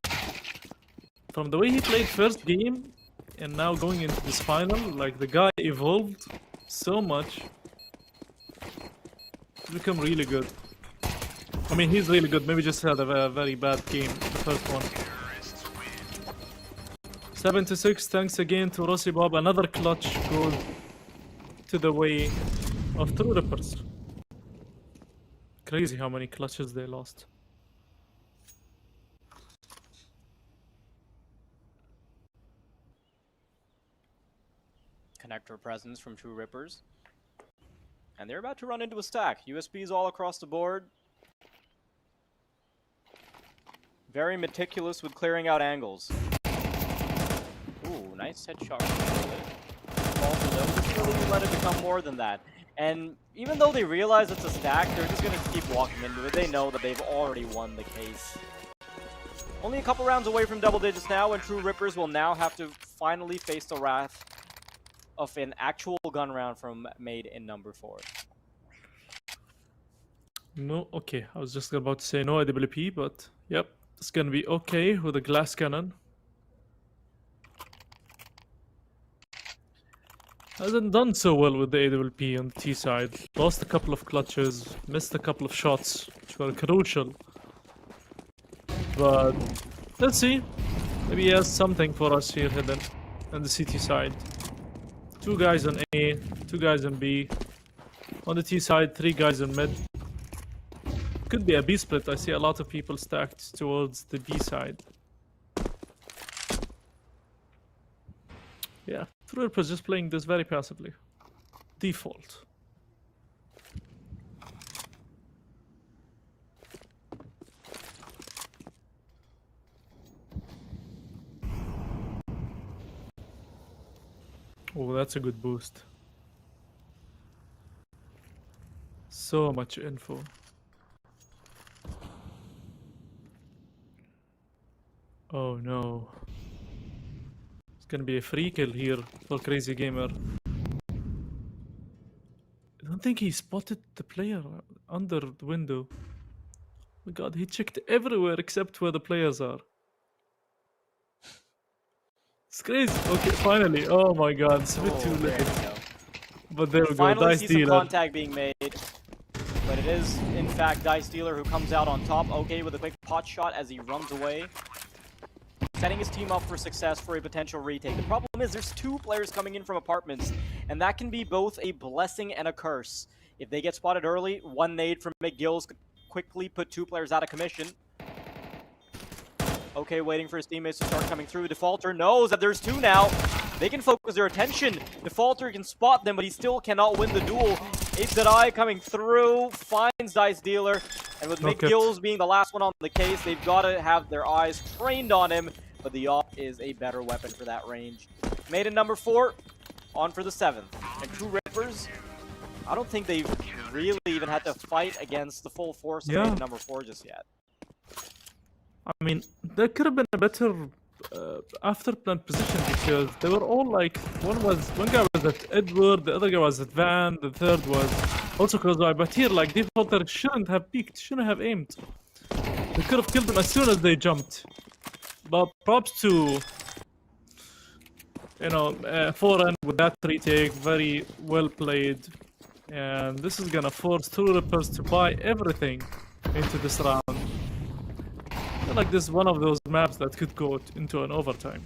from the way he played first game and now going into this final, like the guy evolved so much. He's become really good. I mean, he's really good. Maybe just had a very bad game, the first one. 7-6. Thanks again to Rossi Bob. Another clutch goes to the way of True Rippers. Crazy how many clutches they lost. Connector presence from True Rippers. And they're about to run into a stack. USBs all across the board. Very meticulous with clearing out angles. Ooh, nice headshot. Just really let it become more than that. And even though they realize it's a stack, they're just going to keep walking into it. They know that they've already won the case. Only a couple rounds away from double digits now, and True Rippers will now have to finally face the wrath of an actual gun round from Made in number 4. No, okay. I was just about to say no AWP, but yep, it's gonna be okay with a glass cannon. Hasn't done so well with the AWP on the T side. Lost a couple of clutches, missed a couple of shots, which were crucial. But let's see. Maybe he has something for us here hidden on the CT side. 2 guys on A, 2 guys on B. On the T side, 3 guys on mid. Could be a B split. I see a lot of people stacked towards the B side. Yeah, True Rippers just playing this very passively. Default. Oh, that's a good boost. So much info. Oh no. It's gonna be a free kill here for Crazy Gamer. I don't think he spotted the player under the window. Oh my god, he checked everywhere except where the players are. It's crazy. Okay, finally. Oh my god, it's a bit too late. But there we go, Finally Dice see some Dealer. contact being made. But it is, in fact, Dice Dealer who comes out on top. Okay, with a quick pot shot as he runs away. Setting his team up for success for a potential retake. The problem is there's 2 players coming in from apartments, and that can be both a blessing and a curse. If they get spotted early, 1 nade from McGill's could quickly put 2 players out of commission. Okay, waiting for his teammates to start coming through. Defaulter knows that there's two now. They can focus their attention. Defaulter can spot them, but he still cannot win the duel. Eye coming through, finds Dice Dealer, and with McGills being the last one on the case, they've got to have their eyes trained on him, but the AWP is a better weapon for that range. Maiden number 4, on for the 7th. And True Rippers, I don't think they've really even had to fight against the full force of Maiden number 4 just yet. I mean, there could have been a better after plan position because they were all like one guy was at Edward, the other guy was at Van, the third was also close by. But here, like Defaulter shouldn't have peeked, shouldn't have aimed. They could have killed them as soon as they jumped. But props to Foreign with that retake, very well played. And this is gonna force True Rippers to buy everything into this round. I feel like this is one of those maps that could go into an overtime.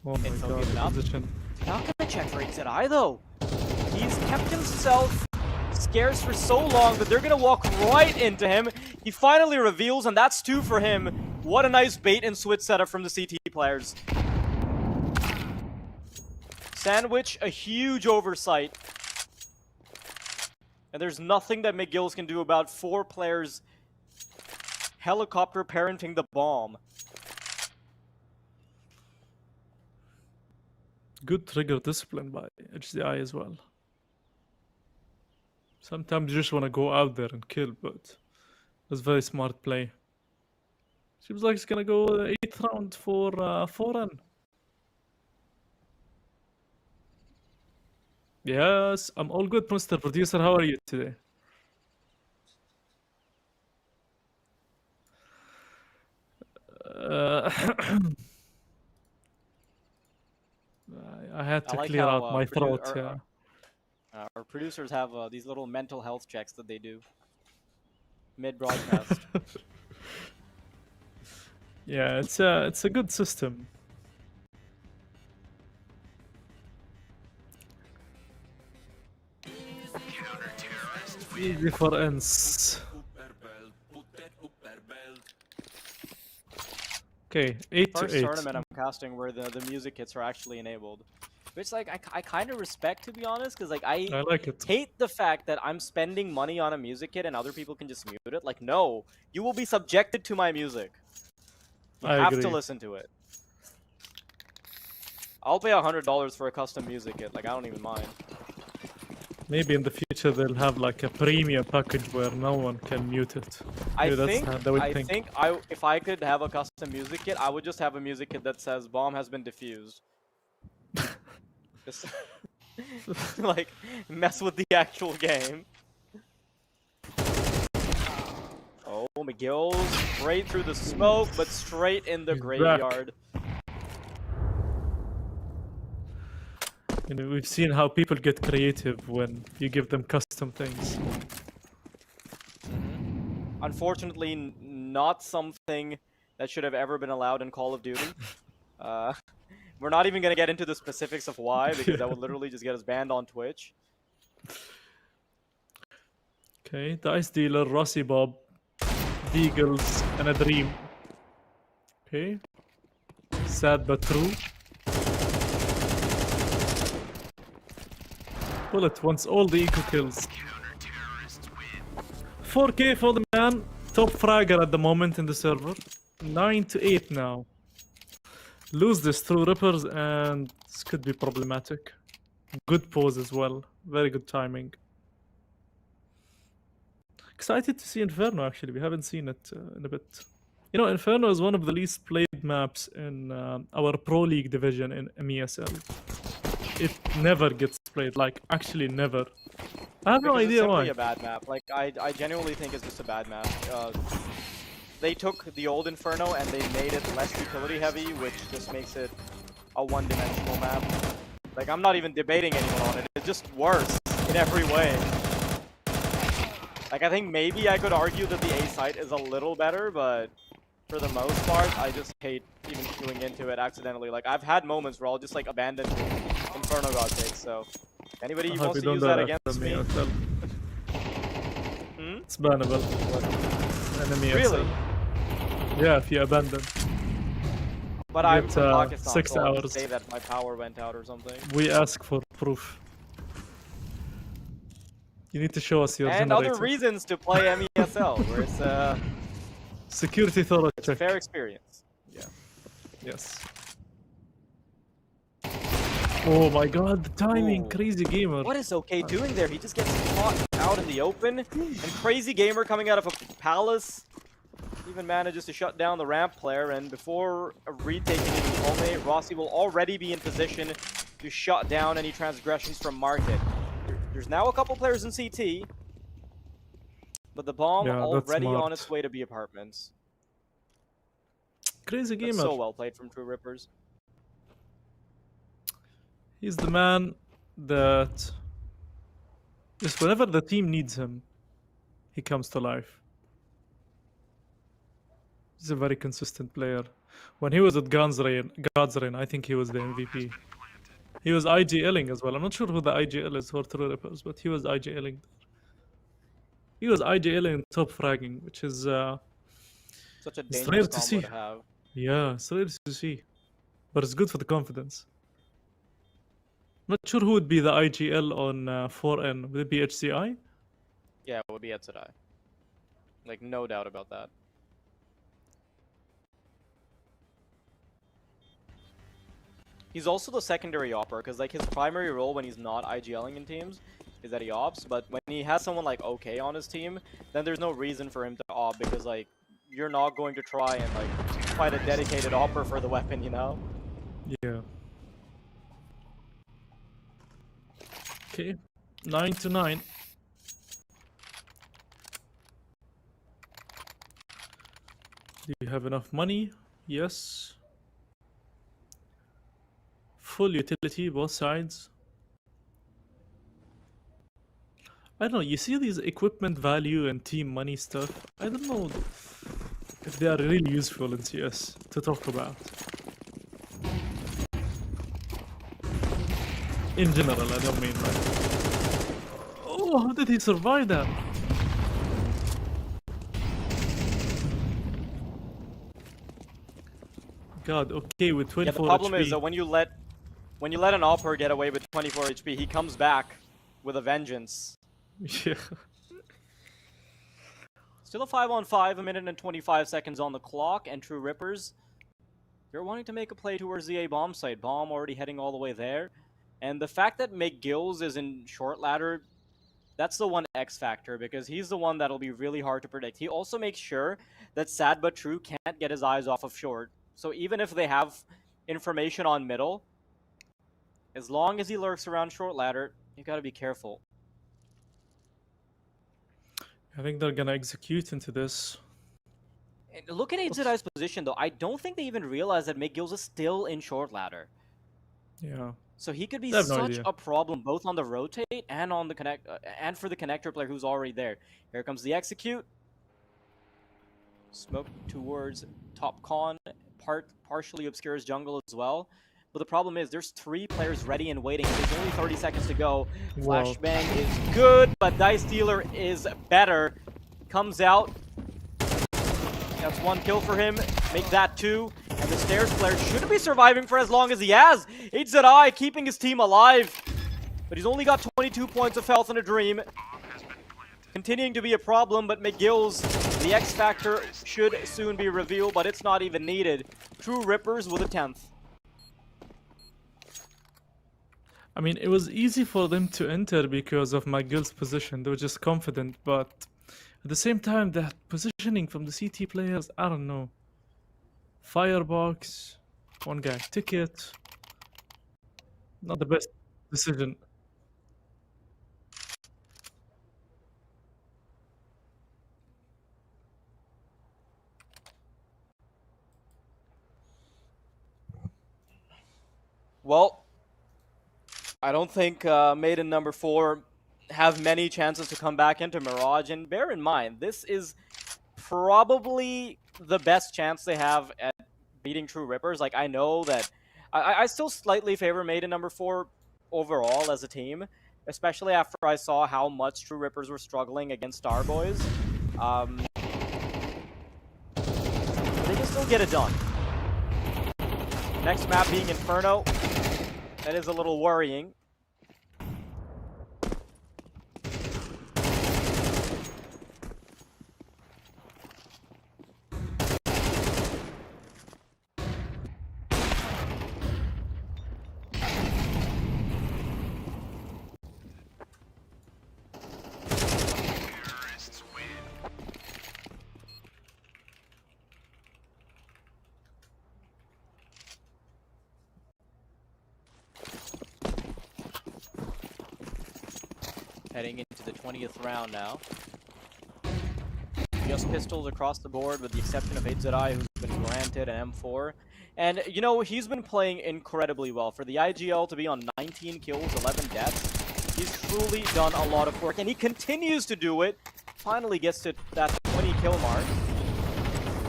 Oh my god, position. Not gonna check for Eye though. He's kept himself scarce for so long that they're gonna walk right into him. He finally reveals, and that's 2 for him. What a nice bait and switch setup from the CT players. Sandwich, a huge oversight. And there's nothing that McGills can do about 4 players helicopter parenting the bomb. Good trigger discipline by HDI as well. Sometimes you just want to go out there and kill, but it's very smart play. Seems like it's gonna go 8th round for Foreign. Yes, I'm all good, Mr. Producer. How are you today? I had to clear out my throat. Our producers have these little mental health checks that they do mid-broadcast. Yeah, it's a good system. Easy for ends. Okay, 8 to 8. First tournament I'm casting where the music kits are actually enabled. Which, like, I kind of respect, to be honest, because, like, I like it. hate the fact that I'm spending money on a music kit and other people can just mute it. Like, no, you will be subjected to my music. You have to listen to it. I'll pay $100 for a custom music kit. Like, I don't even mind. Maybe in the future they'll have like a premium package where no one can mute it. I think if I could have a custom music kit, I would just have a music kit that says "Bomb has been defused." Just like mess with the actual game. Oh, McGill straight through the smoke, but straight in the graveyard. You know, we've seen how people get creative when you give them custom things. Unfortunately, not something that should have ever been allowed in Call of Duty. We're not even going to get into the specifics of why, because that would literally just get us banned on Twitch. Okay, Dice Dealer, Rossi Bob, Deagles, and a Dream. Okay. Sad but true. Bullet wants all the eco kills. 4K for the man. Top fragger at the moment in the server. 9 to 8 now. Lose this through Rippers and this could be problematic. Good pause as well. Very good timing. Excited to see Inferno actually. We haven't seen it in a bit. You know, Inferno is one of the least played maps in our Pro League division in MESL. It never gets played, like actually never. I have no idea why. It's simply a bad map. Like I genuinely think it's just a bad map. They took the old Inferno and they made it less utility heavy, which just makes it a one-dimensional map. Like I'm not even debating anyone on it. It's just worse in every way. Like, I think maybe I could argue that the A site is a little better, but for the most part, I just hate even queuing into it accidentally. Like, I've had moments where I'll just, like, abandon Inferno God take, so... Anybody who wants to use that against me? It's bannable. Enemy Really? Yeah, if you abandon. But You I'm get, from Pakistan, 6 so I'll hours. just say that my power went out or something. We ask for proof. You need to show us your And generator. other reasons to play MESL, where it's Security thorough it's a check. fair experience. Yeah. Yes. Oh my god, the timing, Ooh. crazy gamer. What is OK doing there? He just gets caught out in the open. And Crazy Gamer coming out of a palace even manages to shut down the ramp player. And before retaking his ultimate, Rossi will already be in position to shut down any transgressions from Market. There's now a couple players in CT, but the bomb Yeah, that's already on smart. its way to B apartments. Crazy That's gamer. so well played from True Rippers. He's the man that just whenever the team needs him, he comes to life. He's a very consistent player. When he was at God's Reign, I think he was the MVP. He was IGLing as well. I'm not sure who the IGL is for True Rippers, but he was IGLing. He was IGLing top fragging, which is Such a it's dangerous rare to combo see. to have. Yeah, it's rare to see. But it's good for the confidence. Not sure who would be the IGL on 4N. Would it be HCI? Yeah, it would be Etsurai. Like, no doubt about that. He's also the secondary opper, because like his primary role when he's not IGLing in teams is that he ops, but when he has someone like OK on his team, then there's no reason for him to op, because like, you're not going to try and like find a dedicated opper for the weapon, you know? Yeah. Okay, 9-9. Do you have enough money? Yes. Full utility, both sides. I don't know, you see these equipment value and team money stuff? I don't know if they are really useful in CS to talk about. In general, I don't mean like... Oh, how did he survive that? God, okay, with 24 Yeah, the problem HP. is that when you let an opper get away with 24 HP, he comes back with a vengeance. Yeah. Still a 5-on-5, a minute and 25 seconds on the clock, and True Rippers, they're wanting to make a play towards the A bomb site. Bomb already heading all the way there. And the fact that McGills is in short ladder, that's the one X factor, because he's the one that'll be really hard to predict. He also makes sure that Sad But True can't get his eyes off of short. So even if they have information on middle, as long as he lurks around short ladder, you gotta be careful. I think they're gonna execute into this. And look at HZI's position, though. I don't think they even realize that McGills is still in short ladder. Yeah. So he could be No such idea. a problem both on the rotate and on the connect and for the connector player who's already there. Here comes the execute. Smoke towards top con, partially obscures jungle as well. But the problem is there's 3 players ready and waiting. There's only 30 seconds to go. Wow. Flashbang is good, but Dice Dealer is better. Comes out. That's 1 kill for him. Make that 2. And the Stairs player shouldn't be surviving for as long as he has. HZI keeping his team alive. But he's only got 22 points of health in a dream. Continuing to be a problem, but McGill's, the X Factor, should soon be revealed, but it's not even needed. True Rippers with a 10th. I mean, it was easy for them to enter because of McGill's position. They were just confident, but at the same time, that positioning from the CT players, I don't know. Firebox, one guy ticket. Not the best decision. Well, I don't think Maiden number 4 have many chances to come back into Mirage. And bear in mind, this is probably the best chance they have at beating True Rippers. Like, I know that I still slightly favor Maiden number 4 overall as a team, especially after I saw how much True Rippers were struggling against Starboys. They can still get it done. Next map being Inferno. That is a little worrying. Heading into the 20th round now. Just pistols across the board with the exception of 8ZI, who's been granted an M4. And, you know, he's been playing incredibly well. For the IGL to be on 19 kills, 11 deaths, he's truly done a lot of work. And he continues to do it. Finally gets to that 20 kill mark.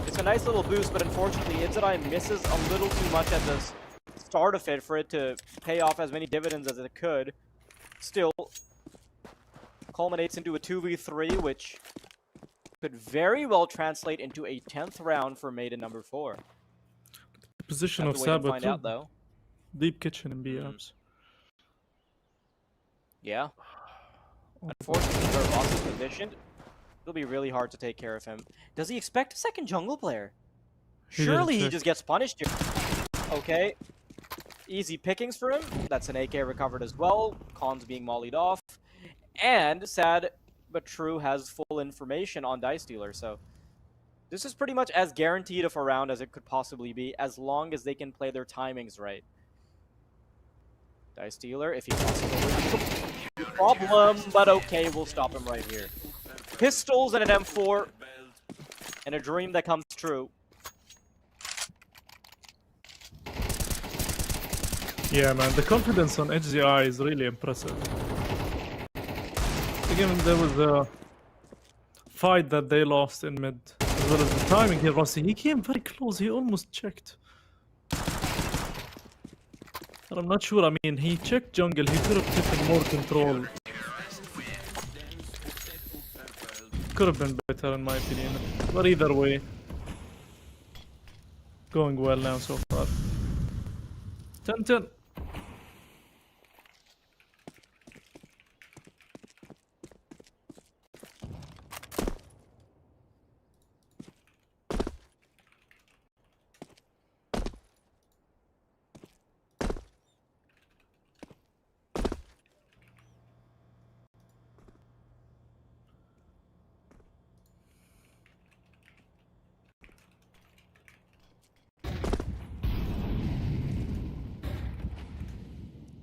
It's a nice little boost, but unfortunately, 8ZI misses a little too much at the start of it for it to pay off as many dividends as it could. Still, culminates into a 2v3, which could very well translate into a 10th round for Maiden number 4. The position Have of to wait and Sabah find too. out, though. Deep kitchen in B apps. Yeah. Unfortunately, where Boss is positioned, it'll be really hard to take care of him. Does he expect a second jungle player? He didn't Surely he check. just gets punished here. Okay. Easy pickings for him. That's an AK recovered as well. Khan's being mollied off. And sad but true has full information on Dice Dealer, so this is pretty much as guaranteed of a round as it could possibly be, as long as they can play their timings right. Dice Dealer, if he possibly problem, but okay, we'll stop him right here. Pistols and an M4, and a dream that comes true. Yeah, man, the confidence on HZI is really impressive. Again, there was a fight that they lost in mid, as well as the timing here, Rossi. He came very close, he almost checked. And I'm not sure, I mean, he checked jungle, he could have taken more control. Could have been better in my opinion. But either way, going well now so far. 10-10.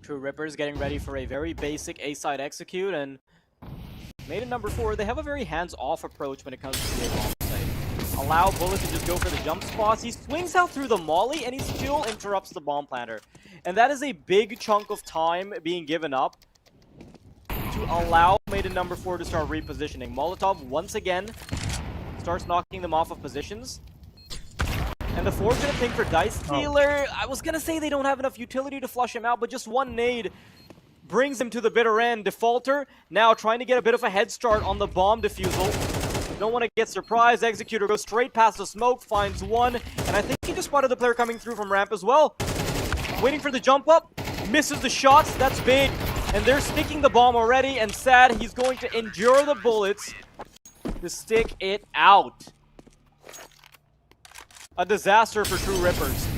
True Rippers getting ready for a very basic A-side execute, and Maiden number 4, they have a very hands-off approach when it comes to the bomb site. Allow Bullet to just go for the jump spots. He swings out through the molly, and he still interrupts the bomb planter. And that is a big chunk of time being given up to allow Maiden number 4 to start repositioning. Molotov, once again, starts knocking them off of positions. And the fortunate thing for Dice Dealer, I was gonna say they don't have enough utility to flush him out, but just one nade brings him to the bitter end. Defaulter now trying to get a bit of a head start on the bomb defusal. Don't want to get surprised. Executor goes straight past the smoke, finds one, and I think he just spotted the player coming through from ramp as well. Waiting for the jump up, misses the shots, that's big. And they're sticking the bomb already, and sad he's going to endure the bullets to stick it out. A disaster for True Rippers.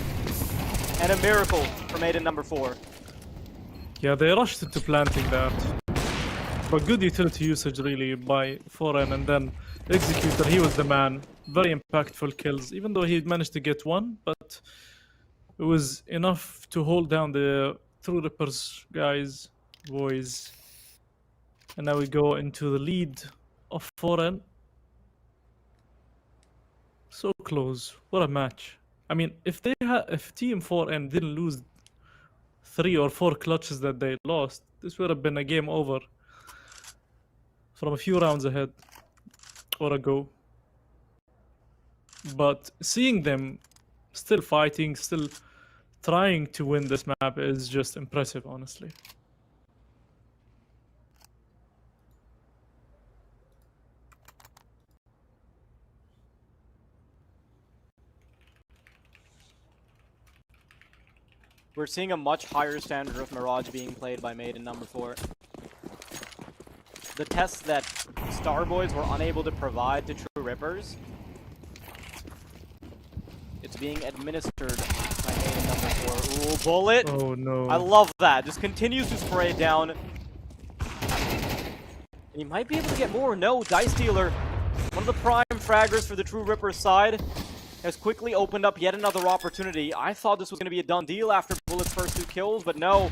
And a miracle for Maiden number 4. Yeah, they rushed into planting that. But good utility usage really by Foreign, and then Executor, he was the man. Very impactful kills, even though he managed to get one, but it was enough to hold down the True Rippers guys, boys. And now we go into the lead of Foreign. So close. What a match. I mean, if Team 4N didn't lose 3 or 4 clutches that they lost, this would have been a game over. from a few rounds ahead or ago. But seeing them still fighting, still trying to win this map is just impressive, honestly. We're seeing a much higher standard of Mirage being played by Maiden number 4. The tests that Starboys were unable to provide to True Rippers, it's being administered by Maiden number 4. Ooh, bullet! Oh no. I love that. Just continues to spray it down. And he might be able to get more. No, Dice Dealer, one of the prime fraggers for the True Rippers side, has quickly opened up yet another opportunity. I thought this was going to be a done deal after Bullet's first 2 kills, but no.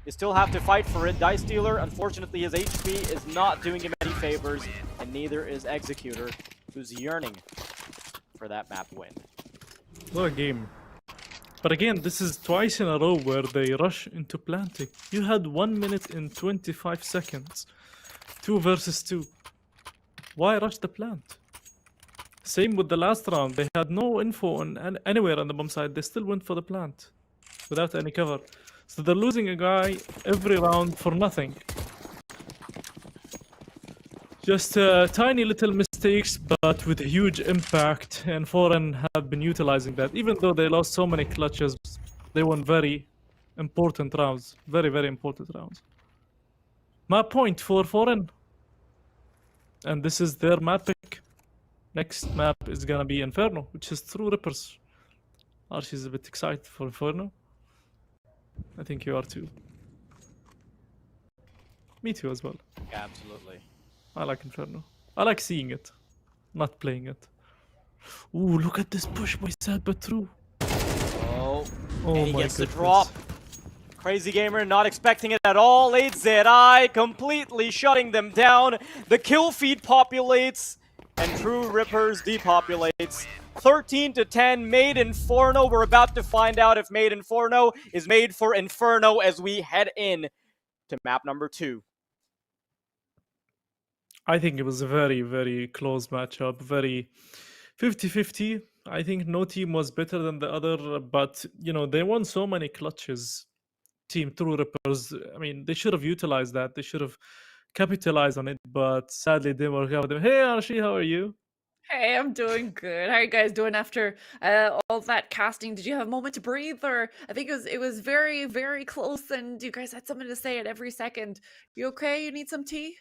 You still have to fight for it. Dice Dealer, unfortunately, his HP is not doing him any favors, and neither is Executor, who's yearning for that map win. What a game. But again, this is twice in a row where they rush into planting. You had 1 minute and 25 seconds. 2 versus 2. Why rush the plant? Same with the last round. They had no info on anywhere on the bomb side. They still went for the plant without any cover. So they're losing a guy every round for nothing. Just tiny little mistakes, but with a huge impact. And Foreign have been utilizing that. Even though they lost so many clutches, they won very important rounds. Very, very important rounds. Map point for Foreign. And this is their map pick. Next map is gonna be Inferno, which is True Rippers. Archie's a bit excited for Inferno. I think you are too. Me too as well. Yeah, absolutely. I like Inferno. I like seeing it, not playing it. Ooh, look at this push by Sad but True. Oh, Oh and he my gets goodness. the drop. Crazy Gamer not expecting it at all. 8ZI completely shutting them down. The kill feed populates, and True Rippers depopulates. 13-10, Made Inferno. We're about to find out if Made Inferno is made for Inferno as we head in to map number 2. I think it was a very, very close matchup. Very 50-50. I think no team was better than the other, but you know, they won so many clutches. Team True Rippers, I mean, they should have utilized that. They should have capitalized on it, but sadly, it didn't work out with them. Hey, Archie, how are you? Hey, I'm doing good. How are you guys doing after all that casting? Did you have a moment to breathe, or I think it was very, very close, and you guys had something to say at every second. You okay? You need some tea?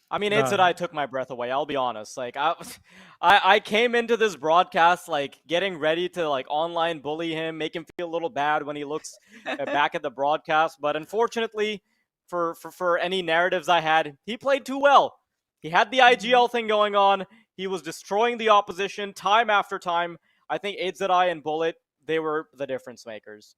I mean, Nah. 8ZI took my breath away, I'll be honest. Like, I came into this broadcast, like, getting ready to, like, online bully him, make him feel a little bad when he looks back at the broadcast. But unfortunately, for any narratives I had, he played too well. He had the IGL thing going on. He was destroying the opposition time after time. I think 8ZI and Bullet, they were the difference makers.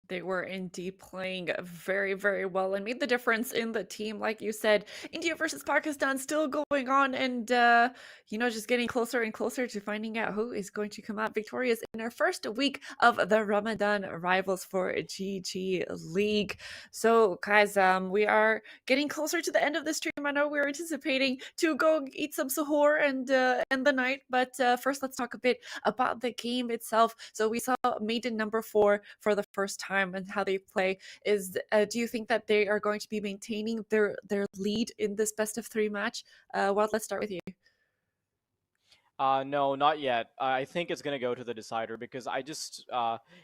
They were indeed playing very, very well and made the difference in the team. Like you said, India versus Pakistan still going on, and just getting closer and closer to finding out who is going to come out victorious in our first week of the Ramadan rivals for GG League. So guys, we are getting closer to the end of the stream. I know we're anticipating to go eat some suhoor and end the night, but first let's talk a bit about the game itself. So we saw Maiden number 4 for the first time and how they play. Do you think that they are going to be maintaining their lead in this best of 3 match? Well, let's start with you. No, not yet. I think it's going to go to the decider because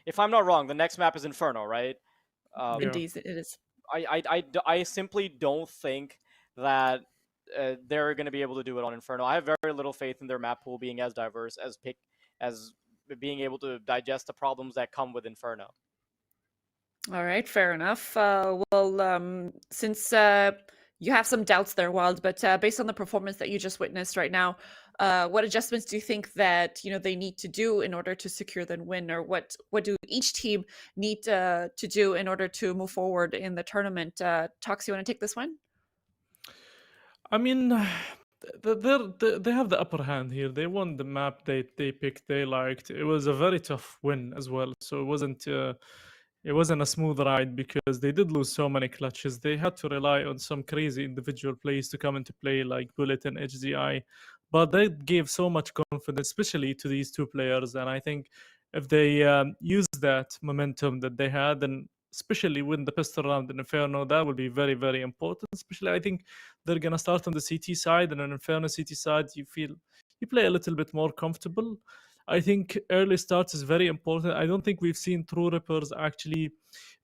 if I'm not wrong, the next map is Inferno, right? Yeah. Indeed, it is. I simply don't think that they're going to be able to do it on Inferno. I have very little faith in their map pool being as diverse as being able to digest the problems that come with Inferno. All right, fair enough. Since you have some doubts there, Wild, but based on the performance that you just witnessed right now, what adjustments do you think that they need to do in order to secure the win, or what do each team need to do in order to move forward in the tournament? Tox, you want to take this one? I mean, they have the upper hand here. They won the map they picked, they liked. It was a very tough win as well, so it wasn't it wasn't a smooth ride because they did lose so many clutches. They had to rely on some crazy individual plays to come into play, like Bullet and HZI. But they gave so much confidence, especially to these two players. And I think if they use that momentum that they had, and especially win the pistol round in Inferno, that will be very, very important. Especially, I think they're gonna start on the CT side, and on Inferno CT side, you play a little bit more comfortable. I think early starts is very important. I don't think we've seen True Rippers actually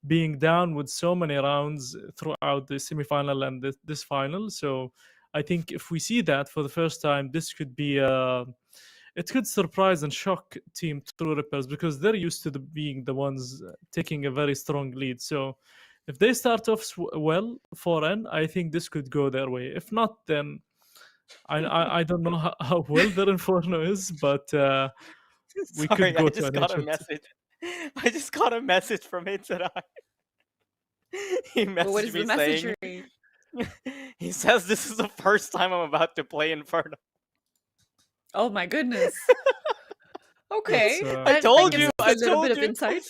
being down with so many rounds throughout the semifinal and this final. So I think if we see that for the first time, this could be it could surprise and shock Team True Rippers because they're used to being the ones taking a very strong lead. So if they start off well 4N, I think this could go their way. If not, then I don't know how well their Inferno is, but we Sorry, could go I to just an got a H-hit. message. I just got a message from Hitzerai. He Well, what messaged is the me message saying, read? he says this is the first time I'm about to play Inferno. Oh my goodness. Okay. That's, I that told gives you, us I a little told bit of you. insight.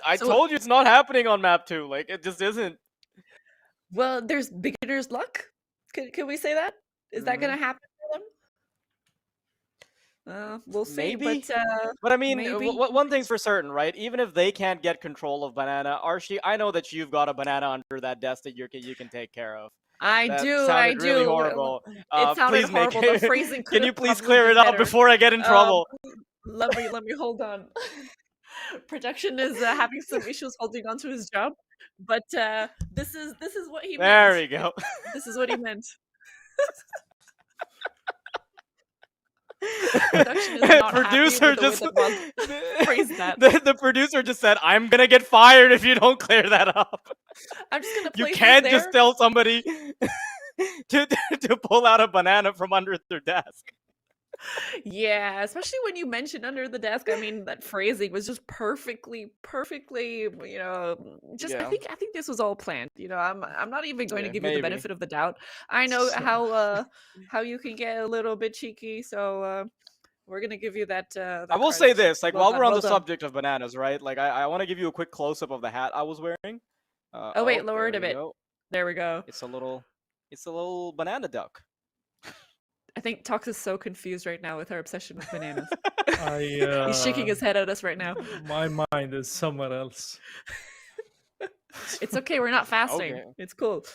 I So- told you it's not happening on map 2. Like, it just isn't. Well, there's beginner's luck. Can we say that? Is that gonna happen for them? We'll see. Maybe. But But I mean, maybe. one thing's for certain, right? Even if they can't get control of Banana, Archie, I know that you've got a banana under that desk that you can take care of. I That do. sounded I really do. horrible. It sounded Please make horrible. it. The phrasing Can could you please probably clear be it up better. before I get in trouble? Let me hold on. Production is having some issues holding on to his job, but this is what he There meant. we go. This is what he meant. Production is not Producer happy with just the way that phrased that. the producer just said, "I'm gonna get fired if you don't clear that up." I'm just gonna You place can't this just there. tell somebody to pull out a banana from under their desk. Yeah, especially when you mentioned under the desk. I mean, that phrasing was just perfectly, you know, just Yeah. I think this was all planned. You know, I'm not even going to Yeah, give you the maybe. benefit of the doubt. I know how you can get a little bit cheeky, so we're gonna give you that. I will card, say actually. this, like Well while done, we're on well the done. subject of bananas, right? Like I want to give you a quick close up of the hat I was wearing. Oh wait, lower it there a we bit. go. There we go. It's a little banana duck. I think Tox is so confused right now with her obsession with bananas. I He's shaking his head at us right now. my mind is somewhere else. It's okay, we're not fasting. Okay. It's cool.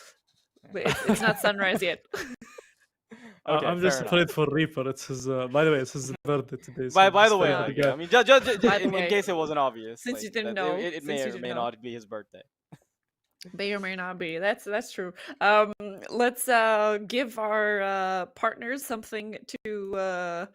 But it's not sunrise yet. Okay, I'm just fair enough. afraid for Reaper. It's his. By the way, it's his birthday today. So By I'm the just way, afraid of the yeah, guy. I mean, just By the in way, case it wasn't obvious, since like, you didn't that know, it may since you or may didn't know. not be his birthday. May or may not be. That's true. Let's give our partners something to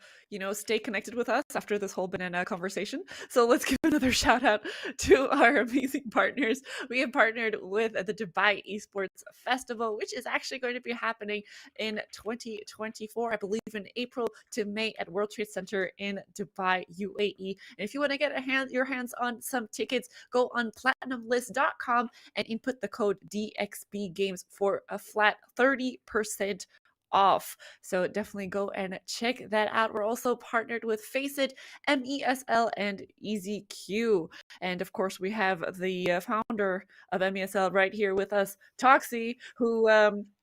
stay connected with us after this whole banana conversation. So let's give another shout out to our amazing partners. We have partnered with the Dubai Esports Festival, which is actually going to be happening in 2024, I believe in April to May at World Trade Center in Dubai, UAE. And if you want to get your hands on some tickets, go on platinumlist.com and input the code DXB Games for a flat 30% off. So definitely go and check that out. We're also partnered with Faceit, MESL, and EasyQ. And of course, we have the founder of MESL right here with us, Toxie, who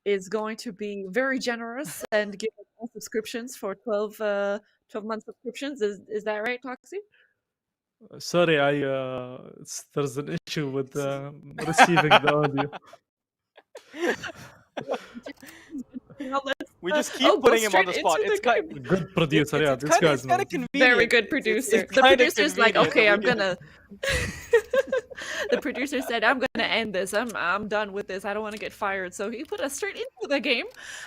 is going to be very generous and give us subscriptions for 12-month subscriptions. Is that right, Toxie? Sorry, there's an issue with receiving the audio. We just keep go putting him on straight the spot. into It's the kind, game. Good producer, yeah. This it's guy's kind knows. of convenient. Very good It's producer. The kinda producer's like, convenient okay, that I'm we can- gonna. The producer said, I'm gonna end this. I'm done with this. I don't want to get fired. So he put us straight into the game,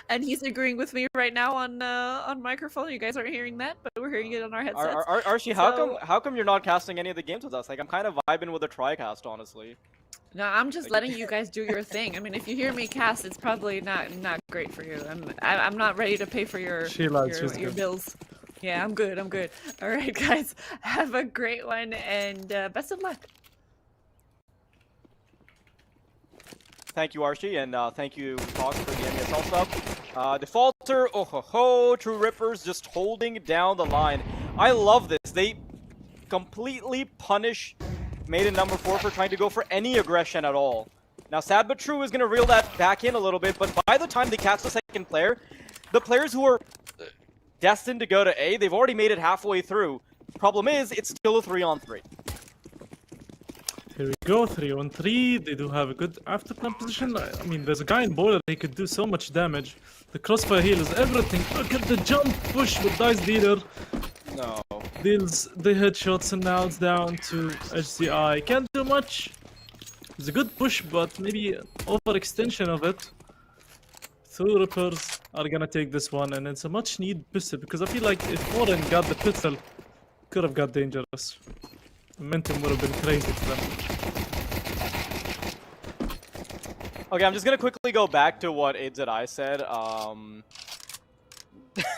and he's agreeing with me right now on microphone. You guys aren't hearing that, but we're hearing it on our headsets. Archie, So- how come you're not casting any of the games with us? Like I'm kind of vibing with a TriCast, honestly. No, I'm just Like- letting you guys do your thing. I mean, if you hear me cast, it's probably not great for you. I'm not ready to pay for your She lied, she's your good. bills. Yeah, I'm good. All right, guys, have a great one and best of luck. Thank you, Archie, and thank you, Fox, for the NSL stuff. Defaulter, oh ho ho, True Rippers just holding down the line. I love this. They completely punish made in number 4 for trying to go for any aggression at all. Now, sad but true is going to reel that back in a little bit, but by the time they catch the second player, the players who are destined to go to A, they've already made it halfway through. Problem is, it's still a 3-on-3. Here we go, 3-on-3. They do have a good afterplan position. I mean, there's a guy in boiler. He could do so much damage. The crossfire heal is everything. Look at the jump push with Dice Dealer. No. Deals the headshots and now it's down to HCI. Can't do much. It's a good push, but maybe overextension of it. Two Rippers are gonna take this one, and it's a much needed pistol because I feel like if Warren got the pistol, could have got dangerous. Momentum would have been crazy for them. Okay, I'm just gonna quickly go back to what AZI said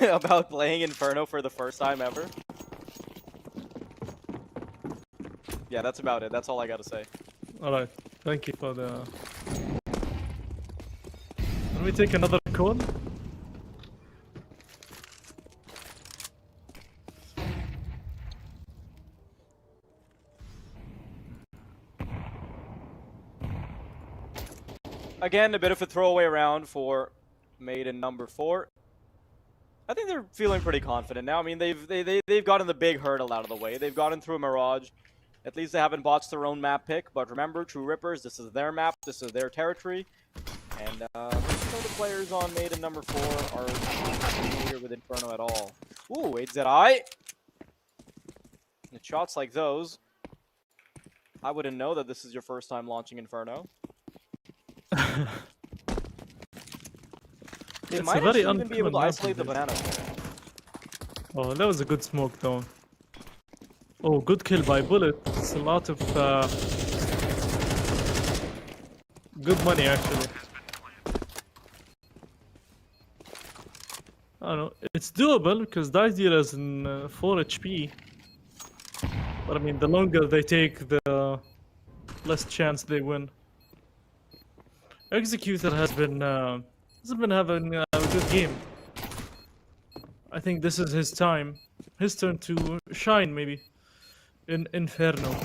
about playing Inferno for the first time ever. Yeah, that's about it. That's all I gotta say. Alright, thank you for the... Can we take another call? Again, a bit of a throwaway round for Maiden number 4. I think they're feeling pretty confident now. I mean, they've gotten the big hurdle out of the way. They've gotten through a Mirage. At least they haven't botched their own map pick. But remember, True Rippers, this is their map. This is their territory. And most of the players on Maiden number 4 are not familiar with Inferno at all. Ooh, AZI. With shots like those, I wouldn't know that this is your first time launching Inferno. They It's might a very actually even be able to uncommon isolate the map banana. Oh, that was a good smoke though. Oh, good kill by Bullet. It's a lot of good money actually. I don't know. It's doable because Dice Dealer is in 4 HP. But I mean, the longer they take, the less chance they win. Executor hasn't been having a good game. I think this is his time. His turn to shine, maybe. In Inferno.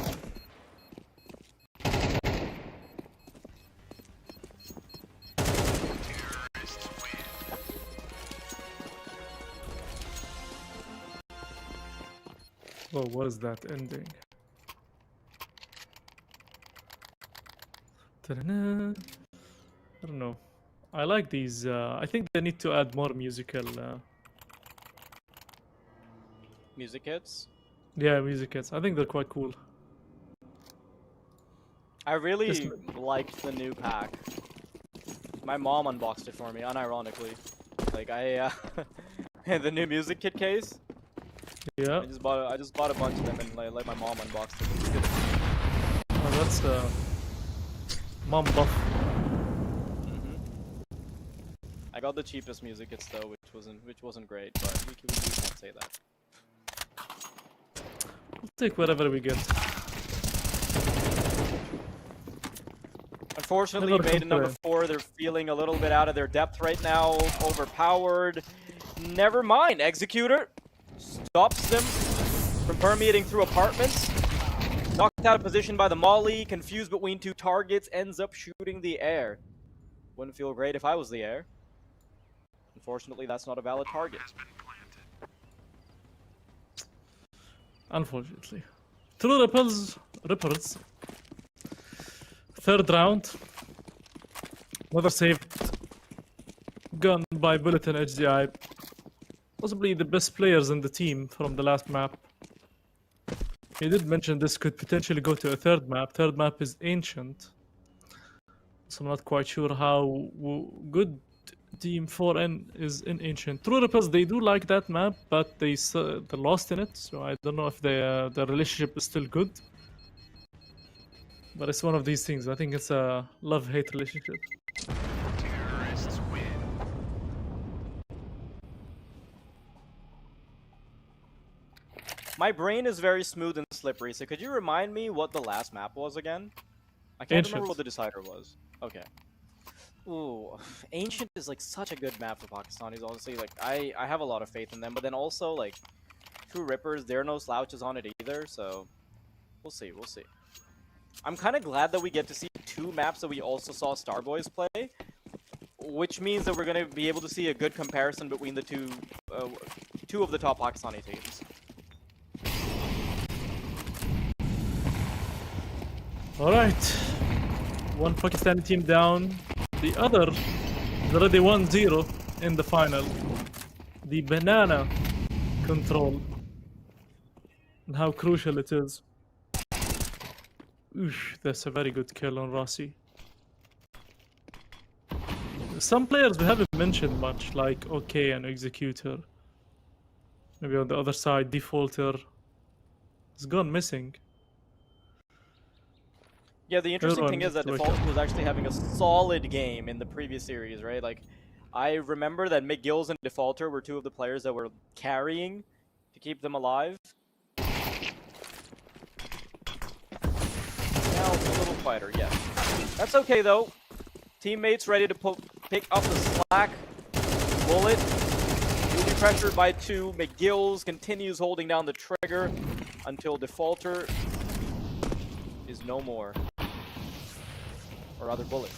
Oh, what is that ending? Ta-da-na. I don't know. I like these. I think they need to add more musical. Music hits. Yeah, music hits. I think they're quite cool. I really Just- liked the new pack. My mom unboxed it for me, unironically. Like the new music kit case. Yeah. I just bought a bunch of them and let my mom unbox it. Oh, that's mom buff. I got the cheapest music kits though, which wasn't great, but we can't say that. We'll take whatever we get. Unfortunately, Never Maiden number complain. 4, they're feeling a little bit out of their depth right now, overpowered. Never mind, Executor stops them from permeating through apartments. Knocked out of position by the Molly, confused between 2 targets, ends up shooting the air. Wouldn't feel great if I was the air. Unfortunately, that's not a valid target. Unfortunately. True Rippers. Third round. Another saved gun by Bullet and HDI. Possibly the best players in the team from the last map. He did mention this could potentially go to a third map. Third map is Ancient. So I'm not quite sure how good Team 4N is in Ancient. True Rippers, they do like that map, but they're lost in it. So I don't know if their relationship is still good. But it's one of these things. I think it's a love-hate relationship. My brain is very smooth and slippery, so could you remind me what the last map was again? I can't remember what the decider was. Okay. Ooh, Ancient is like such a good map for Pakistanis, honestly. Like, I have a lot of faith in them, but then also, like, True Rippers, there are no slouches on it either, so we'll see, we'll see. I'm kind of glad that we get to see 2 maps that we also saw Starboys play, which means that we're going to be able to see a good comparison between the two of the top Pakistani teams. All right, one Pakistani team down. The other is already 1-0 in the final. The banana control and how crucial it is. Oosh, that's a very good kill on Rossi. Some players we haven't mentioned much, like OK and Executor. Maybe on the other side, Defaulter has gone missing. Yeah, the interesting thing is that Everyone- Defaulter was actually having a solid game in the previous series, right? Like, I remember that McGills and Defaulter were 2 of the players that were carrying to keep them alive. Now, a little fighter, yes. That's okay, though. Teammates ready to pick up the slack. Bullet will be pressured by 2. McGills continues holding down the trigger until Defaulter is no more. Or rather, Bullet.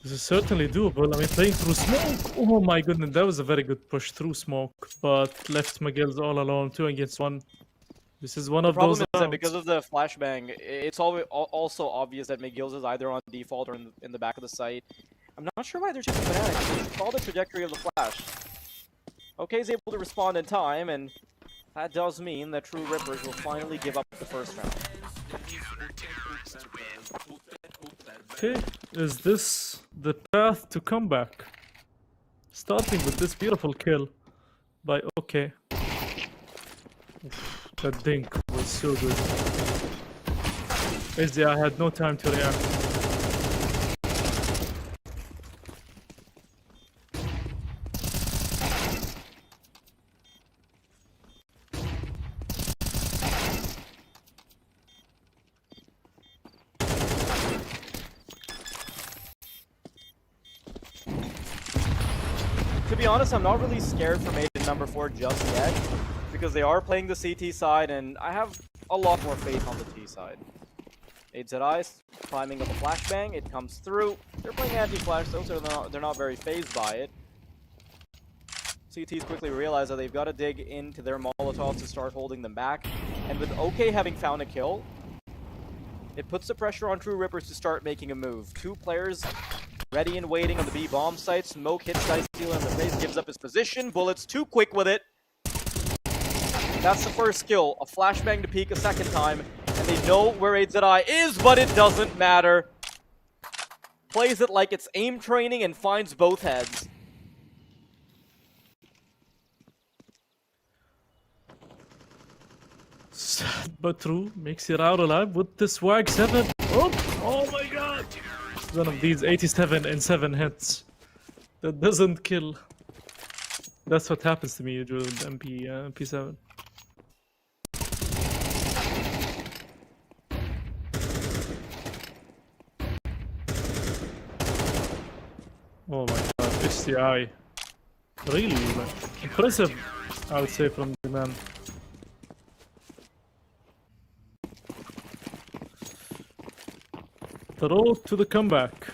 This is certainly doable. I mean, playing through smoke. Oh my goodness, that was a very good push through smoke, but left McGill's all alone, 2 against 1. This is one The of problem those is that rounds. because of the flashbang, it's also obvious that McGill's is either on default or in the back of the site. I'm not sure why they're choosing banana. They follow the trajectory of the flash. OK is able to respond in time, and that does mean that True Rippers will finally give up the first round. Okay, is this the path to comeback? Starting with this beautiful kill by OK. Oof, that dink was so good. Basically, I had no time to react. To be honest, I'm not really scared for mate number 4 just yet, because they are playing the CT side, and I have a lot more faith on the T side. HZI climbing up a flashbang, it comes through. They're playing anti-flash, though, so they're not very phased by it. CTs quickly realize that they've got to dig into their Molotovs to start holding them back, and with OK having found a kill, it puts the pressure on True Rippers to start making a move. 2 players ready and waiting on the B bomb site. Smoke hits Diceyla in the face, gives up his position. Bullet's too quick with it. That's the first kill. A flashbang to peek a second time, and they know where HZI is, but it doesn't matter. Plays it like it's aim training and finds both heads. Sad but true. Makes it out alive with the swag 7. Oh my god! One of these 87 and 7 hits. That doesn't kill. That's what happens to me usually with MP7. Oh my god, HCI. Really impressive, I would say, from the man. The road to the comeback.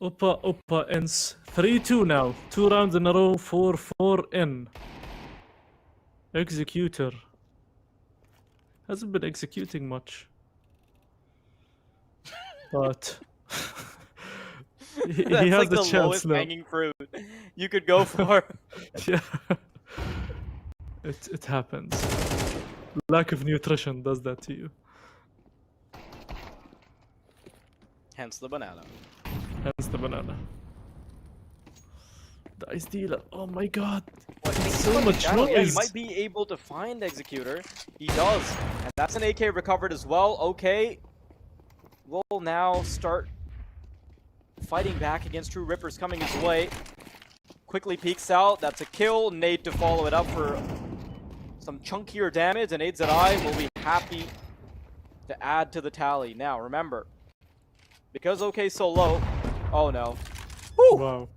Oppa ends 3-2 now. 2 rounds in a row, 4-4 in. Executor. Hasn't been executing much. But he That's has like the the chance lowest now. hanging fruit you could go for. Yeah. It happens. Lack of nutrition does that to you. Hence the banana. Hence the banana. The ice dealer. Oh my god. Well, So much yeah, he noise. might be able to find Executor. He does. And that's an AK recovered as well. Okay. Will now start fighting back against True Rippers coming his way. quickly peeks out. That's a kill. Nade to follow it up for some chunkier damage, and AZI will be happy to add to the tally. Now, remember, because OK's so low, oh no. Woo! Wow.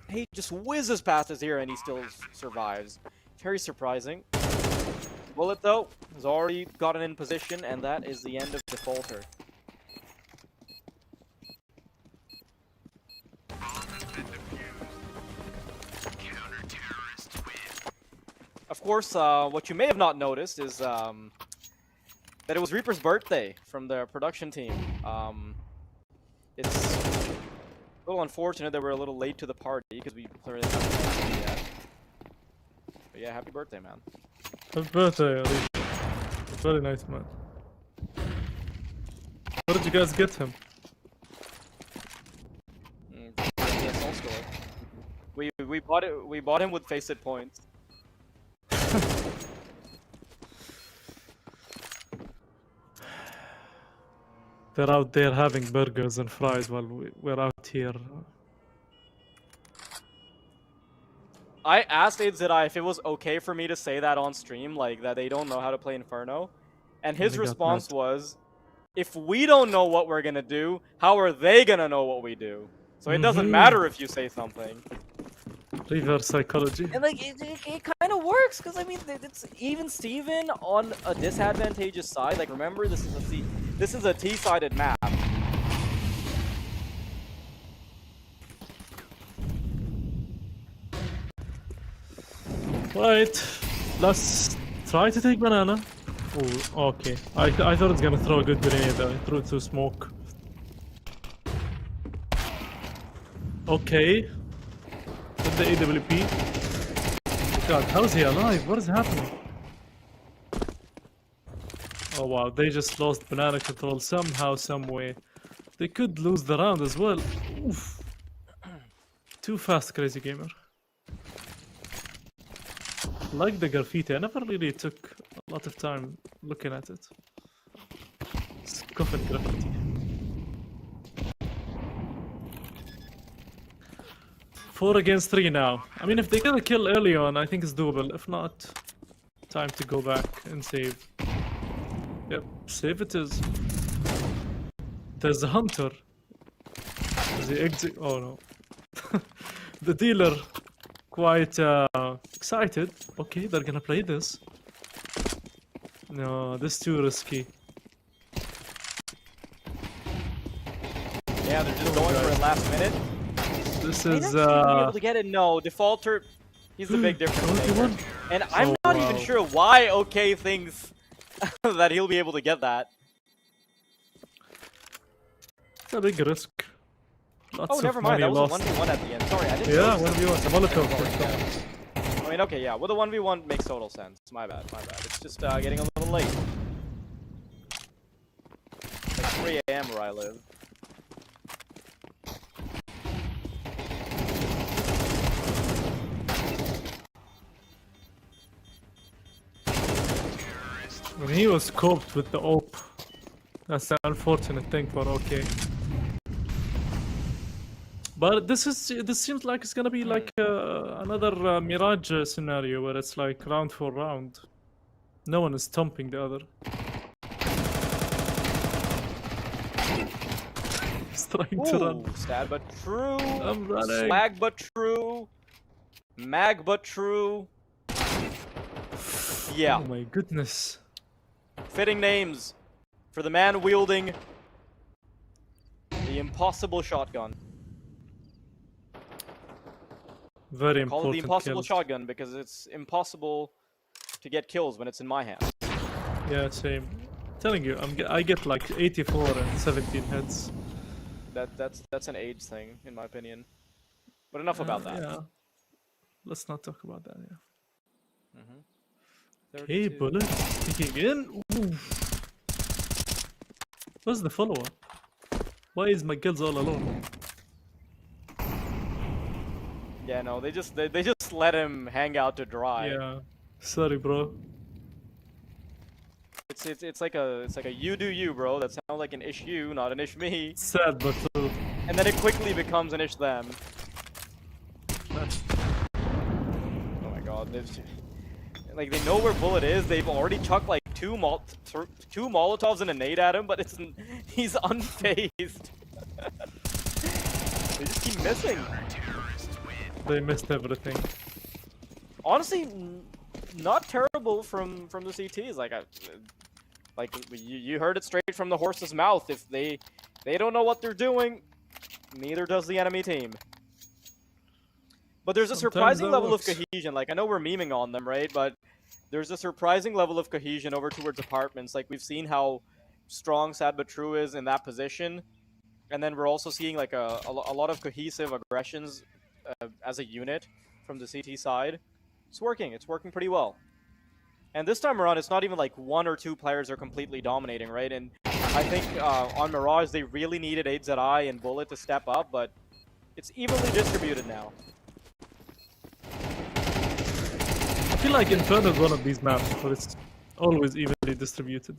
He just whizzes past his ear and he still survives. Very surprising. Bullet, though, has already gotten in position, and that is the end of Defaulter. Of course, what you may have not noticed is that it was Reaper's birthday from the production team. It's a little unfortunate that we're a little late to the party because we clearly haven't done it yet. But yeah, happy birthday, man. Happy birthday, Ali. Very nice, man. Where did you guys get him? PSL store. We bought it. We bought him with Faceit points. They're out there having burgers and fries while we're out here. I asked AZI if it was okay for me to say that on stream, like that they don't know how to play Inferno, and his response was, "If we don't know what we're gonna do, how are they gonna know what we do? So it doesn't matter if you say something." Reverse psychology. And like it kind of works, because I mean it's even Steven on a disadvantageous side. Like remember, this is a T-sided map. Right, let's try to take banana. Oh, okay. I thought it's gonna throw a good grenade. I threw it through smoke. Okay. With the AWP. God, how is he alive? What is happening? Oh wow, they just lost banana control somehow, some way. They could lose the round as well. Oof. Too fast, Crazy Gamer. Like the graffiti, I never really took a lot of time looking at it. Scuffing graffiti. Four against 3 now. I mean, if they get a kill early on, I think it's doable. If not, time to go back and save. Yep, save it is. There's a hunter. Is he exit? Oh no. The dealer. Quite excited. Okay, they're gonna play this. No, this is too risky. Yeah, they're just going for it last minute. This May is not be able to get it. No, Defaulter. He's the big difference maker. And I'm not even sure why OK thinks that he'll be able to get that. It's a big risk. Lots Oh, of never mind. money That was lost. a 1v1 at the end. Sorry, I didn't. Yeah, notice 1v1. The Molotov. I mean, okay, yeah. Well, the 1v1 makes total sense. My bad, my bad. It's just getting a little late. It's like 3 AM where I live. When he was scoped with the AWP. That's the unfortunate thing for OK. But this seems like it's gonna be like another Mirage scenario where it's like round for round. No one is thumping the other. He's trying to run. Stab but true. I'm running. Swag but true. Mag but true. Yeah. Oh my goodness. Fitting names for the man wielding the impossible shotgun. Very Call it important. the impossible kills. shotgun because it's impossible to get kills when it's in my hands. Yeah, same. Telling you, I get like 84 and 17 heads. That's an age thing, in my opinion. But enough about that. Yeah. Let's not talk about that. Yeah. Mm-hmm. Okay, 32. bullet sticking in. Ooh. Where's the follower? Why is my kills all alone? Yeah, no, they just let him hang out to dry. Yeah. Sorry, bro. It's like a you do you, bro. That sounds like an ish you, not an ish me. Sad but true. And then it quickly becomes an ish them. know, like they know where Bullet is. They've already chucked like two Molotovs and a nade at him, but he's unfazed. They just keep missing. They missed everything. Honestly, not terrible from the CTs. Like you heard it straight from the horse's mouth. If they don't know what they're doing, neither does the enemy team. But there's a surprising level of cohesion. Like, I know we're memeing on them, right? But there's a surprising level of cohesion over towards apartments. Like, we've seen how strong Sad But True is in that position. And then we're also seeing, like, a lot of cohesive aggressions as a unit from the CT side. It's working. It's working pretty well. And this time around, it's not even like one or two players are completely dominating, right? And I think on Mirage, they really needed 8ZI and Bullet to step up, but it's evenly distributed now. I feel like Inferno is one of these maps, but it's always evenly distributed.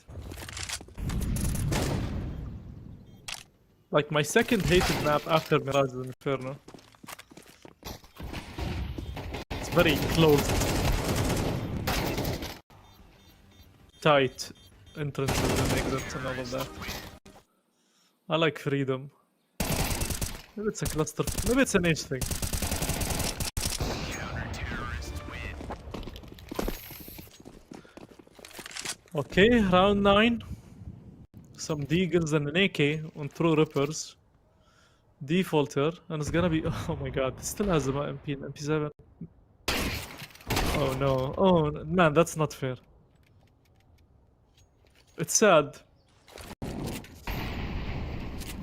Like, my second hated map after Mirage is Inferno. It's very close. Tight entrances and exits and all of that. I like freedom. Maybe it's a cluster. Maybe it's an age thing. Okay, round 9. Some Deagles and an AK on True Rippers. Defaulter, and it's gonna be. Oh my god, it still has a MP7. Oh no. Oh man, that's not fair. It's sad.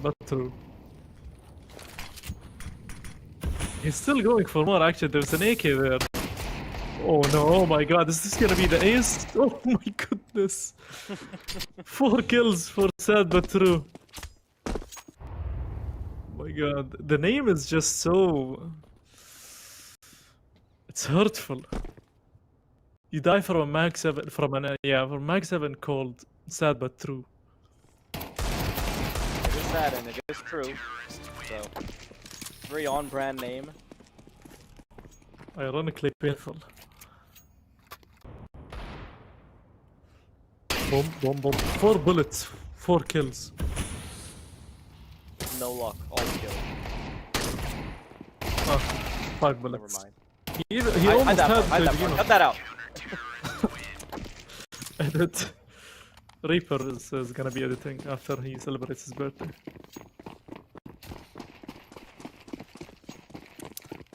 But true. He's still going for more, actually. There's an AK there. Oh no, oh my god, is this gonna be the ace? Oh my goodness. 4 kills for Sad But True. Oh my god, the name is just so... It's hurtful. You die from a Mag 7, from Mag 7 called Sad But True. It is sad and it is true. So, very on-brand name. Ironically painful. Boom, boom, boom. 4 bullets, 4 kills. No luck, all killed. Ah, 5 bullets. Never mind. He almost Cut that out. Edit. Reaper is gonna be editing after he celebrates his birthday.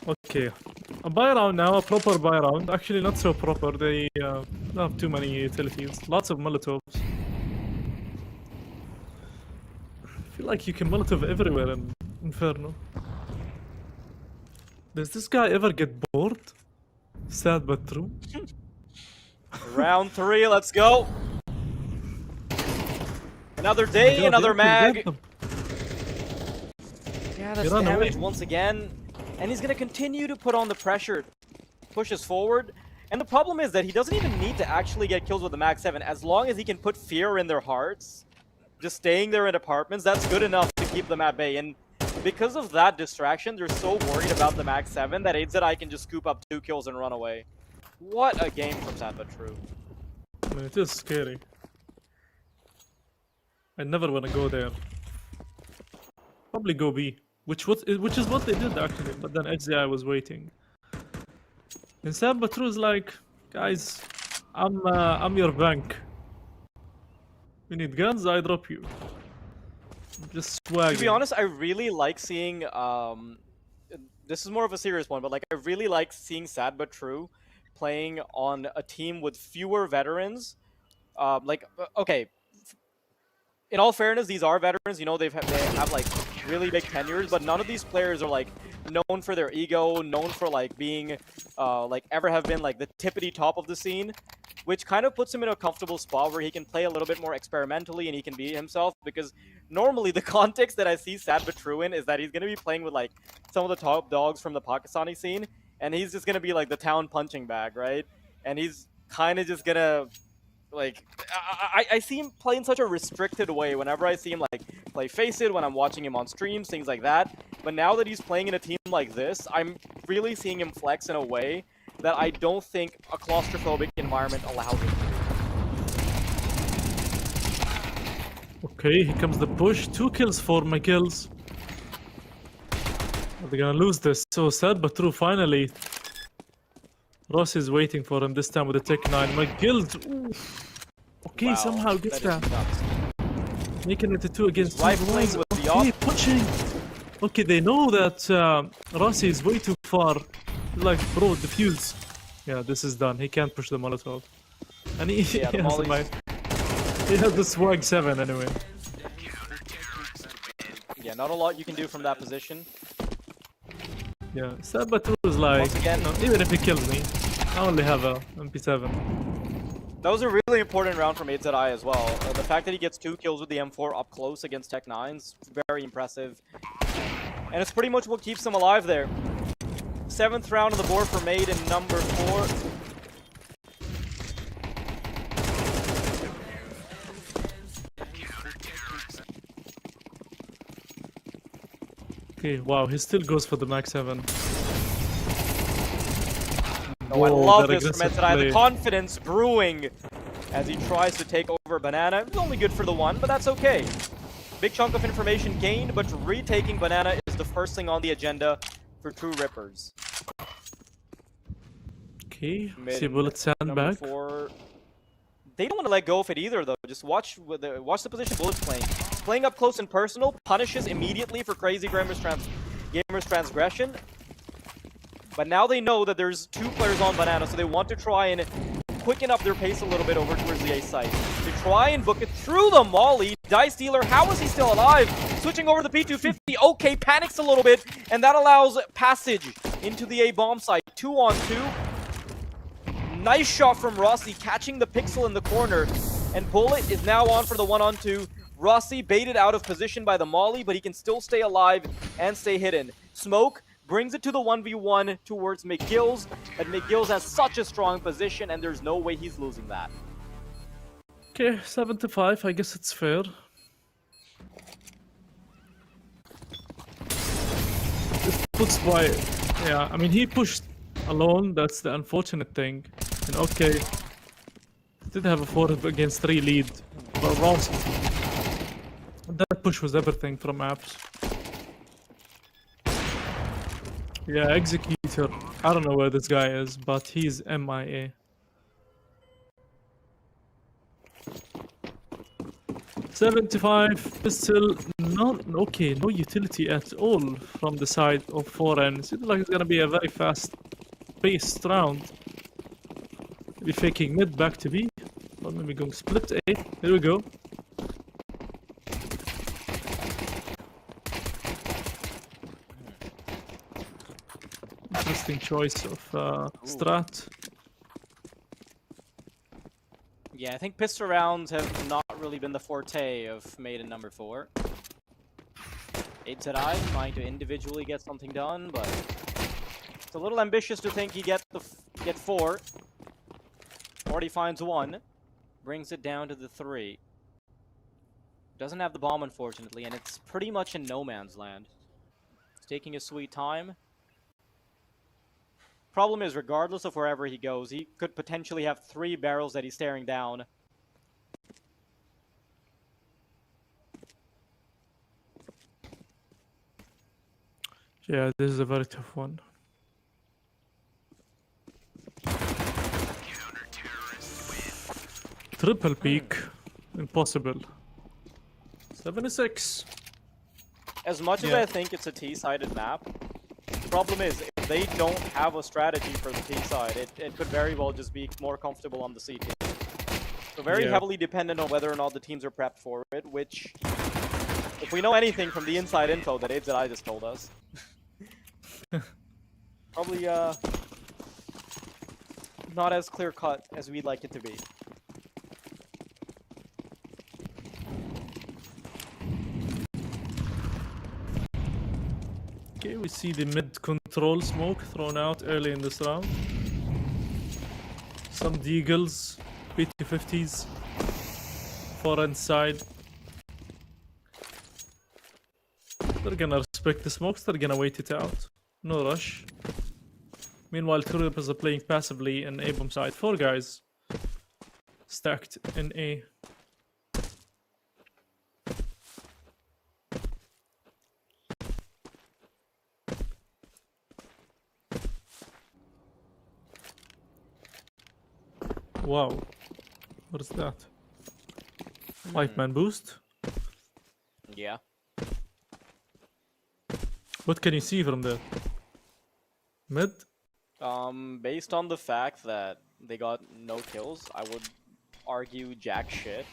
Okay, a buy round now, a proper buy round. Actually, not so proper. They don't have too many utilities. Lots of Molotovs. I feel like you can Molotov everywhere in Inferno. Does this guy ever get bored? Sad but true. Round 3, let's go. Another day, another mag. Yeah, that's damage once again. And he's going to continue to put on the pressure. Pushes forward. And the problem is that he doesn't even need to actually get kills with the Mag 7. As long as he can put fear in their hearts, just staying there in apartments, that's good enough to keep them at bay. And because of that distraction, they're so worried about the Mag 7 that 8ZI can just scoop up 2 kills and run away. What a game from Sad But True. I mean, it is scary. I never want to go there. Probably go B. Which is what they did actually, but then HZI was waiting. And Sad But True is like, guys, I'm your bank. You need guns, I drop you. Just swag. To be honest, I really like seeing this is more of a serious one, but like I really like seeing Sad But True playing on a team with fewer veterans. Okay, in all fairness, these are veterans. You know, they have like really big tenures, but none of these players are like known for their ego, known for like being like ever have been like the tippity top of the scene, which kind of puts him in a comfortable spot where he can play a little bit more experimentally and he can be himself. Because normally the context that I see Sad But True in is that he's going to be playing with like some of the top dogs from the Pakistani scene, and he's just going to be like the town punching bag, right? And he's kind of just going to like, I see him play in such a restricted way whenever I see him like play Face It, when I'm watching him on streams, things like that. But now that he's playing in a team like this, I'm really seeing him flex in a way that I don't think a claustrophobic environment allows it to do. Okay, here comes the push. 2 kills for McGills. They're gonna lose this. So sad but true. Finally, Ross is waiting for him this time with the Tech 9. McGills. Oof. Okay, Wow, somehow gets that is that. nuts. Making it a 2 against 2. Rifling with the Okay, op. pushing. Okay, they know that Rossi is way too far. Like, bro, defuse. Yeah, this is done. He can't push the Molotov. And he, Yeah, the he has mollies. he has the swag 7 anyway. Yeah, not a lot you can do from that position. Yeah, Sabato is like, Once again- you know, even if he kills me, I only have a MP7. That was a really important round from 8ZI as well. The fact that he gets 2 kills with the M4 up close against Tech 9's very impressive. And it's pretty much what keeps him alive there. 7th round on the board for Made in number 4. Okay, wow, he still goes for the Max 7. Oh, I Whoa, love that this from aggressive 8ZI. The play. confidence brewing as he tries to take over Banana. It's only good for the 1, but that's okay. Big chunk of information gained, but retaking Banana is the first thing on the agenda for True Rippers. Okay, Mid see bullet number sandbag. 4. They don't want to let go of it either, though. Just watch the position Bullet's playing. Playing up close and personal, punishes immediately for crazy Gamer's transgression. But now they know that there's 2 players on Banana, so they want to try and quicken up their pace a little bit over towards the A site. They try and book it through the molly. Dice Dealer, how is he still alive? Switching over to the P250. Okay, panics a little bit, and that allows passage into the A bomb site. 2 on 2. Nice shot from Rossi, catching the pixel in the corner. And Bullet is now on for the 1 on 2. Rossi baited out of position by the molly, but he can still stay alive and stay hidden. Smoke brings it to the 1v1 towards McGills, but McGills has such a strong position, and there's no way he's losing that. Okay, 7-5, I guess it's fair. This puts by, yeah, I mean, he pushed alone, that's the unfortunate thing. And okay, did have a 4 against 3 lead, but Ross, that push was everything from apps. Yeah, Executor. I don't know where this guy is, but he's MIA. 75 pistol, not okay, no utility at all from the side of 4N. Seems like it's gonna be a very fast-paced round. Maybe faking mid back to B, or maybe going split A. Here we go. Interesting choice of strat. Yeah, I think pistol rounds have not really been the forte of Made in number 4. 8ZI trying to individually get something done, but it's a little ambitious to think he get 4. Already finds 1, brings it down to the 3. Doesn't have the bomb, unfortunately, and it's pretty much in no man's land. It's taking his sweet time. Problem is, regardless of wherever he goes, he could potentially have 3 barrels that he's staring down. Yeah, this is a very tough one. Triple peak, impossible. 76. As much as Yeah. I think it's a T-sided map, the problem is, if they don't have a strategy for the T-side, it could very well just be more comfortable on the C team. So very Yeah. heavily dependent on whether or not the teams are prepped for it, which, if we know anything from the inside info that I just told us, probably not as clear-cut as we'd like it to be. Okay, we see the mid control smoke thrown out early in this round. Some deagles, P250s, 4 inside. They're gonna respect the smokes, they're gonna wait it out. No rush. Meanwhile, True Rippers are playing passively in A bomb side. 4 guys stacked in A. Wow. What is that? White man boost? Yeah. What can you see from there? Mid? Based on the fact that they got no kills, I would argue jack shit.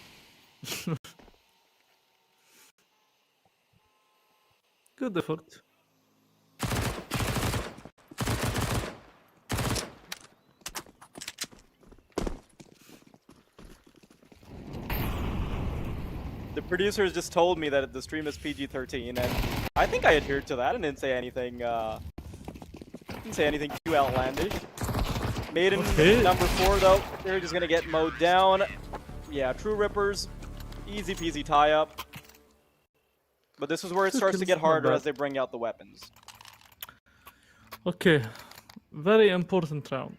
Good effort. The producers just told me that the stream is PG-13, and I think I adhered to that and didn't say anything. Didn't say anything too outlandish. Maiden number 4 though, they're just gonna get mowed down. Yeah, True Rippers, easy peasy tie up. But this is where it starts to get harder as they bring out the weapons. Okay, very important round.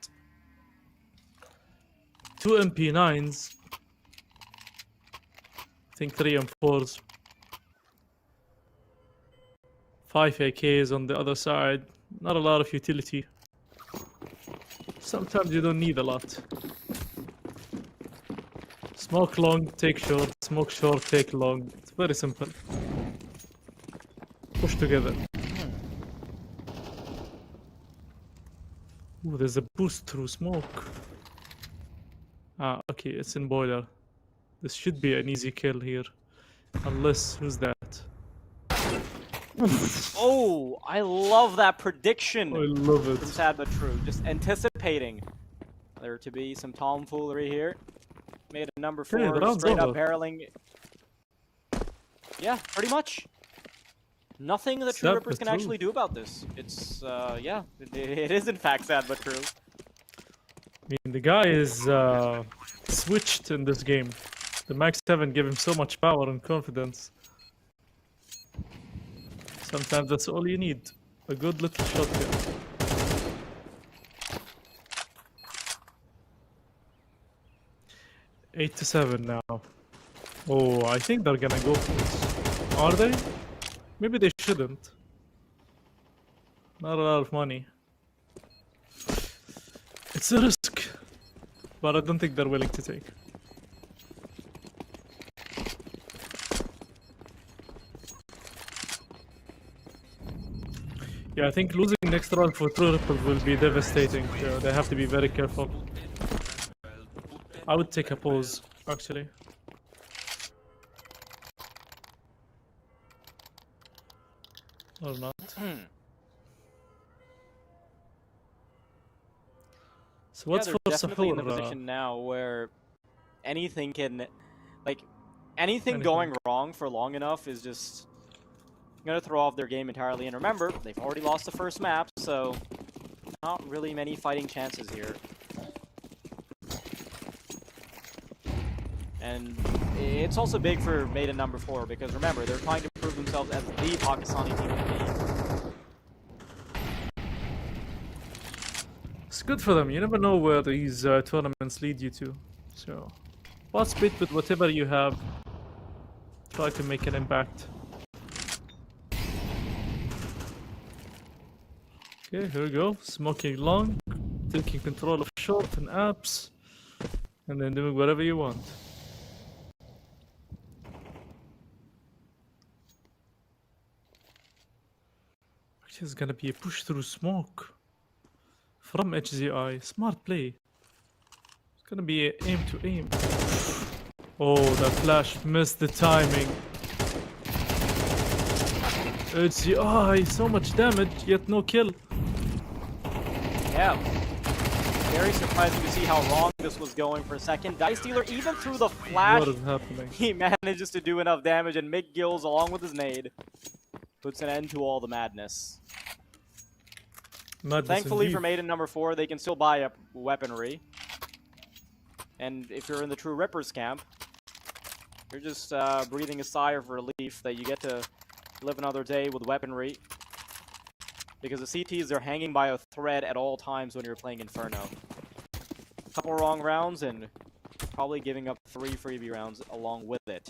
2 MP9s. I think 3 M4s. 5 AKs on the other side. Not a lot of utility. Sometimes you don't need a lot. Smoke long, take short. Smoke short, take long. It's very simple. Push together. Ooh, there's a boost through smoke. Ah, okay, it's in boiler. This should be an easy kill here. Unless, who's that? Oh, I love that prediction. I love it. From Sad But True. Just anticipating there to be some tomfoolery here. Made a number 4, round's straight up over. barreling. Yeah, pretty much. Nothing the True Sad Rippers but can true. actually do about this. It's, yeah, it is in fact sad but true. I mean, the guy is switched in this game. The Max 7 gave him so much power and confidence. Sometimes that's all you need. A good little shotgun. Eight to 7 now. Oh, I think they're gonna go for this. Are they? Maybe they shouldn't. Not a lot of money. It's a risk. But I don't think they're willing to take. Yeah, I think losing next round for True Ripple will be devastating. They have to be very careful. I would take a pause, actually. Or not. So what's Yeah, for they're definitely in the Sahur? position now where anything can, like, anything going wrong for long enough is just gonna throw off their game entirely. And remember, they've already lost the first map, so not really many fighting chances here. And it's also big for Maiden number 4 because remember, they're trying to prove themselves as the Pakistani team to beat. It's good for them. You never know where these tournaments lead you to. So, pass bit with whatever you have. Try to make an impact. Okay, here we go. Smoking long, taking control of short and apps, and then doing whatever you want. Actually, it's gonna be a push through smoke from HZI. Smart play. It's gonna be a aim to aim. Oh, that flash missed the timing. HZI, so much damage, yet no kill. Yeah. Very surprising to see how wrong this was going for a second. Dice Dealer, even through the flash, What is happening? he manages to do enough damage, and Mick Gills, along with his nade, puts an end to all the madness. Madness Thankfully indeed. for Maiden number 4, they can still buy up weaponry. And if you're in the True Rippers camp, you're just breathing a sigh of relief that you get to live another day with weaponry. because the CTs are hanging by a thread at all times when you're playing Inferno. Couple wrong rounds and probably giving up 3 freebie rounds along with it.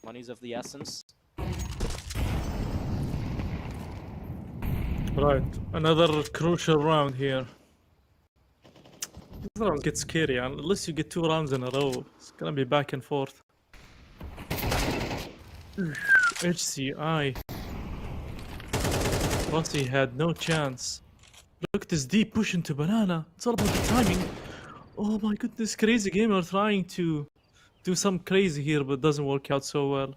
Money's of the essence. Right, another crucial round here. This round gets scary, unless you get 2 rounds in a row. It's gonna be back and forth. HCI. Rossi had no chance. Look at this deep push into banana. It's all about the timing. Oh my goodness, crazy gamer trying to do some crazy here, but doesn't work out so well.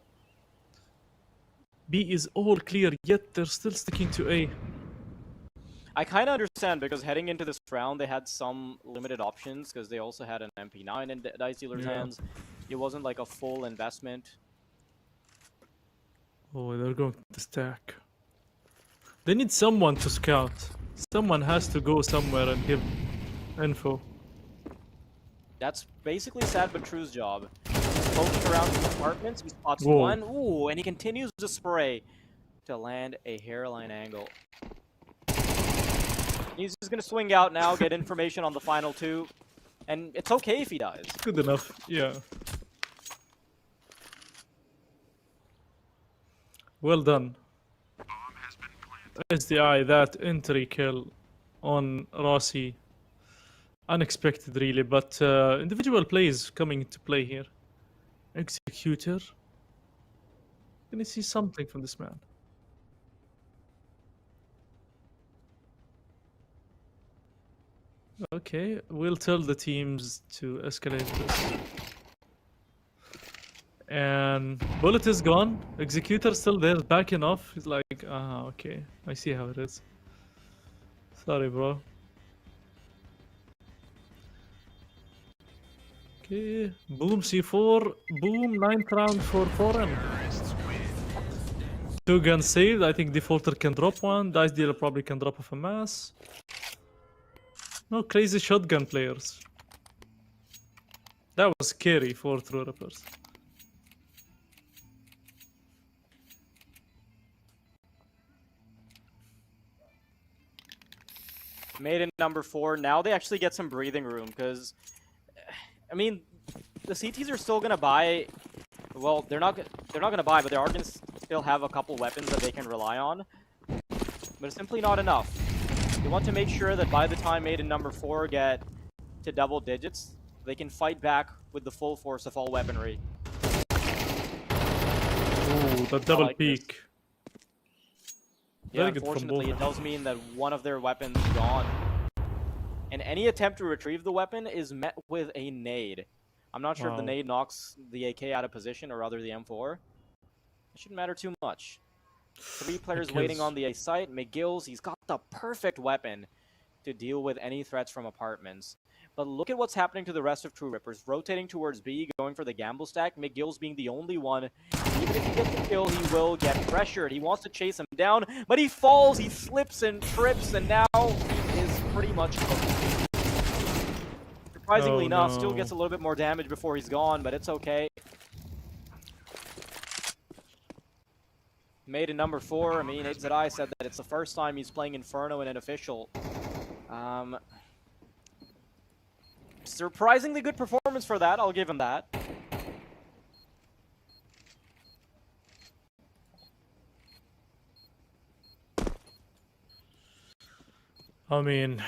B is all clear, yet they're still sticking to A. I kind of understand, because heading into this round, they had some limited options, because they also had an MP9 in Dice Dealer's hands. It wasn't like a full investment. Oh, they're going to stack. They need someone to scout. Someone has to go somewhere and give info. That's basically Sad but True's job. He's poking around the apartments, he spots Whoa. one, ooh, and he continues to spray to land a hairline angle. He's just gonna swing out now, get information on the final 2, and it's okay if he dies. Good enough, yeah. Well done. SDI, that entry kill on Rossi. Unexpected, really, but individual plays coming into play here. Executor. Gonna see something from this man. Okay, we'll tell the teams to escalate this. And Bullet is gone. Executor still there, backing off. He's like, ah, okay, I see how it is. Sorry, bro. Okay, boom C4, boom 9th round for Foreign. 2 guns saved. I think Defaulter can drop one. Dice Dealer probably can drop off a mass. No crazy shotgun players. That was scary for True Rippers. Made in number 4. Now they actually get some breathing room, because, I mean, the CTs are still gonna buy. Well, they're not gonna buy, but they are gonna still have a couple weapons that they can rely on. But it's simply not enough. They want to make sure that by the time Made in number 4 get to double digits, they can fight back with the full force of all weaponry. Ooh, the double like peak. this. Yeah, Very good from unfortunately, both. it does mean that one of their weapons is gone. And any attempt to retrieve the weapon is met with a nade. I'm not sure if the Wow. nade knocks the AK out of position, or rather the M4. It shouldn't matter too much. 3 players waiting on the A site. McGill's, he's got the perfect weapon to deal with any threats from apartments. But look at what's happening to the rest of True Rippers. Rotating towards B, going for the gamble stack. McGill's being the only one. Even if he gets the kill, he will get pressured. He wants to chase him down, but he falls, he slips and trips, and now he is pretty much cooked. Surprisingly enough, still gets a little bit more damage before he's gone, but it's okay. Made in number 4. I mean, HZI said that it's the first time he's playing Inferno in an official. Surprisingly good performance for that, I'll give him that. I mean,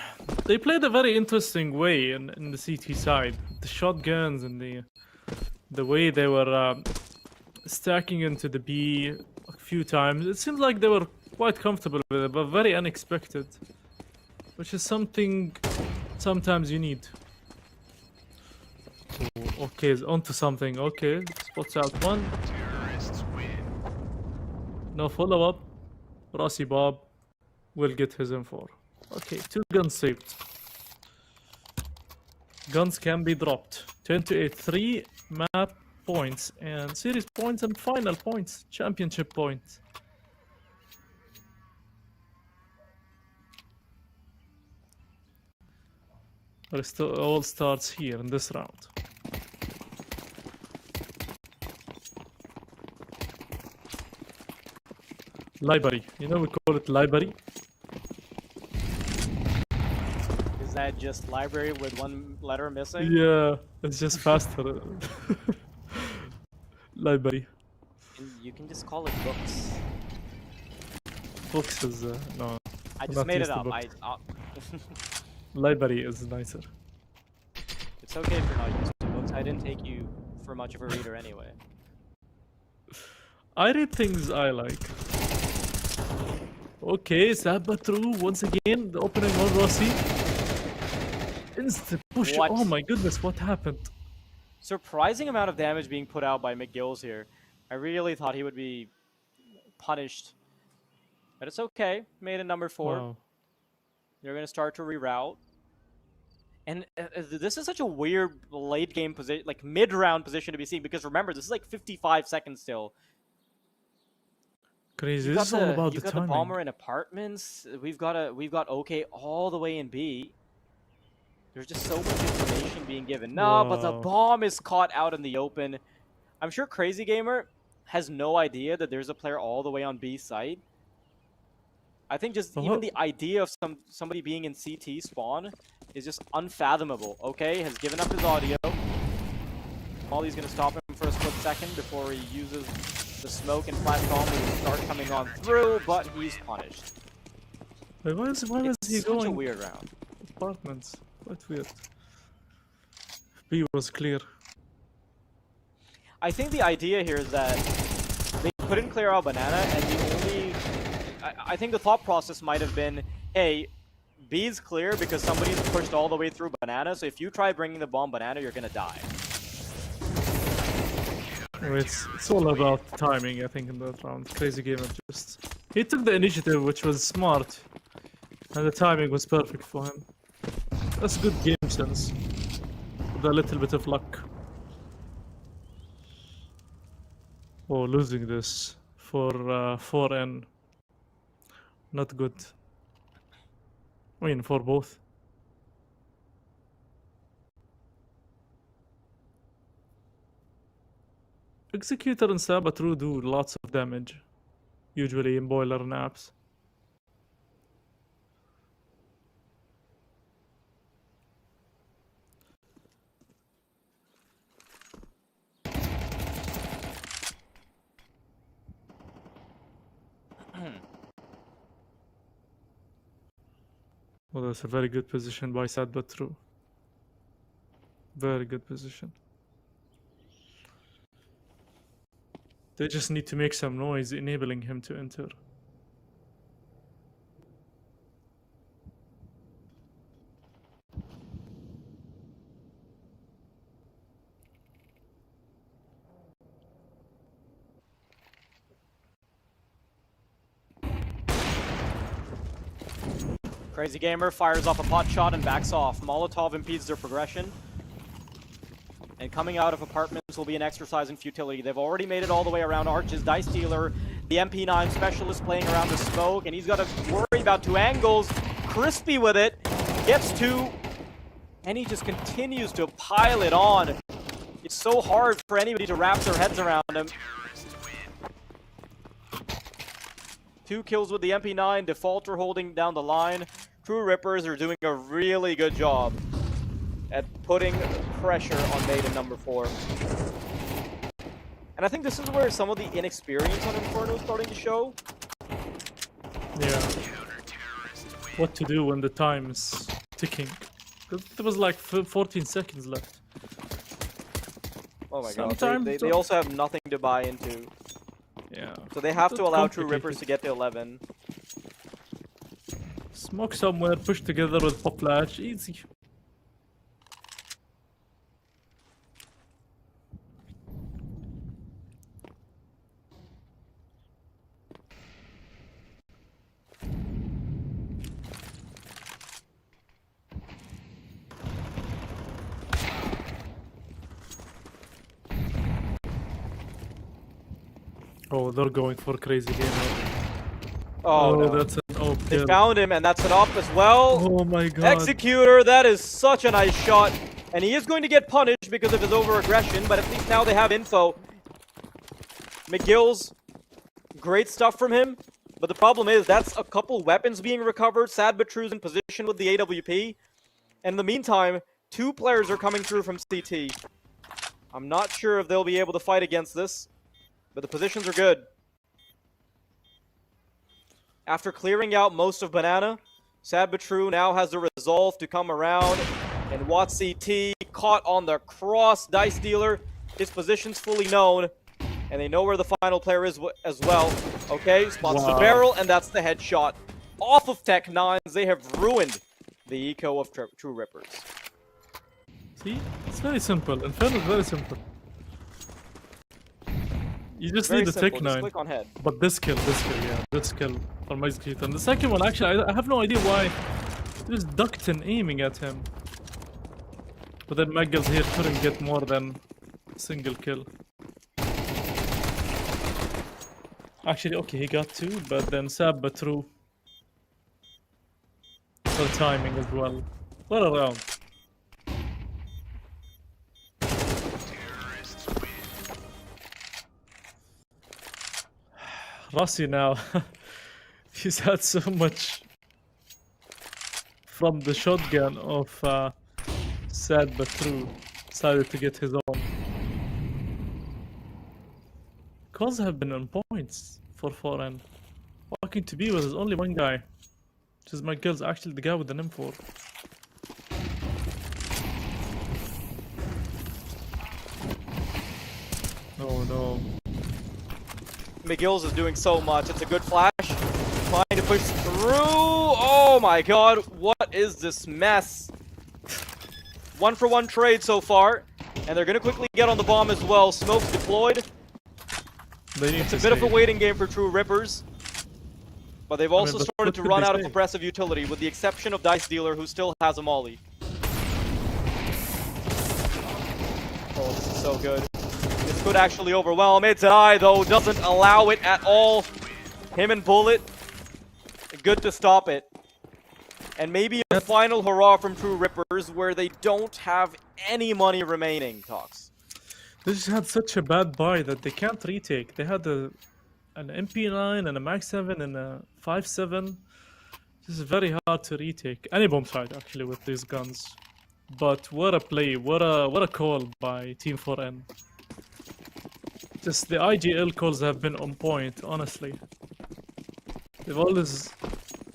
they played a very interesting way in the CT side. The shotguns and the way they were stacking into the B a few times. It seemed like they were quite comfortable with it, but very unexpected. Which is something sometimes you need. Oh, okay, it's onto something. Okay, spots out one. No follow-up. Rossi Bob will get his M4. Okay, 2 guns saved. Guns can be dropped. 10 to 8, 3 map points and series points and final points, championship points. But it still all starts here in this round. Library. You know we call it library. Is that just library with one letter missing? Yeah, it's just faster. Library. And you can just call it books. Books is no. I I'm just not made it used to up. books. Library is nicer. It's okay if you're not used to books. I didn't take you for much of a reader anyway. I read things I like. Okay, Sabatru once again. The opening on Rossi. Instant push. What? Oh my goodness, what happened? Surprising amount of damage being put out by McGills here. I really thought he would be punished. But it's okay. Made it number 4. Wow. They're going to start to reroute. And this is such a weird late game position, like mid-round position to be seeing, because remember, this is like 55 seconds still. Crazy. This is all about you've the got the timing. bomber in apartments. We've got OK all the way in B. There's just so much information being given. No, but the Wow. bomb is caught out in the open. I'm sure Crazy Gamer has no idea that there's a player all the way on B site. I think just even the idea of somebody being in CT spawn is just unfathomable. Okay, has given up his audio. Molly's gonna stop him for a split second before he uses the smoke and flash bomb to start coming on through, but he's punished. Wait, why was he Such going? a weird round. Apartments. Quite weird. B was clear. I think the idea here is that they couldn't clear out banana, and the only... I think the thought process might have been, hey, B's clear because somebody's pushed all the way through banana, so if you try bringing the bomb banana, you're gonna die. It's all about timing, I think, in that round. Crazy Gamer he took the initiative, which was smart, and the timing was perfect for him. That's good game sense, with a little bit of luck. Oh, losing this for 4N. Not good. I mean, for both. Executor and Sabatru do lots of damage, usually in boiler naps. Well, that's a very good position by Sabatru. Very good position. They just need to make some noise, enabling him to enter. Crazy Gamer fires off a pot shot and backs off. Molotov impedes their progression. And coming out of apartments will be an exercise in futility. They've already made it all the way around Arches. Dice Dealer, the MP9 specialist playing around the smoke, and he's got to worry about 2 angles. Crispy with it, gets 2, and he just continues to pile it on. It's so hard for anybody to wrap their heads around him. 2 kills with the MP9, Defaulter holding down the line. True Rippers are doing a really good job at putting pressure on Maiden number 4. And I think this is where some of the inexperience on Inferno is starting to show. Yeah. What to do when the time is ticking. There was like 14 seconds left. Oh my god, Sometimes they also have nothing to buy into. Yeah. So they have to That's allow True complicated. Rippers to get to 11. Smoke somewhere, push together with pop flash, easy. Oh, they're going for Crazy Gamer. Oh, no. That's an OP They kill. found him, and that's an off as well. Oh my god. Executor, that is such a nice shot. And he is going to get punished because of his over-aggression, but at least now they have info. McGill's, great stuff from him. But the problem is that's a couple weapons being recovered. Sad but True's in position with the AWP. And in the meantime, 2 players are coming through from CT. I'm not sure if they'll be able to fight against this, but the positions are good. After clearing out most of Banana, Sad but True now has the resolve to come around and watch CT caught on the cross. Dice Dealer, his position's fully known, and they know where the final player is as well. Okay, spots the barrel, and that's the headshot. Off of Tech 9s, they have ruined the eco of True Rippers. See, it's very simple. Inferno is very simple. You just Very need the simple, Tech just 9. click on head. But this kill, this kill from Execute. And the second one, actually, I have no idea why. Just ducked and aiming at him. But then Maggles here couldn't get more than a single kill. Actually, okay, he got 2, but then Sad but True. For timing as well. What a round. Rossi now, he's had so much from the shotgun of Sad but True. Decided to get his own. Calls have been on points for 4N. Walking to B was only one guy. Which is my girl's actually the guy with an M4. Oh no. McGills is doing so much. It's a good flash. Trying to push through. Oh my god, what is this mess? 1-for-1 trade so far. And they're going to quickly get on the bomb as well. Smoke's deployed. It's a bit of a waiting game for True Rippers. But they've also started to run out of aggressive utility, with the exception of Dice Dealer, who still has a molly. Oh, this is so good. This could actually overwhelm it. Zai, though, doesn't allow it at all. Him and Bullet, good to stop it. And maybe a final hurrah from True Rippers, where they don't have any money remaining, Talks. They just had such a bad buy that they can't retake. They had an MP9 and a Mag 7 and a 5.7. This is very hard to retake. Any bomb site actually with these guns. But what a play, what a call by Team 4N. Just the IGL calls have been on point, honestly. They've always,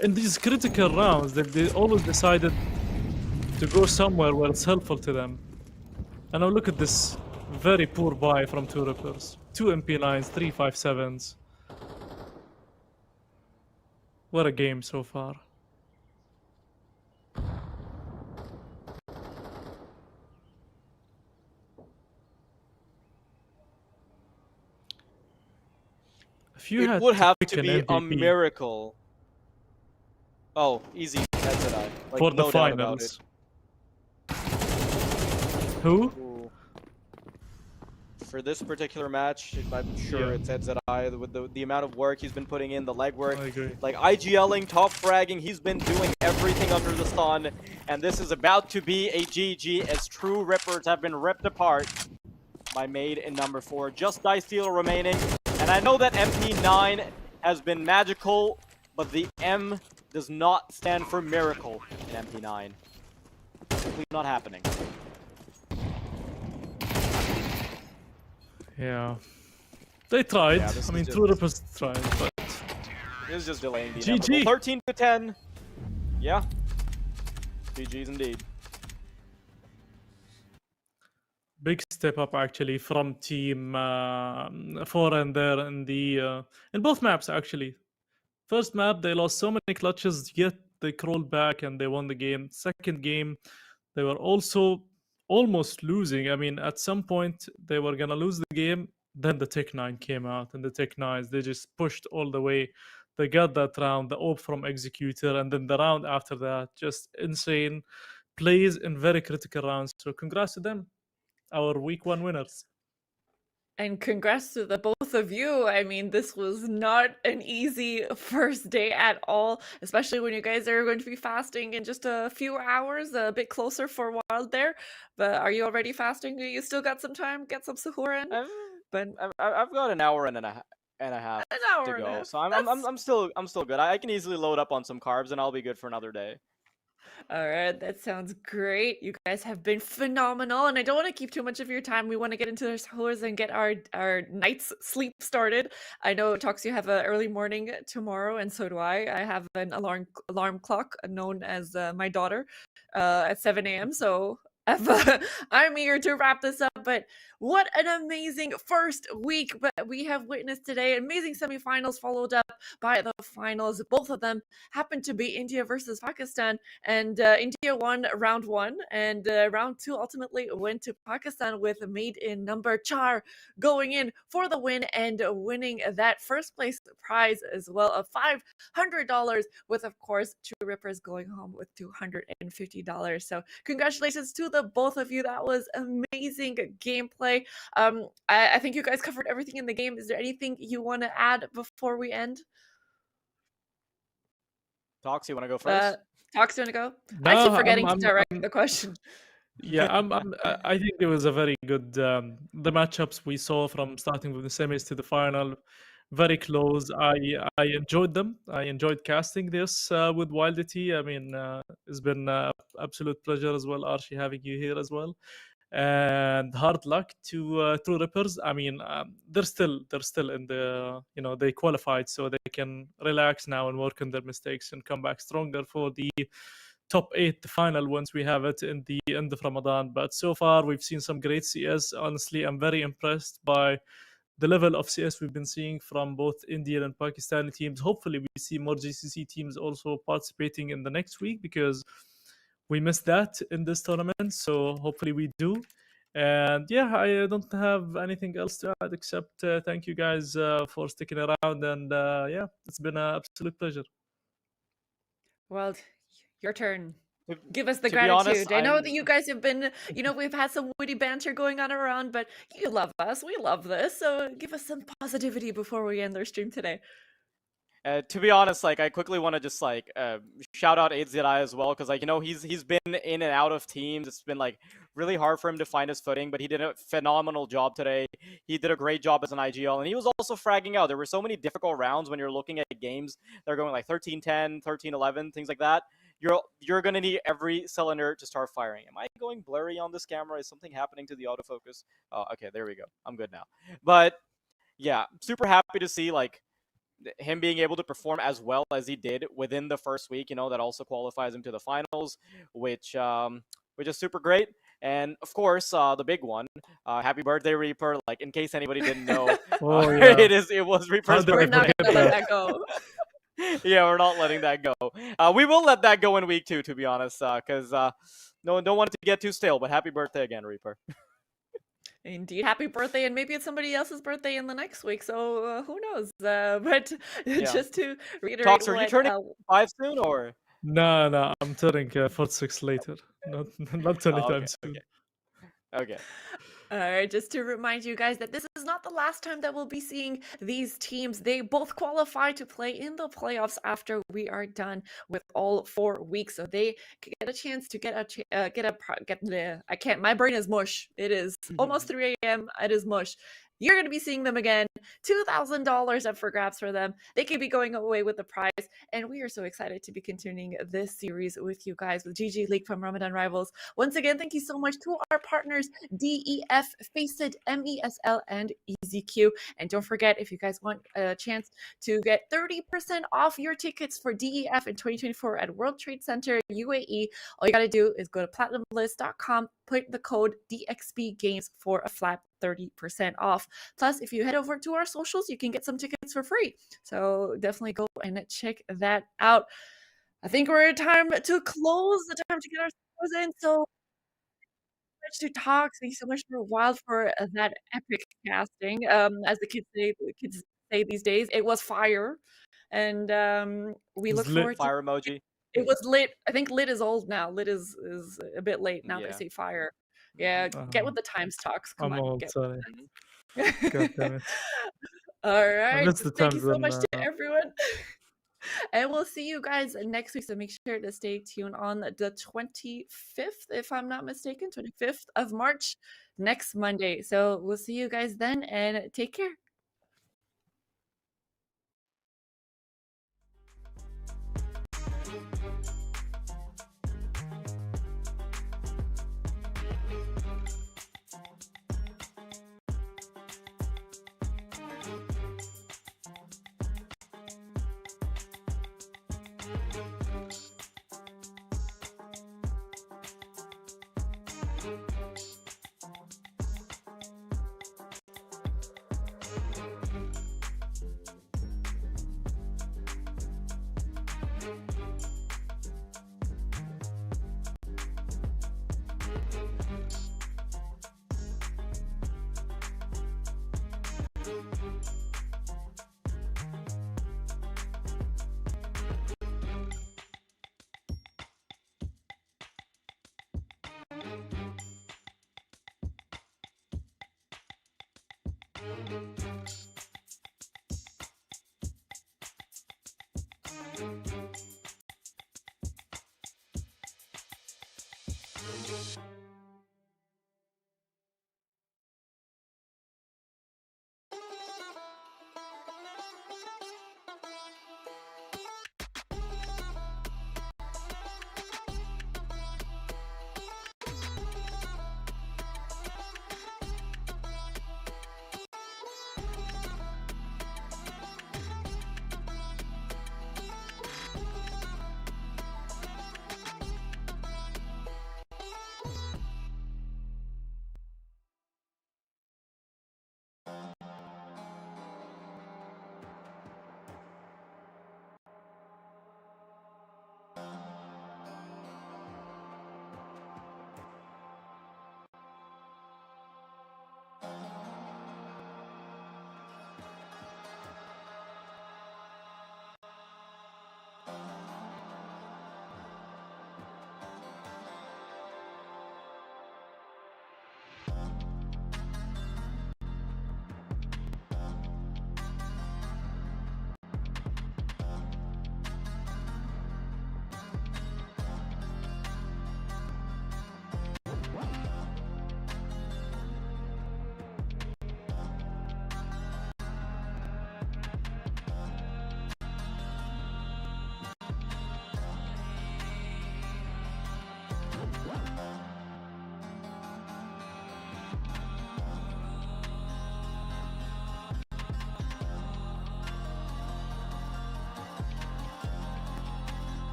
in these critical rounds, they always decided to go somewhere where it's helpful to them. And now look at this very poor buy from 2 Rippers. 2 MP9s, 3 5.7s. What a game so far. If you It would have to be a miracle. Oh, easy. That's it. Like, for the no doubt about finals. it. Who? Ooh. For this particular match, I'm sure it's ZZI with the amount of work he's been putting in, the legwork. I agree. Like IGLing, top fragging, he's been doing everything under the sun, and this is about to be a GG as True Rippers have been ripped apart by Made in number 4. Just Dice Dealer remaining, and I know that MP9 has been magical, but the M does not stand for miracle in MP9. Simply not happening. Yeah. They tried. Yeah, I mean, True Rippers tried, but... This is just delaying the GG. inevitable. 13 to 10. Yeah. GG's indeed. Big step up actually from Team 4N there in both maps actually. First map they lost so many clutches, yet they crawled back and they won the game. Second game they were also almost losing. I mean, at some point they were gonna lose the game. Then the Tech 9 came out, and the Tech 9s, they just pushed all the way. They got that round, the AWP from Executor, and then the round after that, just insane plays in very critical rounds. So congrats to them, our week 1 winners. And congrats to the both of you. I mean, this was not an easy first day at all, especially when you guys are going to be fasting in just a few hours, a bit closer for a while there. But are you already fasting? You still got some time? Get some suhoor in? I've got an hour and a half. and a half An hour to and a go. half. So I'm still good. I can easily load up on some carbs and I'll be good for another day. All right, that sounds great. You guys have been phenomenal, and I don't want to keep too much of your time. We want to get into the scores and get our night's sleep started. I know, Talks, you have an early morning tomorrow, and so do I. I have an alarm clock known as my daughter at 7 a.m. So I'm eager to wrap this up, but what an amazing first week that we have witnessed today. Amazing semifinals followed up by the finals. Both of them happened to be India versus Pakistan, and India won round one, and round two ultimately went to Pakistan with made in number Char going in for the win and winning that first place prize as well of $500, with of course True Rippers going home with $250. So congratulations to the both of you. That was amazing gameplay. I think you guys covered everything in the game. Is there anything you want to add before we end? Talks, you want to go first? Talks, you want to go? No, I keep forgetting to direct the question. yeah, I think it was a very good the matchups we saw from starting with the semis to the final, very close. I enjoyed them. I enjoyed casting this with Wildity. I mean, it's been absolute pleasure as well, Archie, having you here as well. And hard luck to True Rippers. I mean, they're still in the they qualified, so they can relax now and work on their mistakes and come back stronger for the top 8, the final, once we have it in the end of Ramadan. But so far we've seen some great CS. Honestly, I'm very impressed by the level of CS we've been seeing from both Indian and Pakistani teams. Hopefully we see more GCC teams also participating in the next week, because we missed that in this tournament. So hopefully we do. And yeah, I don't have anything else to add except thank you guys for sticking around. And yeah, it's been an absolute pleasure. Well, your turn. To, Give us the to be honest, gratitude. I know that you guys have been, we've had some witty banter going on around, but you love us. We love this. So give us some positivity before we end our stream today. To be honest, like I quickly want to just shout out 8ZI as well, because he's been in and out of teams. It's been like really hard for him to find his footing, but he did a phenomenal job today. He did a great job as an IGL, and he was also fragging out. There were so many difficult rounds when you're looking at games that are going like 13-10, 13-11, things like that. You're gonna need every cylinder to start firing. Am I going blurry on this camera? Is something happening to the autofocus? Oh, okay, there we go. I'm good now. But yeah, super happy to see him being able to perform as well as he did within the first week. That also qualifies him to the finals, which is super great. And of course, the big one, happy birthday, Reaper. Like, in case anybody didn't know, Oh, yeah. it was Reaper's did I We're birthday. not forget going to let that? that go. Yeah, we're not letting that go. We will let that go in week 2, to be honest, because no, don't want it to get too stale. But happy birthday again, Reaper. Indeed. Happy birthday. And maybe it's somebody else's birthday in the next week. So who knows? But Yeah. just to reiterate, Talks, are you turning 5 soon, or? No, I'm turning 46 later. Not anytime Okay, soon. Okay. All right, just to remind you guys that this is not the last time that we'll be seeing these teams. They both qualify to play in the playoffs after we are done with all 4 weeks, so they get a chance to I can't. My brain is mush. It is almost 3 a.m. It is mush. You're going to be seeing them again. $2,000 up for grabs for them. They could be going away with the prize. And we are so excited to be continuing this series with you guys with GG League from Ramadan Rivals. Once again, thank you so much to our partners, DEF, Faceit, MESL, and EZQ. And don't forget, if you guys want a chance to get 30% off your tickets for DEF in 2024 at World Trade Center, UAE, all you got to do is go to platinumlist.com, put the code DXB Games for a flat 30% off. Plus, if you head over to our socials, you can get some tickets for free. So definitely go and check that out. I think we're at time to close, the time to get our scores in. So much to talk. Thank you so much for Wild for that epic casting. As the kids say these days, it was fire. And we It's look lit. forward to Fire emoji. it was lit. I think lit is old now. Lit is a bit late. Now they Yeah. say fire. Yeah, get with the times, Talks. Come I'm on, old, get sorry. with the God times. damn it. All I right. missed the Thank you times so much when to everyone. And we'll see you guys next week. So make sure to stay tuned on the 25th, if I'm not mistaken, 25th of March, next Monday. So we'll see you guys then, and take care.